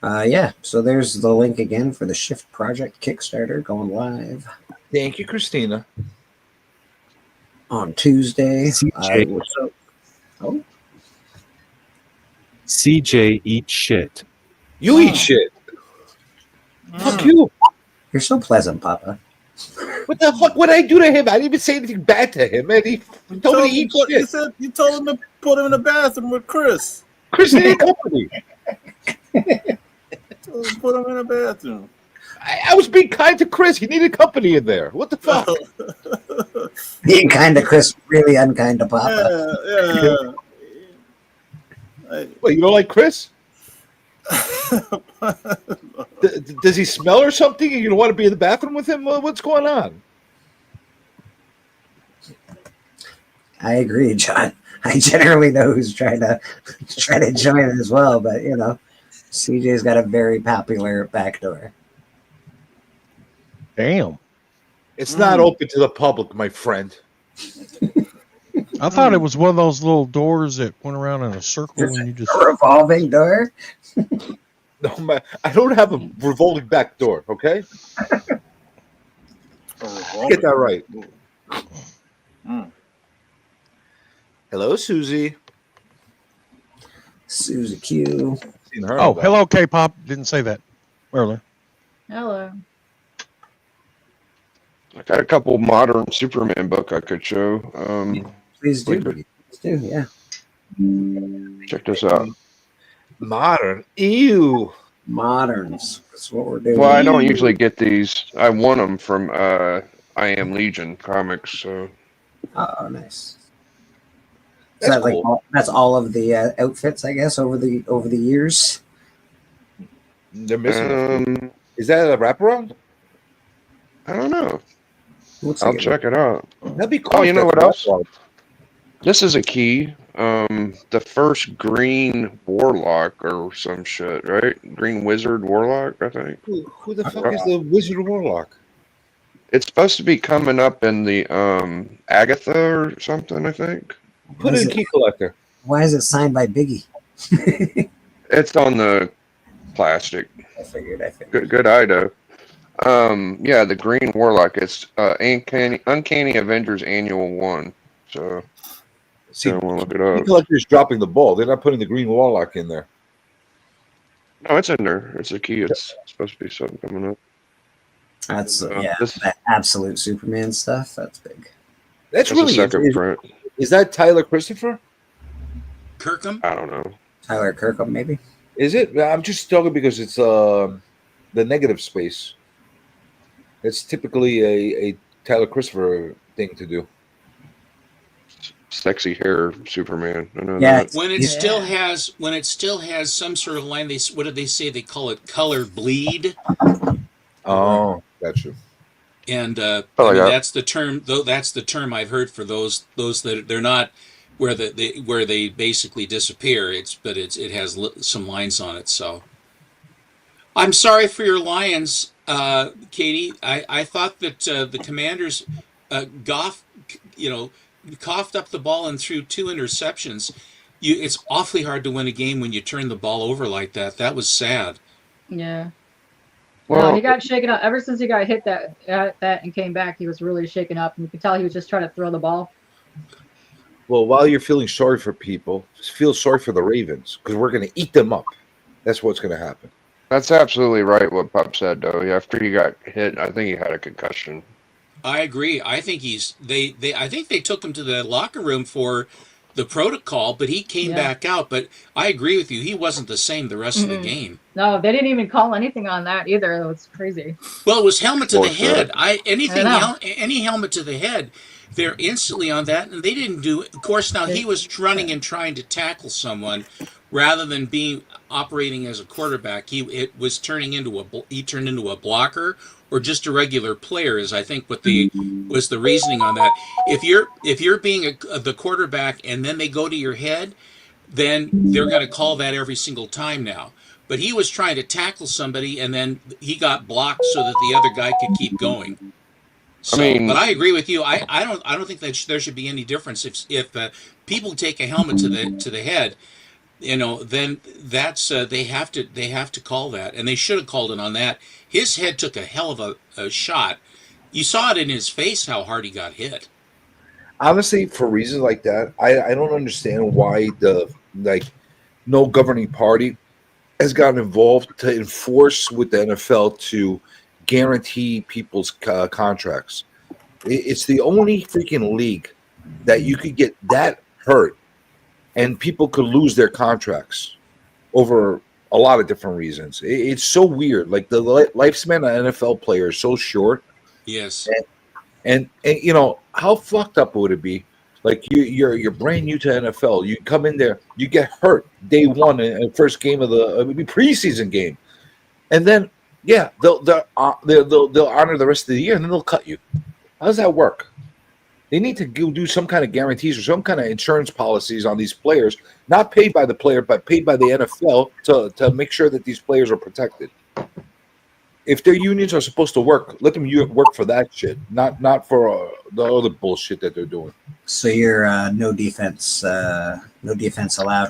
Yeah, so there's the link again for the Shift Project Kickstarter going live Thank you, Christina. on Tuesday. CJ. Oh, CJ eat shit. You eat shit. Fuck you. you're so pleasant, Papa. What the fuck would I do to him? I didn't even say anything bad to him, man. He told me to eat you shit. said you told him to put him in the bathroom with Chris. Chris needed company. Told him to put him in the bathroom. I was being kind to Chris. He needed company in there. What the fuck? Being kind to Chris, really unkind to Papa. Yeah. Wait, you don't like Chris? Does he smell or something? And you don't want to be in the bathroom with him? What's going on? I agree, John. I generally know who's trying to join as well, but you know, CJ's got a very popular backdoor. Damn. It's not open to the public, my friend. I thought it was one of those little doors that went around in a circle and you just. A revolving door? No, I don't have a revolving back door, okay? Get that right. Hello, Susie. Susie Q. Oh, hello, K-pop. Didn't say that earlier. Hello. I got a couple modern Superman book I could show. Please do. later. Please do, yeah. Check this out. Modern. Ew. Moderns. That's what we're doing. Well, I don't usually get these. I won them from I Am Legion comics. So Oh, nice. That's Is that like cool. that's all of the outfits, I guess, over the years? They're missing. Is that a wraparound? I don't know. Looks I'll like it. check it out. That'd be cool. Oh, if you know that's what else? wraparound. This is a key. The first Green Warlock or some shit, right? Green Wizard Warlock, I think. Who the fuck is the Wizard Warlock? It's supposed to be coming up in the Agatha or something, I think. Put it in Key Collector. Why is it signed by Biggie? It's on the plastic. I figured. Good Ido. Yeah, the Green Warlock. It's Uncanny Avengers Annual 1. So See, I want to look it Key up. Collector is dropping the ball. They're not putting the Green Warlock in there. No, it's in there. It's a key. It's supposed to be something coming up. That's Yeah, that absolute Superman stuff. That's big. That's That's really the second print. Is that Tyler Christopher? Kirkham? I don't know. Tyler Kirkham, maybe. Is it? I'm just talking because it's the negative space. It's typically a Tyler Christopher thing to do. Sexy hair Superman. I know Yeah, that. When it still has some sort of line, what did they say? They call it colored bleed. Oh, gotcha. And Oh, I mean yeah. that's the term. Though that's the term I've heard for those that they're not where where they basically disappear. It has some lines on it. So I'm sorry for your Lions, Katie. I thought that the Commanders, Goff, coughed up the ball and threw 2 interceptions. It's awfully hard to win a game when you turn the ball over like that. That was sad. Yeah. Well, No, he got shaken up ever since he got hit that and came back. He was really shaken up, and you could tell he was just trying to throw the ball. Well, while you're feeling sorry for people, just feel sorry for the Ravens because we're going to eat them up. That's what's going to happen. That's absolutely right what Pup said, though. After he got hit, I think he had a concussion. I agree. I think I think they took him to the locker room for the protocol, but he came back out. But I agree with you. He wasn't the same the rest of the game. No, they didn't even call anything on that either. It was crazy. Well, it was helmet to Well, the sure. head. Any helmet to the head, they're instantly on that, and they didn't do it. Of course, now he was running and trying to tackle someone rather than operating as a quarterback. He turned into a blocker or just a regular player. Is I think what was the reasoning on that. If you're being the quarterback and then they go to your head, then they're going to call that every single time now. But he was trying to tackle somebody, and then he got blocked so that the other guy could keep going. So, but I agree with you. I don't think that there should be any difference if people take a helmet to the head, then that's they have to call that, and they should have called it on that. His head took a hell of a shot. You saw it in his face how hard he got hit. Honestly, for reasons like that, I don't understand why no governing party has gotten involved to enforce with the NFL to guarantee people's contracts. It's the only freaking league that you could get that hurt and people could lose their contracts over a lot of different reasons. It's so weird. Like the lifespan of NFL players is so short. Yes. And how fucked up would it be? Like you're brand new to NFL. You come in there, you get hurt day one in the first game of the preseason game, and then they'll honor the rest of the year, and then they'll cut you. How does that work? They need to do some kind of guarantees or some kind of insurance policies on these players, not paid by the player, but paid by the NFL to make sure that these players are protected. If their unions are supposed to work, let them work for that shit, not for the other bullshit that they're doing. So you're no defense allowed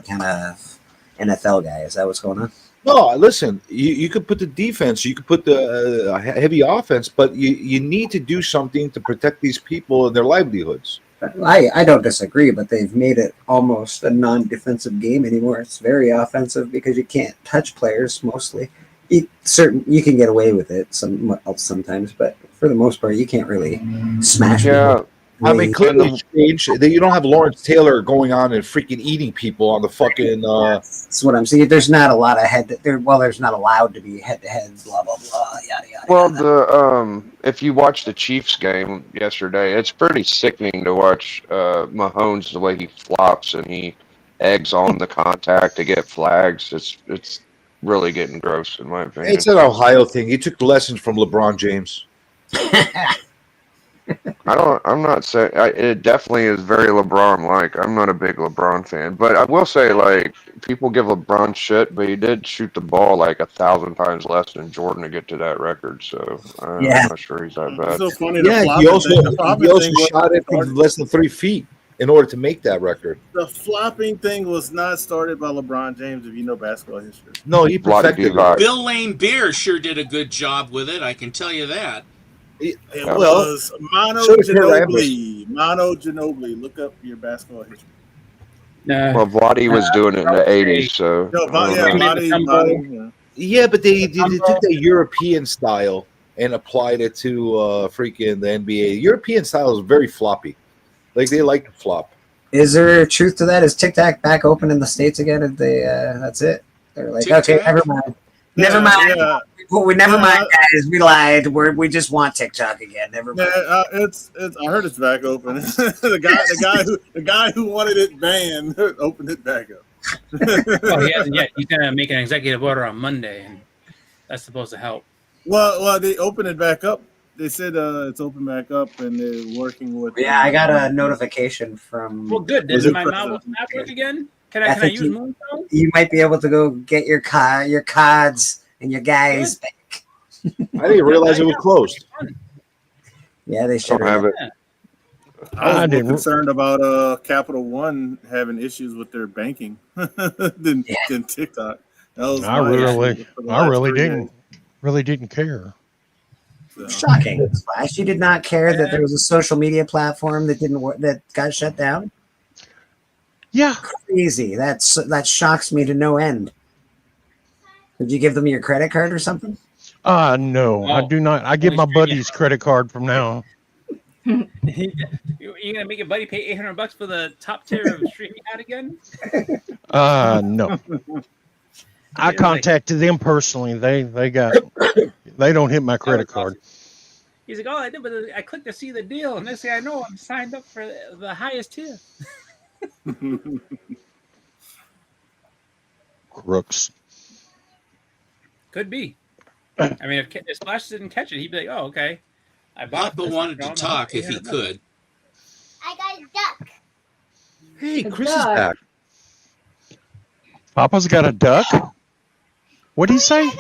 kind of NFL guy. Is that what's going on? No, listen, you could put the defense, you could put the heavy offense, but you need to do something to protect these people and their livelihoods. I don't disagree, but they've made it almost a non-defensive game anymore. It's very offensive because you can't touch players mostly. You can get away with it sometimes, but for the most part, you can't really smash people. I mean, clearly changed. You don't have Lawrence Taylor going on and freaking eating people on the fucking. That's what I'm saying. There's not a lot of there's not allowed to be head-to-head. Blah blah blah. Yada yada. Well, if you watch the Chiefs game yesterday, it's pretty sickening to watch Mahomes the way he flops and he eggs on the contact to get flags. It's really getting gross in my opinion. It's an Ohio thing. He took lessons from LeBron James. I'm not saying it definitely is very LeBron-like. I'm not a big LeBron fan, but I will say, like, people give LeBron shit, but he did shoot the ball like 1,000 times less than Jordan to get to that record. So I'm not sure he's that bad. So funny. He also shot it from less than 3 feet in order to make that record. The flopping thing was not started by LeBron James, if you know basketball history. No, he perfected it. Bill Lane Beer sure did a good job with it. I can tell you that. It was Manu Ginobili. Manu Ginobili. Look up your basketball history. Well, Vladi was doing it in the 80s, so. Yeah, but they took the European style and applied it to freaking the NBA. European style is very floppy. Like, they like to flop. Is there truth to that? Is Tic Tac back open in the States again? If they that's it? They're like, okay, never mind. Never mind. Yeah. We never mind, guys. We lied. We just want TikTok again. Never mind. Yeah, I heard it's back open. the guy who wanted it banned opened it back up. Well, he hasn't yet. He's gonna make an executive order on Monday, and that's supposed to help. Well, they opened it back up They said it's open back up and they're working with. Yeah, I got a notification from. Well, good. Was Did it my for- novel not work again? Can I I think use Moonstone? You might be able to go get your cards and your guys back. I didn't realize it was closed. Yeah, they should Don't have it. I was more concerned about Capital One having issues with their banking than TikTok. That was I my issue for the last 3 days. really didn't care. Shocking, Splash! You did not care that there was a social media platform that didn't work, that got shut down. Yeah, crazy. That shocks me to no end. Did you give them your credit card or something? No, I do not. I give my buddy's credit card from now on. You're gonna make your buddy pay $800 for the top tier of streaming ad again? No. I contacted them personally. They don't hit my credit card. He's like, oh, I did, but I clicked to see the deal, and next thing I know, I'm signed up for the highest tier. Crooks. Could be. I mean, if Splash didn't catch it, he'd be like, oh, okay. I bought Papa this, wanted to I'm talk if he $800. could. I got a duck. Hey, A Chris is duck. back. Papa's got a duck? What did he say?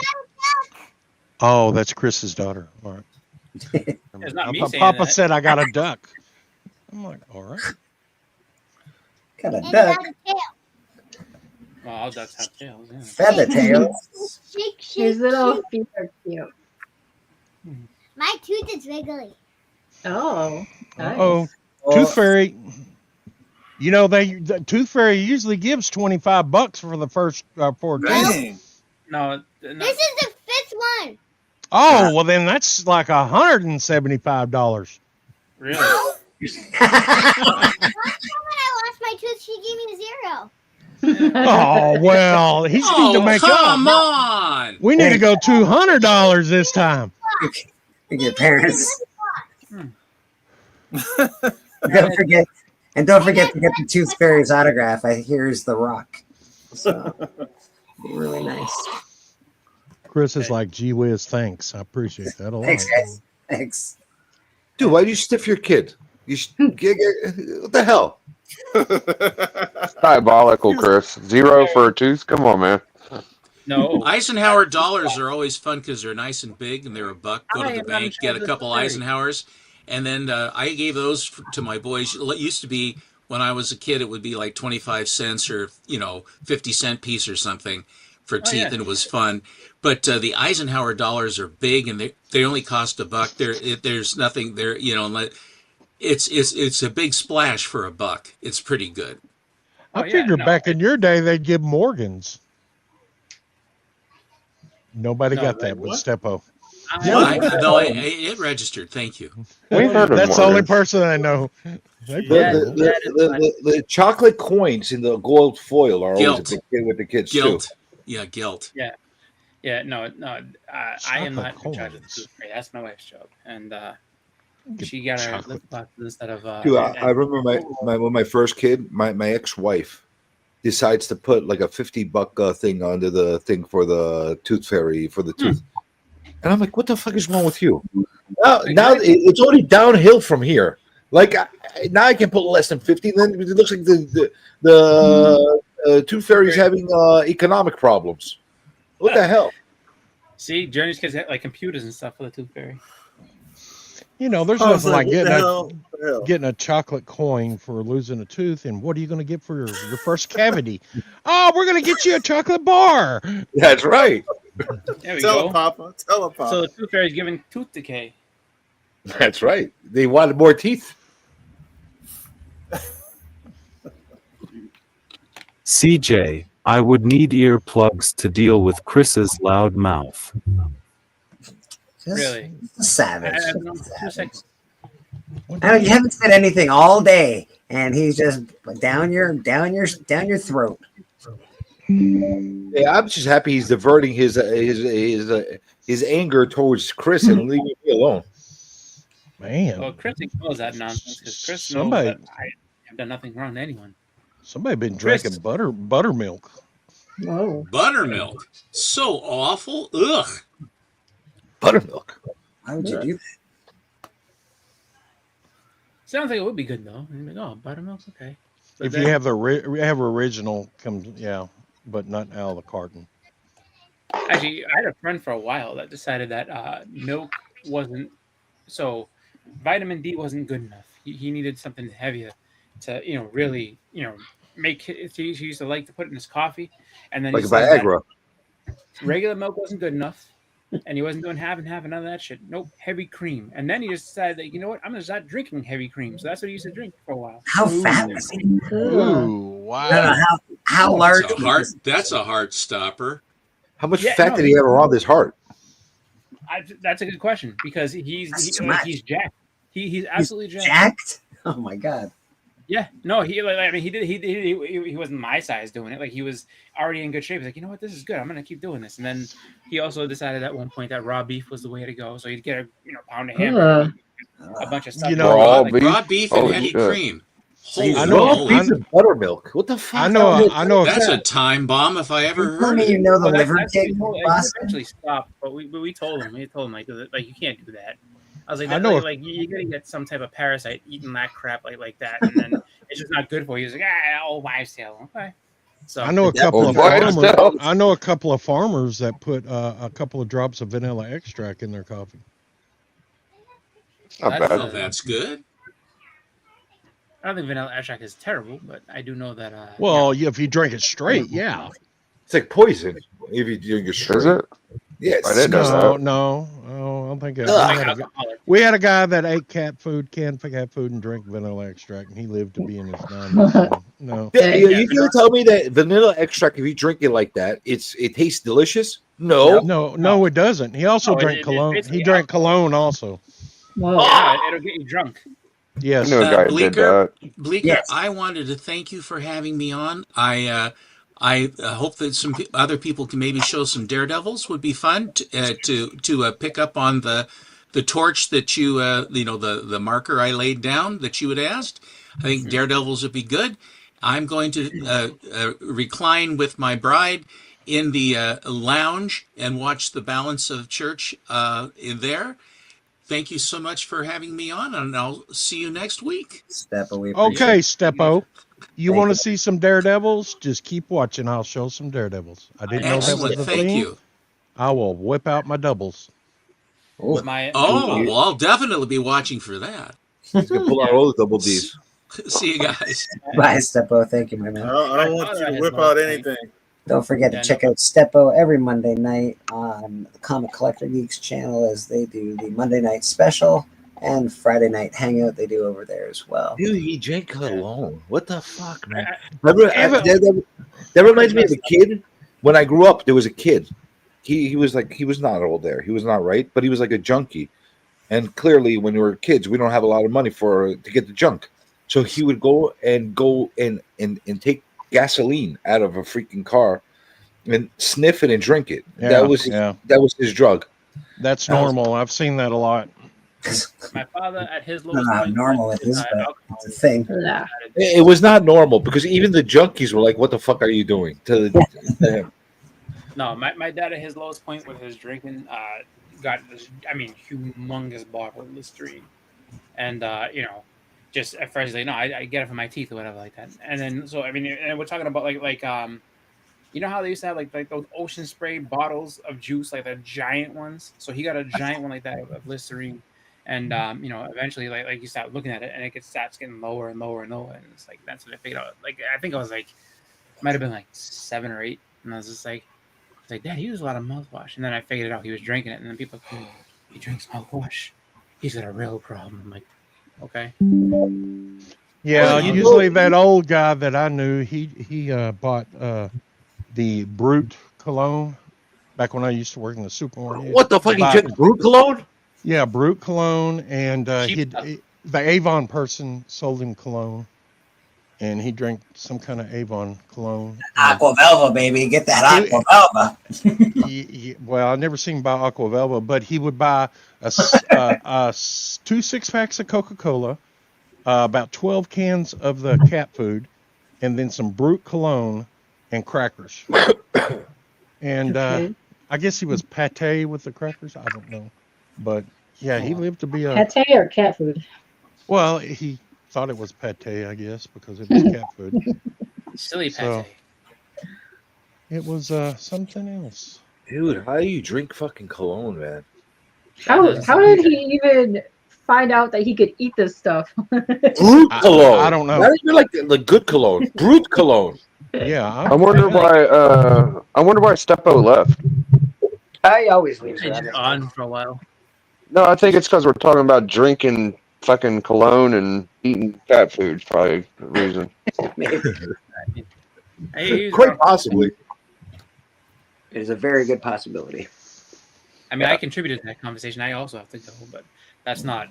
Oh, that's Chris's daughter. All right. It's not me saying Papa that. said I got a duck. I'm like, all right. Got a And duck. it has a tail. Well, all ducks have tails. Yeah. Feather tails. Shake, His shake, little shake. feet are cute. My tooth is wiggly. Oh, nice. Oh, Tooth Fairy. You know, the Tooth Fairy usually gives $25 for the first 4 days. No, This is the 5th one. Oh, well then that's like $175. Really? Last time when I lost my tooth, she gave me a 0. Oh well, he's need to make come up. on! We need to go $200 this time. Your parents. Don't forget to get the Tooth Fairy's autograph. I hear is the Rock. So really nice. Chris is like, gee whiz, thanks. I appreciate that a lot. Thanks, guys. Thanks. Dude, why do you stiff your kid? What the hell? Diabolical, Chris. 0 for a tooth. Come on, man. No. Eisenhower dollars are always fun because they're nice and big and they're a buck. Go I to the am not bank, sure get a this couple theory. Eisenhowers. And then I gave those to my boys. It used to be when I was a kid, it would be like 25 cents or, 50-cent piece or something for teeth, yeah. and it was fun. But the Eisenhower dollars are big, and they only cost a buck. There's nothing there, it's a big splash for a buck. It's pretty good. I figured back in your day they'd give Morgans. Nobody got that but Steppo. It registered. Thank you. That's the only person I know. The chocolate coins in the gold foil are always Guilt. a big thing with the kids Guilt. too. Yeah, guilt. Yeah, no. I am not in charge of the coins. Tooth Fairy. That's my wife's job, and she got her lip boxes instead of. Dude, I remember when my first kid, my ex-wife decides to put like a $50 thing under the thing for the Tooth Fairy for the tooth. And I'm like, what the fuck is wrong with you? Now it's only downhill from here. Like now I can put less than 50. Then it looks like the Tooth Fairy's having economic problems. What the hell? See, Journey's kids have like computers and stuff for the Tooth Fairy. There's I was nothing like like, what the hell? getting a chocolate coin for losing a tooth. And what are you going to get for your first cavity? Oh, we're going to get you a chocolate bar. That's right. There we Tell go. him, Papa. Tell him, Papa. So the Tooth Fairy's giving tooth decay. That's right. They wanted more teeth. CJ, I would need earplugs to deal with Chris's loud mouth. Really? Savage. I don't know, 2 seconds. You haven't said anything all day, and he's just down your throat. Yeah, I'm just happy he's diverting his anger towards Chris and leaving me alone. Man, Well, Chris ignores that nonsense because Chris Somebody- knows that I have done nothing wrong to anyone. somebody been Chris. drinking buttermilk. Whoa. Buttermilk. So awful. Ugh. Buttermilk. Why would you do Sounds like it would be good though. And you're like, oh, buttermilk's okay. But If then, you have have original comes, yeah, but not out of the carton. actually, I had a friend for a while that decided that milk wasn't so vitamin D wasn't good enough. He needed something heavier to really make it. He used to like to put it in his coffee, and then Like he said that Viagra. regular milk wasn't good enough. And he wasn't doing half and half and none of that shit. Nope, heavy cream. And then he just decided that, you know what, I'm gonna start drinking heavy cream. So that's what he used to drink for a while. How fat was he? Ooh, wow. No, no, how large? That's a heart stopper. How much fat did he have around his heart? That's a good question because he's jacked. He's absolutely jacked. Jacked? Oh my god. Yeah, no, he wasn't my size doing it. Like he was already in good shape. He's like, you know what, this is good. I'm gonna keep doing this. And then he also decided at one point that raw beef was the way to go. So he'd get a pound of hamburger, a bunch of stuff. raw beef and heavy cream. Holy I know moly. beef and buttermilk. What the fuck? I know. That's a time bomb if I ever heard it. You know the Well, liver that's- cake well, from it Boston? eventually stopped, but we told him. We told him like you can't do that. I was like, I know. you gotta get some type of parasite eating that crap like that, and then it's just not good for you. He's like, old wives' tale. Okay. So I know a couple of farmers. I know a couple of farmers that put a couple of drops of vanilla extract in their coffee. Not bad. That's good. I don't think vanilla extract is terrible, but I do know that. Well, if you drink it straight, yeah. It's like poison if you drink it straight. Is it? Yes. I didn't know that. No, I don't think. Ugh. We had a guy that ate canned cat food, and drank vanilla extract, and he lived to be in his 90s. So, no. Yeah, you gonna tell me that vanilla extract, if you drink it like that, it tastes delicious? No, it doesn't. He also No, drank it cologne. basically He drank cologne also. Yeah, it'll get you drunk. Yes. I knew a guy that did Bleecker, that. Bleecker, Yes. I wanted to thank you for having me on. I hope that some other people can maybe show some daredevils. Would be fun to pick up on the torch that you the marker I laid down that you had asked. I think daredevils would be good. I'm going to recline with my bride in the lounge and watch the balance of church in there. Thank you so much for having me on, and I'll see you next week. Steppo, we Okay, Steppo. You Thank want you. to see some daredevils? Just keep watching. I'll show some daredevils. I didn't know that Excellent. was a Thank thing. you. I will whip out my doubles. Well, I'll definitely be watching for that. He's gonna pull out all the double D's. See you guys. Bye, Steppo. Thank you, my man. I don't want you to whip out anything. Don't forget to check out Steppo every Monday night on the Comic Collector Geeks channel as they do the Monday night special and Friday night hangout they do over there as well. Dude, he drank cologne. What the fuck, man? That reminds me of a kid. When I grew up, there was a kid. He was not old there. He was not right, but he was like a junkie. And clearly, when we were kids, we don't have a lot of money to get the junk. So he would go and take gasoline out of a freaking car and sniff it and drink it. Yeah, that was his drug. That's normal. I've seen that a lot. My father at his I lowest don't know how point. normal it is, but it's a thing. It was not normal because even the junkies were like, "What the fuck are you doing?" to him. No, my dad at his lowest point with his drinking got this, humongous bottle of Listerine. And, just at first, he's like, no, I get it from my teeth or whatever like that. And then, so, and we're talking about like you know how they used to have like those ocean spray bottles of juice, like the giant ones? So he got a giant one like that of Listerine. And, eventually, like you start looking at it and it starts getting lower and lower and lower. And it's like, that's what I figured out. Like, I think I was like, might have been like 7 or 8. And I was just like, Dad, he uses a lot of mouthwash. And then I figured it out. He was drinking it. And then people are like, he drinks mouthwash. He's got a real problem. I'm like, okay. Yeah, usually that old guy that I knew, he bought the Brute cologne back when I used to work in the supermarket. What the fuck? He took Brute cologne? Yeah, Brute cologne, and the Avon person sold him cologne, and he drank some kind of Avon cologne. Aqua Velva, baby. Get that Aqua Velva. Well, I never seen him buy Aqua Velva, but he would buy 2 6-packs of Coca-Cola, about 12 cans of the cat food, and then some Brute cologne and crackers. And I guess he was pate with the crackers. I don't know, but yeah, he lived to be a Pate or cat food? Well, he thought it was pate, I guess, because it was cat food. Silly pate. So it was something else. Dude, how do you drink fucking cologne, man? How did he even find out that he could eat this stuff? Brute cologne. I don't know. Not even like the good cologne. Brute cologne. Yeah, I wonder why. I wonder why Steppo left. I always leave It's on for a while. No, I think it's because we're talking about drinking fucking cologne and eating cat food. Probably the reason. Quite possibly. It is a very good possibility. I mean, I contributed to that conversation. I also have to go, but that's not,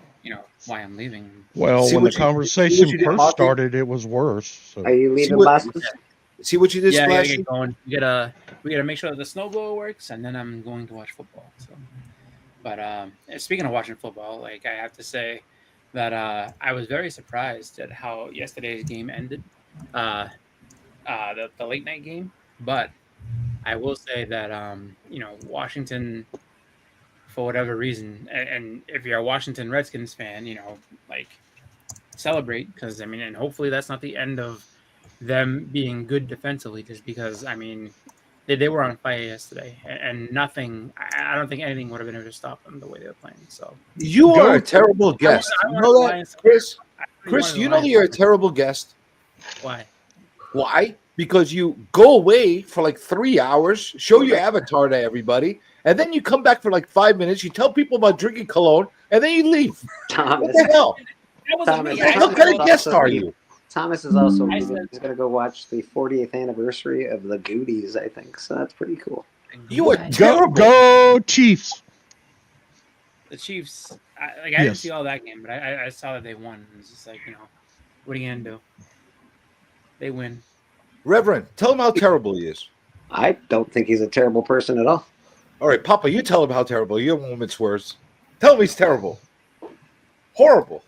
why I'm leaving. Well, when the conversation first started, it was worse. So. Are you leaving Boston? See what you did, Yeah, I gotta Splashy? get going. We gotta make sure that the snowblower works, and then I'm going to watch football. So, but speaking of watching football, like I have to say that I was very surprised at how yesterday's game ended, the late night game. But I will say that Washington, for whatever reason, and if you're a Washington Redskins fan, celebrate, because and hopefully that's not the end of them being good defensively, just because they were on fire yesterday, and nothing. I don't think anything would have been able to stop them the way they were playing. So You are a terrible guest. I You want know the that, Lions- Chris? I really Chris, wanted the you know that Lions you're a to- terrible guest. Why? Why? Because you go away for like 3 hours, show your avatar to everybody, and then you come back for like 5 minutes. You tell people about drinking cologne, and then you leave. Thomas, What the hell? That wasn't Thomas, me. What kind of guest are you? Thomas is also I leaving. said- He's going to go watch the 40th anniversary of the Goodies, I think. So that's pretty cool. You are Go, terrible. go Chiefs. The Chiefs. I didn't Yes. see all that game, but I saw that they won. It's just like, what are you gonna do? They win. Reverend, tell him how terrible he is. I don't think he's a terrible person at all. All right, Papa, you tell him how terrible. You're a woman's words. Tell him he's terrible. Horrible.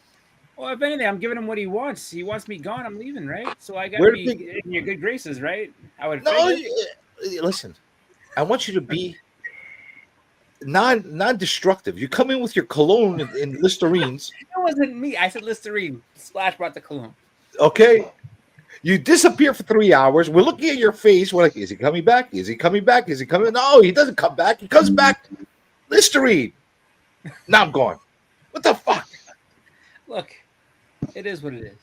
Well, if anything, I'm giving him what he wants. He wants me gone. I'm leaving, right? So I got Where to did be in your good graces, right? I would. No, figure. listen. I want you to be non-destructive. You come in with your cologne and Listerines, That wasn't me. I said Listerine. Splash brought the cologne. okay? You disappear for 3 hours. We're looking at your face. We're like, is he coming back? Is he coming back? Is he coming? No, he doesn't come back. He comes back. Listerine. Now I'm gone. What the fuck? Look, it is what it is.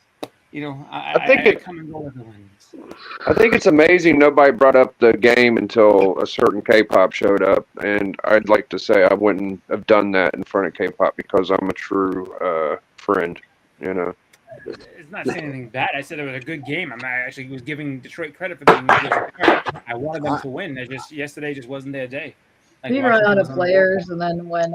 I think I it- come and go with the winds. I think it's amazing nobody brought up the game until a certain K-pop showed up, and I'd like to say I wouldn't have done that in front of K-pop because I'm a true friend. It's not saying anything bad. I said it was a good game. I actually was giving Detroit credit for being good. I wanted them to win. It just yesterday just wasn't their day. Like, He ran Washington out was of on the players, and then when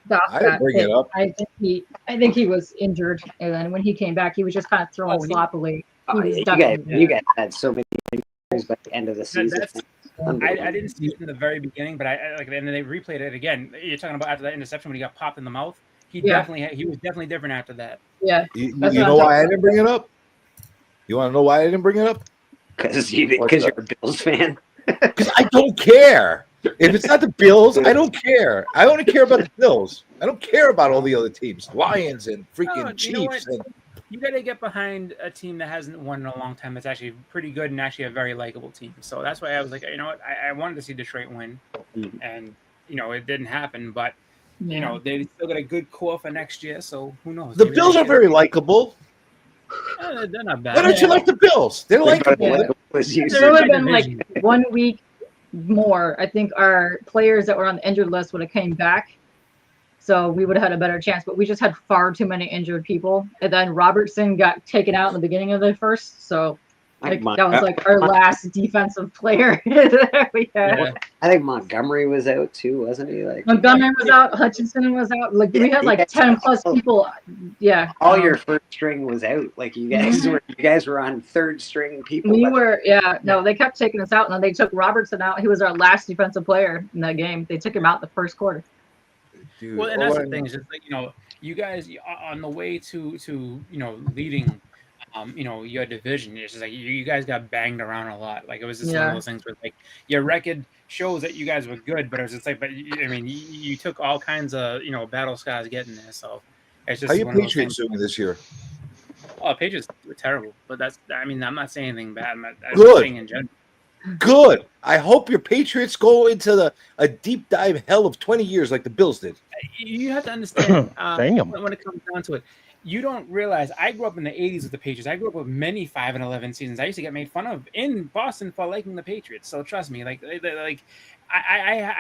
Doc I didn't got bring hit, it up. I think he was injured, and then when he came back, he was just kind of throwing sloppily. He was You definitely guys had so many injuries by the end of the season. I didn't see it in the very beginning, but I like, and then they replayed it again. You're talking about after that interception when he got popped in the mouth. He Yeah. he was definitely different after that. Yeah. You That's you what know I'm why I talking didn't bring it up? You want to know why I didn't bring it up? Because you're a Bills fan. Because I don't care. If it's not the Bills, I don't care. I only care about the Bills. I don't care about all the other teams, Lions and freaking No, Chiefs. you know what? And You got to get behind a team that hasn't won in a long time. That's actually pretty good and actually a very likable team. So that's why I was like, you know what? I wanted to see Detroit win, and it didn't happen. But they still got a good core for next year. So who knows? the Maybe Bills they are get- very likable. They're not bad. Why don't you like the Bills? They're likable. Yeah. There would have been like 1 week more. I think our players that were on the injured list would have came back, so we would have had a better chance. But we just had far too many injured people, and then Robertson got taken out in the beginning of the first, so that was like our last defensive player that we had. I think Montgomery was out too, wasn't he? Like Montgomery was out, Hutchinson was out. Like we had like 10 plus people. Yeah, all your first string was out. Like you guys were on third string people. We were, no, they kept taking us out, and then they took Robertson out. He was our last defensive player in that game. They took him out in the first quarter. Dude, Well, and that's the thing. Is just like you guys on the way to leading, your division. It's just like you guys got banged around a lot. Like it was just one Yeah. of those things where like your record shows that you guys were good, but it was just like, you took all kinds of battle scars getting there. So it's just How you one of those Patriots things. doing this year? Oh, Patriots were terrible, but I mean, I'm not saying anything bad. I'm just Good. saying in general. Good. I hope your Patriots go into a deep dive hell of 20 years like the Bills did. You have to understand Damn. when it comes down to it. You don't realize I grew up in the 80s with the Patriots. I grew up with many 5-11 seasons. I used to get made fun of in Boston for liking the Patriots. So trust me, I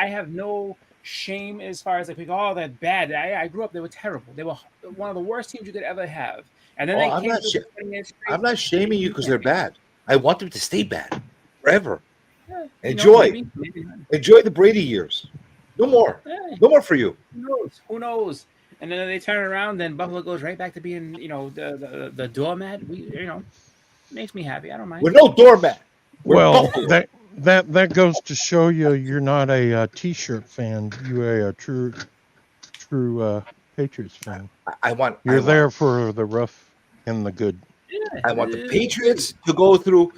have no shame as far as like, oh, they're bad. I grew up, they were terrible. They were one of the worst teams you could ever have. And then I'm not shaming you because they're bad. I want them to stay bad forever. Enjoy. Enjoy the Brady years. No more. No more for you. Who knows? And then they turn around, then Buffalo goes right back to being, the doormat. Makes me happy. I don't mind. We're no doormat. Well, that goes to show you're not a T-shirt fan. You're a true Patriots fan. You're there for the rough and the good. I want the Patriots to go through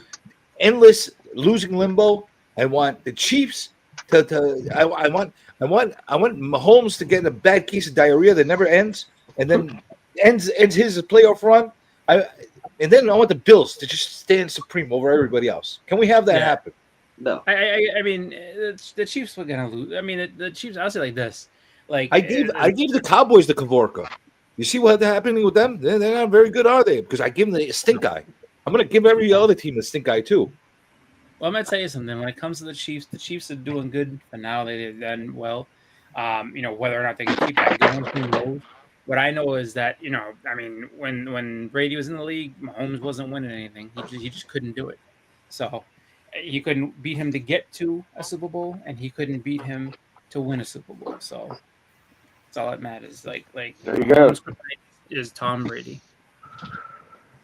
endless losing limbo. I want the Chiefs I want Mahomes to get in a bad case of diarrhea that never ends, and then ends his playoff run. And then I want the Bills to just stand supreme over everybody else. Can we have that happen? No. I mean, the Chiefs were gonna lose. I mean, the Chiefs. I'll say like this: like I gave the Cowboys the Kavorka. You see what's happening with them? They're not very good, are they? Because I give them the stink eye. I'm gonna give every other team the stink eye too. Well, I'm gonna tell you something. When it comes to the Chiefs are doing good for now. They've done well. Whether or not they can keep that going, who knows? What I know is that I mean, when Brady was in the league, Mahomes wasn't winning anything. He just couldn't do it. So he couldn't beat him to get to a Super Bowl, and he couldn't beat him to win a Super Bowl. So that's all that matters. Like there you go. Is Tom Brady?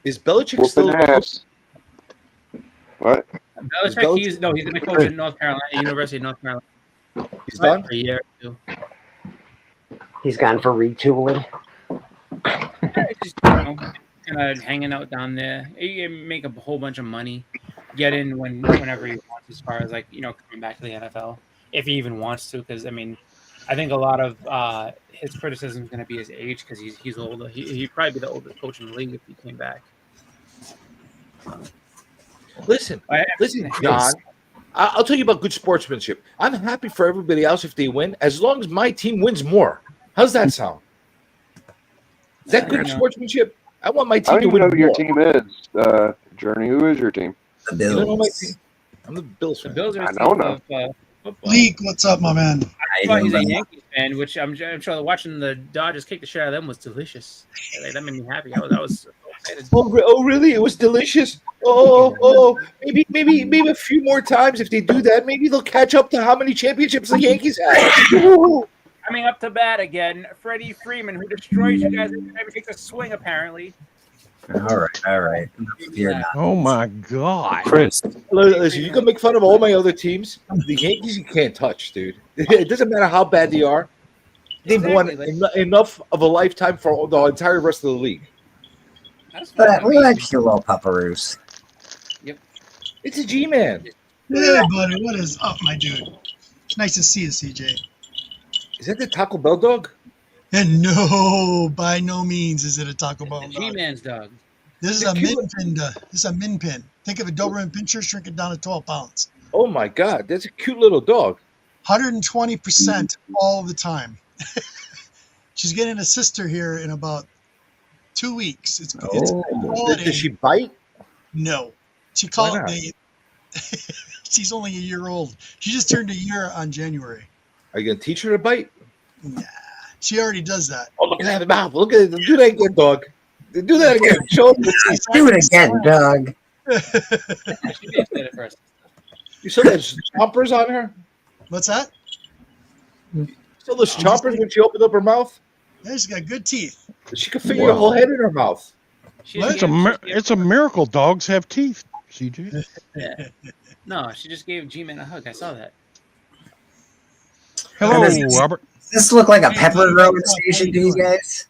Is Belichick still? Ass. What? Belichick, he's going to coach in North Carolina, University of North Carolina. He's done for a year or two. He's gone for retooling. Just, kind of hanging out down there. He can make a whole bunch of money, get in whenever he wants, as far as coming back to the NFL, if he even wants to. Because I mean, I think a lot of his criticism is going to be his age, because he's older. He'd probably be the oldest coach in the league if he came back. Listen, John. I'll tell you about good sportsmanship. I'm happy for everybody else if they win, as long as my team wins more. How's that sound? Is that good sportsmanship? I want my team I to don't win even know who more. your team is. Journey, who is your team? The You don't know my Bills. team? I'm the Bills fan. The Bills are I don't know. football. League, what's up, my man? I thought he's a Yankees fan, which I'm sure watching the Dodgers kick the shit out of them was delicious. That made me happy. I was so excited. Oh, really? It was delicious. Maybe a few more times if they do that, maybe they'll catch up to how many championships the Yankees have. Coming up to bat again, Freddie Freeman, who destroys you guys every time he takes a swing, apparently. All right. You're not. Oh my God, Chris. Listen, you can make fun of all my other teams. The Yankees you can't touch, dude. It doesn't matter how bad they are. They've won enough of a lifetime for the entire rest of the league. Relax your little pupperoos. Yep. It's a G-Man. Yeah, buddy. What is up, my dude? It's nice to see you, CJ. Is that the Taco Bell dog? And no, by no means is it a Taco Bell dog. G-Man's dog. This is a min pin. This is a min pin. Think of a Doberman Pinscher, shrink it down to 12 pounds. Oh my God, that's a cute little dog. 120% all the time. She's getting a sister here in about 2 weeks. Does she bite? No. She Why called not? me. She's only a year old. She just turned a year on January. Are you gonna teach her to bite? Nah, she already does that. Oh, look at that mouth! Look at it. Do that again, dog. Do that again. Show them. Do it again, dog. She may have said it first. You saw those chompers on her? What's that? You saw those chompers when she opened up her mouth? Yeah, she's got good teeth. She could fit your whole head in her mouth. It's a miracle dogs have teeth, CJ. Yeah. No, she just gave G-Man a hug. I saw that. Hello, Does Robert. this look like a pepper growing station to you guys?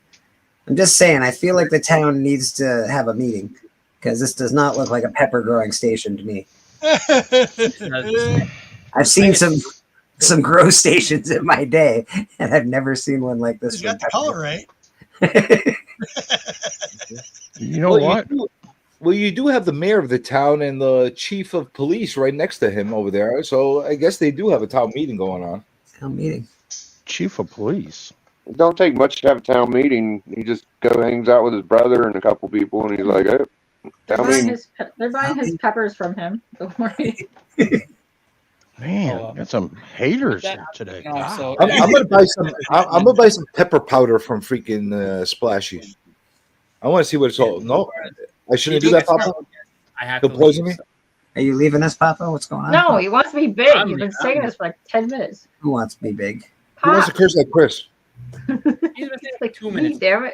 I'm just saying, I feel like the town needs to have a meeting, because this does not look like a pepper growing station to me. I've seen some grow stations in my day, and I've never seen one like this. You got the color right. You know Well, what? You do have the mayor of the town and the chief of police right next to him over there. So I guess they do have a town meeting going on. Town meeting. Chief of police. It don't take much to have a town meeting. He just hangs out with his brother and a couple people, and he's like, "Hey, town meeting." They're buying his peppers from him. Don't worry. Man, got some haters here today. No, Wow. so I'm gonna buy some. I'm gonna buy some pepper powder from freaking Splashy. I want to see what it's all. No, I shouldn't do that, Papa. I have He'll to poison me. leave. Are you leaving us, Papa? What's going on? No, he wants to be big. I'm- You've been saying this for like 10 minutes. Who wants to be big? Who wants to curse like Chris? He's been saying it like 2 minutes. Damn it.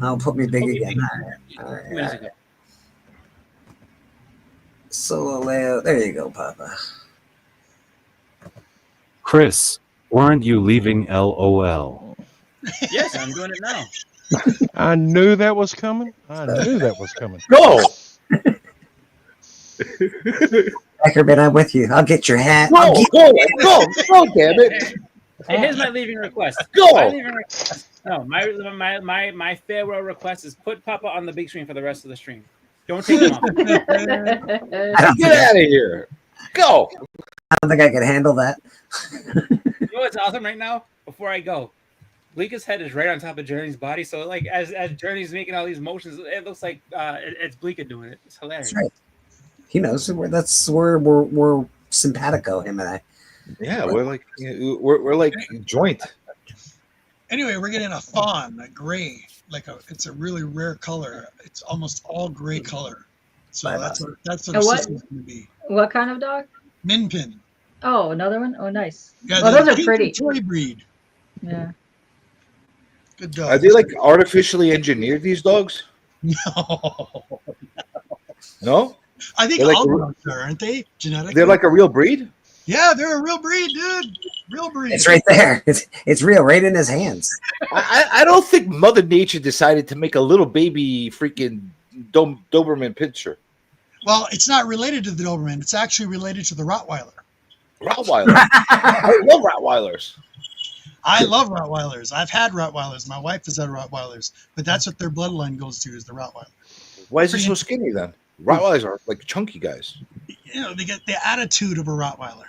I'll put me big Put me again. big. All right. 2 minutes ago. Solo layout. There you go, Papa. Chris, weren't you leaving LOL? Yes, I'm doing it now. I knew that was coming. I knew that was coming. Go. Ackerman, I'm with you. I'll get your hat. Go, go, damn it. Hey, here's my leaving request. Go. My leaving request. No, my farewell request is put Papa on the big screen for the rest of the stream. Don't take him off. Get out of here. Go. I don't think I can handle that. You know what's awesome right now? Before I go, Bleeka's head is right on top of Journey's body. So like as Journey's making all these motions, it looks like it's Bleeka doing it. It's hilarious. That's right. He knows. That's where we're simpatico, him and I. Yeah, we're like joint. Anyway, we're getting a fawn, a gray, it's a really rare color. It's almost all gray color. So that's what our what? system's going to be. What kind of dog? Min Pin. Oh, another one? Oh, nice. Yeah, Oh, the those are pink pretty. Toy breed. Yeah. Good dog. Are they like artificially engineered? These dogs? No. No. I think They're like all a- dogs are, aren't they? Genetically. They're like a real breed. Yeah, they're a real breed, dude. Real breed. It's right there. It's real, right in his hands. I don't think Mother Nature decided to make a little baby freaking Doberman Pinscher. Well, it's not related to the Doberman. It's actually related to the Rottweiler. Rottweiler. I love Rottweilers. I love Rottweilers. I've had Rottweilers. My wife has had Rottweilers, but that's what their bloodline goes to is the Rottweiler. Why is he so skinny then? Rottweilers are like chunky guys. You know, they get the attitude of a Rottweiler.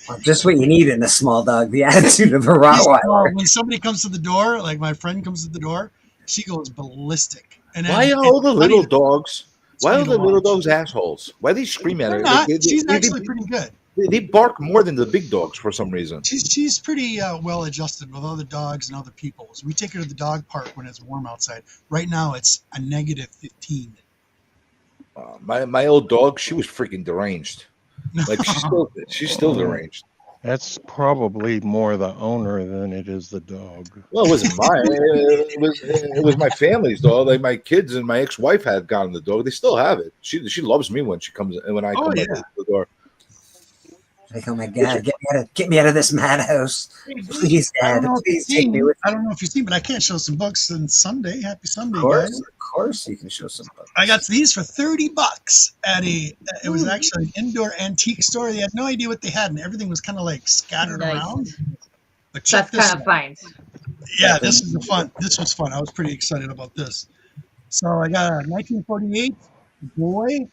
Well, just what you need in a small dog, the attitude of a Rottweiler. When somebody comes to the door, like my friend comes to the door, she goes ballistic. And then Why are all the it's little funny- dogs? Why are funny the to little watch. dogs assholes? Why do they scream at They're her? not. Like, She's actually pretty good. They bark more than the big dogs for some reason. She's pretty well adjusted with other dogs and other people. So we take her to the dog park when it's warm outside. Right now it's a negative 15. My old dog, she was freaking deranged. Like she's still deranged. That's probably more the owner than it is the dog. Well, it wasn't mine. It was my family's dog. Like my kids and my ex-wife had gotten the dog. They still have it. She loves me when she comes when I come up to the door. Like, oh my God, get me out of this madhouse. Please, I Dad, don't know if please you've take seen, me with I don't know if you've seen, but I can't show some books on Sunday. Happy Sunday, guys. Of course you can show some books. I got these for $30 at it was actually an indoor antique store. They had no idea what they had, and everything was kind of like scattered Nice. around. But check That's this kind of out. fine. Yeah, this was fun. This was fun. I was pretty excited about this. So I got a 1948 boy,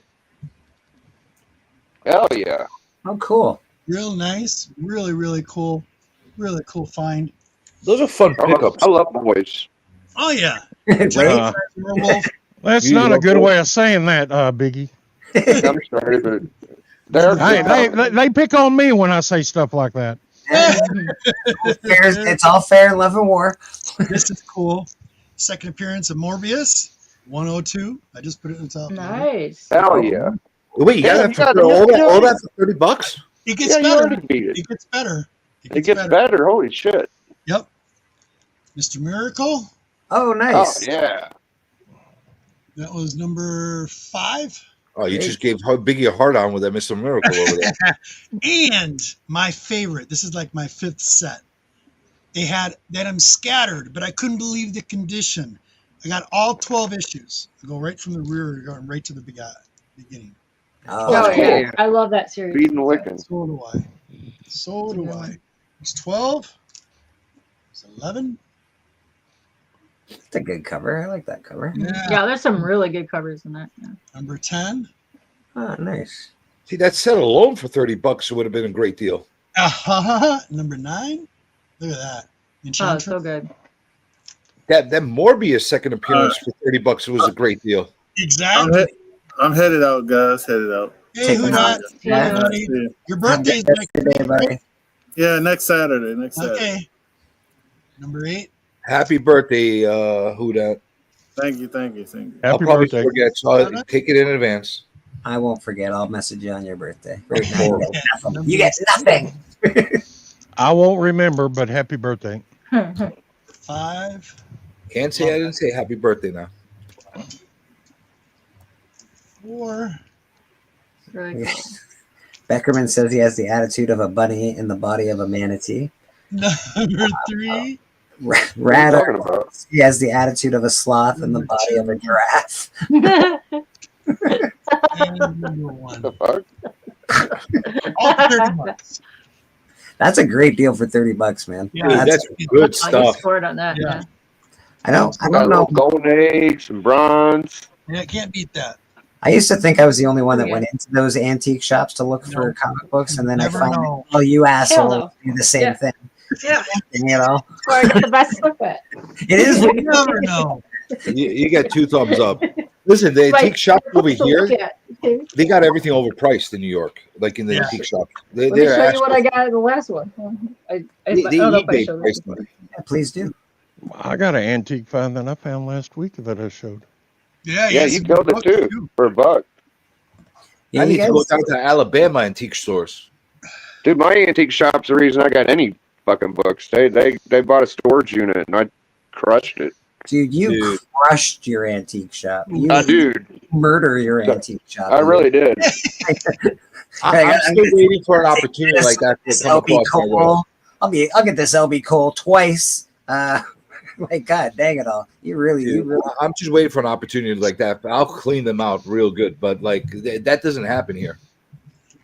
Hell yeah. Oh, cool. real nice, really cool find. Those are fun pickups. I love boys. Oh yeah, Uh, werewolf. That's You not a love good boys. way of saying that, Biggie. I'm sorry, but They pick on me when I say stuff like that. It's all fair in love and war. This is cool. Second appearance of Morbius, 102. I just put it in the top. Nice. hell yeah. Wait, you got that for all that for $30? It gets Yeah, you better. already beat it. It gets better. It gets better. Holy shit. Yep. Mr. Miracle. Oh, nice. Oh, yeah. That was number 5. Oh, you just gave Biggie a hard on with that Mr. Miracle over there. And my favorite. This is like my 5th set. They had them scattered, but I couldn't believe the condition. I got all 12 issues. I go right from the rear, going right to the beginning. Oh, Oh, that's yeah. cool. I love that series. Feeding and licking. So do I. So do I. It's 12. It's 11. It's a good cover. I like that cover. Yeah, there's some really good covers in that. Yeah. Number 10. Oh, nice. See, that set alone for $30 would have been a great deal. Number 9. Look at that. Oh, Enchantress. so good. That Morbius second appearance for $30 was a great deal. Exactly. I'm headed out, guys. Headed out. Hey, who not? Yeah. Buddy. Your birthday's next Day, buddy. Yeah, next Saturday. Next Saturday. Okay. Number 8. Happy birthday, who that? Thank you. I'll probably forget, so I'll take it in advance. I won't forget. I'll message you on your birthday. Right now. You get nothing. I won't remember, but happy birthday. 5. Can't say I didn't say happy birthday now. 4. Really cool. Beckerman says he has the attitude of a bunny in the body of a manatee. Number 3. Radar, he has the attitude of a sloth in the body of a giraffe. And number 1. The fuck? All $30. That's a great deal for $30, man. Yeah, Dude, that's good I just stuff. scored on that. Yeah. Yeah. I don't Got know. Golden Age, some bronze. Yeah, can't beat that. I used to think I was the only one that went into those antique shops to look for comic books, and then I Never find, know. oh, you assholes no. do the same Yeah. thing. Yeah. You know, That's where I get the best stuff at. it is. You never know. You got 2 thumbs up. Listen, the Like, antique shop over to here, look at. Okay. they got everything overpriced in New York, like in the Yeah. antique shop. Let me show you what I got in the last one. I They don't know if I eBay showed priced it. them. Yeah, please do. I got an antique find that I found last week that I showed. Yeah, Yeah, you killed it too for $1. Yeah, I you need to go guys- down to Alabama antique stores. Dude, my antique shop's the reason I got any fucking books. They bought a storage unit and I crushed it. Dude, you Dude. crushed your antique shop. You Dude, murder your antique shop. I really did. I'm still waiting for an opportunity like that to This come LB across my way. Cole. I'll get this LB Cole twice. My God, dang it all! You really. I'm just waiting for an opportunity like that. I'll clean them out real good, but like that doesn't happen here.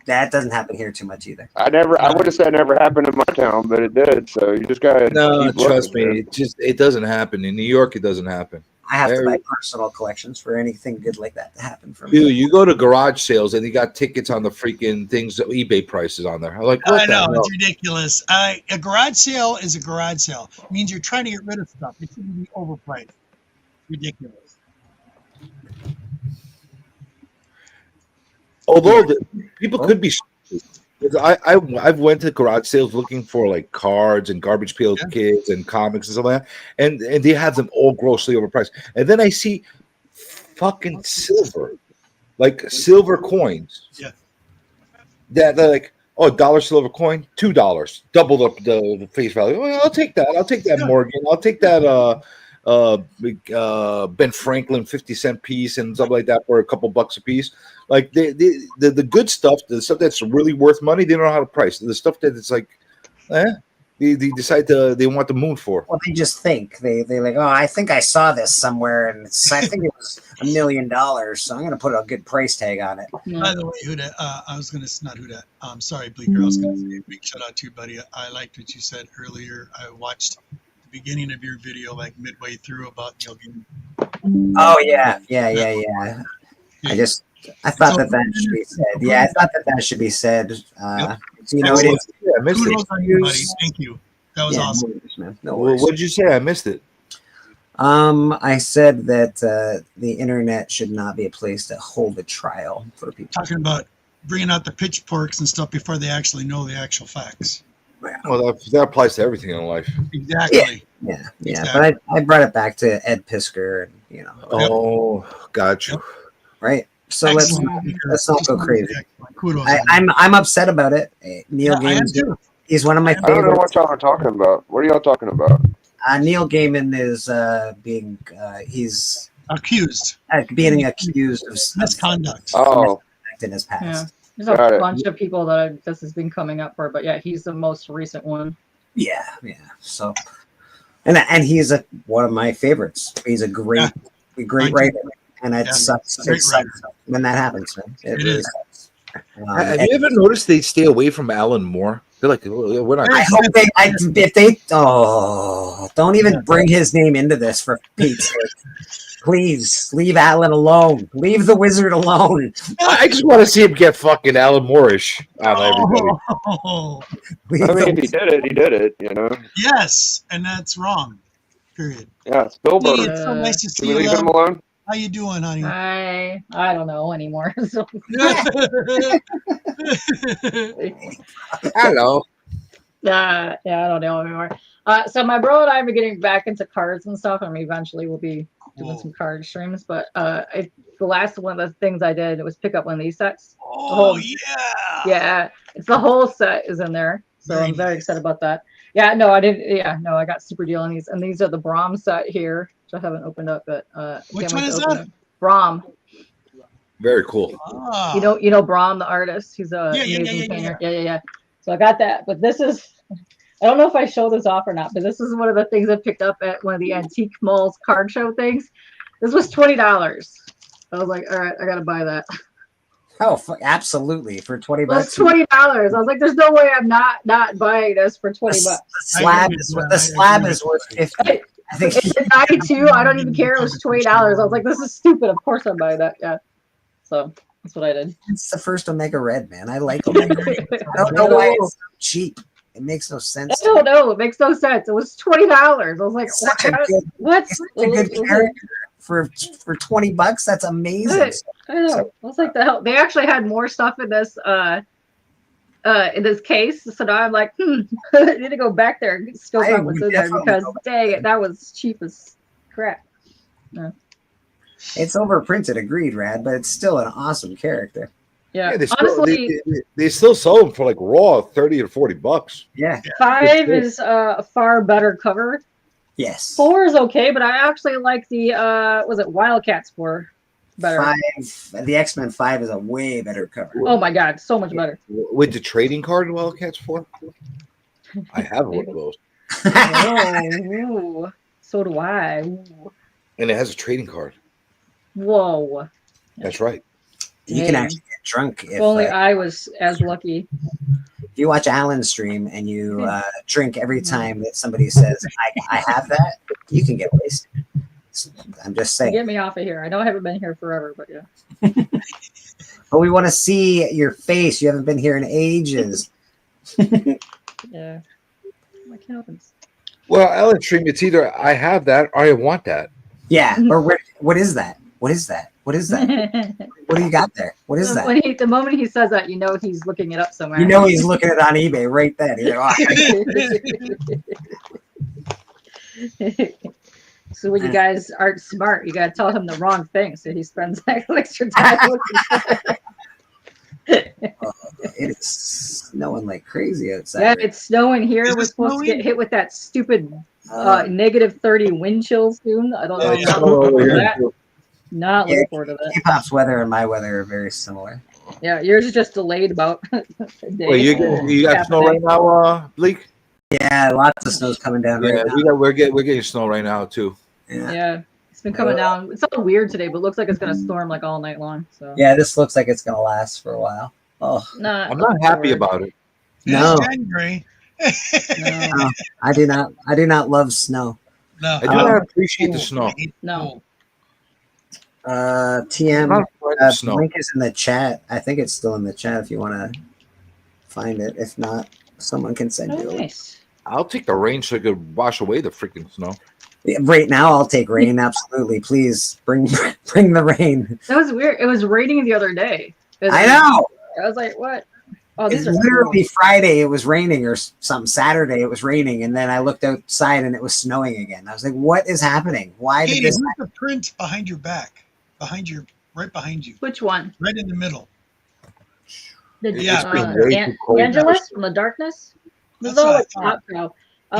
That doesn't happen here too much either. I would have said never happened in my town, but it did. So you just gotta No, keep trust looking, me, it doesn't happen in New York. It doesn't happen. I have to Every- buy personal collections for anything good like that to happen for me. Dude, you go to garage sales and you got tickets on the freaking things, eBay prices on there. I'm like, what I the know hell? it's ridiculous. A garage sale is a garage sale. It means you're trying to get rid of stuff. It shouldn't be overpriced. Ridiculous. Although people could be, I've went to garage sales looking for like cards and garbage pail kids and comics and stuff like that, and they have them all grossly overpriced. And then I see fucking silver, like silver coins. Yeah. That they're like, oh, $1 silver coin, $2, double the face value. Well, I'll take that. I'll take that Morgan. I'll take that Ben Franklin 50-cent piece and stuff like that for a couple bucks a piece. Like the good stuff, the stuff that's really worth money, they don't know how to price. The stuff that it's like, they decide they want the moon for. Well, they just think they like, oh, I think I saw this somewhere, and I think it was $1 million, so I'm gonna put a good price tag on it. By the way, Huda, I was gonna not Huda. I'm sorry, Bleeker. I was gonna say a big shout out to you, buddy. I liked what you said earlier. I watched the beginning of your video, like midway through, about Neil Gaiman. Oh yeah. I thought that should be said. Yeah, I thought that should be said. You know, it is. Yeah, I missed Kudos it. on you, buddy. Thank you. That was awesome. No Well, worries. what did you say? I missed it. I said that the internet should not be a place to hold a trial for people. Talking about bringing out the pitchforks and stuff before they actually know the actual facts. Well, that applies to everything in life. Exactly. Yeah. Exactly. But I brought it back to Ed Pisker, and you know. Oh, got you. Right. So Excellent. let's not go crazy. Kudos. I'm upset about it. Neil Yeah, I am Gaiman, too. he's one of my I don't know favorites. what y'all are talking about. What are y'all talking about? Neil Gaiman is he's accused being accused of misconduct. Oh, in his Yeah. past. There's a Got it. bunch of people that this has been coming up for, but yeah, he's the most recent one. Yeah. So, and he's one of my favorites. He's a great writer, and it sucks. Great It sucks when that happens, man. It really is. sucks. Have you ever noticed they stay away from Alan Moore? They're like, we're not. I hope if they don't even bring his name into this for Pete's sake. Please leave Alan alone. Leave the wizard alone. I just want to see him get fucking Alan Moorish on everybody. Oh, I mean, if he did it, he did it. You know. yes, and that's wrong. Period. Yeah, Spielberg. Lee, it's so nice to Should see we you. leave love. him alone? How you doing, honey? I don't know anymore. So. Hello. Yeah, I don't know anymore. So my bro and I are getting back into cards and stuff, and eventually we'll be doing some card streams. But the last one of the things I did was pick up one of these sets. Oh Yeah, it's the whole set is in there, so I'm very excited about that. Yeah, no, I didn't. Yeah, no, I got super deal on these, and these are the Brahm set here, which I haven't opened up, but Which can't one wait is to open that? it. Brahm. Very cool. Ah. You know Brahm, the artist. He's a Yeah. amazing painter. Yeah. So I got that, but this is. I don't know if I show this off or not, but this is one of the things I picked up at one of the Antique Malls card show things. This was $20. I was like, all right, I gotta buy that. Oh, absolutely, for $20. That's $20. I was like, there's no way I'm not buying this for $20. The slab is worth 50. I think It's at 92. I don't even care. It was $20. I was like, this is stupid. Of course I'm buying that. Yeah. So that's what I did. It's the first Omega Red, man. I like Omega Red. I don't know why it's so cheap. It makes no sense. I don't know. It makes no sense. It was $20. I was like, Such a what's a good character for $20. That's amazing. I know. I was like, the hell. They actually had more stuff in this case. So now I'm like, I need to go back there and scope out what's in there because dang it, that was cheap as crap. Yeah. It's overprinted, agreed, Rad, but it's still an awesome character. Yeah, they still, honestly, they still sell them for like raw $30 or $40. Yeah. 5 is a far better cover. Yes. 4 is okay, but I actually like the was it Wildcats 4 better. 5, the X-Men 5 is a way better cover. Oh my god, so much better. With the trading card Wildcats 4? I have one of those. Oh, so do I. Ooh. And it has a trading card. Whoa. That's right. You can actually get drunk If only I was as lucky. If you watch Alan's stream and you drink every time that somebody says, I have that, you can get wasted. I'm just saying. Get me off of here. I know I haven't been here forever, but yeah. But we want to see your face. You haven't been here in ages. Yeah. I can't open this. Well, Alan stream, it's either I have that or I want that. Yeah. Or what is that? What is that? What is that? What do you got there? What is that? The moment he says that, you know he's looking it up somewhere. You know he's looking it on eBay right then. You're like, So when you guys aren't smart, you gotta tell him the wrong thing, so he spends extra time looking. It is snowing like crazy outside. Yeah, it's snowing here. We're supposed to get hit with that stupid negative 30 wind chill soon. I don't know. yeah. I'm not looking forward to that. Not looking forward to that. K-pop's weather and my weather are very similar. Yeah, yours is just delayed about a day. Wait, you got snow right now, Bleak? Yeah, lots of snow's coming down right now. We're getting snow right now too. Yeah, it's been coming down. It's all weird today, but it looks like it's gonna storm like all night long. So Yeah, this looks like it's gonna last for a while. Oh, I'm not happy about it. No. January. No, I do not. I do not love snow. No, I do not appreciate the snow. No. TM snow. link is in the chat. I think it's still in the chat if you want to find it. If not, someone can send you. Nice. I'll take the rain so I could wash away the freaking snow. Yeah, right now, I'll take rain. Absolutely, please bring the rain. That was weird. It was raining the other day. I know. I was like, what? Oh, It's these are literally Friday. It was raining, or something. Saturday it was raining, and then I looked outside and it was snowing again. I was like, "What is happening? Why did Katie, this?" where's the print behind your back? Right behind you. Which one? Right in the middle. The It's been way too cold. Angelus from the Darkness. There's That's all what like I thought. top now.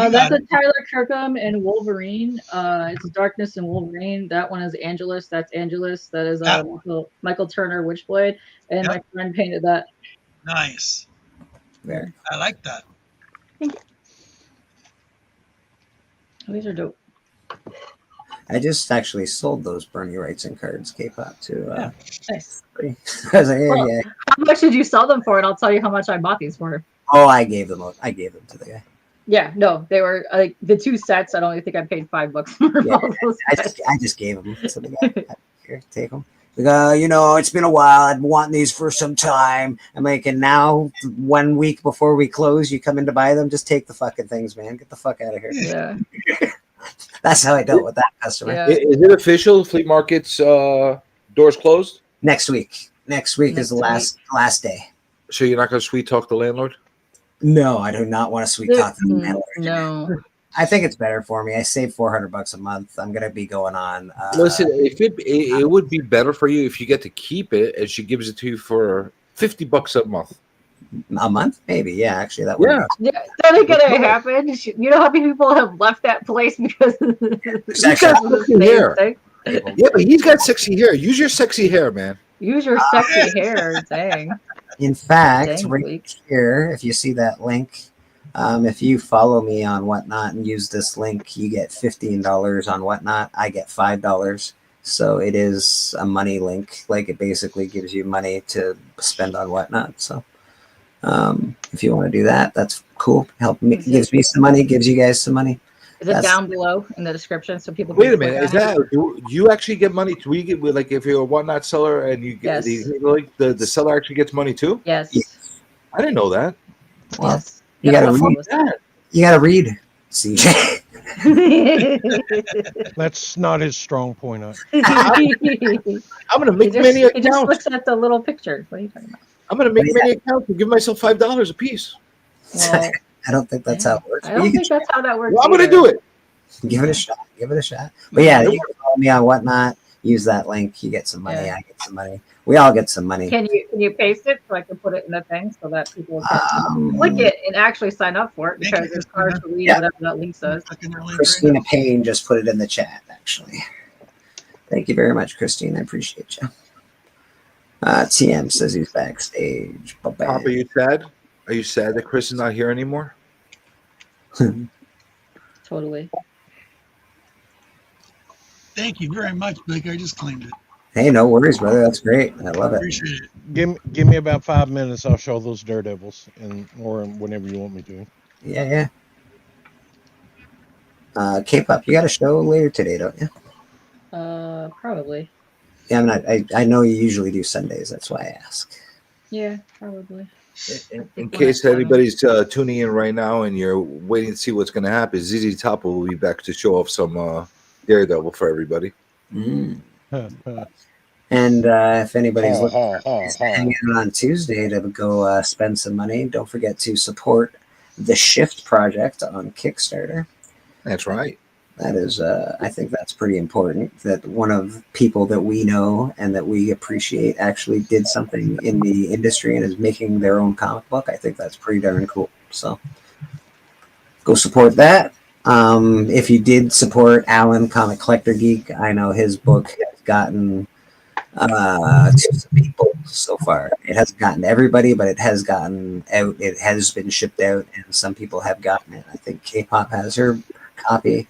You That's got a Tyler Kirkham and Wolverine. It's Darkness and Wolverine. That one is Angelus. That's Angelus. That is Michael Turner Witchblade. And my friend painted that. Nice. There. I like that. Oh, these are dope. I just actually sold those Bernie Wrightson cards, K-pop, Nice. I was like, yeah, Well, yeah. how much did you sell them for? And I'll tell you how much I bought these for. Oh, I gave them to the guy. Yeah, no, they were like the 2 sets. I don't think I paid $5 for Yeah, all those sets. I just gave them to the guy. Here, take them. It's been a while. I've been wanting these for some time. I'm like, and now 1 week before we close, you come in to buy them. Just take the fucking things, man. Get the fuck out of here. Yeah. That's how I dealt with that customer. Yeah. Is it official? Flea market's doors closed Next week. Next week is the last day. So you're not going to sweet talk the landlord? No, I do not want to sweet talk the landlord. No. I think it's better for me. I save $400 a month. I'm gonna be going on. Listen, if it would be better for you if you get to keep it and she gives it to you for $50 a month. A month, maybe. Yeah, actually, that would. Yeah, that ain't gonna happen. You know how many people have left that place because of He's got sexy hair. Yeah, but he's got sexy hair. Use your sexy hair, man. Use your sexy hair. Dang. In fact, Dang, right here, if you see that link, if you follow me on Whatnot and use this link, you get $15 on Whatnot. I get $5. So it is a money link. Like it basically gives you money to spend on Whatnot. So if you want to do that, that's cool. Gives me some money, gives you guys some money. Is it down below in the description so people? Wait a can minute. click Is on it? that do you actually get money? Do we get like if you're a Whatnot seller and you get the seller actually gets money too? Yes. I didn't know that. Well, you gotta read. You gotta read, CJ. That's not his strong point. I'm gonna make many He just accounts. looks at the little picture. What are you talking about? I'm gonna make many accounts and give myself $5 a piece. Well, I don't think that's how it works. I don't think that's how that works. Well, I'm gonna either. do it. Give it a shot. Give it a shot. But yeah, you can follow me on Whatnot. Use that link. You get some money. Yeah. I get some money. We all get some money. Can you paste it so I can put it in the thing so that people can click it and actually sign up for it because it's hard to read whatever that link says. Christina Payne just put it in the chat, actually. Thank you very much, Christine. I appreciate you. TM says he's backstage. Pop, are you sad? Are you sad that Chris is not here anymore? Totally. Thank you very much, Blake. I just claimed it. Hey, no worries, brother. That's great. I love it. Appreciate it. Give me about 5 minutes. I'll show those daredevils, or whenever you want me to. Yeah. K-pop, you got a show later today, don't you? Probably. Yeah, I'm not. I know you usually do Sundays. That's why I ask. Yeah, probably. In case anybody's tuning in right now and you're waiting to see what's going to happen, ZZ Top will be back to show off some Daredevil for everybody. And if anybody's hanging out on Tuesday to go spend some money, don't forget to support the Shift Project on Kickstarter. That's right. That is, I think that's pretty important. That one of people that we know and that we appreciate actually did something in the industry and is making their own comic book. I think that's pretty darn cool. So go support that. If you did support Alan, Comic Collector Geek, I know his book has gotten to some people so far. It hasn't gotten to everybody, but it has gotten out. It has been shipped out, and some people have gotten it. I think K-pop has her copy.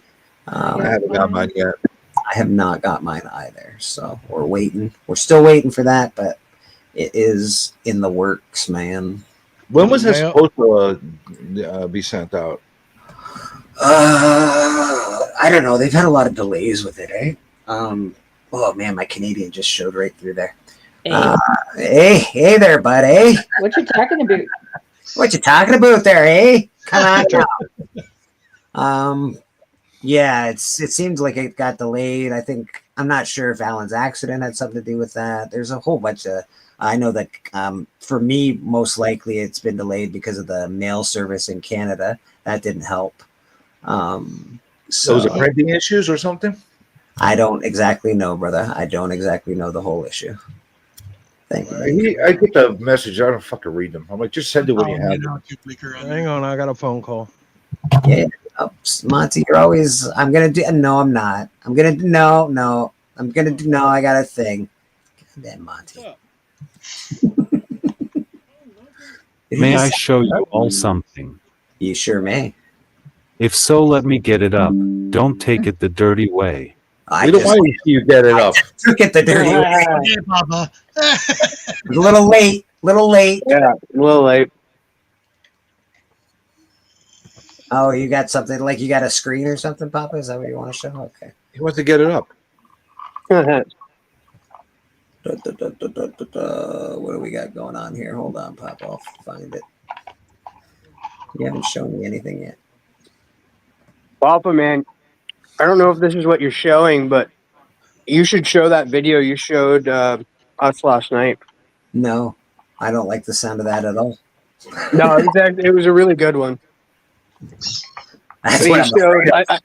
I haven't got mine yet. I have not got mine either, so we're waiting. We're still waiting for that, but it is in the works, man. When was that supposed to be sent out? I don't know. They've had a lot of delays with it, eh? Oh man, my Canadian just showed right through there. Hey there, bud, eh? What you talking about? What you talking about there, eh? Come on now. Yeah, it seems like it got delayed. I'm not sure if Alan's accident had something to do with that. There's a whole bunch of. I know that for me, most likely it's been delayed because of the mail service in Canada. That didn't help. So was it printing issues or something? I don't exactly know, brother. I don't exactly know the whole issue. Thank you. I get the message. I don't fucking read them. I'm like, just send it when you have it. Hang on, I got a phone call. Yeah. Oh, Monty, you're always. I'm gonna do. No, I'm not. I'm gonna do. No. I'm gonna do. No, I got a thing. Damn, Monty. May I show you all something? You sure may. If so, let me get it up. Don't take it the dirty way. We don't want you to get it up. Took it the dirty way. Yeah, Papa. A little late. Yeah, a little late. Oh, you got something like you got a screen or something, Papa? Is that what you want to show? Okay. He wants to get it up. What do we got going on here? Hold on, Papa. I'll find it. You haven't shown me anything yet. Papa, man, I don't know if this is what you're showing, but you should show that video you showed us last night. No, I don't like the sound of that at all. No, it was a really good one. That's You what I'm showed- afraid of.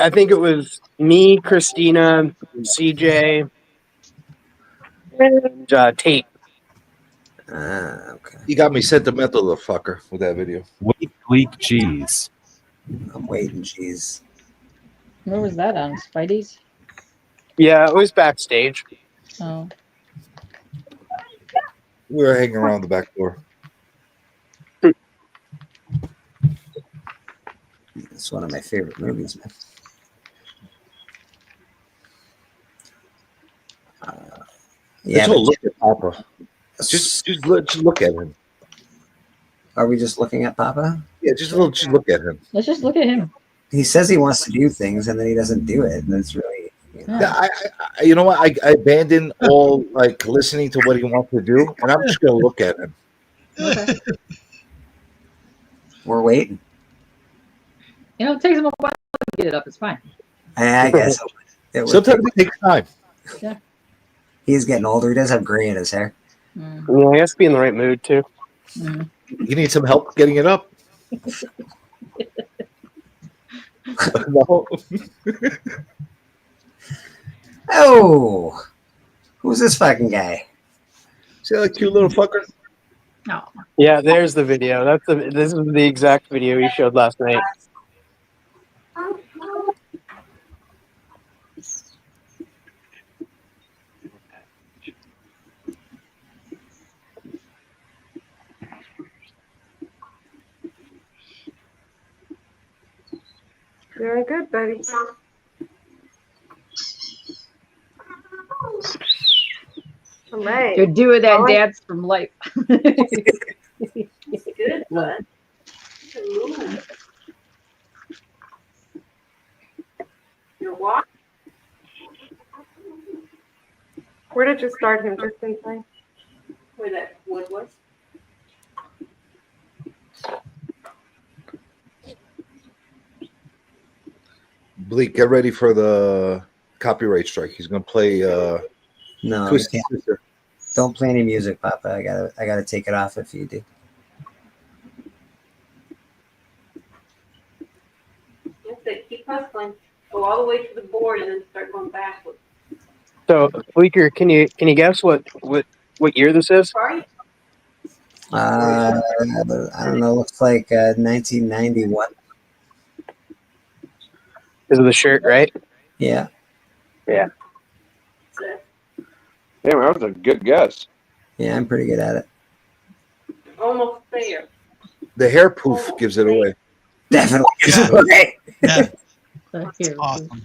I think it was me, Christina, CJ, and Tate. Okay. You got me sentimental, the fucker, with that video. Bleak cheese. I'm waiting, cheese. Where was that on? Spidey's? Yeah, it was backstage. Oh. We were hanging around the back door. It's one of my favorite movies, man. Yeah, but look at Papa. Just look at him. Are we just looking at Papa? Yeah, just look at him. Let's just look at him. He says he wants to do things and then he doesn't do it. And it's really, Yeah, you know what? I abandoned all like listening to what he wants to do, and I'm just gonna look at him. We're waiting. You know, it takes him a while to get it up. It's fine. I guess it would Sometimes it takes time. Yeah. He's getting older. He does have gray in his hair. Yeah, he has to be in the right mood too. You need some help getting it up. No. Oh, who's this fucking guy? See that cute little fucker? No. Yeah, there's the video. This is the exact video you showed last night. Very good, buddy. All right. You're doing that dance from life. Good, bud. Your walk. Where did you start him? Just inside. Where that wood was. Bleak, get ready for the copyright strike. He's gonna play No, Twisted you can't. Sister. Don't play any music, Papa. I gotta take it off if you do. That's it. Keep hustling. Go all the way to the board and then start going backwards. So, Bleaker, can you guess what year this is? Sorry. I don't know. Looks like 1991. Is it the shirt, right? Yeah. Yeah. Damn, that was a good guess. Yeah, I'm pretty good at it. Almost there. The hair poof gives it away. Definitely gives it away. Yeah. That's awesome.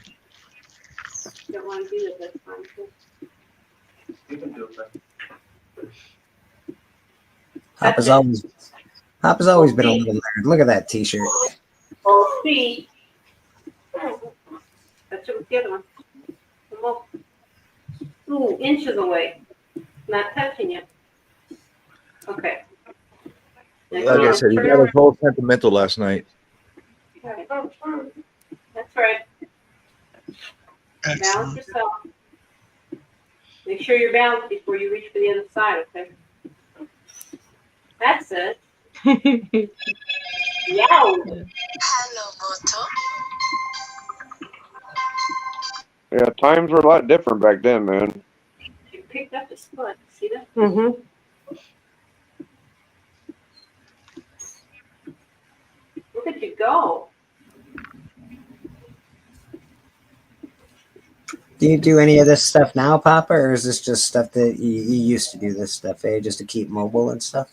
Don't want to do that this time. Papa's always been a little nerd. Look at that T-shirt. Oh, see. That's what the other one. Almost 2 inches away. Not touching you. Okay. Like I said, he got us all sentimental last night. Right. That's right. Balance yourself. Make sure you're balanced before you reach for the other side, okay? That's it. Yow. Hello, Moto. Yeah, times were a lot different back then, man. You picked up the split. See that? Mm-hmm. Look at you go. Do you do any of this stuff now, Papa, or is this just stuff that you used to do this stuff, just to keep mobile and stuff?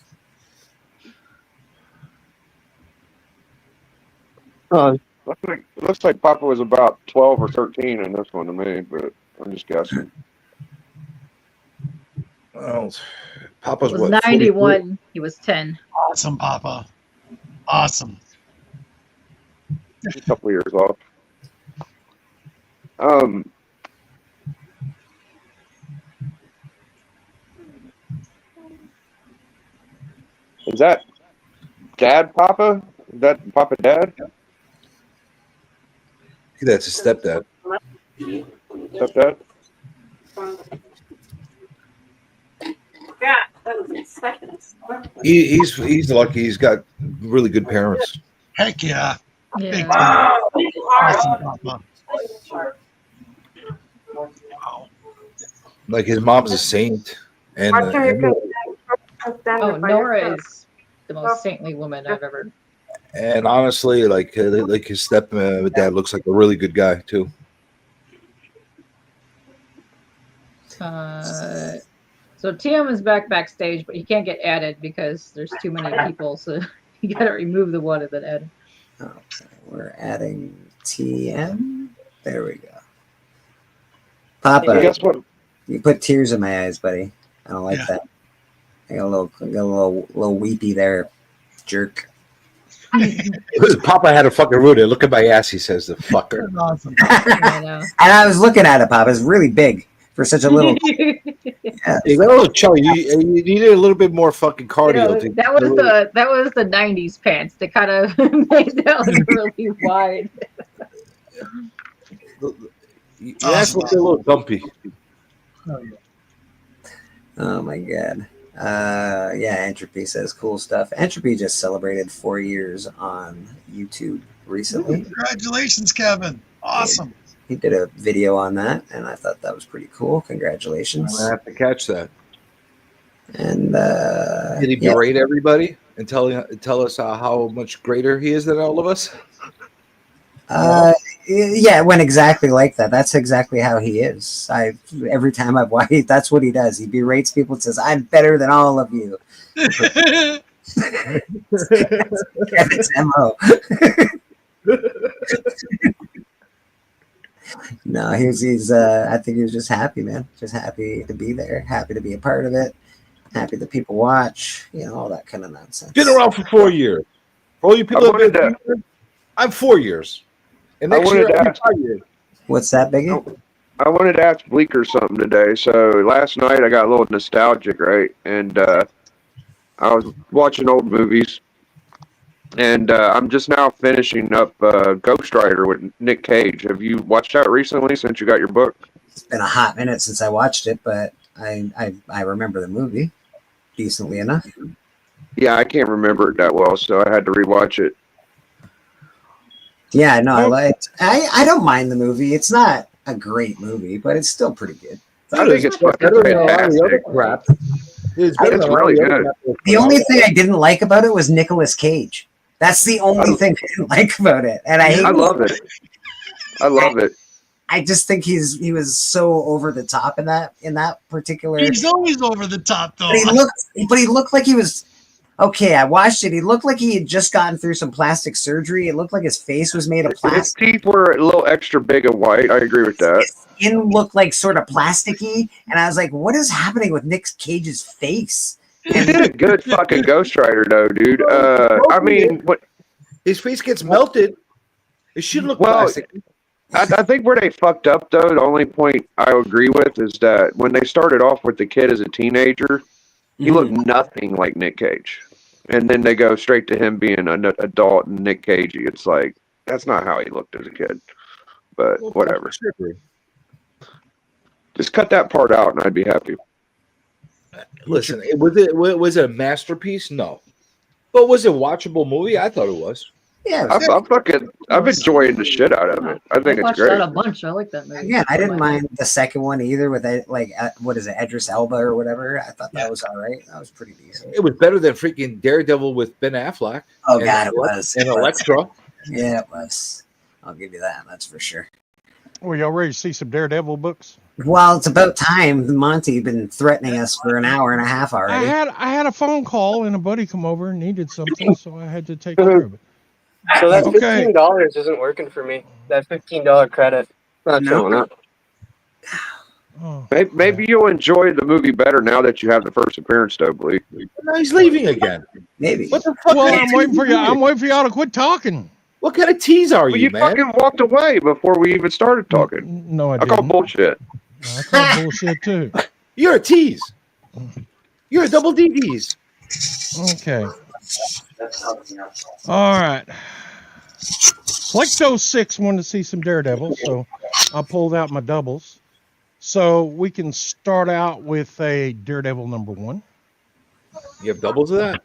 Looks like Papa was about 12 or 13 in this one to me, but I'm just guessing. Oh, Papa's It was what? 91. He was 10. Awesome, Papa. Awesome. a couple years off. Is that Dad, Papa? Is that Papa Dad? That's his stepdad. Stepdad? Yeah, that was in seconds. He's lucky. He's got really good parents. Heck yeah. Yeah. Big time. Awesome, Papa. Like his mom's a saint, and Oh, Nora is the most saintly woman I've ever. and honestly, like his stepdad looks like a really good guy too. So TM is backstage, but he can't get added because there's too many people. So you got to remove the one and then add. Okay, we're adding TM. There we go. Papa, Guess what? you put tears in my eyes, buddy. I don't like Yeah. that. I got a little weepy there, jerk. Papa had a fucking rude it. Look at my ass, he says, the fucker. That's awesome. I know. And I was looking at it, Papa. It's really big for such a little. Yeah. You got a little chubby. You needed a little bit more fucking cardio. You know, that was the '90s pants. They kind of made that look really wide. Your ass looks a little dumpy. Oh, yeah. Oh my god. Yeah, Entropy says cool stuff. Entropy just celebrated 4 years on YouTube recently. Congratulations, Kevin. Awesome. He did a video on that, and I thought that was pretty cool. Congratulations. I have to catch that. And Did he yeah. berate everybody and tell us how much greater he is than all of us? Yeah, it went exactly like that. That's exactly how he is. Every time I've watched, that's what he does. He berates people and says, "I'm better than all of you." Kevin's MO. No, he's I think he was just happy, man. Just happy to be there, happy to be a part of it, happy that people watch, all that kind of nonsense. Been around for 4 years. For all you people wanted that I'm 4 years. And next wanted year, to I'll be ask- 5 years. What's that, Biggie? I wanted to ask Bleeker something today. So last night I got a little nostalgic, right? And I was watching old movies. And I'm just now finishing up Ghost Rider with Nick Cage. Have you watched that recently since you got your book? It's been a hot minute since I watched it, but I remember the movie decently enough. Yeah, I can't remember it that well, so I had to rewatch it. Yeah, no, I don't mind the movie. It's not a great movie, but it's still pretty good. I think it's fucking fantastic. Crap. It's really good. The only thing I didn't like about it was Nicolas Cage. That's the only thing I didn't like about it, and I love it. I love it. I just think he was so over the top in that particular. He's always over the top, though. But he looked like he was. Okay, I watched it. He looked like he had just gotten through some plastic surgery. It looked like his face was made of His plastic. teeth were a little extra big and white. I agree with that. His skin looked like sort of plasticky, and I was like, "What is happening with Nick Cage's face?" He did a good fucking Ghost Rider, though, dude. I mean, what? His face gets melted. It should look Well, plastic. I think where they fucked up, though, the only point I agree with is that when they started off with the kid as a teenager, he looked nothing like Nick Cage. And then they go straight to him being an adult and Nick Cagey. It's like, that's not how he looked as a kid. But whatever. Just cut that part out and I'd be happy. Listen, was it a masterpiece? No. But was it a watchable movie? I thought it was. Yeah, I'm enjoying the shit out of it. I think it's watched great. that a bunch. I like that movie. Again, I didn't mind the second one either. With what is it, Idris Elba or whatever? I thought that was all right. That was pretty decent. It was better than freaking Daredevil with Ben Affleck. Oh God, it was. And Elektra. Yeah, it was. I'll give you that. That's for sure. Well, y'all ready to see some Daredevil books? Well, it's about time. Monty been threatening us for an hour and a half already. I had a phone call and a buddy come over and needed something, so I had to take care of it. So that Okay. $15 isn't working for me. That $15 credit. Not showing up. Maybe you'll enjoy the movie better now that you have the first appearance, though, Bleak. No, he's leaving again. Maybe. What the fuck? Well, I'm waiting for you. I'm waiting for y'all to quit talking. What kind of tease are Well, you, you man? fucking walked away before we even started talking. No, I I call didn't. bullshit. I call bullshit too. You're a tease. You're a double D tease. Okay. All right. Plecto6 wanted to see some Daredevil, so I pulled out my doubles. So we can start out with a Daredevil number 1. You have doubles of that?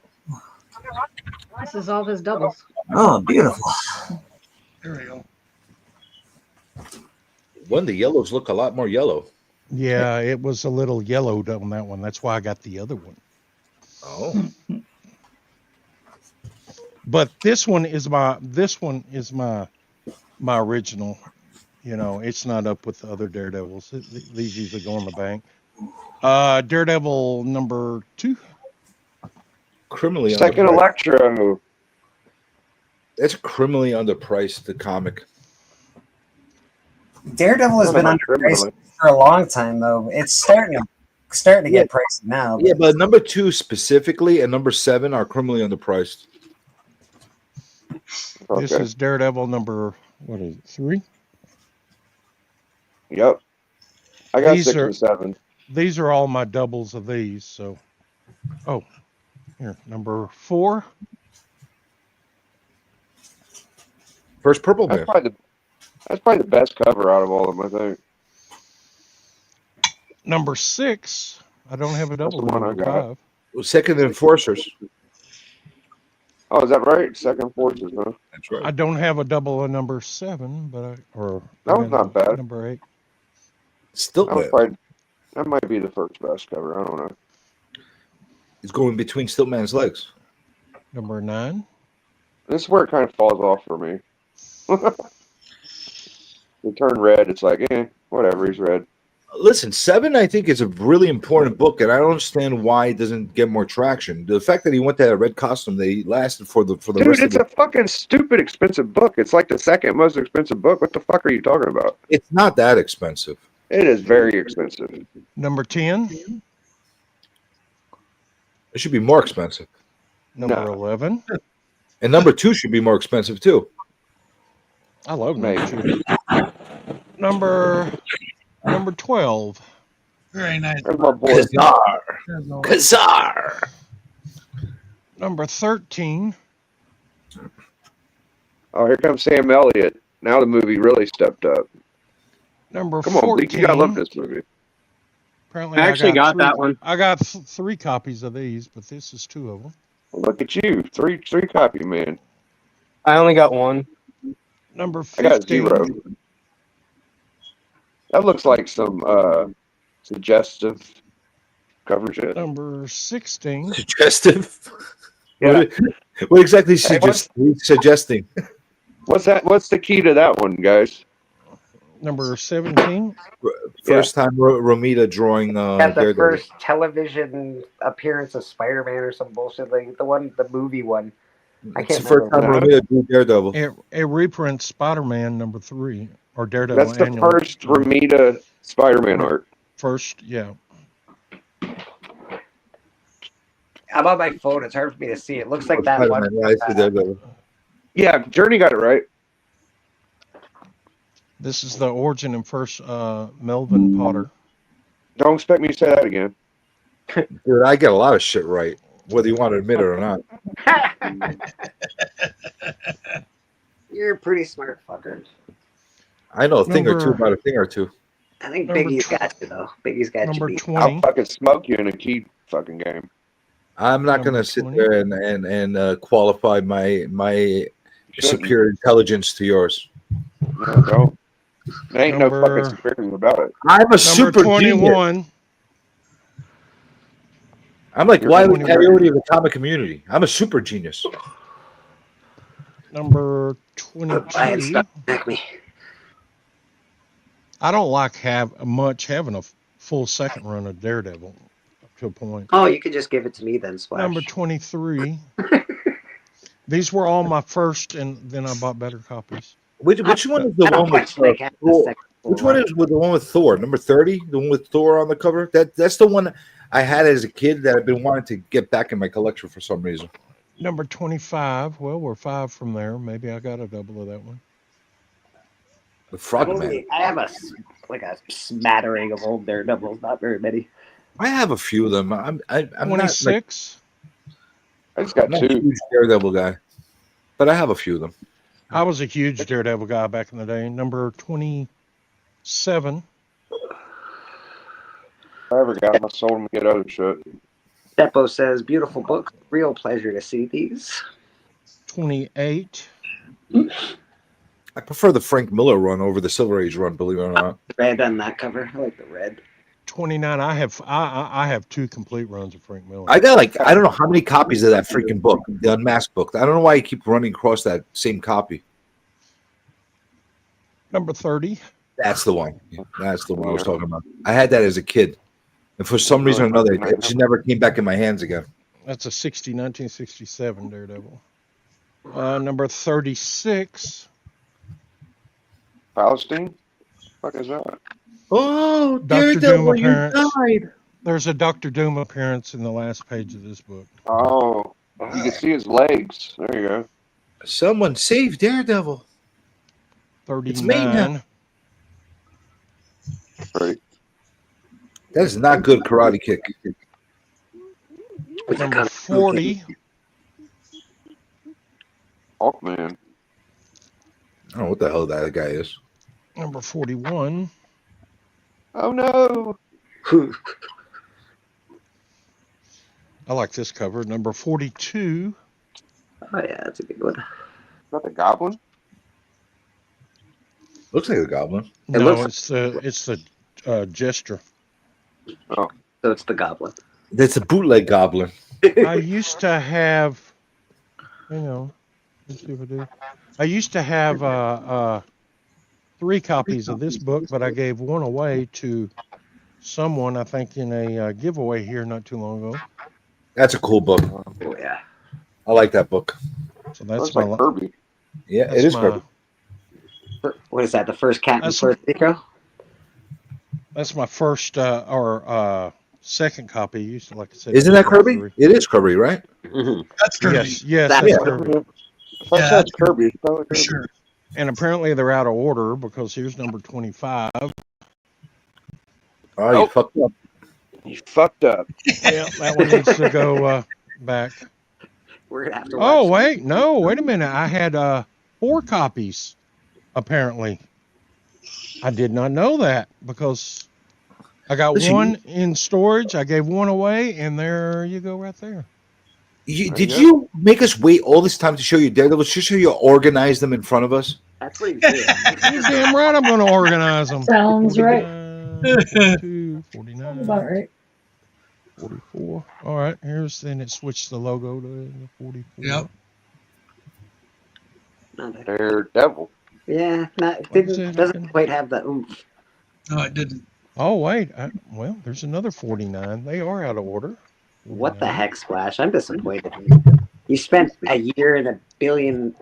This is all his doubles. Oh, beautiful. There we go. One, the yellows look a lot more yellow. Yeah, it was a little yellowed on that one. That's why I got the other one. Oh. But this one is my original. You know, it's not up with the other Daredevils. These usually go in the bank. Daredevil number 2. Criminally Second underpriced. Electro. It's criminally underpriced, the comic. Daredevil has been underpriced for a long time, though. It's starting to get pricey now. Yeah, but number 2 specifically and number 7 are criminally underpriced. This is Daredevil number, what is it, 3? Yep. I got These 6 are- and 7. These are all my doubles of these. So, oh, here, number 4. First Purple Man. That's probably the best cover out of all of them, I think. Number 6. I don't have a double. the one I Number got. 5. Well, second Enforcers. Oh, is that right? Second Forces, huh? That's right. I don't have a double of number 7, but That was not bad. Number 8. Still bad. That might be the first best cover. I don't know. It's going between Stiltman's legs. Number 9. This is where it kind of falls off for me. They turn red. It's like, whatever. He's red. Listen, 7, I think, is a really important book, and I don't understand why it doesn't get more traction. The fact that he went to that red costume, they lasted for the Dude, rest it's of a fucking stupid expensive book. It's like the second most expensive book. What the fuck are you talking about? It's not that expensive. It is very expensive. Number 10. It should be more expensive. Number 11. And number 2 should be more expensive, too. I love number 2. Number 12. Very nice. Kazar. Number 13. Oh, here comes Sam Elliott. Now the movie really stepped up. Number Come on, 14. Bleak, you gotta love this movie. Apparently, I actually got three- that one. I got 3 copies of these, but this is 2 of them. Well, look at you, three copy man. I only got 1. Number I got 15. 0. That looks like some suggestive cover shit. Number 16. Suggestive? Yeah. What exactly is Hey, suggesting? What's that? What's the key to that one, guys? Number 17. First time Romita drawing Got the Daredevil. first television appearance of Spider-Man or some bullshit, like the movie one. I It's can't the first time remember. Romita drew Daredevil. A reprint Spider-Man number 3. Or Daredevil That's the annual. first Romita Spider-Man art. First, yeah. I'm on my phone. It's hard for me to see. It looks like that one. Spider-Man, yeah, I see Daredevil. Yeah, Journey got it right. This is the origin and first Melvin Potter. Don't expect me to say that again. Dude, I get a lot of shit right, whether you want to admit it or not. You're a pretty smart fucker. I know a thing or two Number- about a thing or two. I think Number Biggie's tw- got you though. Biggie's got you Number beat. 20. I'll fucking smoke you in a key fucking game. I'm not Number going to sit 20. there and qualify my superior intelligence to yours. No, don't. There ain't no Number- fucking superior about it. I'm a Number super genius. 21. I'm like You're Wile E. 21. Coyote of the comic community. I'm a super genius. Number I had 22. stuff back me. I don't like having a full second run of Daredevil up to a point. Oh, you could just give it to me then, Splash. Number 23. These were all my first, and then I bought better copies. Which one is the I don't one with much like having the Thor? second Which one. one is with the one with Thor? Number 30, the one with Thor on the cover. That's the one I had as a kid that I've been wanting to get back in my collection for some reason. Number 25. Well, we're 5 from there. Maybe I got a double of that one. The Frogman. I have a smattering of old Daredevils, not very many. I have a few of them. I'm not like, 26. I just got I'm not a 2. huge Daredevil guy, but I have a few of them. I was a huge Daredevil guy back in the day. Number 27. If I ever got them, I sold them to get other shit. Depo says, beautiful book. Real pleasure to see these. 28. I prefer the Frank Miller run over the Silver Age run, believe it or not. Red on that cover. I like the red. 29. I have 2 complete runs of Frank Miller. I got like, I don't know how many copies of that freaking book, the Unmasked book. I don't know why you keep running across that same copy. Number 30. That's the one. That's the one I was talking about. I had that as a kid. And for some reason or another, it just never came back in my hands again. That's a 1967 Daredevil. Number 36. Palestine? What is that? Oh, Dr. Doom appearance. died. There's a Dr. Doom appearance in the last page of this book. Oh, you can see his legs. There you go. Someone save Daredevil. 39. Right. That is not good Karate Kick. Number 40. Hawkman. I don't know what the hell that guy is. Number 41. Oh no. I like this cover. Number 42. Oh yeah, that's a good one. Is that the Goblin? Looks like a goblin. No, it's the Jester. Oh, so it's the Goblin. That's a bootleg goblin. I used to have, let's see if I do. I used to have 3 copies of this book, but I gave one away to someone, I think, in a giveaway here not too long ago. That's a cool book. Oh yeah, I like that book. So that's looks my like Kirby. Yeah, that's it is my- Kirby. What is that? The first cat and That's- first Nico? That's my first or second copy. Used to, like I said, Isn't that Kirby? 3. It is Kirby, right? That's Kirby. Yes, That- that's Yeah. Kirby. That's Yeah. Kirby. For sure. And apparently they're out of order because here's number 25. Oh, Oh. you fucked up. You fucked up. Yeah, that one needs to go back. We're gonna have to watch. Oh, wait a minute. I had 4 copies, apparently. I did not know that because I got Listen, one in storage. I gave one away, and there you go right there. Did you make us wait all this time to show you Daredevil just so you organize them in front of us? That's what he's doing. You're damn right I'm going to organize them. Sounds right. 42, 49, About right. 44. All right, then it switched the logo to the 44. Yep. Daredevil. Yeah, doesn't quite have the oomph. No, it didn't. Oh, wait. Well, there's another 49. They are out of order. What the heck, Splash? I'm disappointed. You spent a year and a billion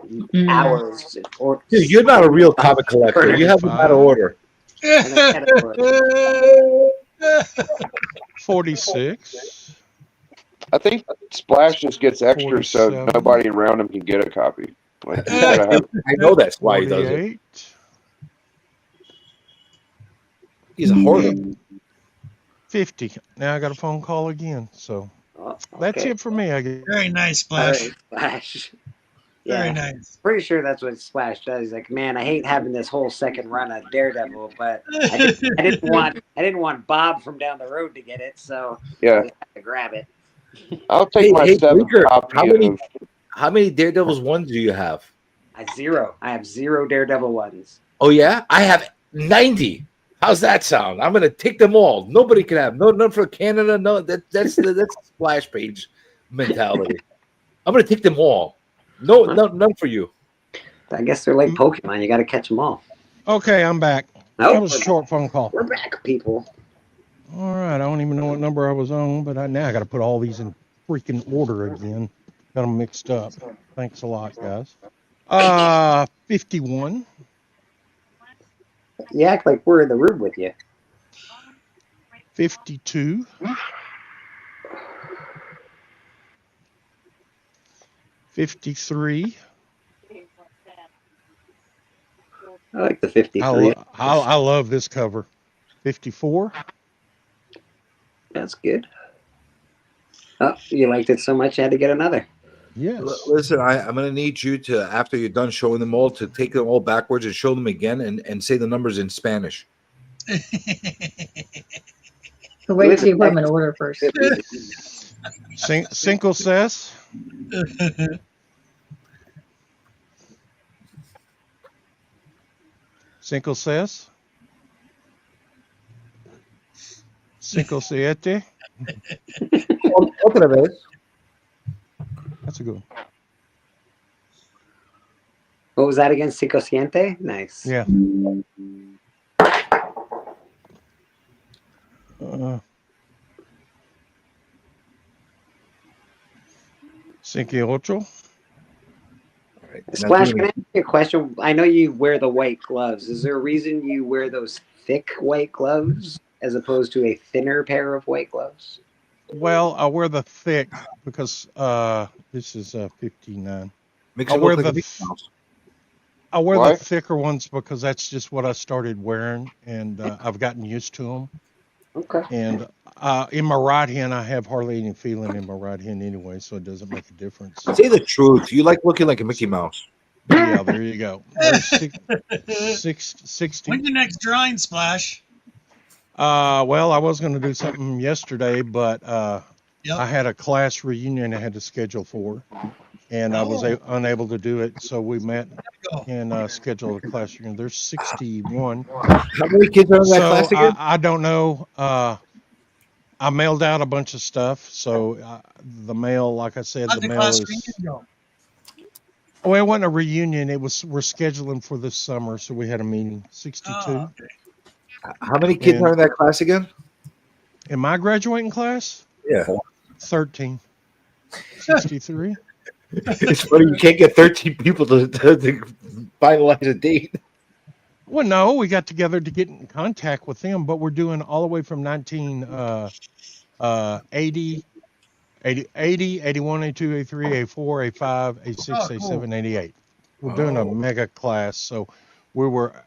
hours. Or Dude, you're not a real comic collector. You have them out of order. 46. I think Splash just gets extra so 47. nobody around him can get a copy. Like, you gotta have- I know that's why he does it. 48. He's a hoarder. 50. Now I got a phone call again. So that's it for me, I guess. Very nice, All Splash. right, Splash. Very Yeah, nice. pretty sure that's what Splash does. He's like, man, I hate having this whole second run of Daredevil, but I didn't want Bob from down the road to get it, so Yeah. I had to grab it. I'll take my 7th Bleeker, copy how many Daredevils ones do you have? I have 0 Daredevil ones. Oh yeah, I have 90. How's that sound? I'm gonna take them all. Nobody can have none for Canada. No, that's Splash Page mentality. I'm gonna take them all. None for you. I guess they're like Pokemon. You got to catch them all. Okay, I'm back. Nope. That was a short phone call. We're back, people. All right, I don't even know what number I was on, but now I got to put all these in freaking order again. Got them mixed up. Thanks a lot, guys. 51. You act like we're in the room with you. 52. 53. I like the 53. I love this cover. 54. That's good. Oh, you liked it so much, you had to get another. Yes. Listen, I'm going to need you to, after you're done showing them all, to take them all backwards and show them again and say the numbers in Spanish. Wait till you put them in order first. Cinco ses. Cinco ses. Cinco siete. Otra vez. That's a good one. What was that again? Cinco Siente? Nice. Yeah. Cinco ocho. Splash, can I ask you a question? I know you wear the white gloves. Is there a reason you wear those thick white gloves as opposed to a thinner pair of white gloves? Well, I wear the thick because this is 59. Makes I it wear look like a the Mickey Mouse. I wear Why? the thicker ones because that's just what I started wearing, and I've gotten used to them. Okay. And in my right hand, I have hardly any feeling in my right hand anyway, so it doesn't make a difference. Say the truth. You like looking like a Mickey Mouse. Yeah, there you go. There's 60. When's your next drawing, Splash? Well, I was going to do something yesterday, but I had a class reunion I had to schedule for, and I was unable to do it. So we met and scheduled a class reunion. There's 61. How many kids are in that class again? I don't know. I mailed out a bunch of stuff. So the mail, like I said, How'd the the mail class is. reunion go? Well, it wasn't a reunion. We're scheduling for this summer, so we had a meeting. 62. Oh, okay. How many kids are in that class again? In my graduating class? Yeah. 13. 63. It's funny you can't get 13 people to finalize a date. Well, no, we got together to get in contact with them, but we're doing all the way from 1980, 80, 81, 82, 83, 84, 85, 86, 87, 88. We're doing a mega class, so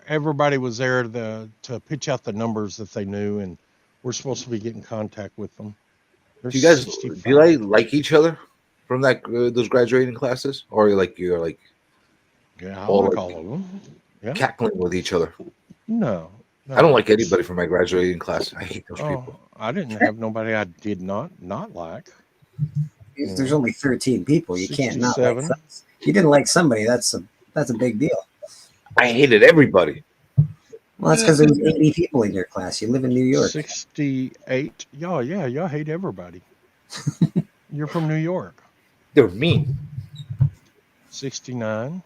everybody was there to pitch out the numbers that they knew, and we're supposed to be getting in contact with them. Do you like each other from that those graduating classes, or you're like Yeah, I all like like all of them. Yeah. cackling with each other? No. I don't like anybody from my graduating class. I hate those people. I didn't have nobody I did not like. If there's only 13 people, you can't not like 67. some. If you didn't like somebody, that's a big deal. I hated everybody. Well, that's because there's 80 people in your class. You live in New York. 68. Y'all hate everybody. You're from New York. They're mean. 69.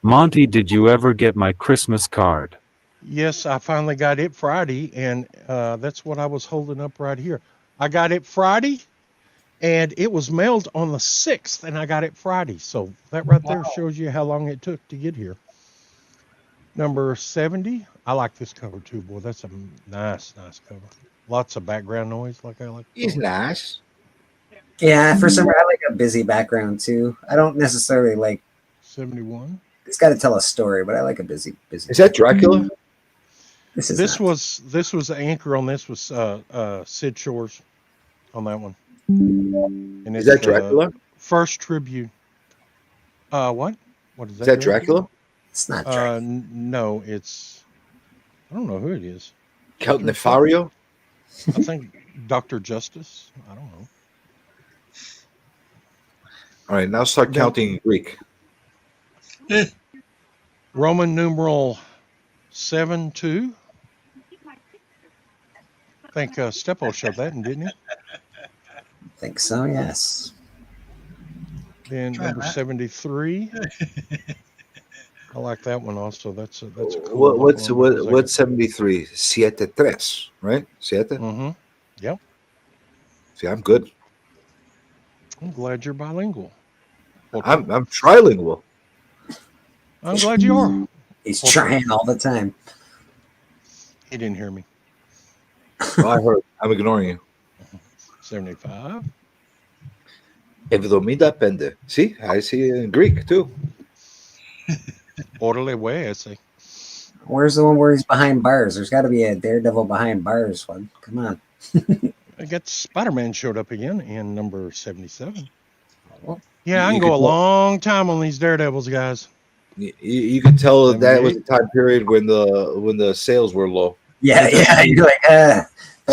Monty, did you ever get my Christmas card? Yes, I finally got it Friday, and that's what I was holding up right here. I got it Friday, and it was mailed on the 6th, and I got it Friday. So that right there shows you how long it took to get here. Number 70. I like this cover too, boy. That's a nice cover. Lots of background noise, like I like. He's nice. Yeah, for some reason, I like a busy background too. I don't necessarily like 71. It's got to tell a story, but I like a busy. Is that Dracula? This was the anchor on this was Sid Shores on that one. And Is that Dracula? First Tribune. What? What is that? Is that Dracula? It's not Dracula. No, it's. I don't know who it is. Count Nefario? I think Dr. Justice. I don't know. All right, now start counting Greek. Roman numeral 72. I think Stepo showed that, didn't he? I think so, yes. Then number 73. I like that one also. That's a cool What's 73? Siete tres, right? Siete? Mm-hmm. Yep. See, I'm good. I'm glad you're bilingual. I'm trilingual. I'm glad you are. He's trying all the time. He didn't hear me. Oh, I heard. I'm ignoring you. 75. Evidomida pende. See, I see it in Greek too. Orderly way, I say. Where's the one where he's behind bars? There's got to be a Daredevil behind bars one. Come on. I got Spider-Man showed up again in number 77. Well, Yeah, I can go a long time on these Daredevils, guys. You can tell that was the time period when the sales were low. Yeah, yeah. You're like, better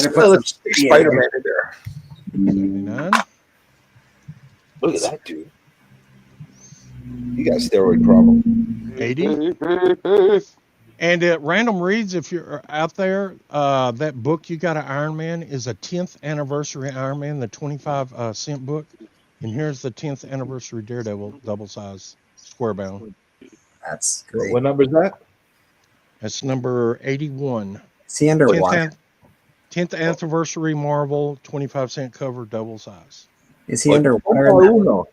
put some Let's stick shitty in Spider-Man there. in there. 79. Look at that dude. You got a steroid problem. 80. And at Random Reads, if you're out there, that book you got of Iron Man is a 10th anniversary Iron Man, the 25-cent book. And here's the 10th anniversary Daredevil, double size, square bound. That's great. What number is that? That's number 81. Is he underwater? 10th anniversary Marvel, 25-cent cover, double size. Is he underwater? in that? Uno.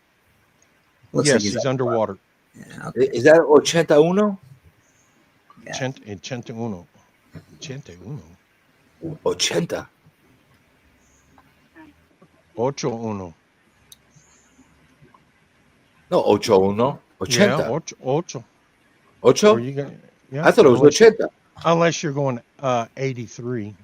Looks Yes, like he's underwater. Yeah, okay. Is that 81? Yeah. 81. 80. 81. No, 81. 80. Yeah, ocho. Ocho? Or you got, yeah, I thought it was unless, 80. unless you're going 83.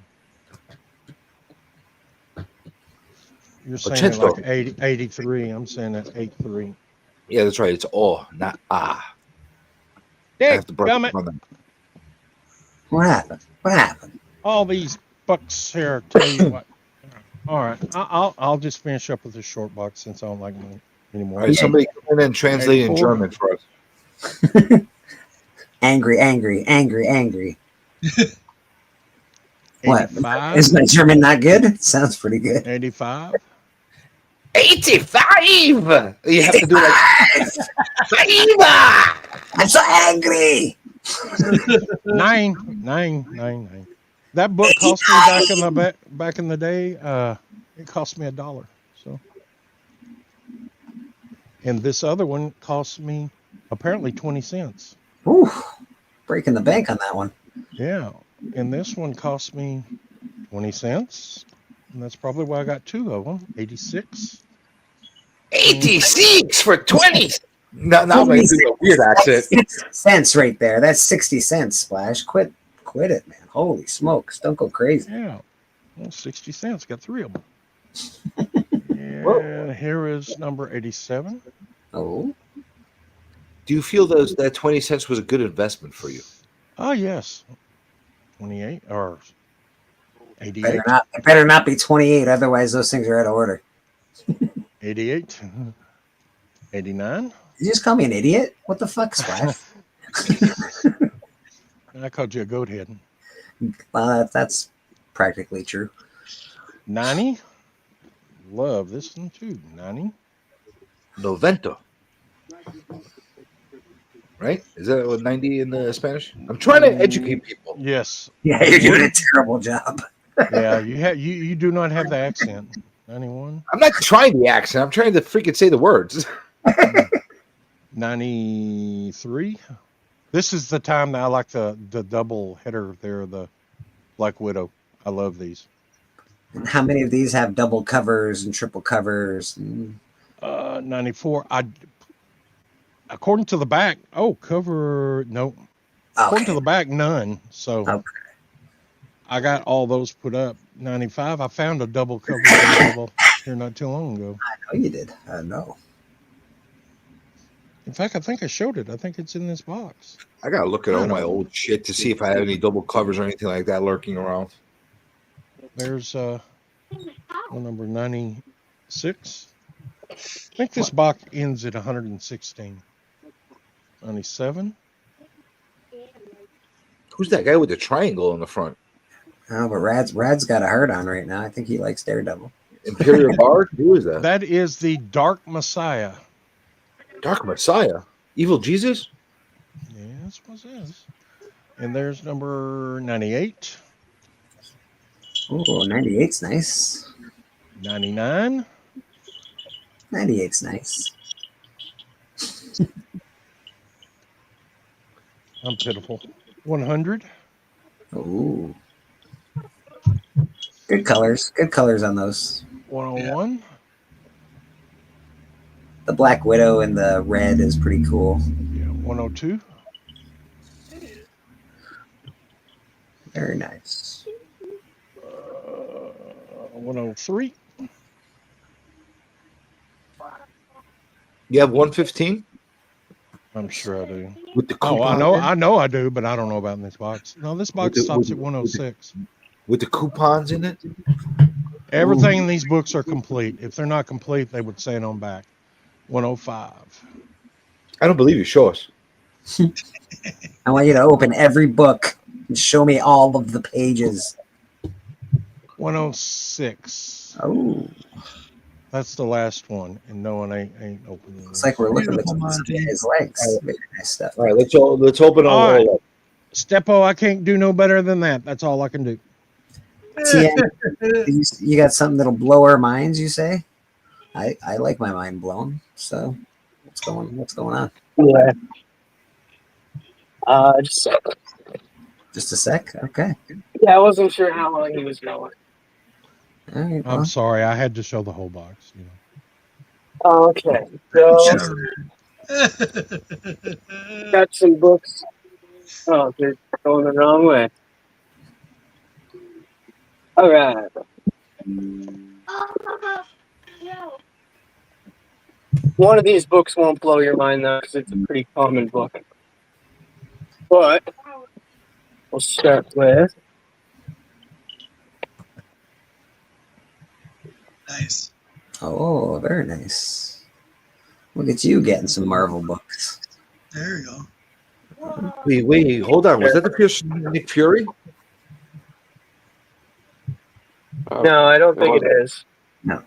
You're saying it Ochento. like 83. I'm saying that's 83. Yeah, that's right. It's not ah. I Dick, have to brush gummit. up on that. What happened? What happened? All these bucks here tell you what. All right, I'll just finish up with this short box since I don't like them anymore. All right, somebody come in and translate in 84. German for us. Angry, angry, angry, angry. What? 85. Is my German not good? Sounds pretty good. 85. 85. You have to do like I'm so angry. 9. That book cost me back in the day. It cost me $1. So, and this other one cost me apparently 20 cents. Ooh, breaking the bank on that one. Yeah, and this one cost me 20 cents, and that's probably why I got two of them. 86. 86 for 20. Now I'm going to do a weird accent. 60 cents right there. That's 60 cents, Splash. Quit it, man. Holy smokes. Don't go crazy. Yeah, well, 60 cents. Got three of them. And here is number 87. Oh. Do you feel that 20 cents was a good investment for you? Oh, yes. 28 or 88. It better not be 28, otherwise those things are out of order. 88. 89. Did you just call me an idiot? What the fuck, Splash? I called you a goat head. Well, that's practically true. 90. Love this one too. 90. Noventa. Right? Is that what 90 in the Spanish? I'm trying to educate people. Yes. Yeah, you're doing a terrible job. Yeah, you do not have the accent. 91. I'm not trying the accent. I'm trying to freaking say the words. 93. This is the time that I like the double header there, the Black Widow. I love these. And how many of these have double covers and triple covers? 94. According to the back, cover no. According to the back, none. So I got all those put up. 95. I found a double cover double here not too long ago. I know you did. I know. In fact, I think I showed it. I think it's in this box. I gotta look at all my old shit to see if I have any double covers or anything like that lurking around. There's number 96. I think this box ends at 116. 97. Who's that guy with the triangle in the front? Oh, but Rad's got a heart on right now. I think he likes Daredevil. Imperial Bard? Who is that? That is the Dark Messiah. Dark Messiah? Evil Jesus? Yes, what's this? And there's number 98. Oh, 98's nice. 99. 98's nice. I'm pitiful. 100. Ooh. Good colors. Good colors on those. 101. The Black Widow in the red is pretty cool. Yeah, 102. Very nice. 103. You have 115 I'm sure I do. with the Oh, coupon. I know I do, but I don't know about in this box. No, this box stops at 106. With the coupons in it. Everything in these books are complete. If they're not complete, they would say it on back. 105. I don't believe you. Show us. I want you to open every book and show me all of the pages. 106. Oh. That's the last one, and no one ain't opening. Looks like we're looking at his legs. Very nice stuff. All right, let's open All all right. up. Steppo, I can't do no better than that. That's all I can do. TM, you got something that'll blow our minds, you say? I like my mind blown. So what's going on? Yeah. Just a sec. Just a sec? Okay. Yeah, I wasn't sure how long he was going. All right, I'm sorry, I had to show the whole box. You know. Okay. So, got some books. Oh, they're going the wrong way. All right. One of these books won't blow your mind, though, because it's a pretty common book. But we'll start with. Nice. Oh, very nice. Look at you getting some Marvel books. There you go. Wait, hold on. Was that the piercing Nick Fury? No, I don't think it is. No.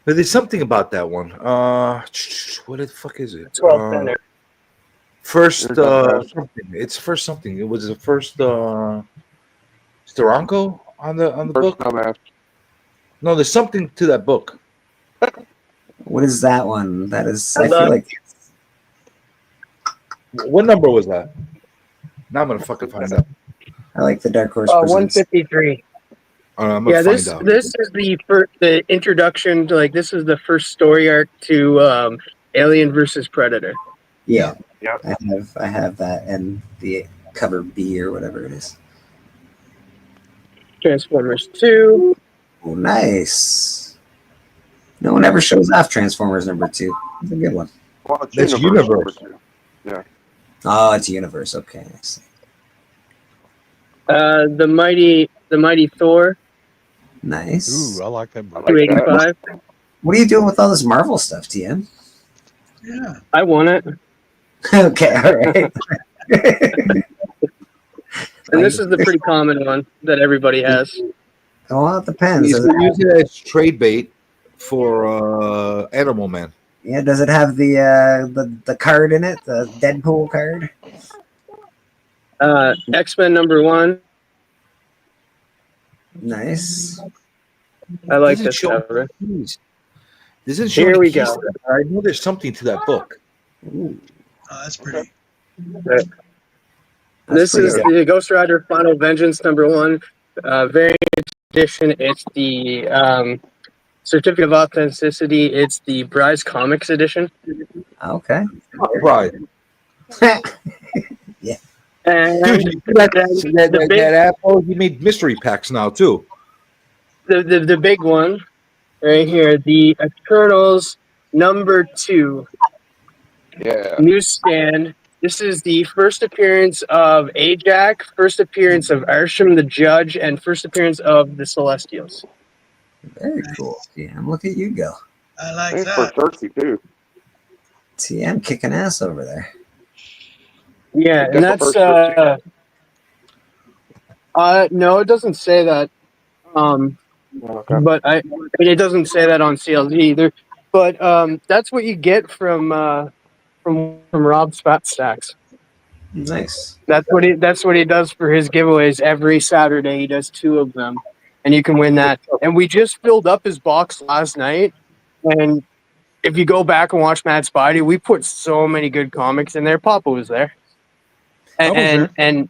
But there's something about that one. What the fuck is it? 12 center. First something. It's first something. It was the first Steranko on the book. No, there's something to that book. What is that one? That is, I feel like What number was that? Now I'm gonna fucking find out. I like the Dark Horse Presents. 153. I'm gonna Yeah, find this out. this is the introduction to, like, this is the first story arc to Alien versus Predator. Yeah. I have that and the cover B or whatever it is. Transformers 2. Oh, nice. No one ever shows off Transformers #2. That's a good one. Well, it's That's Universe. Universe. Yeah. Oh, it's Universe. Okay, I see. The mighty Thor. Nice. Ooh, I like that book. 285. What are you doing with all this Marvel stuff, TM? Yeah. I won it. Okay, all right. And this is the pretty common one that everybody has. Well, it depends. He's Does it gonna have- use it as trade bait for Animal Man. yeah, does it have the card in it? The Deadpool card? X-Men #1. Nice. I like Doesn't this show cover. keys. This isn't showing Here the we keys go. to that. I know there's something to that book. Oh, that's pretty. This is the Ghost Rider Final Vengeance #1 variant edition. It's the certificate of authenticity. It's the Bryce Comics edition. Okay. Right. Yeah. And Dude, that asshole, he made mystery packs now too. the big one right here, the Eternals #2 Yeah. newsstand. This is the first appearance of Ajax, first appearance of Arsham the Judge, and first appearance of the Celestials. Very cool. TM, look at you go. I like Thanks that. for thirsty too. TM kicking ass over there. Yeah, and that's no, it doesn't say that. But it doesn't say that on CLG either. But that's what you get from Rob's Fat Stacks. Nice. That's what he does for his giveaways every Saturday. He does 2 of them, and you can win that. And we just filled up his box last night, and if you go back and watch Mad Spidey, we put so many good comics in there. Papa was there, and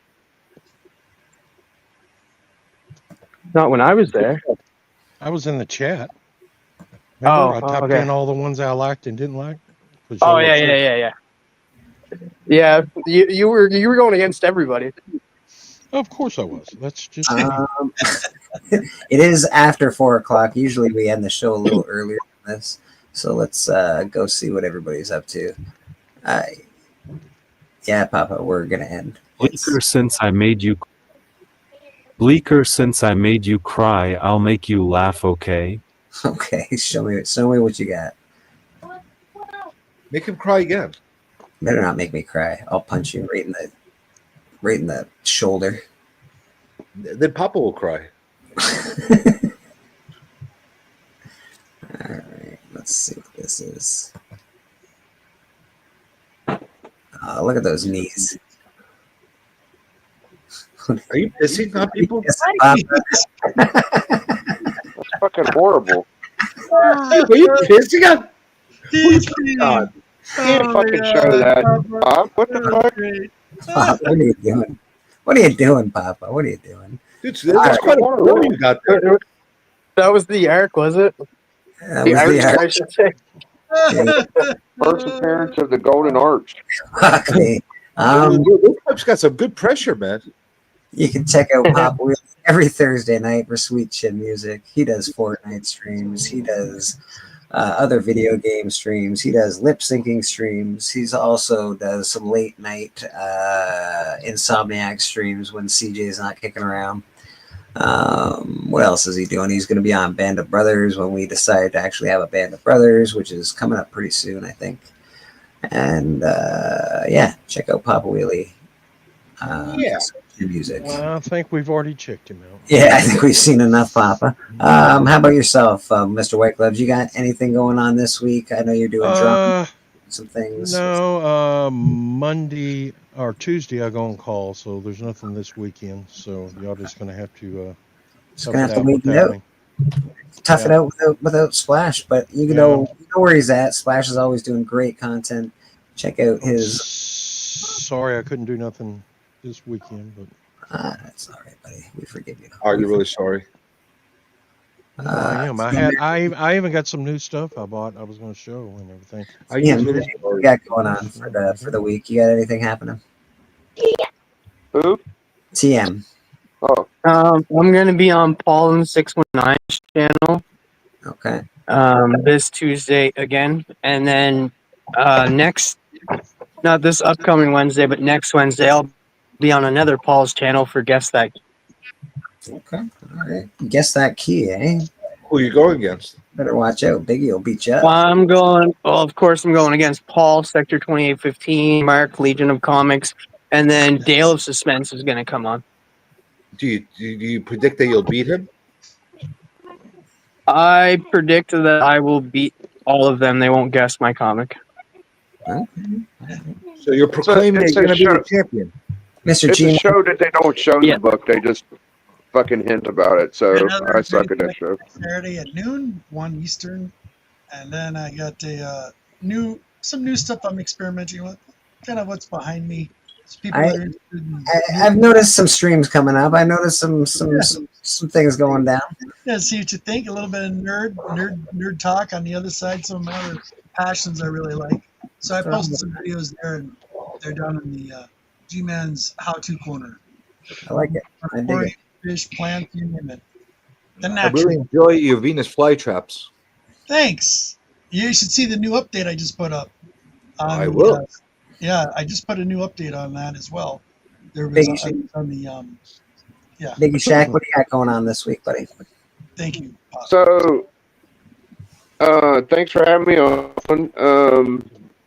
not when I was there. I was in the chat. Remember, I typed okay. in all the ones I liked and didn't like. 'Cause Oh y'all yeah, are yeah, yeah, yeah. Yeah, you were going against everybody. Of course I was. That's just me. It is after 4 o'clock. Usually we end the show a little earlier than this. So let's go see what everybody's up to. Yeah, Papa, we're gonna end. Bleaker, since I made you cry, I'll make you laugh, okay? Okay, show me what you got. Make him cry again. Better not make me cry. I'll punch you right in the shoulder. Then Papa will cry. All right, let's see what this is. Look at those knees. Are you pissing on people? Yes, Papa. That's fucking horrible. Are you pissing on? God. Can't fucking show that. What the fuck? Papa, what are you doing? What are you doing, Papa? What are you doing? Dude, that's quite a blow you got there. That was the Ark, was it? That The was the Ark, Ark. I should say. First appearance of the Golden Arch. Okay. Those pipes got some good pressure, man. You can check out Pop Wheelie every Thursday night for Sweet Chin Music. He does Fortnite streams. He does other video game streams. He does lip syncing streams. He's also does some late night Insomniac streams when CJ's not kicking around. What else is he doing? He's going to be on Band of Brothers when we decide to actually have a Band of Brothers, which is coming up pretty soon, I think. And yeah, check out Papa Wheelie. Music. Well, I think we've already checked him out. Yeah, I think we've seen enough, Papa. How about yourself, Mr. White Gloves? You got anything going on this week? I know you're doing drum, some things. No, Monday or Tuesday I go on call, so there's nothing this weekend. So y'all just gonna have to Just gonna have to wait it out. me. Tough it out without Splash, but you know where he's at. Splash is always doing great content. Check out his. Sorry, I couldn't do nothing this weekend, but that's all right, buddy. We forgive you. Are you really sorry? I am. I even got some new stuff I bought. I was going to show and everything. What you got going on for the week? You got anything happening? Who? TM. Oh. I'm gonna be on Paul and 619's channel. Okay. This Tuesday again, and then not this upcoming Wednesday, but next Wednesday I'll be on another Paul's channel for Guess That. Okay. All right. Guess That Key, eh? Who are you going against? Better watch out. Biggie will beat you up. Of course, I'm going against Paul, Sector 2815, Mark, Legion of Comics, and then Dale of Suspense is going to come on. Do you predict that you'll beat him? I predict that I will beat all of them. They won't guess my comic. So you're proclaiming that you're going to be the champion. Mr. It's G. a show that they don't show in the book. They just fucking hint about it. So I suck at that show. Saturday at noon, 1 Eastern, and then I got some new stuff I'm experimenting with. Kind of what's behind me. People that are interested in I've noticed some streams coming up. I noticed some things going down. Yeah, see what you think. A little bit of nerd talk on the other side. Some of my other passions I really like. So I posted some videos there, and they're down in the G-Man's how-to corner. I like it. I dig it. Fish, plants, you name it. The I natural. really enjoy your Venus flytraps. Thanks. You should see the new update I just put up. I will. Yeah, I just put a new update on that as well. There was Biggie on the yeah. Biggie Shack, what do you got going on this week, buddy? Thank you. So, thanks for having me on.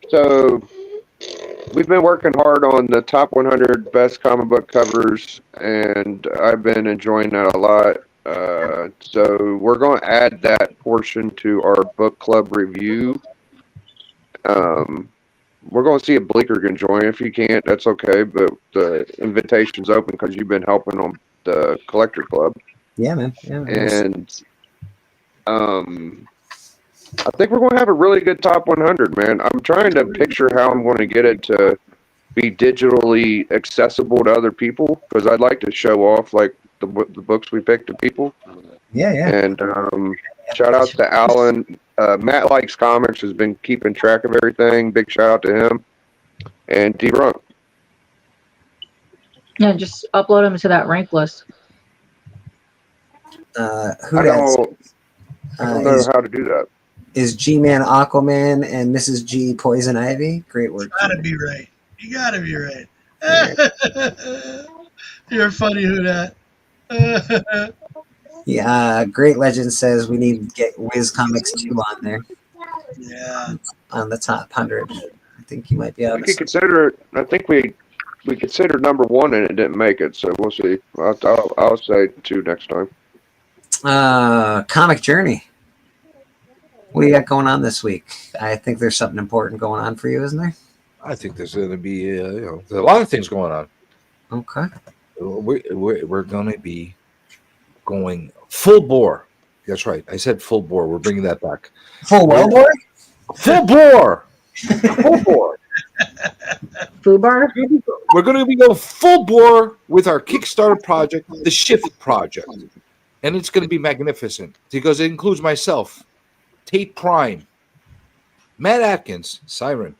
So, we've been working hard on the top 100 best comic book covers, and I've been enjoying that a lot. So, we're going to add that portion to our book club review. We're going to see if Bleaker can join. If you can't, that's okay. But the invitation's open because you've been helping on the Collector Club. Yeah, man. Yeah. And I think we're going to have a really good top 100, man. I'm trying to picture how I'm going to get it to be digitally accessible to other people because I'd like to show off like the books we picked to people. Yeah, yeah. And shout out to Alan Matt Likes Comics has been keeping track of everything. Big shout out to him. And D-Runk. Yeah, just upload them to that rank list. Who I don't know how to do that. Is G-Man Aquaman and Mrs. G Poison Ivy? Great work. Gotta be right. You gotta be right. You're funny, who that? Yeah, Great Legend says we need to get Wiz Comics 2 on there. Yeah. On the top 100. I think you might be able We to. could consider it. I think we considered number 1 and it didn't make it, so we'll see. I'll say 2 next time. Comic Journey. What do you got going on this week? I think there's something important going on for you, isn't there? I think there's going to be, there's a lot of things going on. Okay. We're going to be going full bore. That's right. I said full bore. We're bringing that back. Full well bore? Full bore. Full bore. Fubar? We're going to be going full bore with our Kickstarter project, the Shift Project. And it's going to be magnificent because it includes myself, Tate Prime, Matt Atkins, Siren,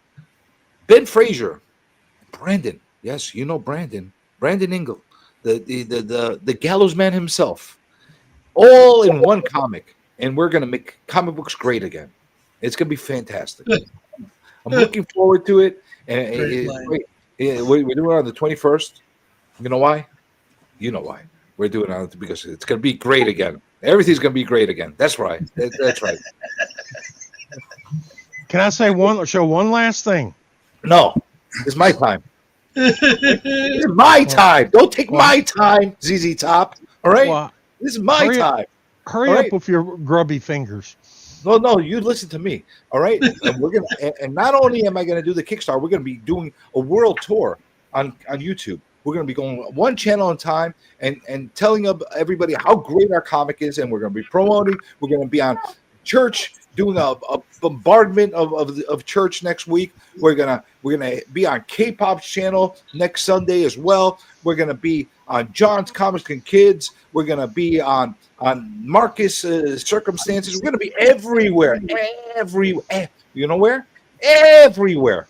Ben Frazier, Brandon. Yes, you know Brandon Ingle, the Gallows Man himself, all in one comic, and we're gonna make comic books great again. It's gonna be fantastic. I'm looking forward to it, and we're doing it on the 21st. You know why? You know why? We're doing it because it's gonna be great again. Everything's gonna be great again. That's right. That's right. Can I say one last thing? No, it's my time. It's my time. Don't take my time, ZZ Top. All right, this is my time. Hurry All up right? with your grubby fingers. No, you listen to me. All right, and we're gonna. And not only am I gonna do the Kickstarter, we're gonna be doing a world tour on YouTube. We're gonna be going one channel at a time and telling everybody how great our comic is, and we're gonna be promoting. We're gonna be on church, doing a bombardment of church next week. We're gonna be on K-Pop's channel next Sunday as well. We're gonna be on John's Comics and Kids. We're gonna be on Marcus Circumstances. We're gonna be everywhere. You know where? Everywhere.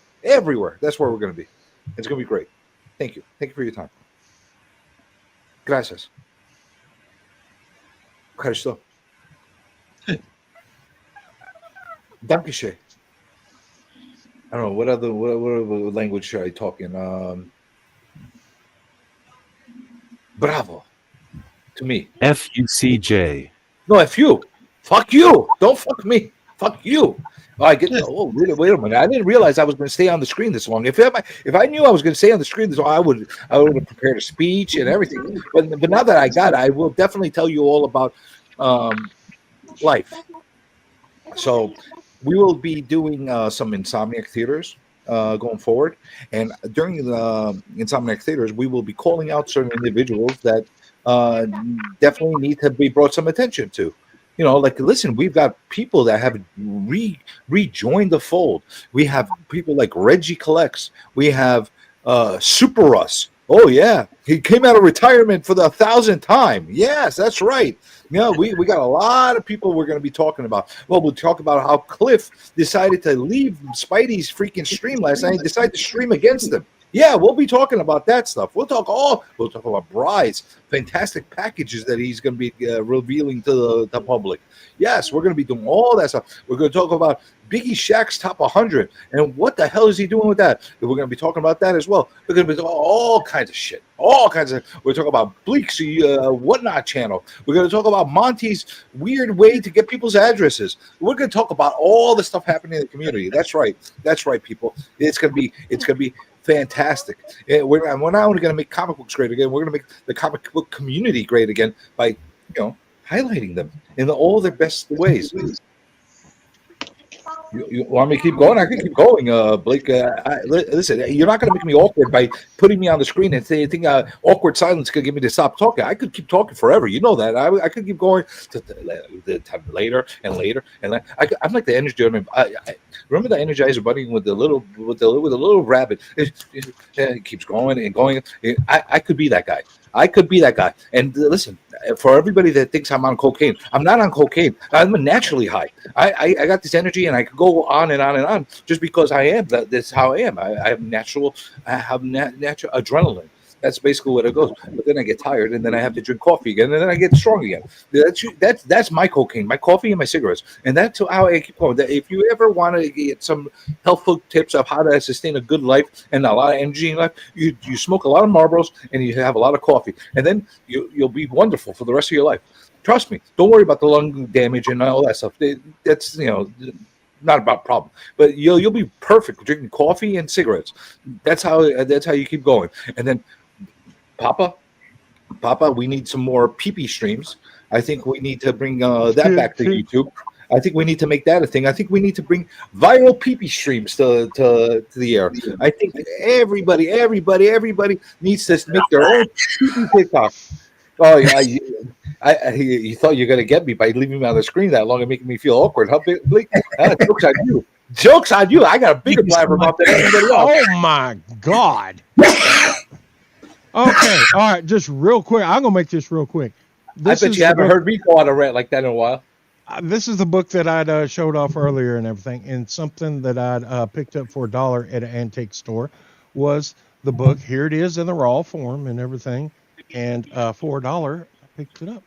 That's where we're gonna be. It's gonna be great. Thank you for your time. Gracias. Ευχαριστώ. Dankeschön. I don't know what other language should I talk in. Bravo to me. FUCJ. No, F you. Fuck you. Don't fuck me. Fuck you. Oh, I get. Oh, really? Wait a minute. I didn't realize I was going to stay on the screen this long. If I knew I was going to stay on the screen this long, I would have prepared a speech and everything. But now that I got it, I will definitely tell you all about life. So we will be doing some Insomniac Theaters going forward. And during the Insomniac Theaters, we will be calling out certain individuals that definitely need to be brought some attention to. You know, like, listen, we've got people that have rejoined the fold. We have people like Reggie Collects. We have Super Russ. Oh, yeah. He came out of retirement for the 1,000th time. Yes, that's right. Yeah, we got a lot of people we're going to be talking about. Well, we'll talk about how Cliff decided to leave Spidey's freaking stream last night and decided to stream against him. Yeah, we'll be talking about that stuff. We'll talk about Bry's fantastic packages that he's going to be revealing to the public. Yes, we're going to be doing all that stuff. We're going to talk about Biggie Shaq's top 100 and what the hell is he doing with that? We're going to be talking about that as well. We're going to be talking all kinds of shit. We're talking about Bleak's Whatnot channel. We're going to talk about Monty's weird way to get people's addresses. We're going to talk about all the stuff happening in the community. That's right, people. It's going to be fantastic. We're not only going to make comic books great again, we're going to make the comic book community great again by, highlighting them in all their best ways. You want me to keep going? I can keep going, Blake. Listen, you're not going to make me awkward by putting me on the screen and saying awkward silence could get me to stop talking. I could keep talking forever. You know that. I could keep going to later and later and later. I'm like the energy. I remember the Energizer Bunny with the little rabbit. It keeps going and going. I could be that guy. And listen, for everybody that thinks I'm on cocaine, I'm not on cocaine. I'm naturally high. I got this energy, and I could go on and on and on just because I am. That's how I am. I have natural. I have natural adrenaline. That's basically what it goes. But then I get tired, and then I have to drink coffee again, and then I get strong again. That's my cocaine, my coffee and my cigarettes, and that's how I keep going. If you ever want to get some helpful tips of how to sustain a good life and a lot of energy in life, you smoke a lot of Marlboros and you have a lot of coffee, and then you'll be wonderful for the rest of your life. Trust me. Don't worry about the lung damage and all that stuff. That's not about problem, but you'll be perfect drinking coffee and cigarettes. That's how you keep going, and then. Papa, we need some more pee-pee streams. I think we need to bring that back to YouTube. I think we need to make that a thing. I think we need to bring viral pee-pee streams to the air. I think everybody needs to make their own pee-pee TikTok. Oh yeah, you thought you were gonna get me by leaving me on the screen that long and making me feel awkward, huh, Blake? Jokes on you. Jokes on you. I got a bigger blabber mouth than anybody else. Oh my God. Okay, all right, just real quick. I'm going to make this real quick. I bet you haven't heard me go on a rant like that in a while. This is the book that I'd showed off earlier and everything, and something that I'd picked up for $1 at an antique store was the book. Here it is in the raw form and everything, and for $1, I picked it up.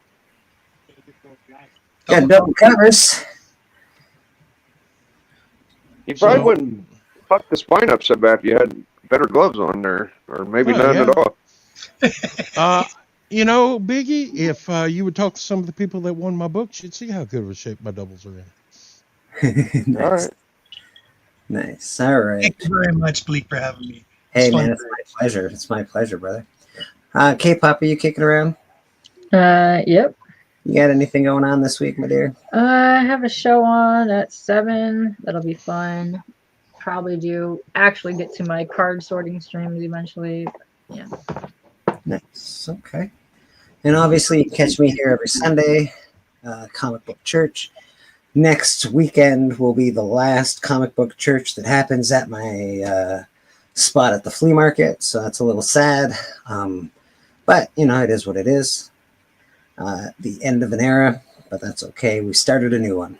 Got double covers. You probably wouldn't fuck the spine up so bad if you had better gloves on there, or maybe none at all. Biggie, if you would talk to some of the people that won my books, you'd see how good of a shape my doubles are in. Nice. All right. Nice. All right. Thank you very much, Bleak, for having me. Hey, man, it's my pleasure. It's my pleasure, brother. K-Pop, are you kicking around? Yep. You got anything going on this week, my dear? I have a show on at 7. That'll be fun. Probably actually get to my card sorting streams eventually. Yeah. Nice. Okay. And obviously, you catch me here every Sunday, Comic Book Church. Next weekend will be the last Comic Book Church that happens at my spot at the flea market, so that's a little sad. But, it is what it is. The end of an era, but that's okay. We started a new one.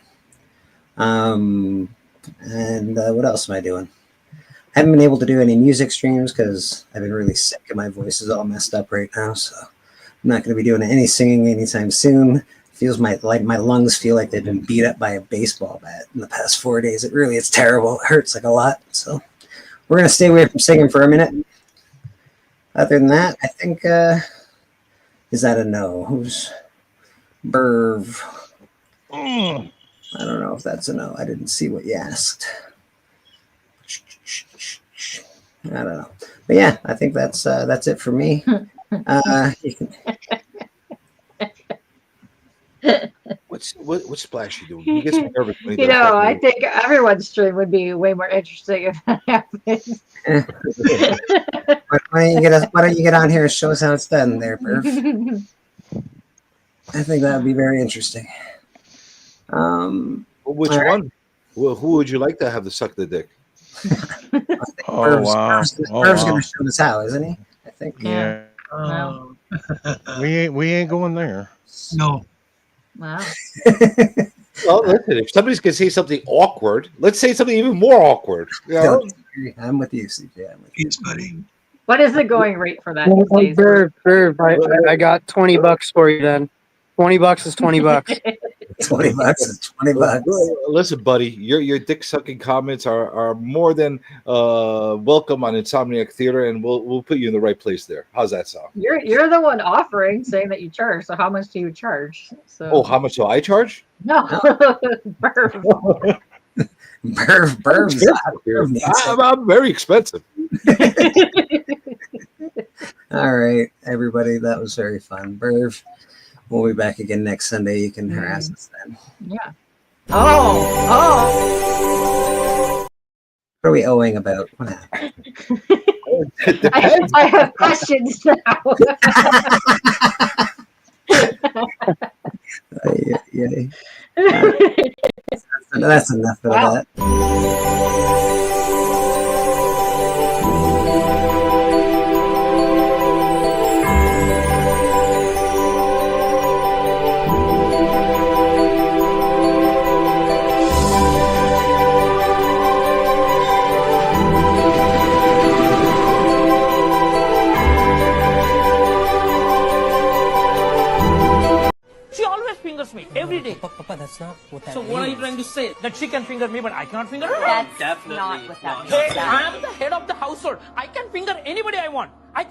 And what else am I doing? I haven't been able to do any music streams because I've been really sick and my voice is all messed up right now. So I'm not going to be doing any singing anytime soon. Feels like my lungs feel like they've been beat up by a baseball bat in the past 4 days. It's terrible. It hurts like a lot. So we're going to stay away from singing for a minute. Other than that, I think, is that a no? Who's Burv? I don't know if that's a no. I didn't see what you asked. I don't know. But yeah, I think that's it for me. What Splash you doing? He gets me nervous when he does I think everyone's stream would be way more interesting if that happens. Why don't you get on here and show us how it's done there, Burv? I think that would be very interesting. Which one? Well, who would you like to have the suck the dick? Burv's going to show us how, isn't he? I think. Yeah. We ain't going there. No. Wow. Well, listen, if somebody's going to say something awkward, let's say something even more awkward. I'm with you, CJ. I'm with you. Yes, buddy. What is the going rate for that these days? I got $20 for you then. $20 is $20. $20 is $20. Listen, buddy, your dick sucking comments are more than welcome on Insomniac Theater, and we'll put you in the right place there. How's that sound? You're the one offering, saying that you charge. So how much do you charge? So. Oh, how much do I charge? No, Burv. I'm very expensive. All right, everybody, that was very fun. Burv, we'll be back again next Sunday. You can harass us then. Yeah. Oh. What are we owing about? What happened? I have questions now. Yeah. That's enough of that. Papa, that's not what that So means. what are you trying to say? That she can finger me, but I cannot finger her? That's definitely not what that means. Hey, I am the head of the household. I can finger anybody I want. I